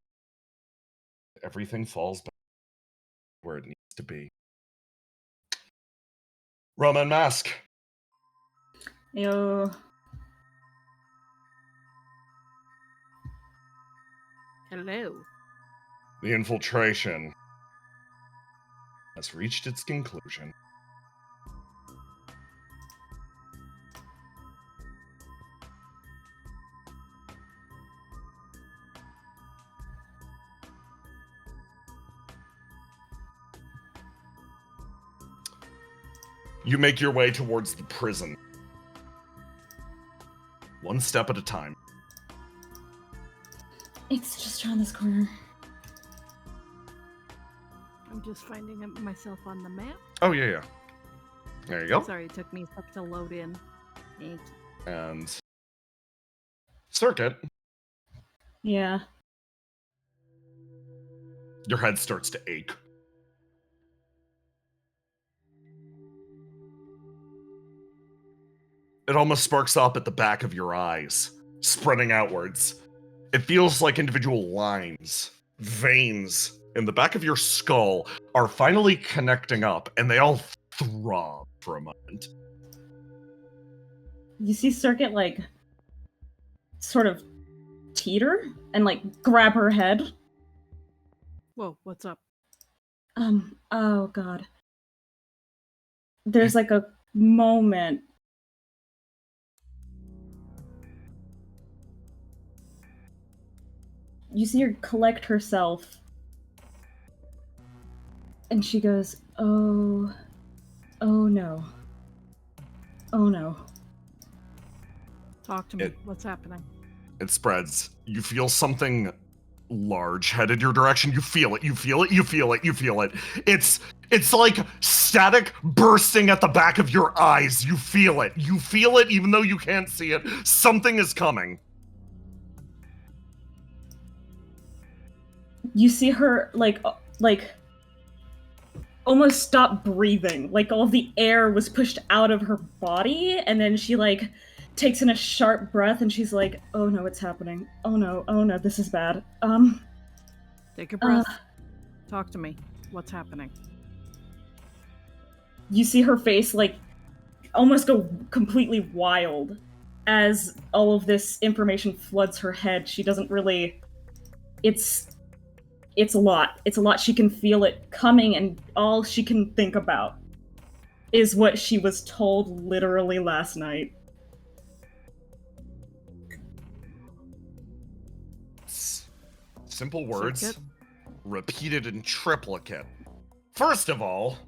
Everything falls back where it needs to be. Roman Mask. Yo. Hello. The infiltration has reached its conclusion. You make your way towards the prison. One step at a time. It's just around this corner. I'm just finding myself on the map. Oh, yeah. There you go. Sorry, it took me a sec to load in. Thank you. And circuit. Yeah. Your head starts to ache. It almost sparks up at the back of your eyes, spreading outwards. It feels like individual lines, veins in the back of your skull are finally connecting up, and they all throb for a moment. You see Circuit, like, sort of teeter and, like, grab her head. Whoa, what's up? Oh god. There's, like, a moment. You see her collect herself. And she goes, oh no. Oh no. Talk to me. What's happening? It spreads. You feel something large headed your direction. You feel it. You feel it. You feel it. You feel it. It's like static bursting at the back of your eyes. You feel it. You feel it even though you can't see it. Something is coming. You see her, like almost stop breathing. Like, all the air was pushed out of her body, and then she, like, takes in a sharp breath, and she's like, oh no, it's happening. Oh no, this is bad. Take a breath. Talk to me. What's happening? You see her face, like, almost go completely wild as all of this information floods her head. She doesn't really... It's a lot. It's a lot. She can feel it coming, and all she can think about is what she was told literally last night. Simple words, Circuit. repeated in triplicate. First of all,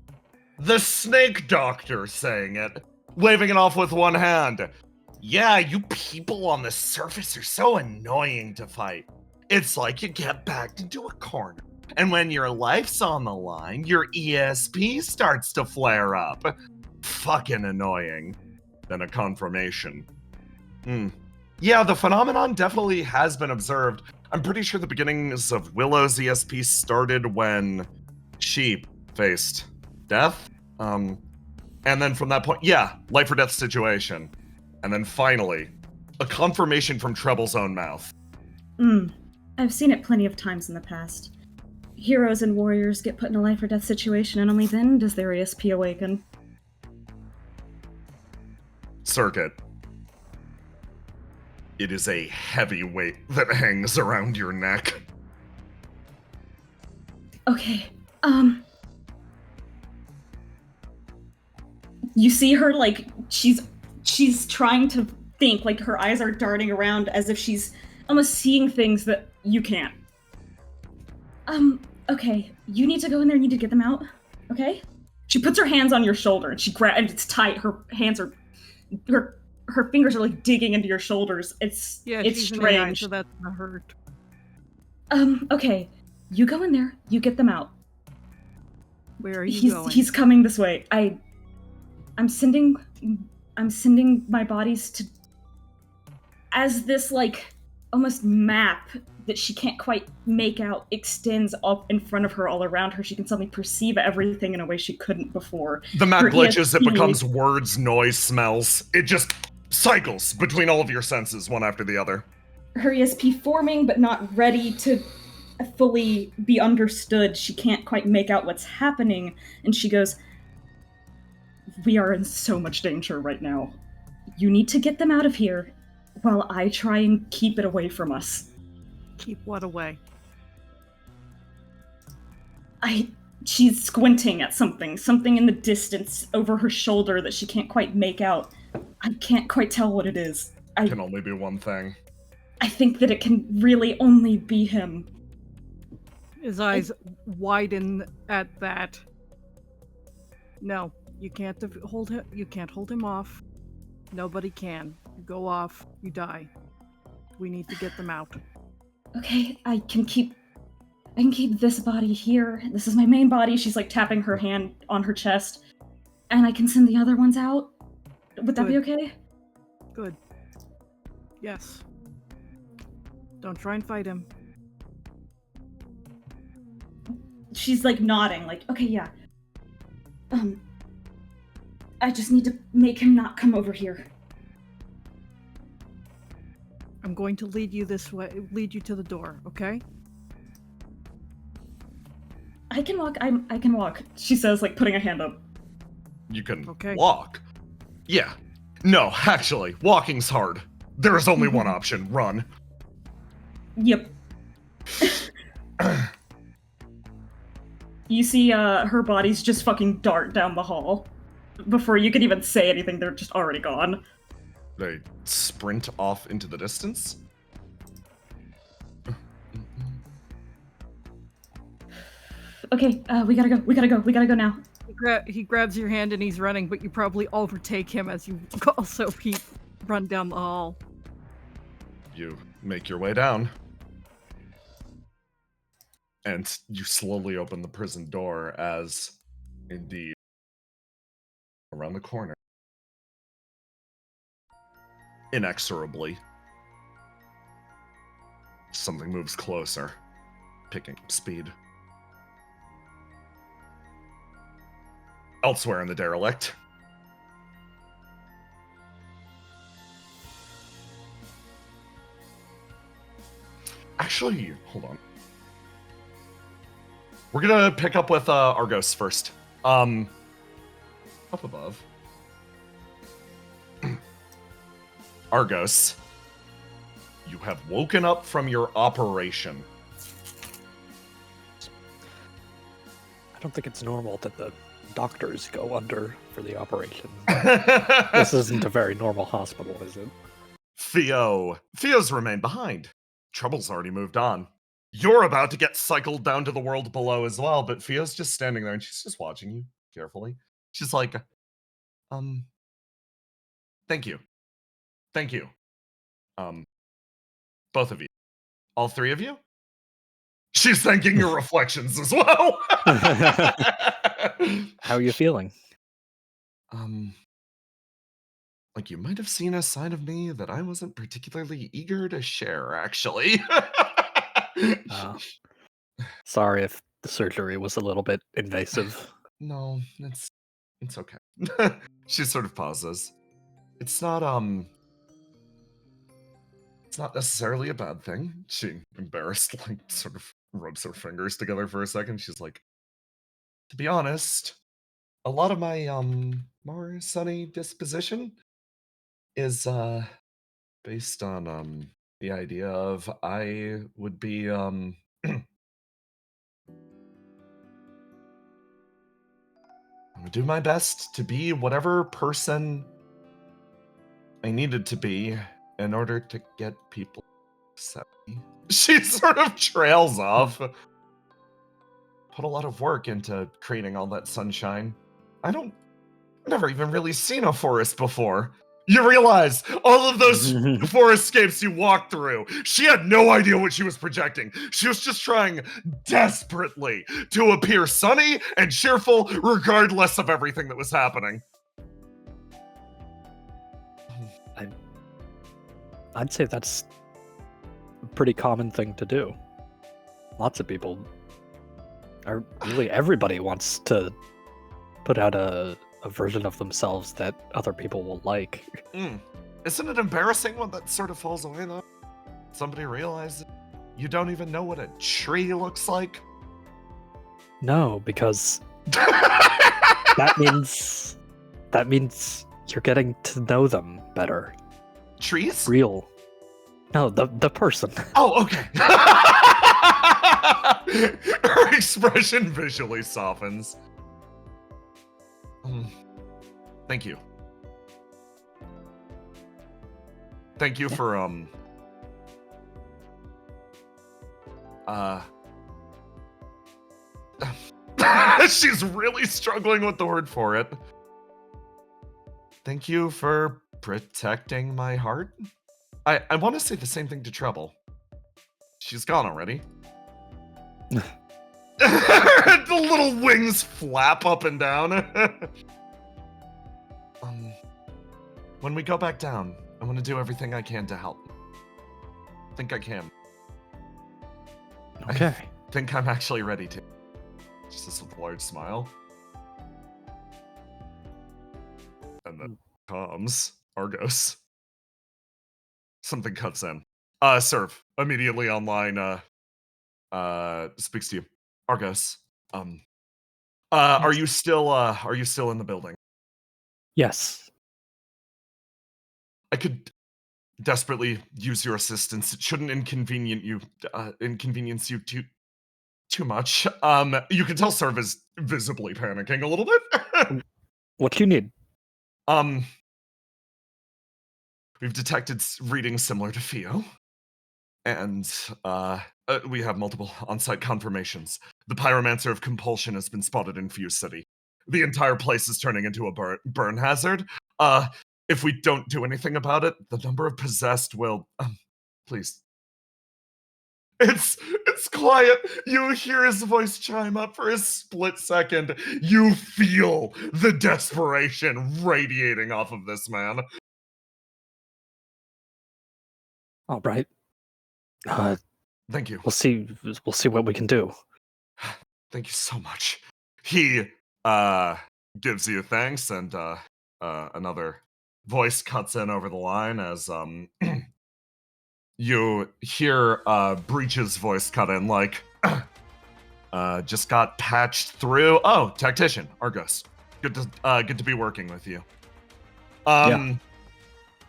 the snake doctor saying it, waving it off with one hand. Yeah, you people on the surface are so annoying to fight. It's like you get backed into a corner, and when your life's on the line, your ESP starts to flare up. Fucking annoying. Then a confirmation. Yeah, the phenomenon definitely has been observed. I'm pretty sure the beginnings of Willow's ESP started when she faced death. And then from that point, yeah, life or death situation. And then finally, a confirmation from Treble's own mouth. I've seen it plenty of times in the past. Heroes and warriors get put in a life or death situation, and only then does their ESP awaken. Circuit. It is a heavy weight that hangs around your neck. Okay, you see her, like, she's trying to think, like, her eyes are darting around as if she's almost seeing things that you can't. Okay, you need to go in there, you need to get them out, okay? She puts her hands on your shoulder, and and it's tight, her hands are, her fingers are, like, digging into your shoulders. It's she's in the eye, strange. so that's gonna hurt. Okay, you go in there, you get them out. Where are you going? He's coming this way. I'm sending my bodies to, as this, like, almost map that she can't quite make out extends up in front of her, all around her. She can suddenly perceive everything in a way she couldn't before. The map Her glitches, it ESP becomes words, noise, smells. It just cycles between all of your senses, one after the other. Her ESP forming, but not ready to fully be understood. She can't quite make out what's happening, and she goes, we are in so much danger right now. You need to get them out of here while I try and keep it away from us. Keep what away? She's squinting at something in the distance over her shoulder that she can't quite make out. I can't quite tell what it is. It can only be one thing. I think that it can really only be him. His eyes widen at that. No, you can't hold him. You can't hold him off. Nobody can. You go off, you die. We need to get them out. Okay, I can keep this body here. This is my main body. She's, like, tapping her hand on her chest. And I can send the other ones out? Would that be okay? Good. Yes. Don't try and fight him. She's, like, nodding, like, okay, yeah. I just need to make him not come over here. I'm going to lead you this way, lead you to the door, okay? I can walk, I can walk, she says, like, putting a hand up. You can Okay. walk. Yeah. No, actually, walking's hard. There is only one option, run. Yep. You see her bodies just fucking dart down the hall. Before you could even say anything, they're just already gone. They sprint off into the distance. Okay, we gotta go now. He grabs your hand and he's running, but you probably overtake him as you also run down the hall. You make your way down. And you slowly open the prison door as, indeed, around the corner, inexorably, something moves closer, picking up speed. Elsewhere in the derelict, actually, hold on. We're gonna pick up with Argos first. Up above. Argos, you have woken up from your operation. I don't think it's normal that the doctors go under for the operation. This isn't a very normal hospital, is it? Theo's remained behind. Trouble's already moved on. You're about to get cycled down to the world below as well, but Theo's just standing there and she's just watching you carefully. She's like, thank you. Thank you. Both of you. All three of you? She's thanking your reflections as well. How are you feeling? Like you might have seen a side of me that I wasn't particularly eager to share, actually. Sorry if the surgery was a little bit invasive. No, it's okay. She sort of pauses. It's not necessarily a bad thing. She, embarrassed, like sort of rubs her fingers together for a second. She's like, to be honest, a lot of my more sunny disposition is based on the idea of I would be I would do my best to be whatever person I needed to be in order to get people to accept me. She sort of trails off. Put a lot of work into creating all that sunshine. I've never even really seen a forest before. You realize all of those forestscapes you walked through, she had no idea what she was projecting. She was just trying desperately to appear sunny and cheerful regardless of everything that was happening. I'd say that's a pretty common thing to do. Lots of people, or really everybody, wants to put out a version of themselves that other people will like. Isn't it embarrassing when that sort of falls away, though? Somebody realizes you don't even know what a tree looks like? No, because that means you're getting to know them better. Trees? Real. No, the person. Oh, okay. Her expression visually softens. Thank you. Thank you for she's really struggling with the word for it. Thank you for protecting my heart. I want to say the same thing to Treble. She's gone already. The little wings flap up and down. When we go back down, I want to do everything I can to help. I think I can. Okay. I think I'm actually ready to. Just with a large smile. And then comes Argos. Something cuts in. Serve. Immediately online, speaks to you. Argos. Are you still in the building? Yes. I could desperately use your assistance. It shouldn't inconvenience you too much. You can tell Serv is visibly panicking a little bit. What do you need? We've detected readings similar to Theo, and we have multiple on-site confirmations. The pyromancer of compulsion has been spotted in Fuse City. The entire place is turning into a burn hazard. If we don't do anything about it, the number of possessed will... please. It's quiet. You hear his voice chime up for a split second. You feel the desperation radiating off of this man. All right. Thank you. We'll see what we can do. Thank you so much. He gives you thanks, and another voice cuts in over the line as you hear Breach's voice cut in, like, just got patched through. Oh, tactician, Argos. Good to be working with you. Yeah.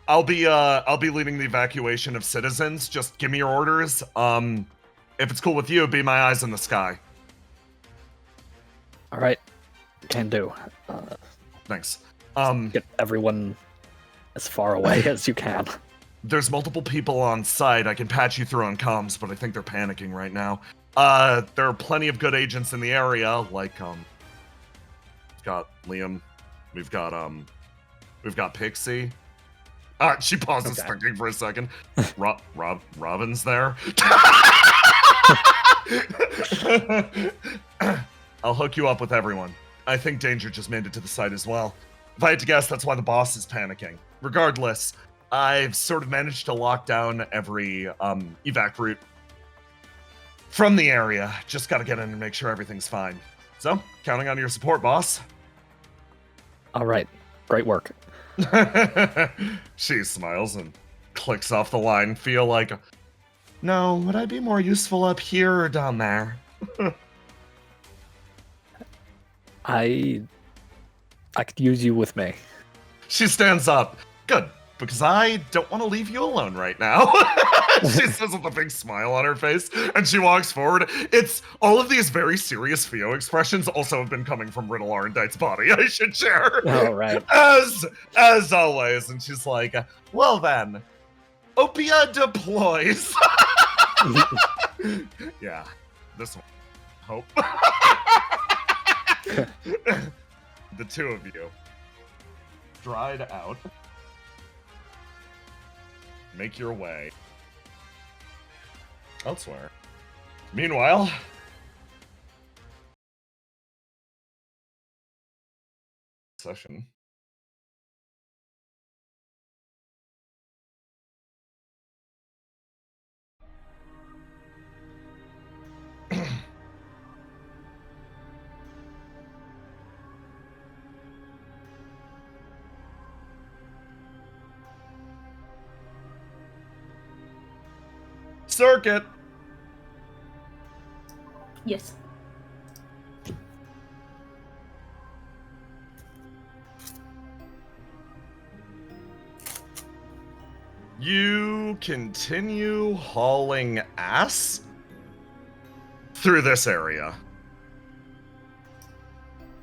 I'll be leading the evacuation of citizens. Just give me your orders. If it's cool with you, be my eyes in the sky. All right. Can do. Thanks. Get everyone as far away as you can. There's multiple people on site. I can patch you through on comms, but I think they're panicking right now. There are plenty of good agents in the area, like we've got Liam, we've got Pixie. She pauses, thinking for a second. Robin's there. I'll hook you up with everyone. I think Danger just made it to the site as well. If I had to guess, that's why the boss is panicking. Regardless, I've sort of managed to lock down every evac route from the area. Just gotta get in and make sure everything's fine. So, counting on your support, boss. All right. Great work. She smiles and clicks off the line. Feel like, no, would I be more useful up here or down there? I could use you with me. She stands up. Good, because I don't want to leave you alone right now. She says with a big smile on her face, and she walks forward. It's all of these very serious Theo expressions also have been coming from Riddle Arendite's body, I should share. All right. As always. And she's like, well then, Opia deploys. Yeah, this one. Hope. The two of you dried out. Make your way elsewhere. Meanwhile, session. Circuit. Yes. You continue hauling ass through this area.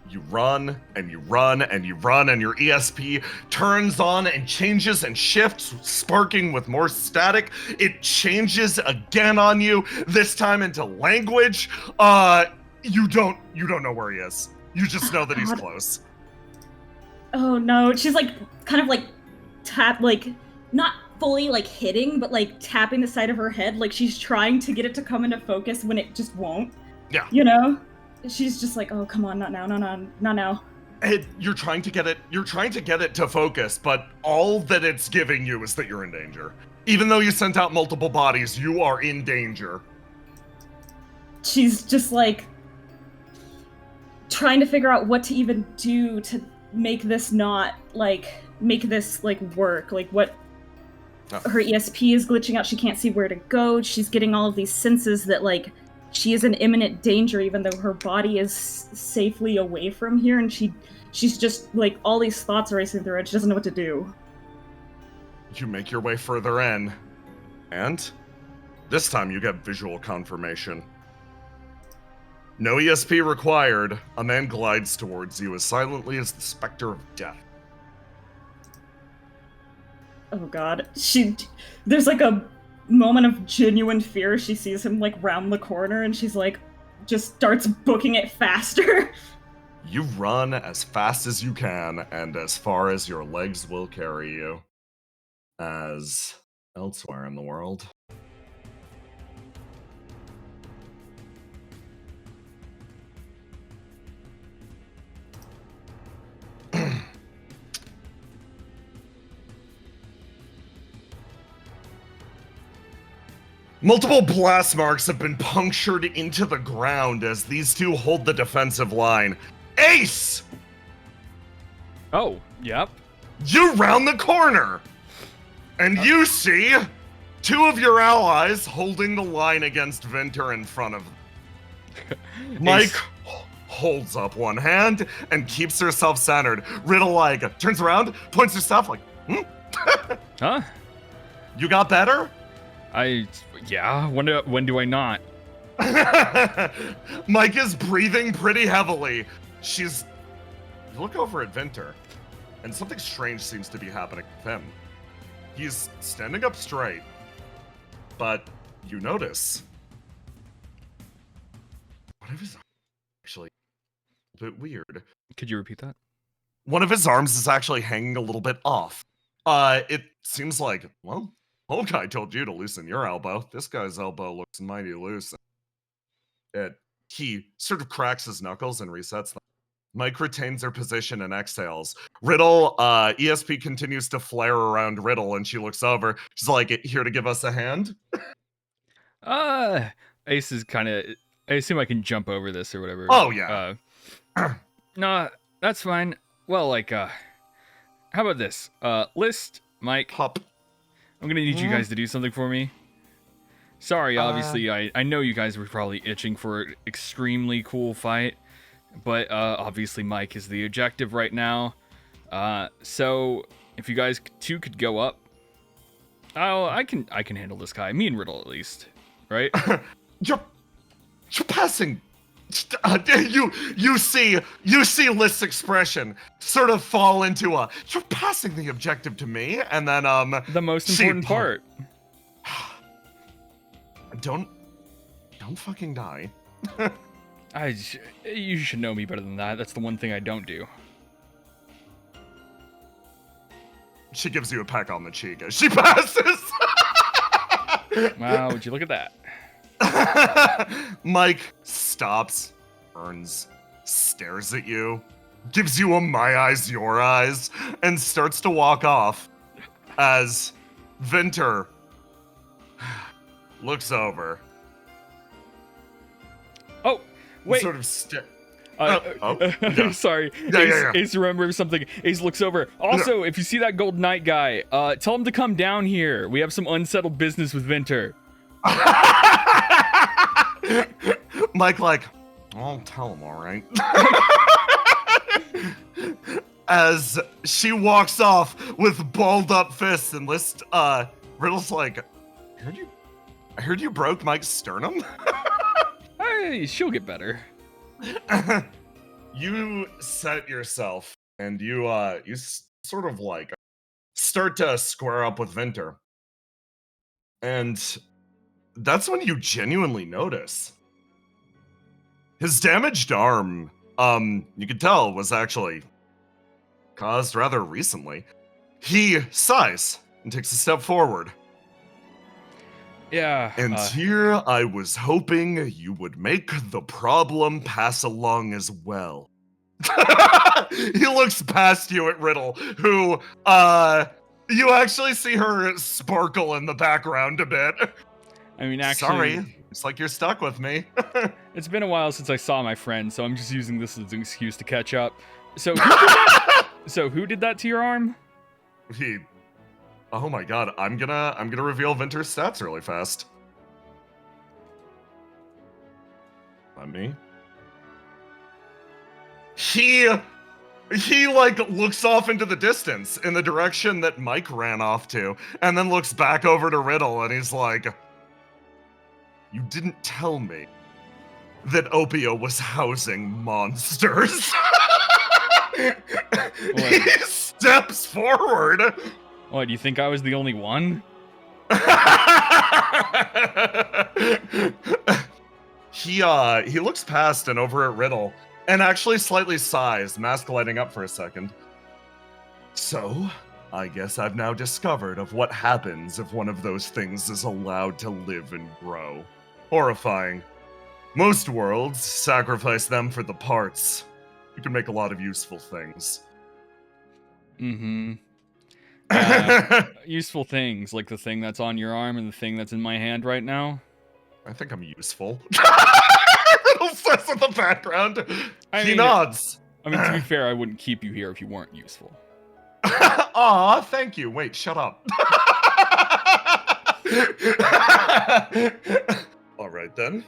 You run and you run and you run, and your ESP turns on and changes and shifts, sparking with more static. It changes again on you, this time into language. You don't know where he is. You just know that he's close. Oh no, she's like kind of like not fully like hitting, but like tapping the side of her head, like she's trying to get it to come into focus when it just won't. Yeah. You know? She's just like, oh, come on, not now, not now. And you're trying to get it to focus, but all that it's giving you is that you're in danger. Even though you sent out multiple bodies, you are in danger. She's just like trying to figure out what to even do to make this work. Like what her ESP is glitching out. She can't see where to go. She's getting all of these senses that like she is in imminent danger, even though her body is safely away from here, and she's just like all these thoughts racing through her. She doesn't know what to do. You make your way further in, and this time you get visual confirmation. No ESP required. A man glides towards you as silently as the specter of death. Oh god. There's like a moment of genuine fear. She sees him like round the corner and she's like, just starts booking it faster. You run as fast as you can and as far as your legs will carry you. As elsewhere in the world. Multiple blast marks have been punctured into the ground as these two hold the defensive line. Ace! Oh, yep. You round the corner! And you see two of your allies holding the line against Vinter in front of them. Mike holds up one hand and keeps herself centered. Riddle like turns around, points her stuff like, Huh? You got better? Yeah, when do I not? Mike is breathing pretty heavily. You look over at Vinter, and something strange seems to be happening with him. He's standing up straight, but you notice one of his arms is actually a bit weird. Could you repeat that? One of his arms is actually hanging a little bit off. It seems like, well, old guy told you to loosen your elbow. This guy's elbow looks mighty loose. He sort of cracks his knuckles and resets them. Mike retains her position and exhales. Riddle, ESP continues to flare around Riddle, and she looks over. She's like, here to give us a hand? Ace is kind of... I assume I can jump over this or whatever. Oh, yeah. Nah, that's fine. Well, like, how about this? List, Mike. Hop. I'm gonna need you guys to do something for me. Sorry, obviously, I know you guys were probably itching for an extremely cool fight, but obviously Mike is the objective right now. So if you guys two could go up, I can handle this guy. Me and Riddle at least, right? You're passing. You see List's expression sort of fall into you're passing the objective to me, and then the most important part. Don't fucking die. You should know me better than that. That's the one thing I don't do. She gives you a peck on the cheek as she passes. Wow, would you look at that? Mike stops, turns, stares at you, gives you a my eyes, your eyes, and starts to walk off as Vinter looks over. Oh, wait. Sort of sorry. Yeah. Ace remembers something. Ace looks over. Also, if you see that Gold Knight guy, tell him to come down here. We have some unsettled business with Vinter. Mike, like, I'll tell him, all right. As she walks off with balled up fists and List, Riddle's like, I heard you broke Mike's sternum? Hey, she'll get better. You set yourself and you sort of like start to square up with Vinter. And that's when you genuinely notice his damaged arm, you could tell was actually caused rather recently. He sighs and takes a step forward. Yeah. And here I was hoping you would make the problem pass along as well. He looks past you at Riddle, who, you actually see her sparkle in the background a bit. I mean, actually... Sorry, it's like you're stuck with me. It's been a while since I saw my friend, so I'm just using this as an excuse to catch up. So, who did that to your arm? Oh my god, I'm gonna reveal Vinter's stats really fast. Not me. He He like looks off into the distance in the direction that Mike ran off to, and then looks back over to Riddle, and he's like, "You didn't tell me that Opio was housing monsters." He steps forward. What, do you think I was the only one? He looks past and over at Riddle, and actually slightly sighs, mask lighting up for a second. So, I guess I've now discovered of what happens if one of those things is allowed to live and grow. Horrifying. Most worlds sacrifice them for the parts. You can make a lot of useful things. Mm-hmm. Useful things, like the thing that's on your arm and the thing that's in my hand right now. I think I'm useful. Riddle says in the background. He nods. I mean, to be fair, I wouldn't keep you here if you weren't useful. Aw, thank you. Wait, shut up. All right, then.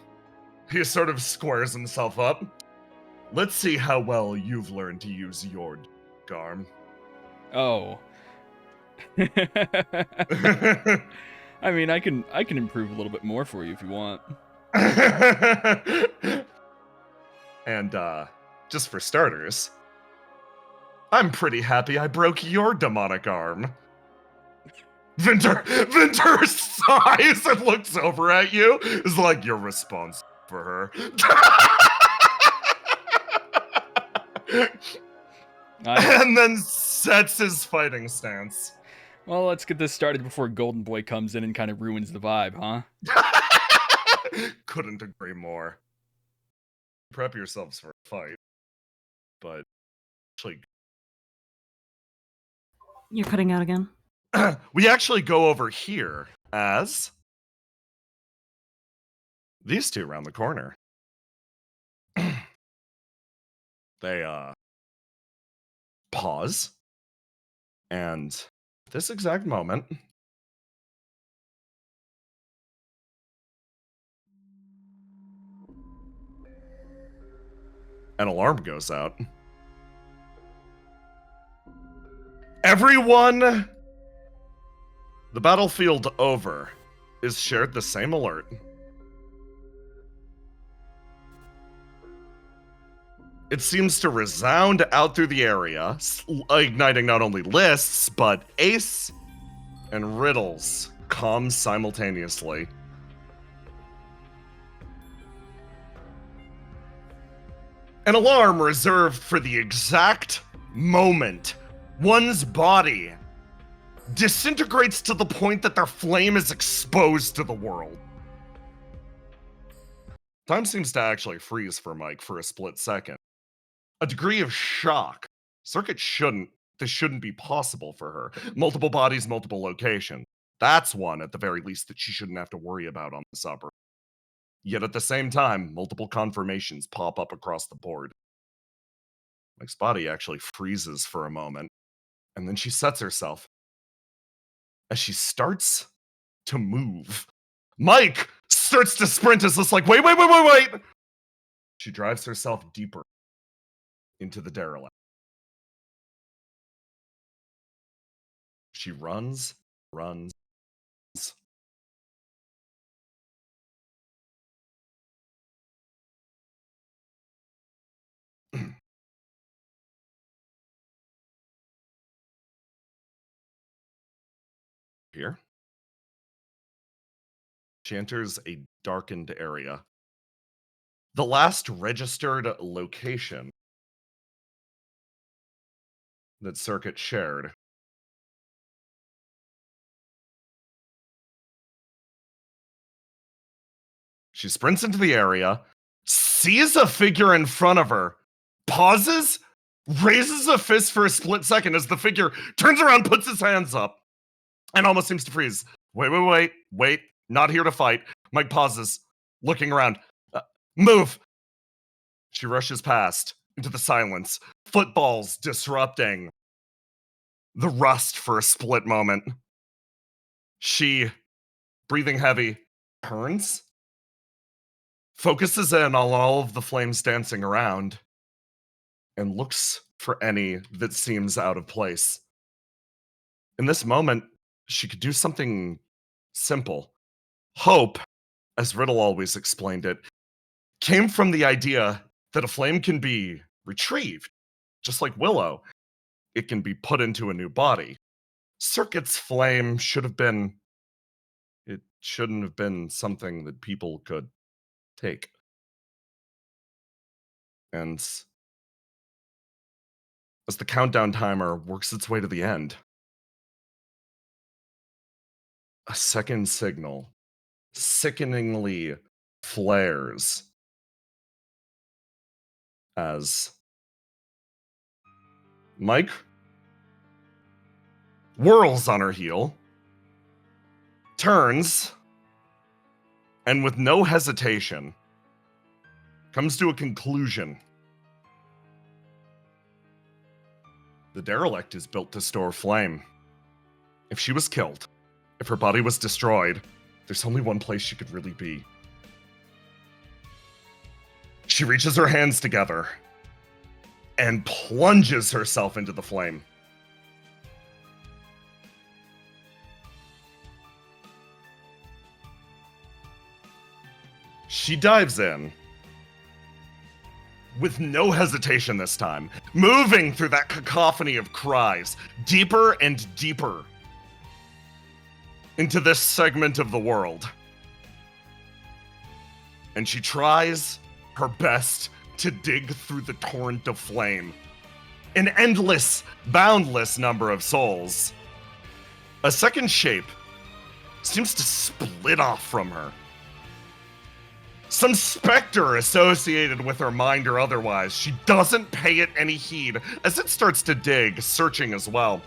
He sort of squares himself up. Let's see how well you've learned to use your arm. Oh. I mean, I can improve a little bit more for you if you want. And just for starters, I'm pretty happy I broke your demonic arm. Vinter sighs and looks over at you. Is like, you're responsible for her. And then sets his fighting stance. Well, let's get this started before Golden Boy comes in and kind of ruins the vibe, huh? Couldn't agree more. Prep yourselves for a fight. But actually, You're cutting out again. we actually go over here as these two around the corner. They pause, and this exact moment, an alarm goes out. Everyone, the battlefield over, is shared the same alert. It seems to resound out through the area, igniting not only lists, but Ace and Riddle's comms simultaneously. An alarm reserved for the exact moment one's body disintegrates to the point that their flame is exposed to the world. Time seems to actually freeze for Mike for a split second. A degree of shock. This shouldn't be possible for her. Multiple bodies, multiple locations. That's one, at the very least, that she shouldn't have to worry about on this upper. Yet at the same time, multiple confirmations pop up across the board. Mike's body actually freezes for a moment, and then she sets herself. As she starts to move, Mike starts to sprint as this like, wait. She drives herself deeper into the derelict. She runs. Here. She enters a darkened area. The last registered location that Circuit shared. She sprints into the area, sees a figure in front of her, pauses, raises a fist for a split second as the figure turns around, puts his hands up, and almost seems to freeze. Wait. Not here to fight. Mike pauses, looking around. Move. She rushes past into the silence, footballs disrupting the rust for a split moment. She, breathing heavy, turns, focuses in on all of the flames dancing around, and looks for any that seems out of place. In this moment, she could do something simple. Hope, as Riddle always explained it, came from the idea that a flame can be retrieved, just like Willow. It can be put into a new body. Circuit's flame shouldn't have been something that people could take. And as the countdown timer works its way to the end, a second signal sickeningly flares as Mike whirls on her heel, turns, and with no hesitation, comes to a conclusion. The derelict is built to store flame. If she was killed, if her body was destroyed, there's only one place she could really be. She reaches her hands together and plunges herself into the flame. She dives in with no hesitation this time, moving through that cacophony of cries, deeper and deeper into this segment of the world. And she tries her best to dig through the torrent of flame. An endless, boundless number of souls. A second shape seems to split off from her. Some specter associated with her mind or otherwise. She doesn't pay it any heed as it starts to dig, searching as well.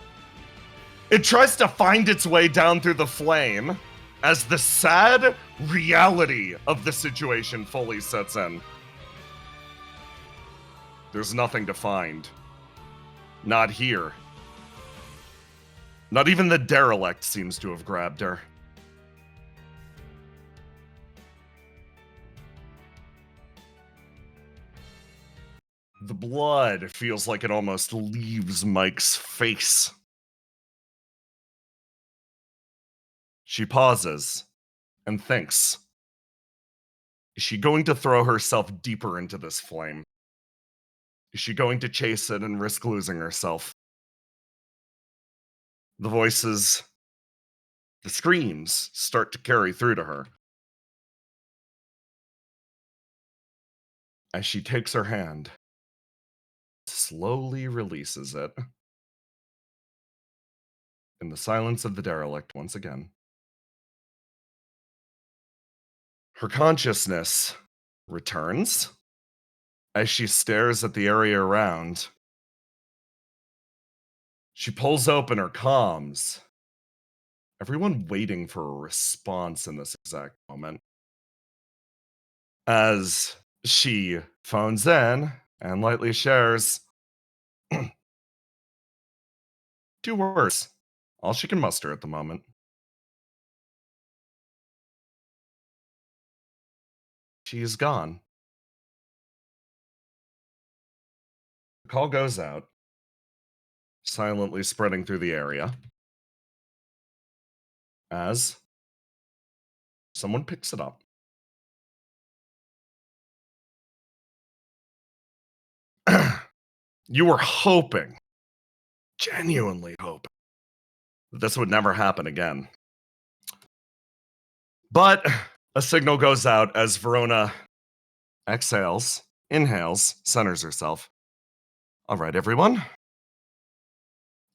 It tries to find its way down through the flame as the sad reality of the situation fully sets in. There's nothing to find. Not here. Not even the derelict seems to have grabbed her. The blood feels like it almost leaves Mike's face. She pauses and thinks. Is she going to throw herself deeper into this flame? Is she going to chase it and risk losing herself? The voices, the screams start to carry through to her. As she takes her hand, slowly releases it. In the silence of the derelict once again. Her consciousness returns as she stares at the area around. She pulls open her comms. Everyone waiting for a response in this exact moment. As she phones in and lightly shares 2 words, all she can muster at the moment. She is gone. The call goes out, silently spreading through the area, as someone picks it up. You were hoping, genuinely hoping, that this would never happen again. But a signal goes out as Verona exhales, inhales, centers herself. All right, everyone.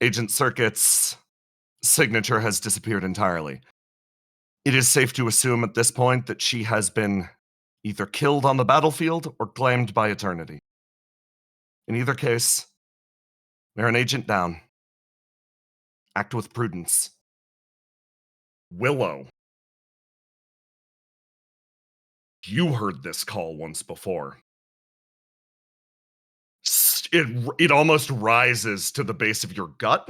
Agent Circuit's signature has disappeared entirely. It is safe to assume at this point that she has been either killed on the battlefield or claimed by Eternity. In either case, they're an agent down. Act with prudence. Willow. You heard this call once before. It almost rises to the base of your gut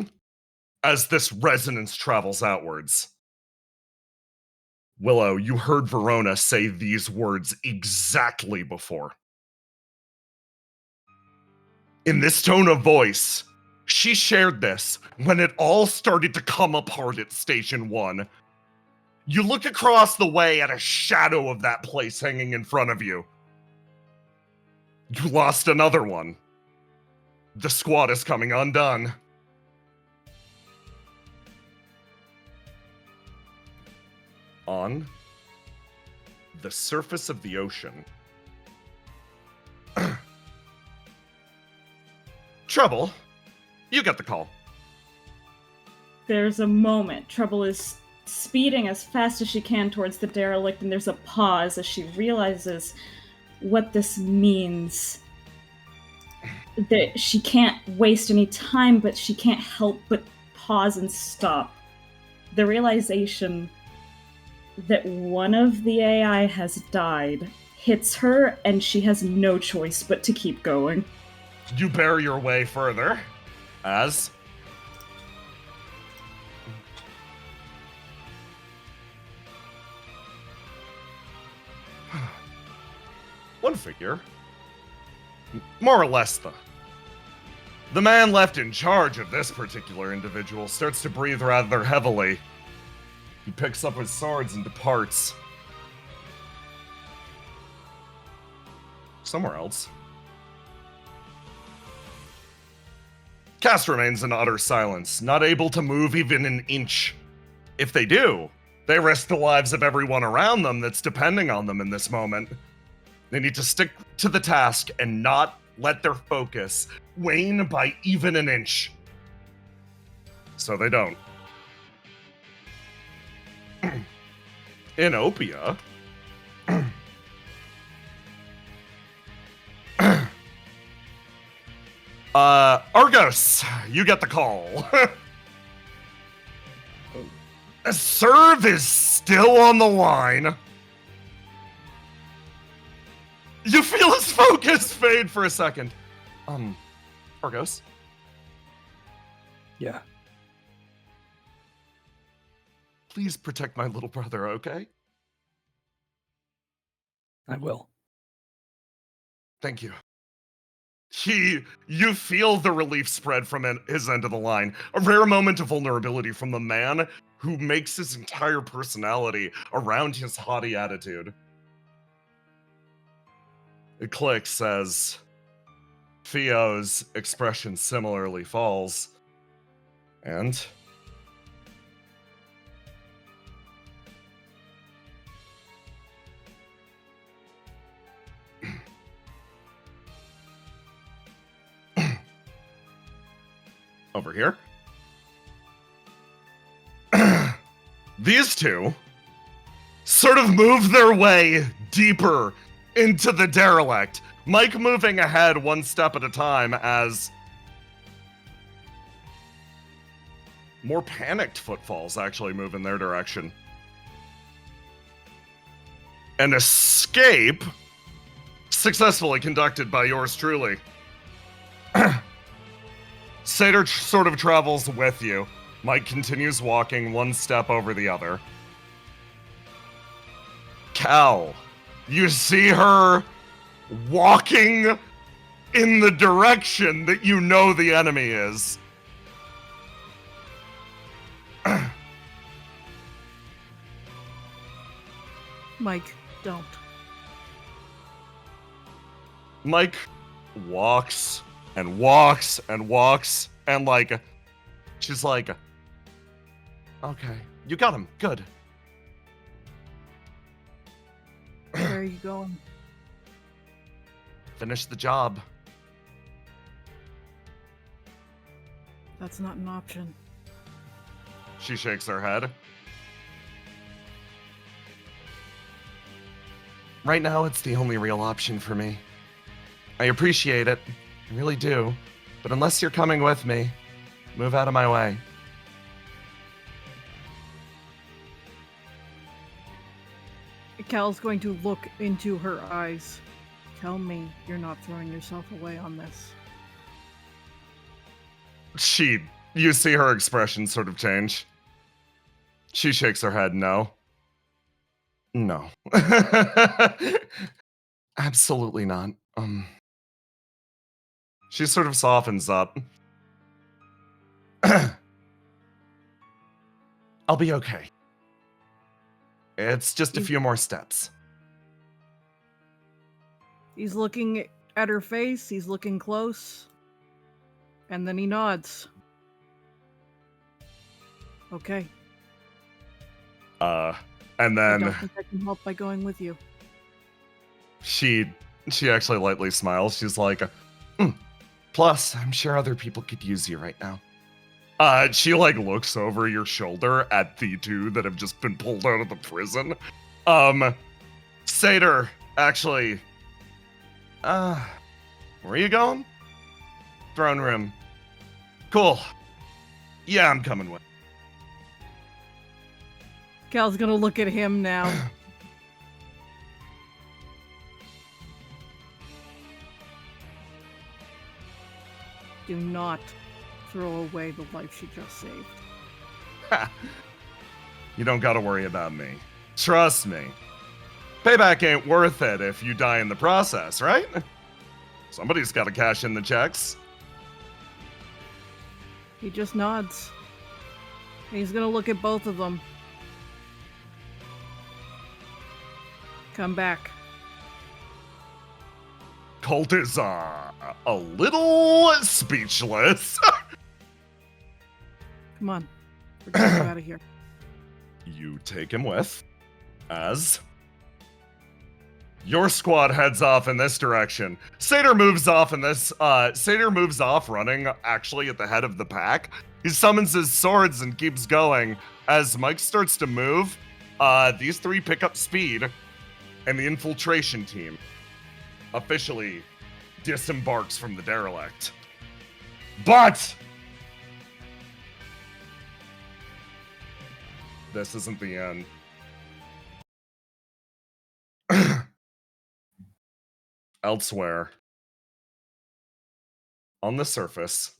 as this resonance travels outwards. Willow, you heard Verona say these words exactly before. In this tone of voice, she shared this when it all started to come apart at Station 1. You look across the way at a shadow of that place hanging in front of you. You lost another one. The squad is coming undone. On the surface of the ocean, Trouble, you got the call. There's a moment. Trouble is speeding as fast as she can towards the derelict, and there's a pause as she realizes what this means. That she can't waste any time, but she can't help but pause and stop. The realization that one of the AI has died hits her, and she has no choice but to keep going. You bear your way further, as one figure, more or less the man left in charge of this particular individual starts to breathe rather heavily. He picks up his swords and departs. Somewhere else. Cast remains in utter silence, not able to move even an inch. If they do, they risk the lives of everyone around them that's depending on them in this moment. They need to stick to the task and not let their focus wane by even an inch. So they don't. Inopia. Argos, you get the call. Serve is still on the line. You feel his focus fade for a second. Argos? Yeah. Please protect my little brother, okay? I will. Thank you. You feel the relief spread from his end of the line. A rare moment of vulnerability from the man who makes his entire personality around his haughty attitude. It clicks as Theo's expression similarly falls. And over here. These two sort of move their way deeper into the derelict, Mike moving ahead one step at a time as more panicked footfalls actually move in their direction. An escape successfully conducted by yours truly. Satyr sort of travels with you. Mike continues walking one step over the other. Cal, you see her walking in the direction that you know the enemy is. Mike, don't. Mike walks and walks and walks and she's like, okay, you got him, good. Where are you going? Finish the job. That's not an option. She shakes her head. Right now, it's the only real option for me. I appreciate it. I really do. But unless you're coming with me, move out of my way. Cal's going to look into her eyes. Tell me you're not throwing yourself away on this. You see her expression sort of change. She shakes her head, no. No. Absolutely not. She sort of softens up. I'll be okay. It's just a few more steps. He's looking at her face, he's looking close, and then he nods. Okay. And I then don't think I can help by going with you. she actually lightly smiles. She's like, plus, I'm sure other people could use you right now. She like looks over your shoulder at the two that have just been pulled out of the prison. Satyr, actually, where are you going? Throne room. Cool. Yeah, I'm coming with. Cal's gonna look at him now. Do not throw away the life she just saved. You don't gotta worry about me. Trust me. Payback ain't worth it if you die in the process, right? Somebody's gotta cash in the checks. He just nods. He's gonna look at both of them. Come back. Colt is, a little speechless. Come on. We're getting you out of here. You take him with, as your squad heads off in this direction. Satyr moves off running, actually at the head of the pack. He summons his swords and keeps going. As Mike starts to move, these three pick up speed, and the infiltration team officially disembarks from the derelict. But this isn't the end. Elsewhere, on the surface,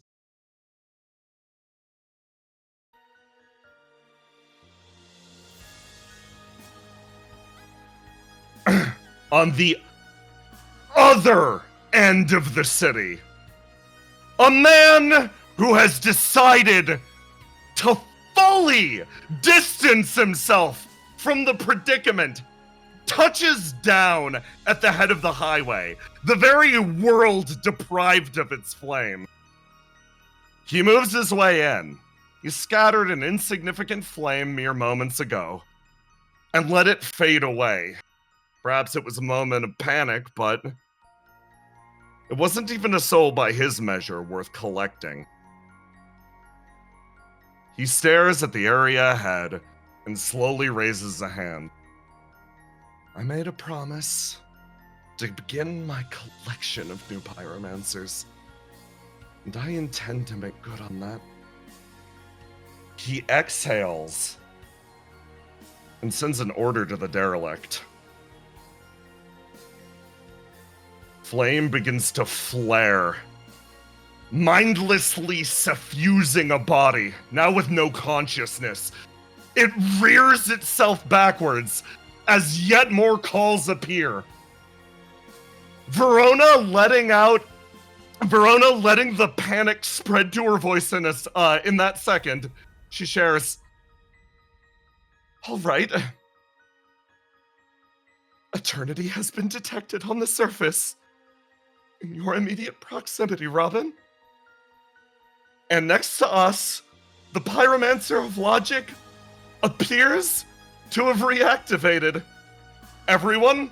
on the other end of the city, a man who has decided to fully distance himself from the predicament touches down at the head of the highway, the very world deprived of its flame. He moves his way in. He scattered an insignificant flame mere moments ago and let it fade away. Perhaps it was a moment of panic, but it wasn't even a soul by his measure worth collecting. He stares at the area ahead and slowly raises a hand. I made a promise to begin my collection of new pyromancers, and I intend to make good on that. He exhales and sends an order to the derelict. Flame begins to flare, mindlessly suffusing a body, now with no consciousness. It rears itself backwards as yet more calls appear. Verona letting the panic spread to her voice in that second. She shares, all right. Eternity has been detected on the surface. In your immediate proximity, Robin. And next to us, the Pyromancer of Logic appears to have reactivated. Everyone,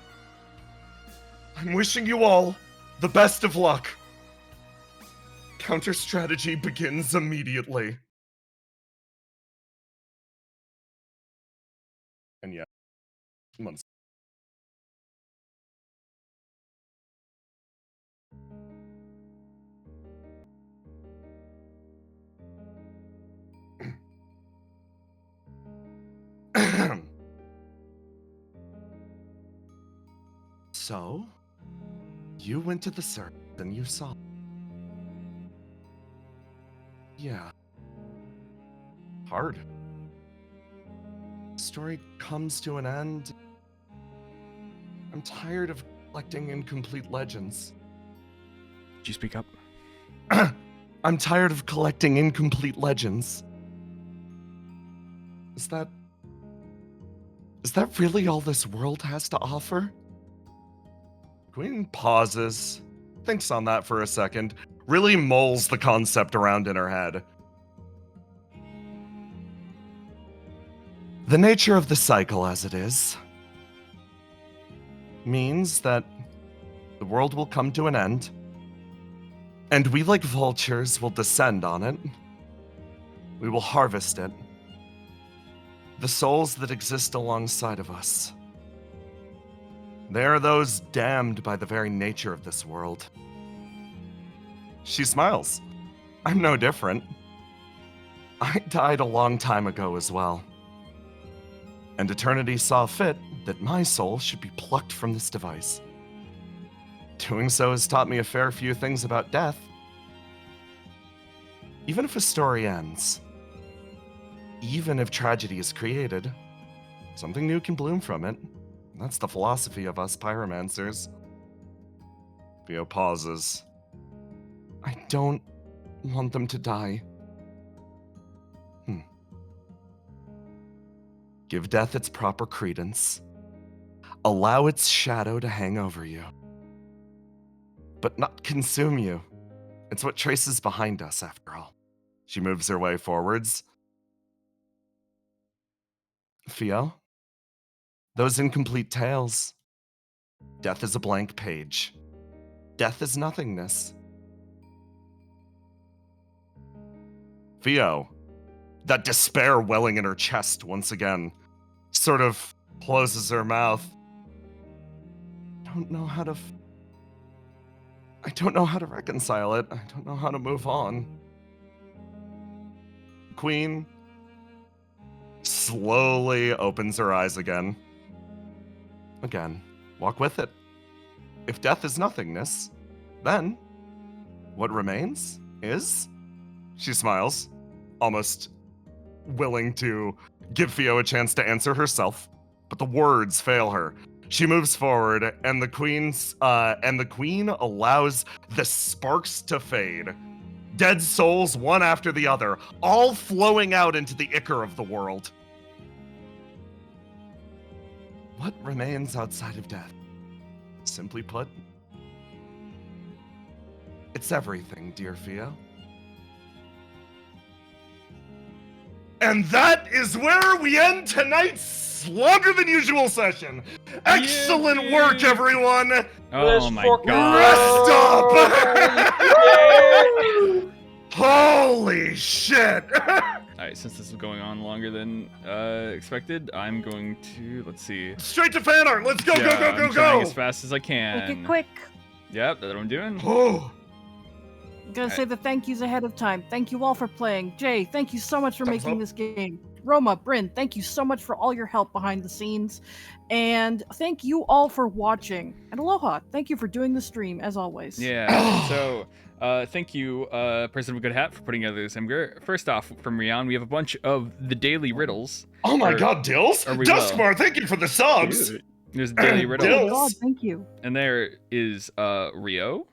I'm wishing you all the best of luck. Counter strategy begins immediately. And yeah, months. So, you went to the circus and you saw. Yeah. Hard. Story comes to an end. I'm tired of collecting incomplete legends. Did you speak up? I'm tired of collecting incomplete legends. Is that really all this world has to offer? Queen pauses, thinks on that for a second, really mulls the concept around in her head. The nature of the cycle as it is means that the world will come to an end, and we, like vultures, will descend on it. We will harvest it. The souls that exist alongside of us. They are those damned by the very nature of this world. She smiles. I'm no different. I died a long time ago as well. And eternity saw fit that my soul should be plucked from this device. Doing so has taught me a fair few things about death. Even if a story ends, even if tragedy is created, something new can bloom from it. That's the philosophy of us pyromancers. Theo pauses. I don't want them to die. Give death its proper credence. Allow its shadow to hang over you. But not consume you. It's what traces behind us, after all. She moves her way forwards. Theo, those incomplete tales. Death is a blank page. Death is nothingness. Theo, that despair welling in her chest once again, sort of closes her mouth. I don't know how to reconcile it. I don't know how to move on. Queen slowly opens her eyes again. Again, walk with it. If death is nothingness, then what remains is... She smiles, almost willing to give Theo a chance to answer herself, but the words fail her. She moves forward, and the queen allows the sparks to fade. Dead souls, one after the other, all flowing out into the ichor of the world. What remains outside of death? Simply put, it's everything, dear Theo. And that is where we end tonight's longer than usual session. Excellent work, everyone. Oh my god. Rest up. Holy shit. Alright, since this is going on longer than expected, I'm going to, let's see. Straight to fan art. Let's go, I'm trying as fast as I can. Make it quick. Yep, that's what I'm doing. Oh. I'm gonna say the thank yous ahead of time. Thank you all for playing. Jay, thank you so much for Thumbs making up. this game. Roma, Bryn, thank you so much for all your help behind the scenes. And thank you all for watching. And Aloha, thank you for doing the stream, as always. Yeah, so thank you, President of Good Hat, for putting together this Emger. First off, from Rion, we have a bunch of the daily riddles. Oh my god, Dills! Duskmar, thank you for the subs! Dude, there's daily riddles. Oh my god, thank you. And there is Rio.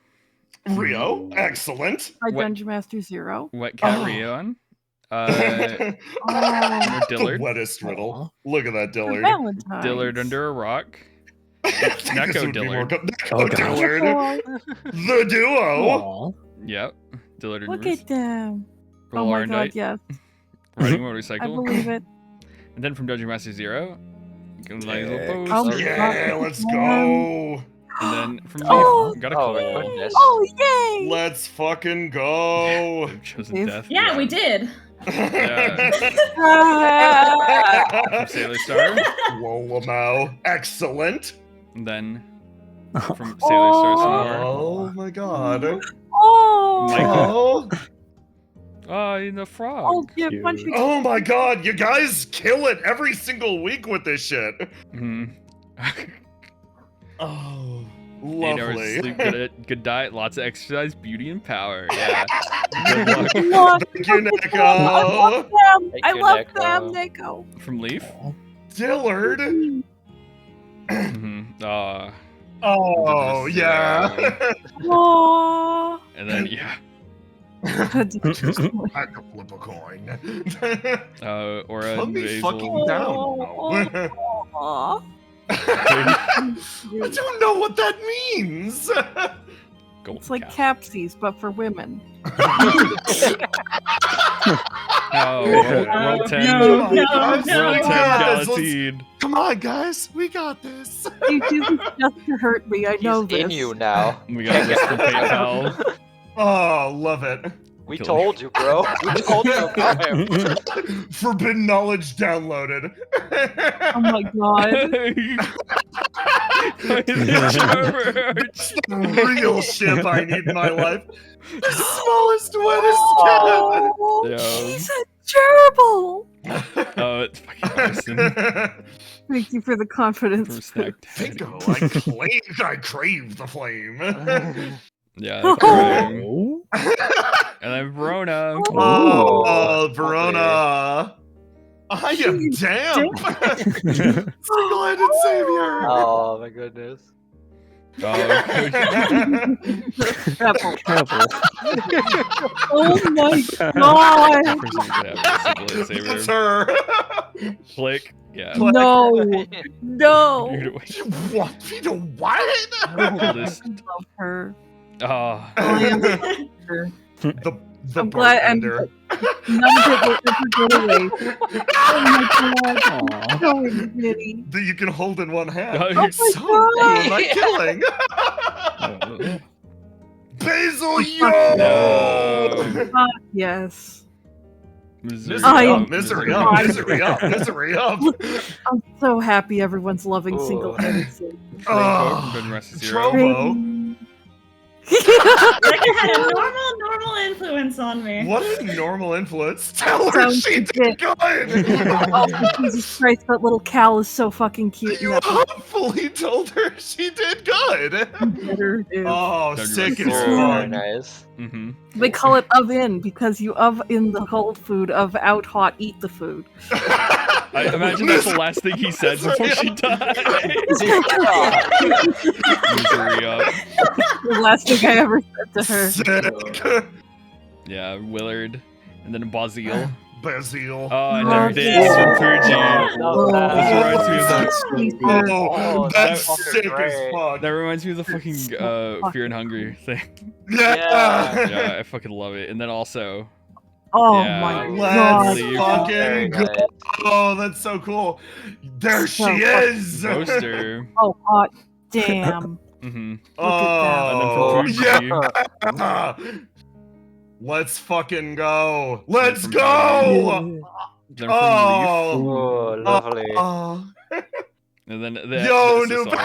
Rio, excellent. Hi, Dungeon Master Zero. Wet Cat Rion. The Dillard. wettest riddle. Look at that Dillard. Valentine's. Dillard under a rock. Neko Dillard. Neko Dillard. The duo. Yep. Dillard and Look Ruth. at them. Roll Oh my R&D. god, yes. Riding I motorcycle. believe it. And then from Dungeon Master Zero. Give him a nice little pose. Oh, Yeah, let's go. And then from Leaf, Oh, got a oh, call. goodness. Oh, yay! Let's fucking go. Chosen death. Yeah, we did. Yeah. Ah! From Sailor Star. Wolamau. Excellent. And then from Sailor Star some more. Oh my god. Oh! Oh. Oh, the Oh, frog. yeah, punch me. Oh my god, you guys kill it every single week with this shit. Mhm. Oh, 8 hours of lovely. sleep, good diet, lots of exercise, beauty, and power. Yeah. Good luck. Look, Thank you, look at Neko. them. I love them. Thank I you, love Neko. them, Neko. From Leaf. Dillard. Mhm. Oh, yeah. Aww. And then, yeah. I could flip a coin. Aura Put and me Basil. fucking down. Aw. I don't know what that means. Golden It's like cow. Capsies, but for women. Roll 10. No, Roll Roll 10 guys, Galatine. Come on, guys, we got this. You do this just to hurt me. I know He's this. in you now. We got this from PayPal. Oh, love it. We Kill told you, bro. We told you about him. Forbidden knowledge downloaded. Oh my god. It's the real ship I need in my life. Smallest, wettest cannon. Oh, Yeah. he's adorable. Oh, it's fucking awesome. Thank you for the From confidence. Stacked. Fingo, I crave the flame. Yeah, that's right. And then Verona. Oh, Verona. I am damp. Single-handed savior. Oh my goodness. Apple. Oh my god. That's her. Click. Yeah. Click. No. No. What? Vito, what? This- I love her. Oh. The I'm glad and bartender. none of it will ever go away. Oh my god. So pretty. That you can hold in one hand. Oh, Oh my So god. who am I killing? Basil, No. yo! Yes. Misery I- up, Misery up, misery up, misery up. I'm so happy everyone's loving Oh. single-handed. Trovo from Good Rest Zero. Trovo. Like it had a normal influence on me. What a normal influence. Tell her Sounds she good. did good. Oh, Jesus Christ, that little Cal is so fucking cute. You hopefully told her she did good. Better, dude. Oh, Don't sick you as want Very, very fun. nice. Mm-hmm. They call it of in because you of in the cold food, of out hot eat the food. I imagine that's the last thing he said before she died. Misery up. The last thing I ever said to her. Sick. Yeah, Willard. And then Basil. Basil. Oh, and then this from Fuji. Oh, This reminds me of that. Oh, that's fucking sick as great. fuck. That reminds me of the fucking Fear and Hunger thing. Yeah. Yeah, I fucking love it. And then also, Oh Yeah. my Let's god. Leave. fucking Very go. nice. Oh, that's so cool. There she So is. Poster. Oh hot damn. Mm-hmm. Oh, And then from Fuji. yeah. Let's fucking go. Let's from go. Then from Oh. Oh, lovely. Oh. And then the Yo, this is new all-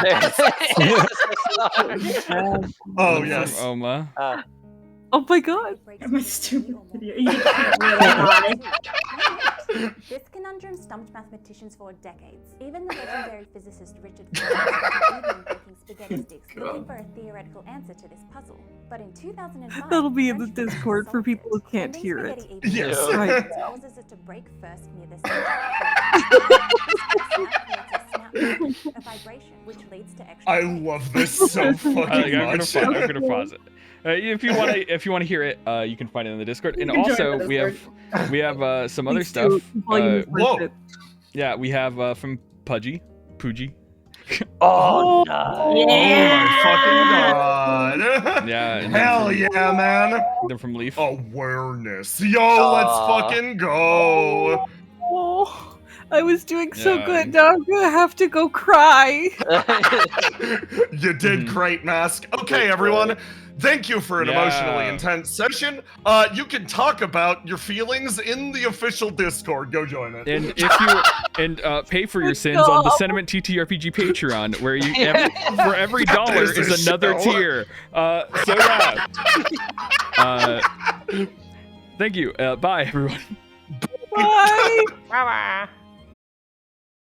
Oh, From yes. Oma. Oh my god. My stupid video. You can't really lie. This conundrum stumped mathematicians for decades. Even the legendary physicist Richard Feynman spent breaking spaghetti sticks looking for a theoretical answer to this puzzle. But in 2005, That'll be in the French physicists Discord for solved people who it. can't Bending hear it. spaghetti evenly Yes. over Right. sides causes it to break first near the center. A vibration which leads to extra I weight. love this so fucking much. I'm gonna pause it. If you want to hear it, you can find it in the Discord. And You can join also the we have some other Please stuff. do. Volume is worth whoa. it. Yeah, we have from Pudgy. Oh, Oh Yeah. my fucking god. Yeah. And Hell then yeah, man. Then from Leaf. Awareness. Yo, let's fucking go. Oh, I was doing so Yeah. good. Now I'm gonna have to go cry. You did Mhm. great, Mask. Okay, everyone. Thank you for an emotionally Yeah. intense session. You can talk about your feelings in the official Discord. Go join it. And if you pay for your sins on the Sentiment TTRPG Patreon, where you for every dollar That is is a another show. tier. So yeah. Thank you. Bye everyone. Bye. Bye-bye.